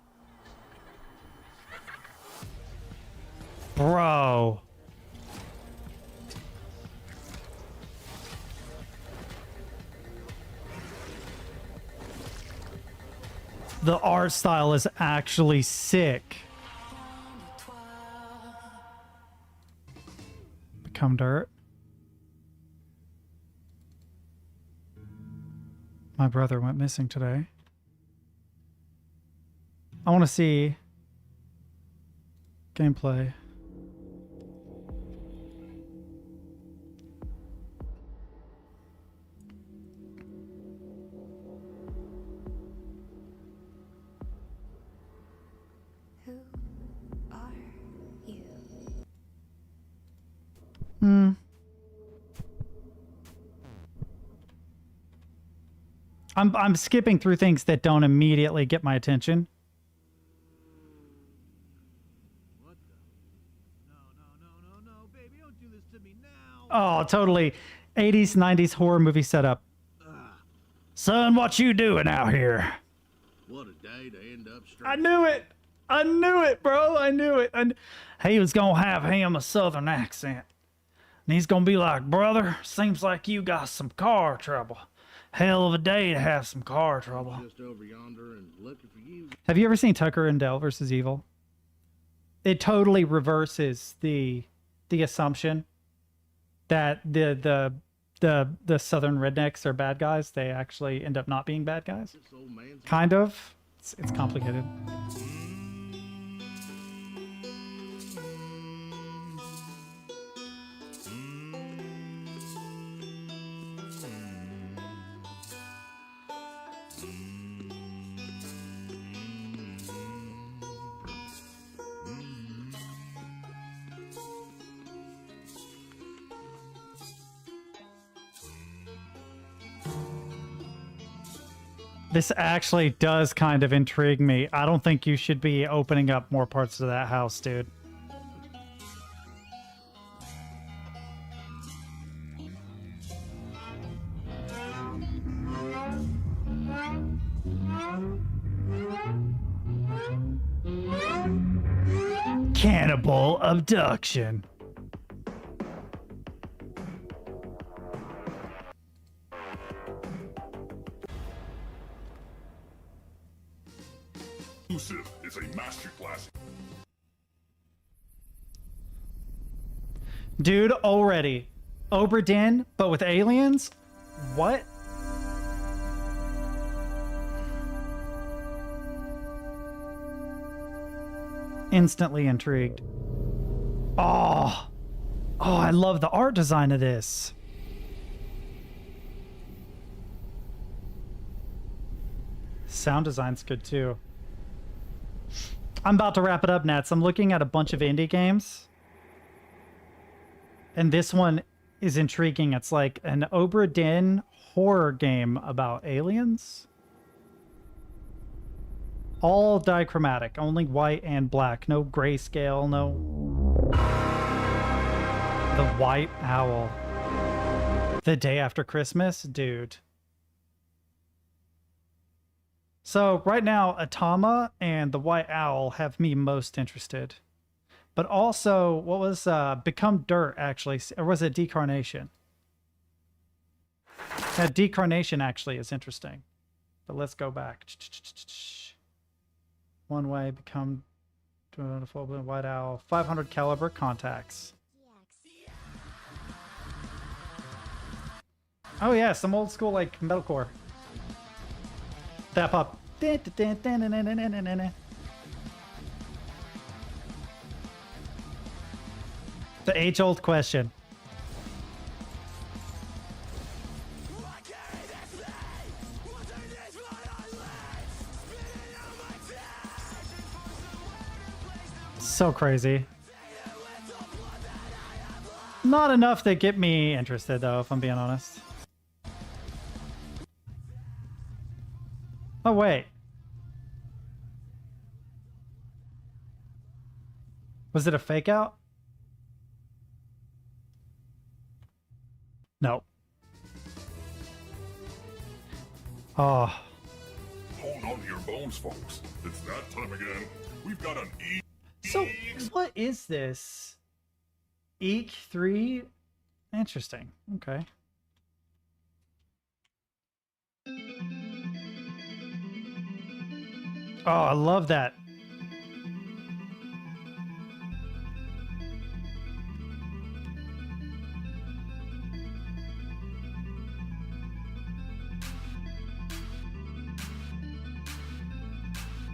Bro. The art style is actually sick. Become dirt. My brother went missing today. I want to see gameplay. I'm skipping through things that don't immediately get my attention. Oh, totally. 80s, 90s horror movie setup. Son, what you doing out here? What a day to end up straight. I knew it. I knew it, bro. I knew it. And he was going to have him a southern accent. And he's going to be like, brother, seems like you got some car trouble. Hell of a day to have some car trouble. Just over yonder and looking for you. Have you ever seen Tucker and Dale versus Evil? It totally reverses the assumption that the southern rednecks are bad guys. They actually end up not being bad guys. Kind of. It's complicated. This actually does kind of intrigue me. I don't think you should be opening up more parts of that house, dude. Cannibal abduction. Exclusive is a masterclass. Dude, already. Obra Dinn, but with aliens? What? Instantly intrigued. Oh. Oh, I love the art design of this. Sound design's good too. I'm about to wrap it up, Nats. I'm looking at a bunch of indie games. And this one is intriguing. It's like an Obra Dinn horror game about aliens. All dichromatic, only white and black. No grayscale, no... The White Owl. The Day After Christmas? Dude. So right now, Atama and the White Owl have me most interested. But also, what was Become Dirt, actually? Or was it Decarnation? That Decarnation actually is interesting. But let's go back. One way, Become White Owl. 500 caliber contacts. Oh yeah, some old school like metalcore. That pop. The age-old question. So crazy. Not enough to get me interested, though, if I'm being honest. Oh, wait. Was it a fake out? No. Oh. Hold on to your bones, folks. It's that time again. We've got an E. So, what is this? Eek 3? Interesting. Okay. Oh, I love that.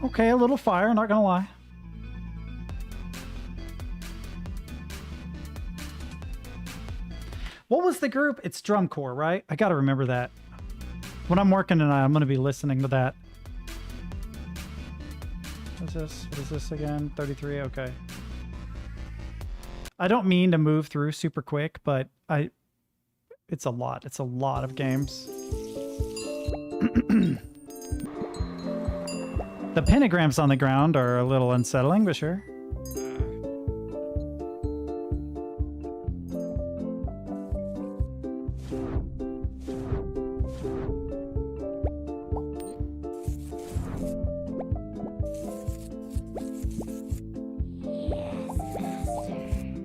Okay, a little fire, not gonna lie. What was the group? It's drum corps, right? I gotta remember that. When I'm working tonight, I'm gonna be listening to that. What's this? What is this again? 33, okay. I don't mean to move through super quick, but it's a lot. It's a lot of games. The pentagrams on the ground are a little unsettling, but sure.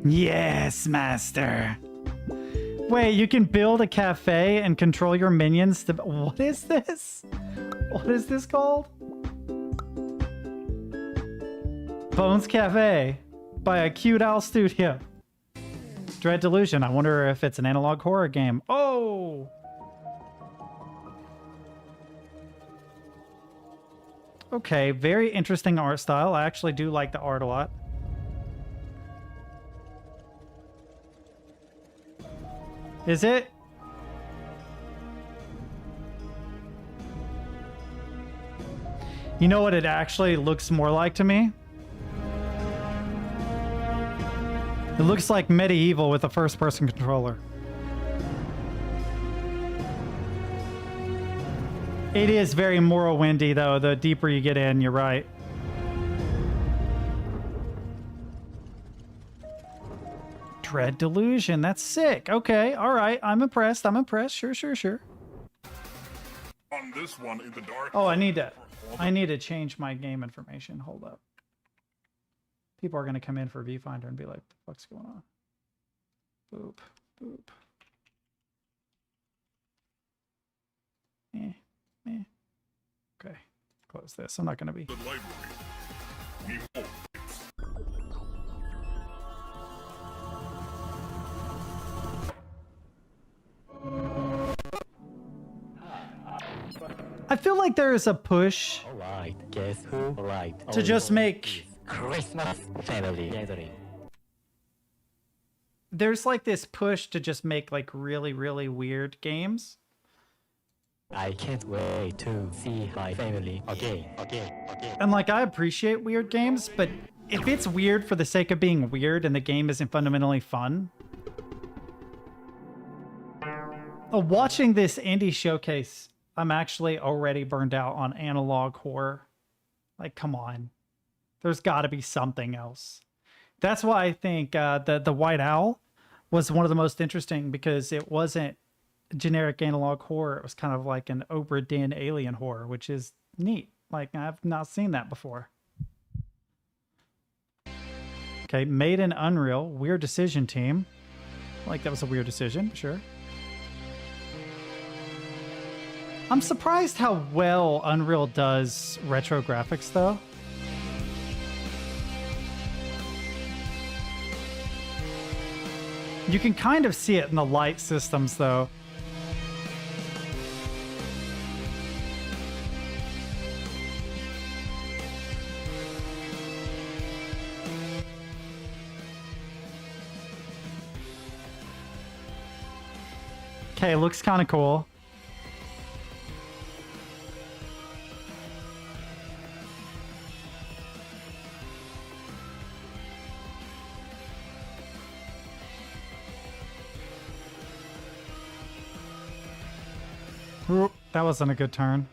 Yes, master. Wait, you can build a cafe and control your minions to... What is this? What is this called? Bones Cafe by a Cute Owl Studio. Dread Delusion. I wonder if it's an analog horror game. Oh! Okay, very interesting art style. I actually do like the art a lot. Is it? You know what it actually looks more like to me? It looks like Medieval with a first-person It is very Morrowindy, though. The deeper you get in, you're right. Dread Delusion. That's sick. Okay, all right. I'm impressed. I'm impressed. Sure, sure, sure. On this one in the dark. Oh, I need to change my game information. Hold up. People are going to come in for Viewfinder and be like, "The fuck's going on?" Boop, boop. Okay, close this. I'm not going to be. The library. We won't. I feel like there is a push Alright, guess who? Alright. to just make Christmas family gathering. There's like this push to just make like really, really weird games. I can't wait to see my family again. And like I appreciate weird games, but if it's weird for the sake of being weird and the game isn't fundamentally fun. Watching this indie showcase, I'm actually already burned out on analog horror. Like, come on. There's got to be something else. That's why I think the White Owl was one of the most interesting, because it wasn't generic analog horror. It was kind of like an Obra Dinn alien horror, which is neat. Like, I've not seen that before. Okay, made in Unreal. Weird decision, team. Like, that was a weird decision, sure. I'm surprised how well Unreal does retro graphics, though. You can kind of see it in the light systems, though. Okay, looks kind of cool. Oop, that wasn't a good turn.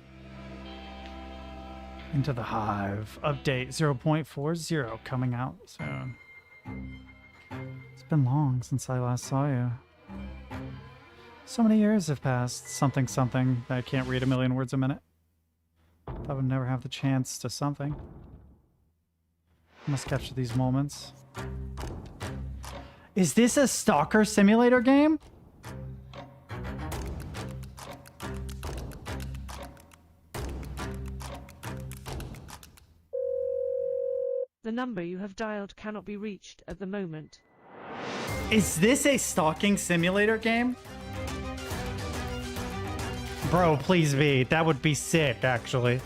Into the Hive. Update 0.40 coming out soon. It's been long since I last saw you. So many years have passed. Something something. I can't read a million words a minute. I would never have the chance to something. I must capture these moments. Is this a stalker simulator game? The number you have dialed cannot be reached at the moment. Is this a stalking simulator game? Bro, please be. That would be sick, actually.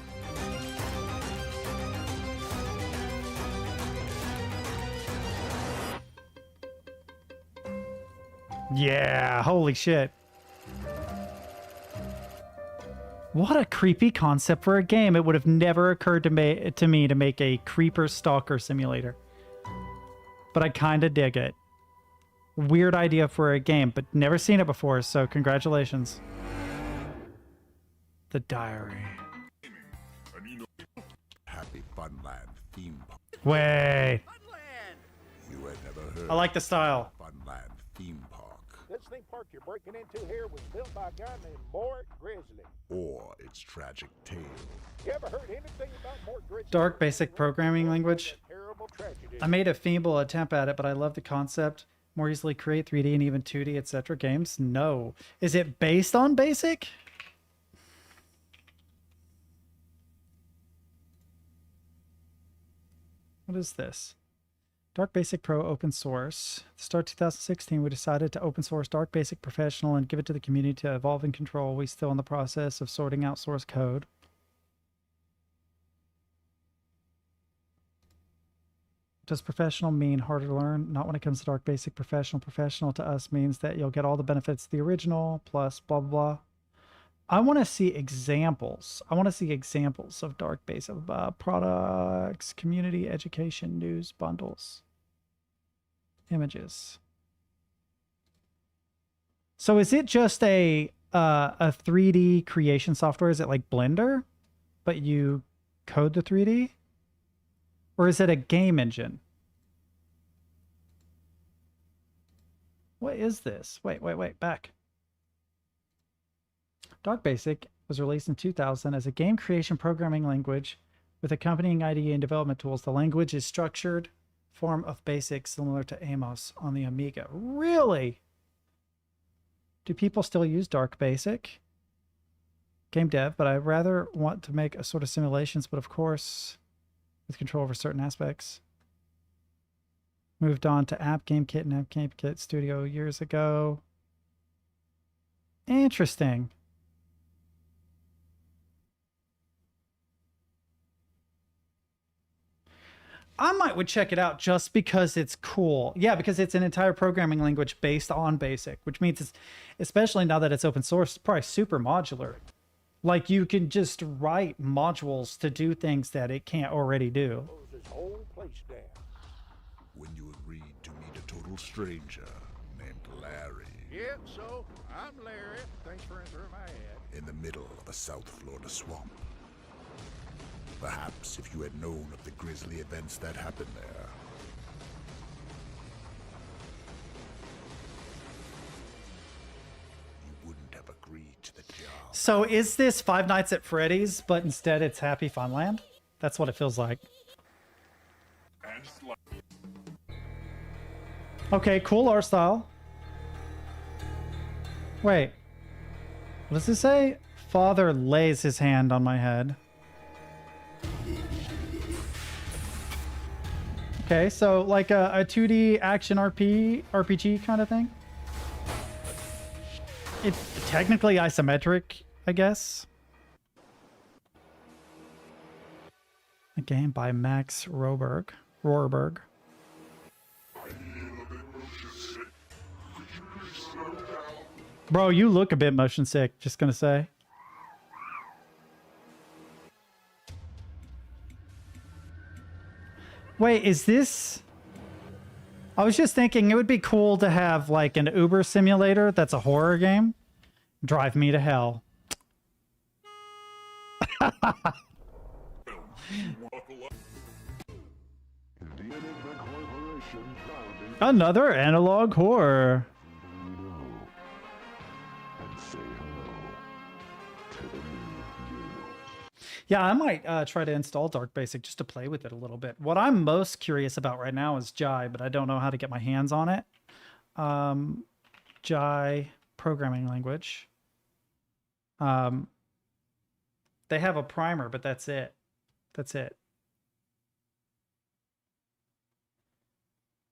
Yeah, holy shit. What a creepy concept for a game. It would have never occurred to me to make a creeper stalker simulator. But I kind of dig it. Weird idea for a game, but never seen it before, so congratulations. The Diary. Happy Funland theme park. Wait. You had never heard I like the style. Funland theme park. This theme park you're breaking into here was built by a guy named Mort Grizzly. Or its tragic tale. You ever heard anything about Mort Grizzly? Dark basic programming language. Terrible tragedy. I made a feeble attempt at it, but I love the concept. More easily create 3D and even 2D, etc. games? No. Is it based on basic? What is this? Dark Basic Pro open source. At the start 2016, we decided to open source Dark Basic Professional and give it to the community to evolve and control. We're still in the process of sorting out source code. Does professional mean harder to learn? Not when it comes to Dark Basic Professional. Professional to us means that you'll get all the benefits of the original plus blah, blah, blah. I want to see examples. I want to see examples of Dark Basic products, community, education, news, bundles, images. So is it just a a 3D creation software? Is it like Blender, but you code the 3D? Or is it a game engine? What is this? Wait, back. Dark Basic was released in 2000 as a game creation programming language with accompanying IDE and development tools. The language is structured form of BASIC similar to Amos on the Amiga. Really? Do people still use Dark Basic? Game dev, but I rather want to make a sort of simulations, but of course, with control over certain aspects. Moved on to App Game Kit and App Game Kit Studio years ago. Interesting. I would check it out just because it's cool. Yeah, because it's an entire programming language based on BASIC, which means it's, especially now that it's open source, it's probably super modular. Like you can just write modules to do things that it can't already do. Close this whole place down. When you agreed to meet a total stranger named Larry. Yeah, so I'm Larry. Thanks for entering my ad. In the middle of a South Florida swamp. Perhaps if you had known of the grisly events that happened there. You wouldn't have agreed to the job. So is this Five Nights at Freddy's, but instead it's Happy Funland? That's what it feels like. Okay, cool art style. Wait. What does this say? Father lays his hand on my head. Okay, so like a 2D action RPG kind of thing. It's technically isometric, I guess. A game by Max Rohrberg. Bro, you look a bit motion sick, just gonna say. Wait, is this... I was just thinking it would be cool to have like an Uber simulator that's a horror game. Drive me to hell. Another analog horror. Yeah, I might try to install Dark Basic just to play with it a little bit. What I'm most curious about right now is Jai, but I don't know how to get my hands on it. Jai programming language. They have a primer, but that's it. That's it.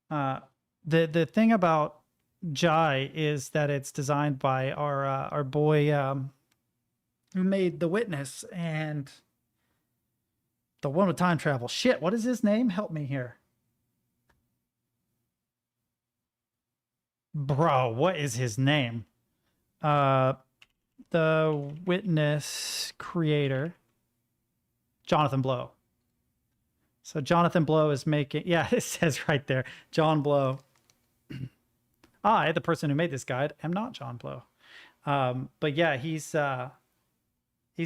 The thing about Jai is that it's designed by our boy who made The Witness and the one with time travel. Shit, what is his name? Help me here. Bro, what is his name? The Witness creator, Jonathan Blow. So Jonathan Blow is making, yeah, it says right there, John Blow. I, the person who made this guide, am not John Blow. But yeah, he's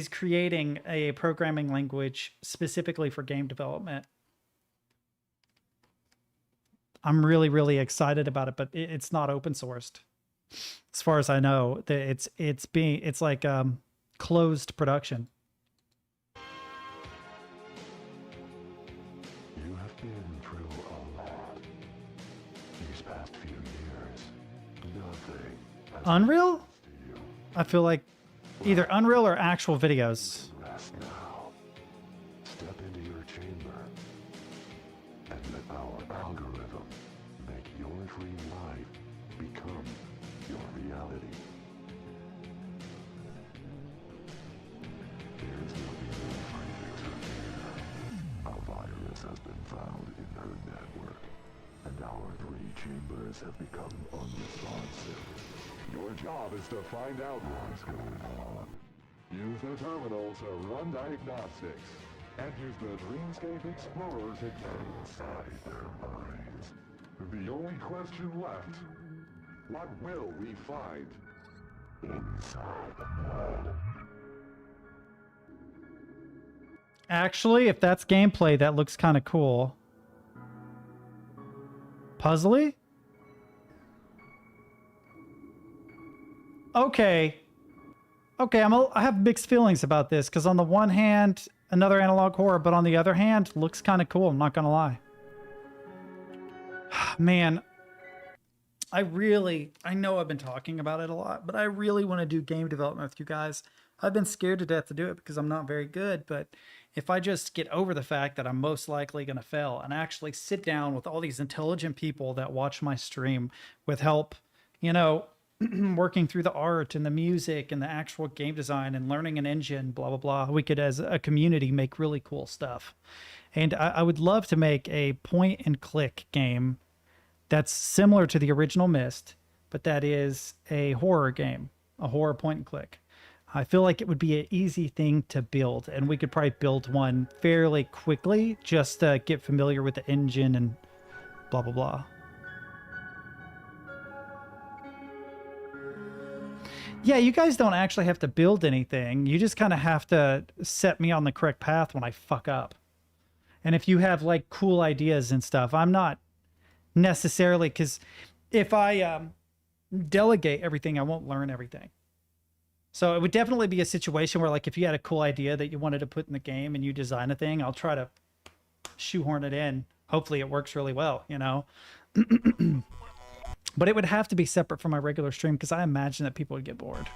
creating a programming language specifically for game development. I'm really, really excited about it, but it's not open sourced. As far as I know, it's like closed production. You have been through a lot. These past few years, nothing has Unreal? I feel like either Unreal or actual videos. rest now. Step into your chamber and let our algorithm make your dream life become your reality. There is no need for you to fear. A virus has been found in her network, and our 3 chambers have become unresponsive. Your job is to find out what's going on. Use the terminal to run diagnostics, and use the Dreamscape Explorer to get inside their minds. The only question left, what will we find? inside the mall. Actually, if that's gameplay, that looks kind of cool. Puzzly? Okay. Okay, I have mixed feelings about this, because on the one hand, another analog horror, but on the other hand, looks kind of cool, I'm not gonna lie. Man, I know I've been talking about it a lot, but I really want to do game development with you guys. I've been scared to death to do it because I'm not very good, but if I just get over the fact that I'm most likely going to fail and actually sit down with all these intelligent people that watch my stream with help, you know, working through the art and the music and the actual game design and learning an engine, blah, blah, blah, we could, as a community, make really cool stuff. And I would love to make a point and click game that's similar to the original Myst, but that is a horror game, a horror point and click. I feel like it would be an easy thing to build, and we could probably build one fairly quickly just to get familiar with the engine and blah, blah, blah. Yeah, you guys don't actually have to build anything. You just kind of have to set me on the correct path when I fuck up. And if you have like cool ideas and stuff, I'm not necessarily, because if I delegate everything, I won't learn everything. So it would definitely be a situation where, like, if you had a cool idea that you wanted to put in the game and you design a thing, I'll try to shoehorn it in. Hopefully it works really well, you know? But it would have to be separate from my regular stream because I imagine that people would get bored.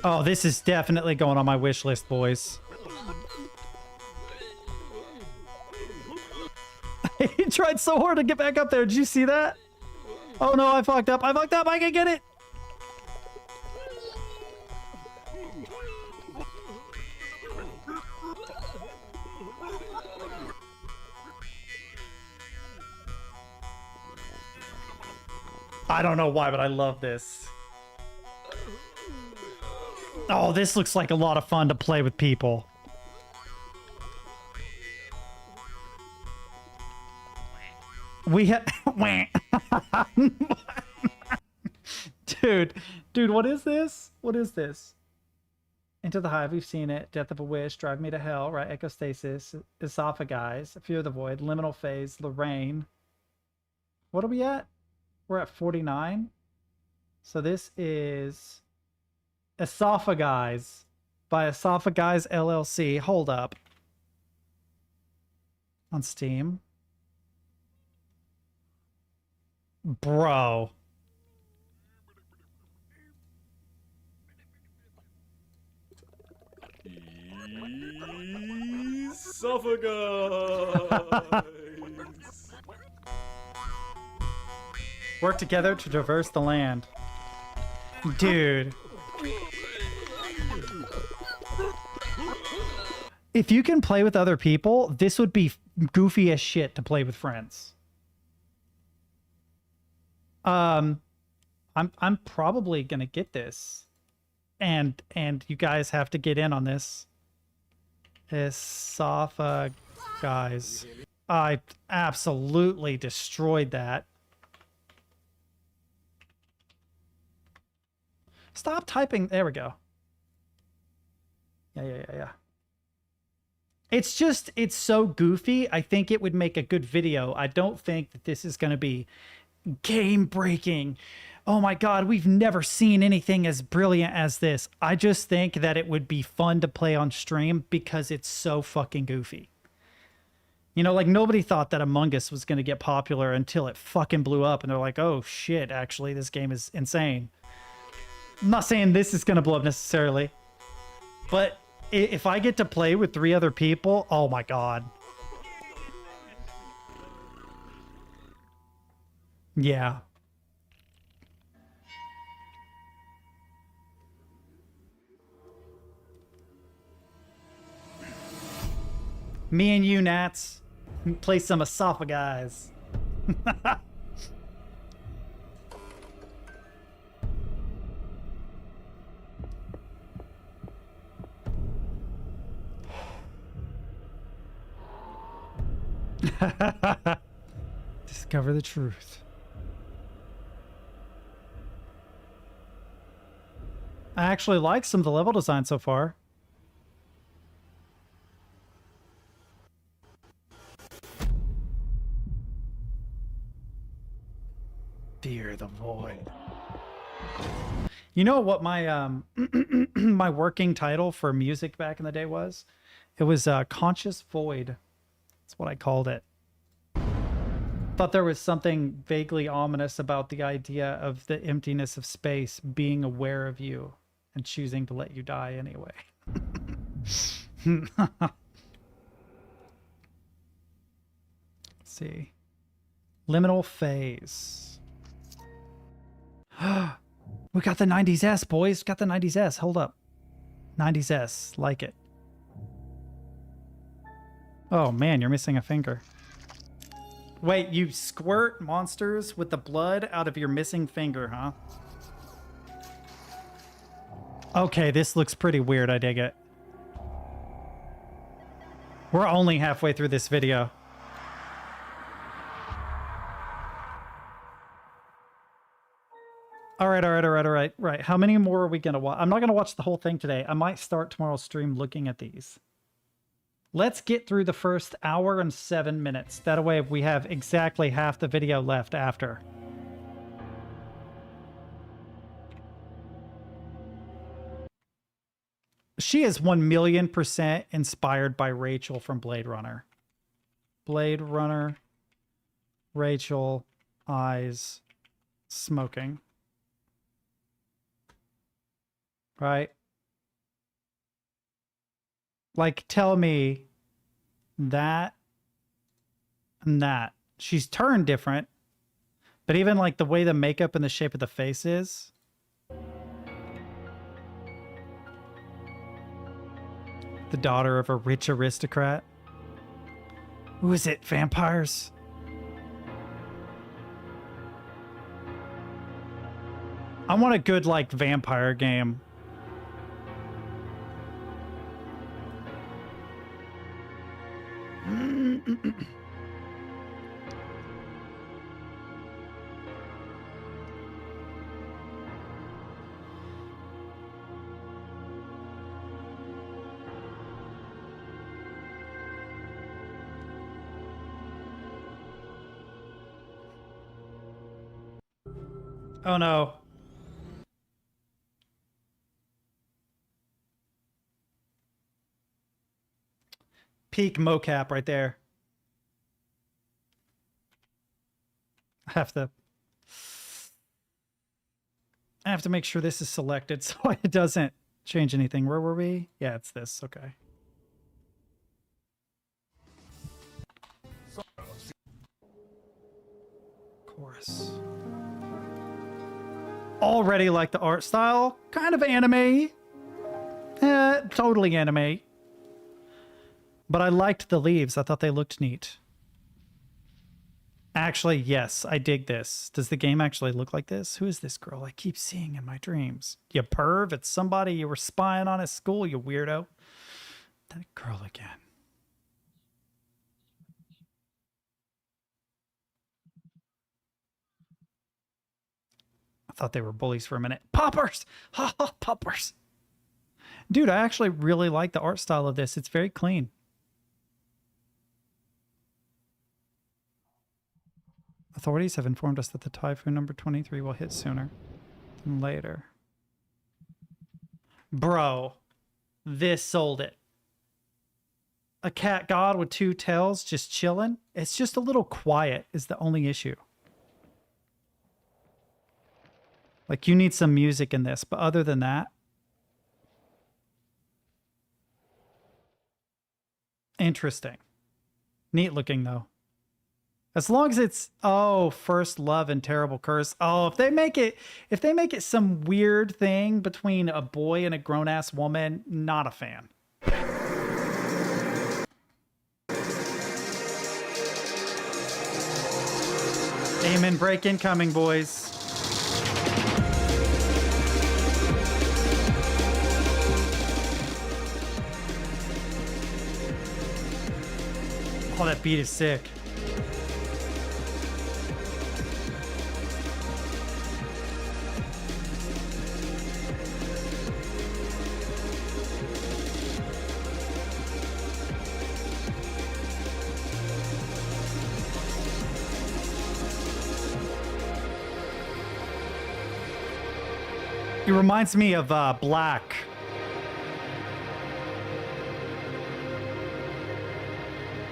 Oh, this is definitely going on my wish list, boys. He tried so hard to get back up there. Did you see that? Oh no, I fucked up. I fucked up. I can get it. I don't know why, but I love this. Oh, this looks like a lot of fun to play with people. We have... Dude, what is this? What is this? Into the Hive, we've seen it. Death of a Wish, Drive Me to Hell, right? Echostasis, Esophagize, Fear of the Void, Liminal Phase, Lorraine. What are we at? We're at 49. So this is Esophagize by Esophagize LLC. Hold up. On Steam. Bro. Esophagus. Work together to traverse the land. Dude. If you can play with other people, this would be goofy as shit to play with friends. I'm probably gonna get this. And you guys have to get in on this. Esophagize. I absolutely destroyed that. Stop typing. There we go. Yeah. It's just, it's so goofy. I think it would make a good video. I don't think that this is going to be game breaking. Oh my God, we've never seen anything as brilliant as this. I just think that it would be fun to play on stream because it's so fucking goofy. You know, like nobody thought that Among Us was going to get popular until it fucking blew up and they're like, oh shit, actually this game is insane. I'm not saying this is going to blow up necessarily, but if I get to play with 3 other people, oh my God. Yeah. Me and you, Nats, play some Esophagize. Discover the truth. I actually like some of the level design so far. Fear the void. You know what my my working title for music back in the day was? It was Conscious Void. That's what I called it. Thought there was something vaguely ominous about the idea of the emptiness of space being aware of you and choosing to let you die anyway. Let's see. Liminal phase. We got the 90s S, boys. Got the 90s S. Hold up. 90s S. Like it. Oh, man, you're missing a finger. Wait, you squirt monsters with the blood out of your missing finger, huh? Okay, this looks pretty weird. I dig it. We're only halfway through this video. All right. Right. How many more are we going to watch? I'm not going to watch the whole thing today. I might start tomorrow's stream looking at these. Let's get through the first hour and 7 minutes. That way we have exactly half the video left after. She is 1,000,000% inspired by Rachel from Blade Runner. Blade Runner, Rachel, eyes, smoking. Right? Like, tell me that and that. She's turned different, but even like the way the makeup and the shape of the face is. The daughter of a rich aristocrat. Who is it? Vampires? I want a good, like, vampire game. Oh no. Peak mocap right there. I have to make sure this is selected so it doesn't change anything. Where were we? Yeah, it's this. Okay. Chorus. Already like the art style. Kind of anime. Totally anime. But I liked the leaves. I thought they looked neat. Actually, yes, I dig this. Does the game actually look like this? Who is this girl I keep seeing in my dreams? You perv, it's somebody you were spying on at school, you weirdo. That girl again. I thought they were bullies for a minute. Poppers! Ha ha, poppers! Dude, I actually really like the art style of this. It's very clean. Authorities have informed us that the typhoon number 23 will hit sooner than later. Bro, this sold it. A cat god with two tails just chilling. It's just a little quiet is the only issue. Like, you need some music in this, but other than that, interesting. Neat looking though. As long as it's, oh, first love and terrible curse. Oh, if they make it some weird thing between a boy and a grown-ass woman, not a fan. Amen break incoming, boys. Oh, that beat is sick. It reminds me of Black.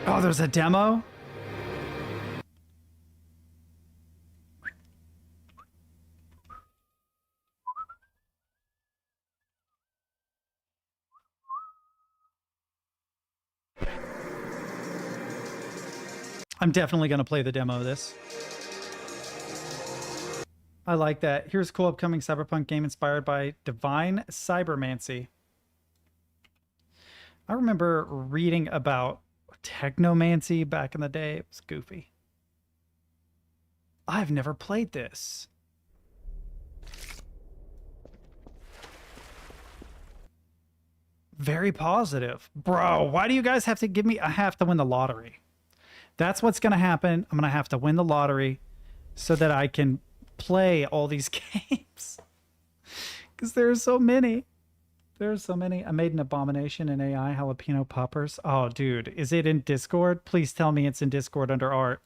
Oh, there's a demo? I'm definitely going to play the demo of this. I like that. Here's a cool upcoming cyberpunk game inspired by divine cybermancy. I remember reading about technomancy back in the day. It was goofy. I've never played this. Very positive. Bro, why do you guys have to give me... I have to win the lottery. That's what's going to happen. I'm going to have to win the lottery so that I can play all these games. Because there are so many. There are so many. I made an abomination in AI, jalapeno poppers. Oh, dude. Is it in Discord? Please tell me it's in Discord under art.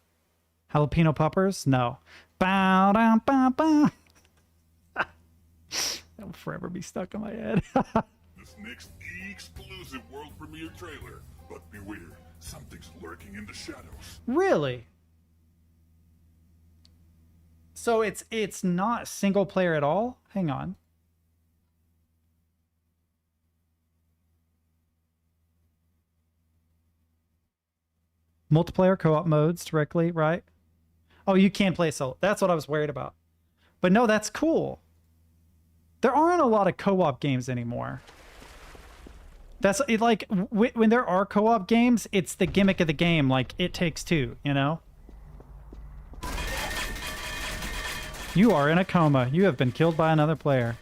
Jalapeno poppers? No. Bow, down, bow, bow. That will forever be stuck in my head. This next exclusive world premiere trailer. But beware, something's lurking in the shadows. Really? So it's not single player at all? Hang on. Multiplayer co-op modes directly, right? Oh, you can play solo. That's what I was worried about. But no, that's cool. There aren't a lot of co-op games anymore. That's it, like when there are co-op games, it's the gimmick of the game, like It Takes Two, you know? You are in a coma. You have been killed by another player.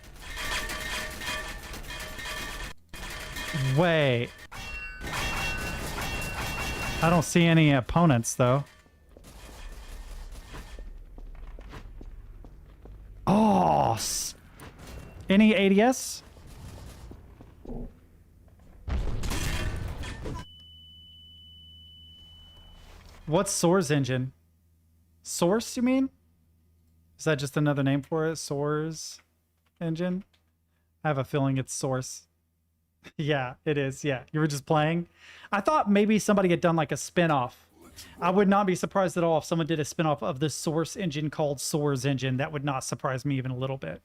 Wait. I don't see any opponents, though. Oh! Any ADS? What's Source Engine? Source, you mean? Is that just another name for it? Source Engine? I have a feeling it's Source. Yeah, it is. Yeah, you were just playing. I thought maybe somebody had done like a spin-off. I would not be surprised at all if someone did a spin-off of the Source Engine called Source Engine. That would not surprise me even a little bit.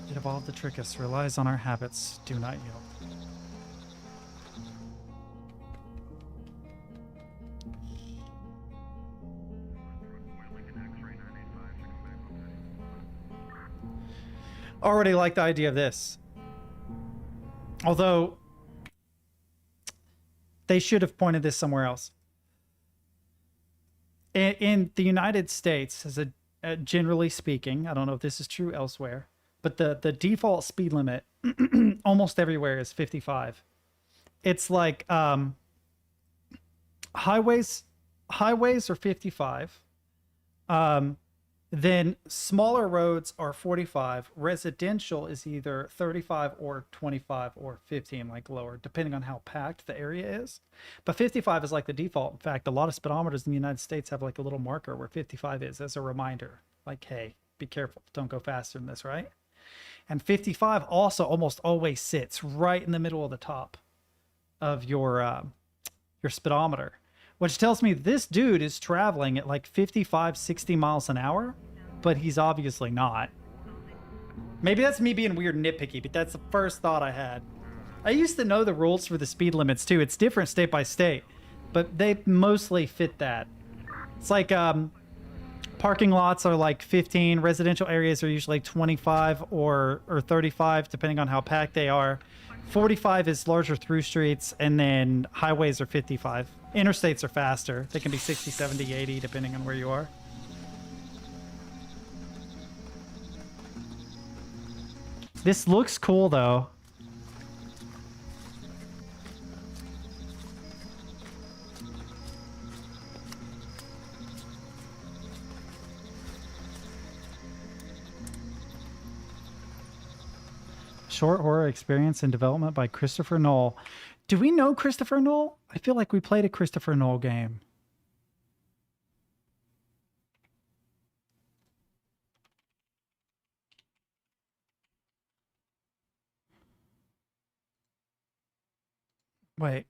It evolved to trick us, relies on our habits. Do not yield. Already like the idea of this. Although, they should have pointed this somewhere else. In the United States, as a generally speaking, I don't know if this is true elsewhere, but the default speed limit almost everywhere is 55. It's like highways are 55. Then smaller roads are 45. Residential is either 35 or 25 or 15, like lower, depending on how packed the area is. But 55 is like the default. In fact, a lot of speedometers in the United States have like a little marker where 55 is as a reminder. Like, hey, be careful. Don't go faster than this, right? And 55 also almost always sits right in the middle of the top of your speedometer. Which tells me this dude is traveling at like 55, 60 miles an hour, but he's obviously not. Maybe that's me being weird and nitpicky, but that's the first thought I had. I used to know the rules for the speed limits too. It's different state by state, but they mostly fit that. It's like parking lots are like 15, residential areas are usually 25 or 35, depending on how packed they are. 45 is larger through streets, and then highways are 55. Interstates are faster. They can be 60, 70, 80, depending on where you are. This looks cool, though. Short horror experience and development by Christopher Noel. Do we know Christopher Noel? I feel like we played a Christopher Noel game. Wait.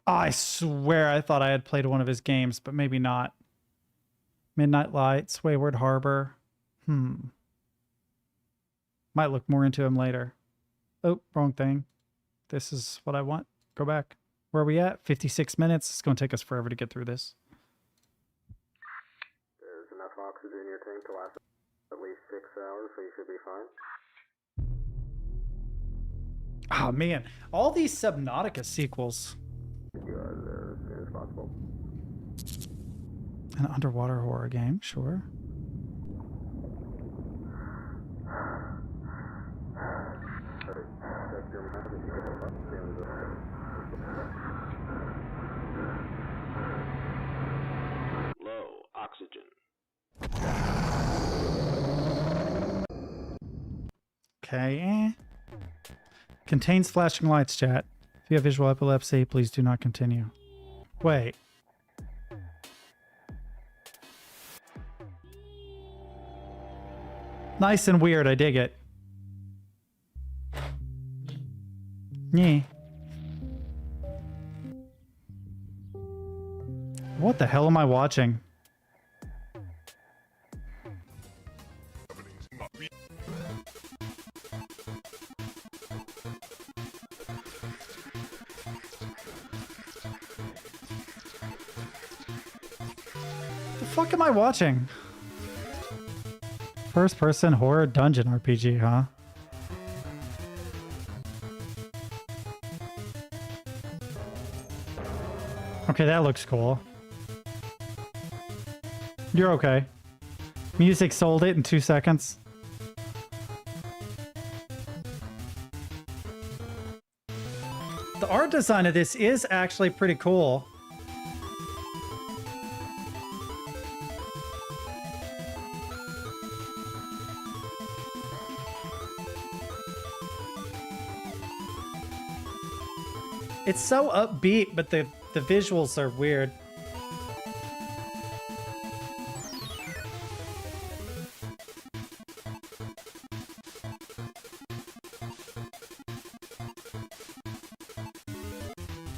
Oh, I swear I thought I had played one of his games, but maybe not. Midnight Lights, Wayward Harbor. Might look more into him later. Oh, wrong thing. This is what I want. Go back. Where are we at? 56 minutes. It's going to take us forever to get through this. There's enough oxygen in your tank to last at least 6 hours, so you should be fine. Oh, man. All these Subnautica sequels. As soon as possible. An underwater horror game, sure. Low oxygen. Okay. Contains flashing lights, chat. If you have visual epilepsy, please do not continue. Wait. Nice and weird, I dig it. Yeah. What the hell am I watching? The fuck am I watching? First person horror dungeon RPG, huh? Okay, that looks cool. You're okay. Music sold it in 2 seconds. The art design of this is actually pretty cool. It's so upbeat, but the visuals are weird.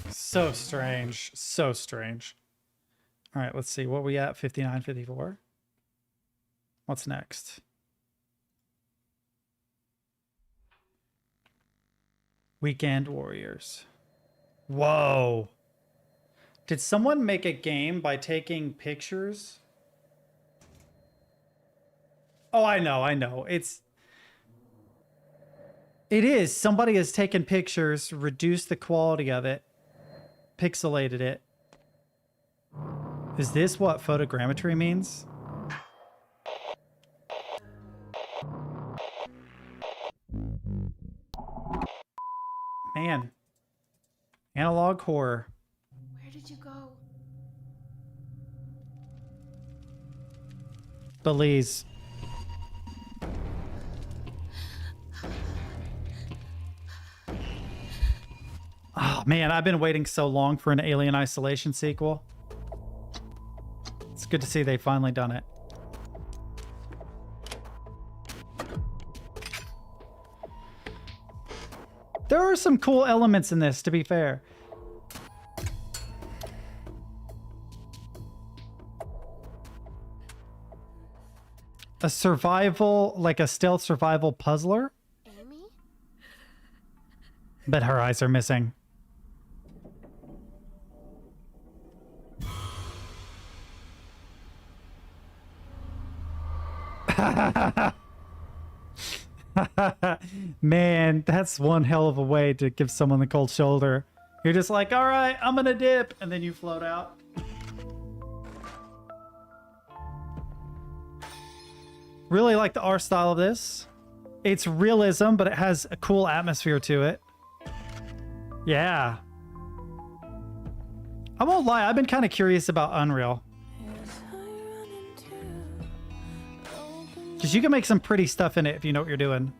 So strange. So strange. All right, let's see. What we at? 59, 54. What's next? Weekend Warriors. Whoa. Did someone make a game by taking pictures? Oh, I know. It is. Somebody has taken pictures, reduced the quality of it, pixelated it. Is this what photogrammetry means? Man. Analog horror. Where did you go? Belize. Oh man, I've been waiting so long for an Alien Isolation sequel. It's good to see they finally done it. There are some cool elements in this, to be fair. A survival, like a stealth survival puzzler? Amy? But her eyes are missing. Man, that's one hell of a way to give someone the cold shoulder. You're just like, all right, I'm gonna dip, and then you float out. Really like the art style of this. It's realism, but it has a cool atmosphere to it. Yeah. I won't lie, I've been kind of curious about Unreal. Because you can make some pretty stuff in it if you know what you're doing.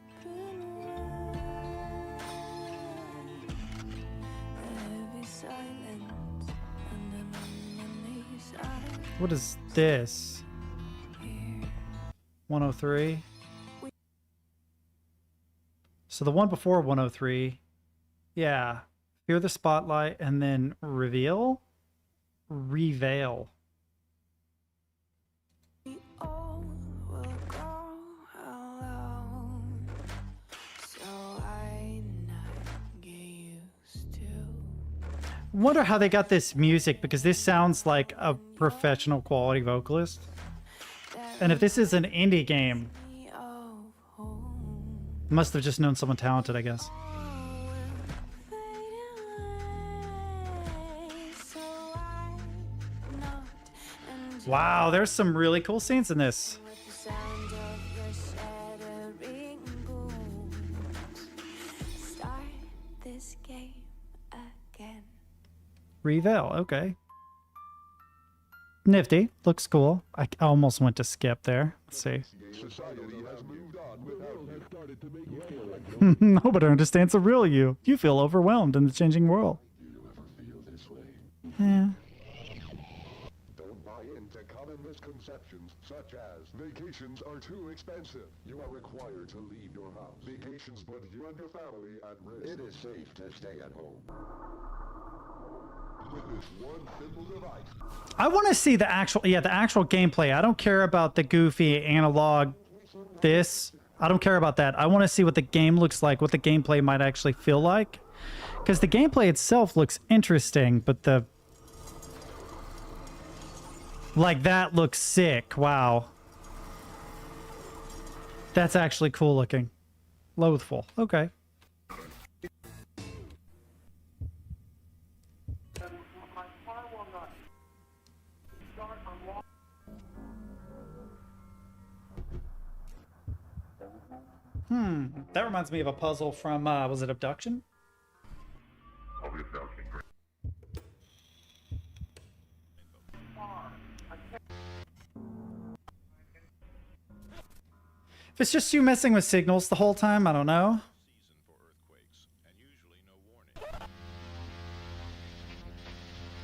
What is this? 103. So the one before 103, yeah. Fear the spotlight and then reveal? Reveal. Wonder how they got this music, because this sounds like a professional quality vocalist. And if this is an indie game, must have just known someone talented, I guess. Wow, there's some really cool scenes in this. Reveal, okay. Nifty, looks cool. I almost went to skip there. Let's see. Nobody understands the real you. You feel overwhelmed in the changing world. Yeah. Don't buy into common misconceptions such as vacations are too expensive. You are required to leave your house. Vacations put you and your family at risk. It is safe to stay at home. With this one simple device. I want to see the actual gameplay. I don't care about the goofy analog this. I don't care about that. I want to see what the game looks like, what the gameplay might actually feel like. Because the gameplay itself looks interesting, but the... like, that looks sick. Wow. That's actually cool looking. Loathful. Okay. That reminds me of a puzzle from, was it Abduction? If it's just you messing with signals the whole time, I don't know.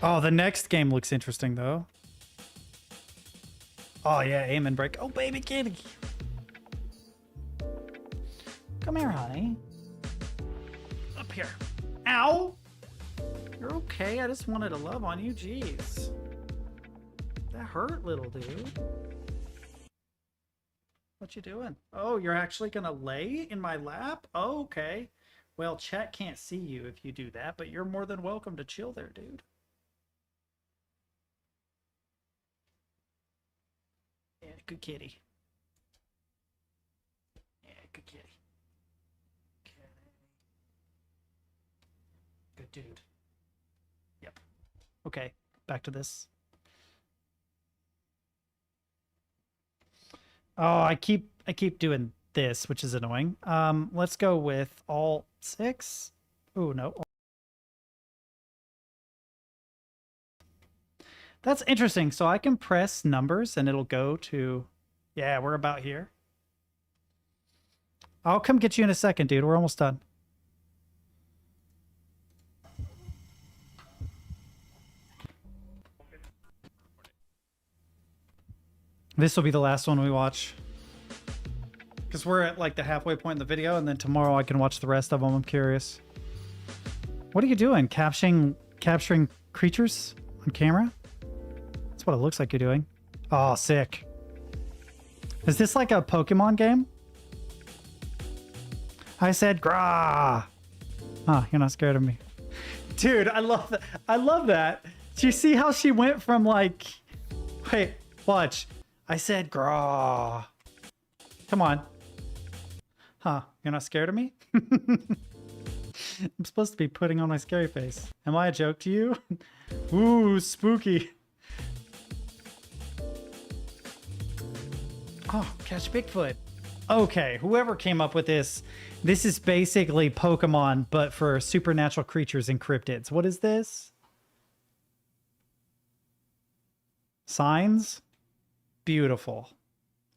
Oh, the next game looks interesting, though. Oh, yeah, aim and break. Oh, baby kitty. Come here, honey. Up here. Ow! You're okay. I just wanted to love on you. Jeez. That hurt, little dude. What you doing? Oh, you're actually gonna lay in my lap? Oh, okay. Well, chat can't see you if you do that, but you're more than welcome to chill there, dude. Yeah, good kitty. Yeah, good kitty. Good dude. Yep. Okay, back to this. Oh, I keep doing this, which is annoying. Let's go with Alt 6. Oh, no. That's interesting. So I can press numbers and it'll go to... yeah, we're about here. I'll come get you in a second, dude. We're almost done. This will be the last one we watch. Because we're at like the halfway point in the video, and then tomorrow I can watch the rest of them. I'm curious. What are you doing? Capturing creatures on camera? That's what it looks like you're doing. Oh, sick. Is this like a Pokemon game? I said grah. Huh, you're not scared of me. Dude, I love that. I love that. Do you see how she went from like... wait, watch. I said graw. Come on. Huh, you're not scared of me? I'm supposed to be putting on my scary face. Am I a joke to you? Ooh, spooky. Oh, catch Bigfoot. Okay, whoever came up with this is basically Pokemon, but for supernatural creatures and cryptids. What is this? Signs? Beautiful.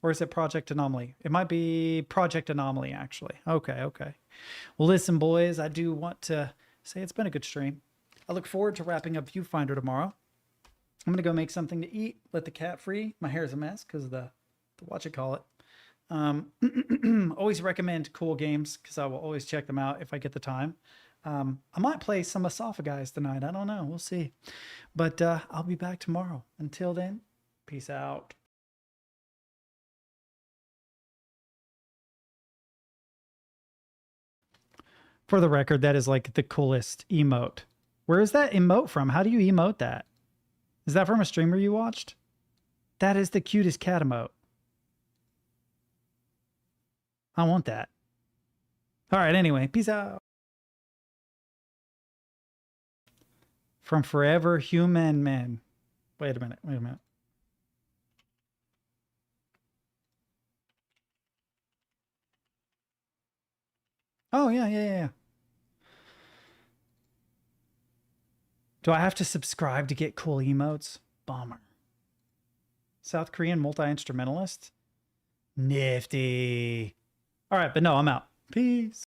Or is it Project Anomaly? It might be Project Anomaly, actually. Okay, okay. Well, listen, boys, I do want to say it's been a good stream. I look forward to wrapping up Viewfinder tomorrow. I'm going to go make something to eat, let the cat free. My hair is a mess because of the whatchamacallit. Always recommend cool games because I will always check them out if I get the time. I might play some Esophaguys tonight. I don't know. We'll see. But I'll be back tomorrow. Until then, peace out. For the record, that is like the coolest emote. Where is that emote from? How do you emote that? Is that from a streamer you watched? That is the cutest cat emote. I want that. All right, anyway, peace out. From Forever Human Man. Wait a minute. Oh, yeah. Do I have to subscribe to get cool emotes? Bummer. South Korean multi-instrumentalist? Nifty. All right, but no, I'm out. Peace.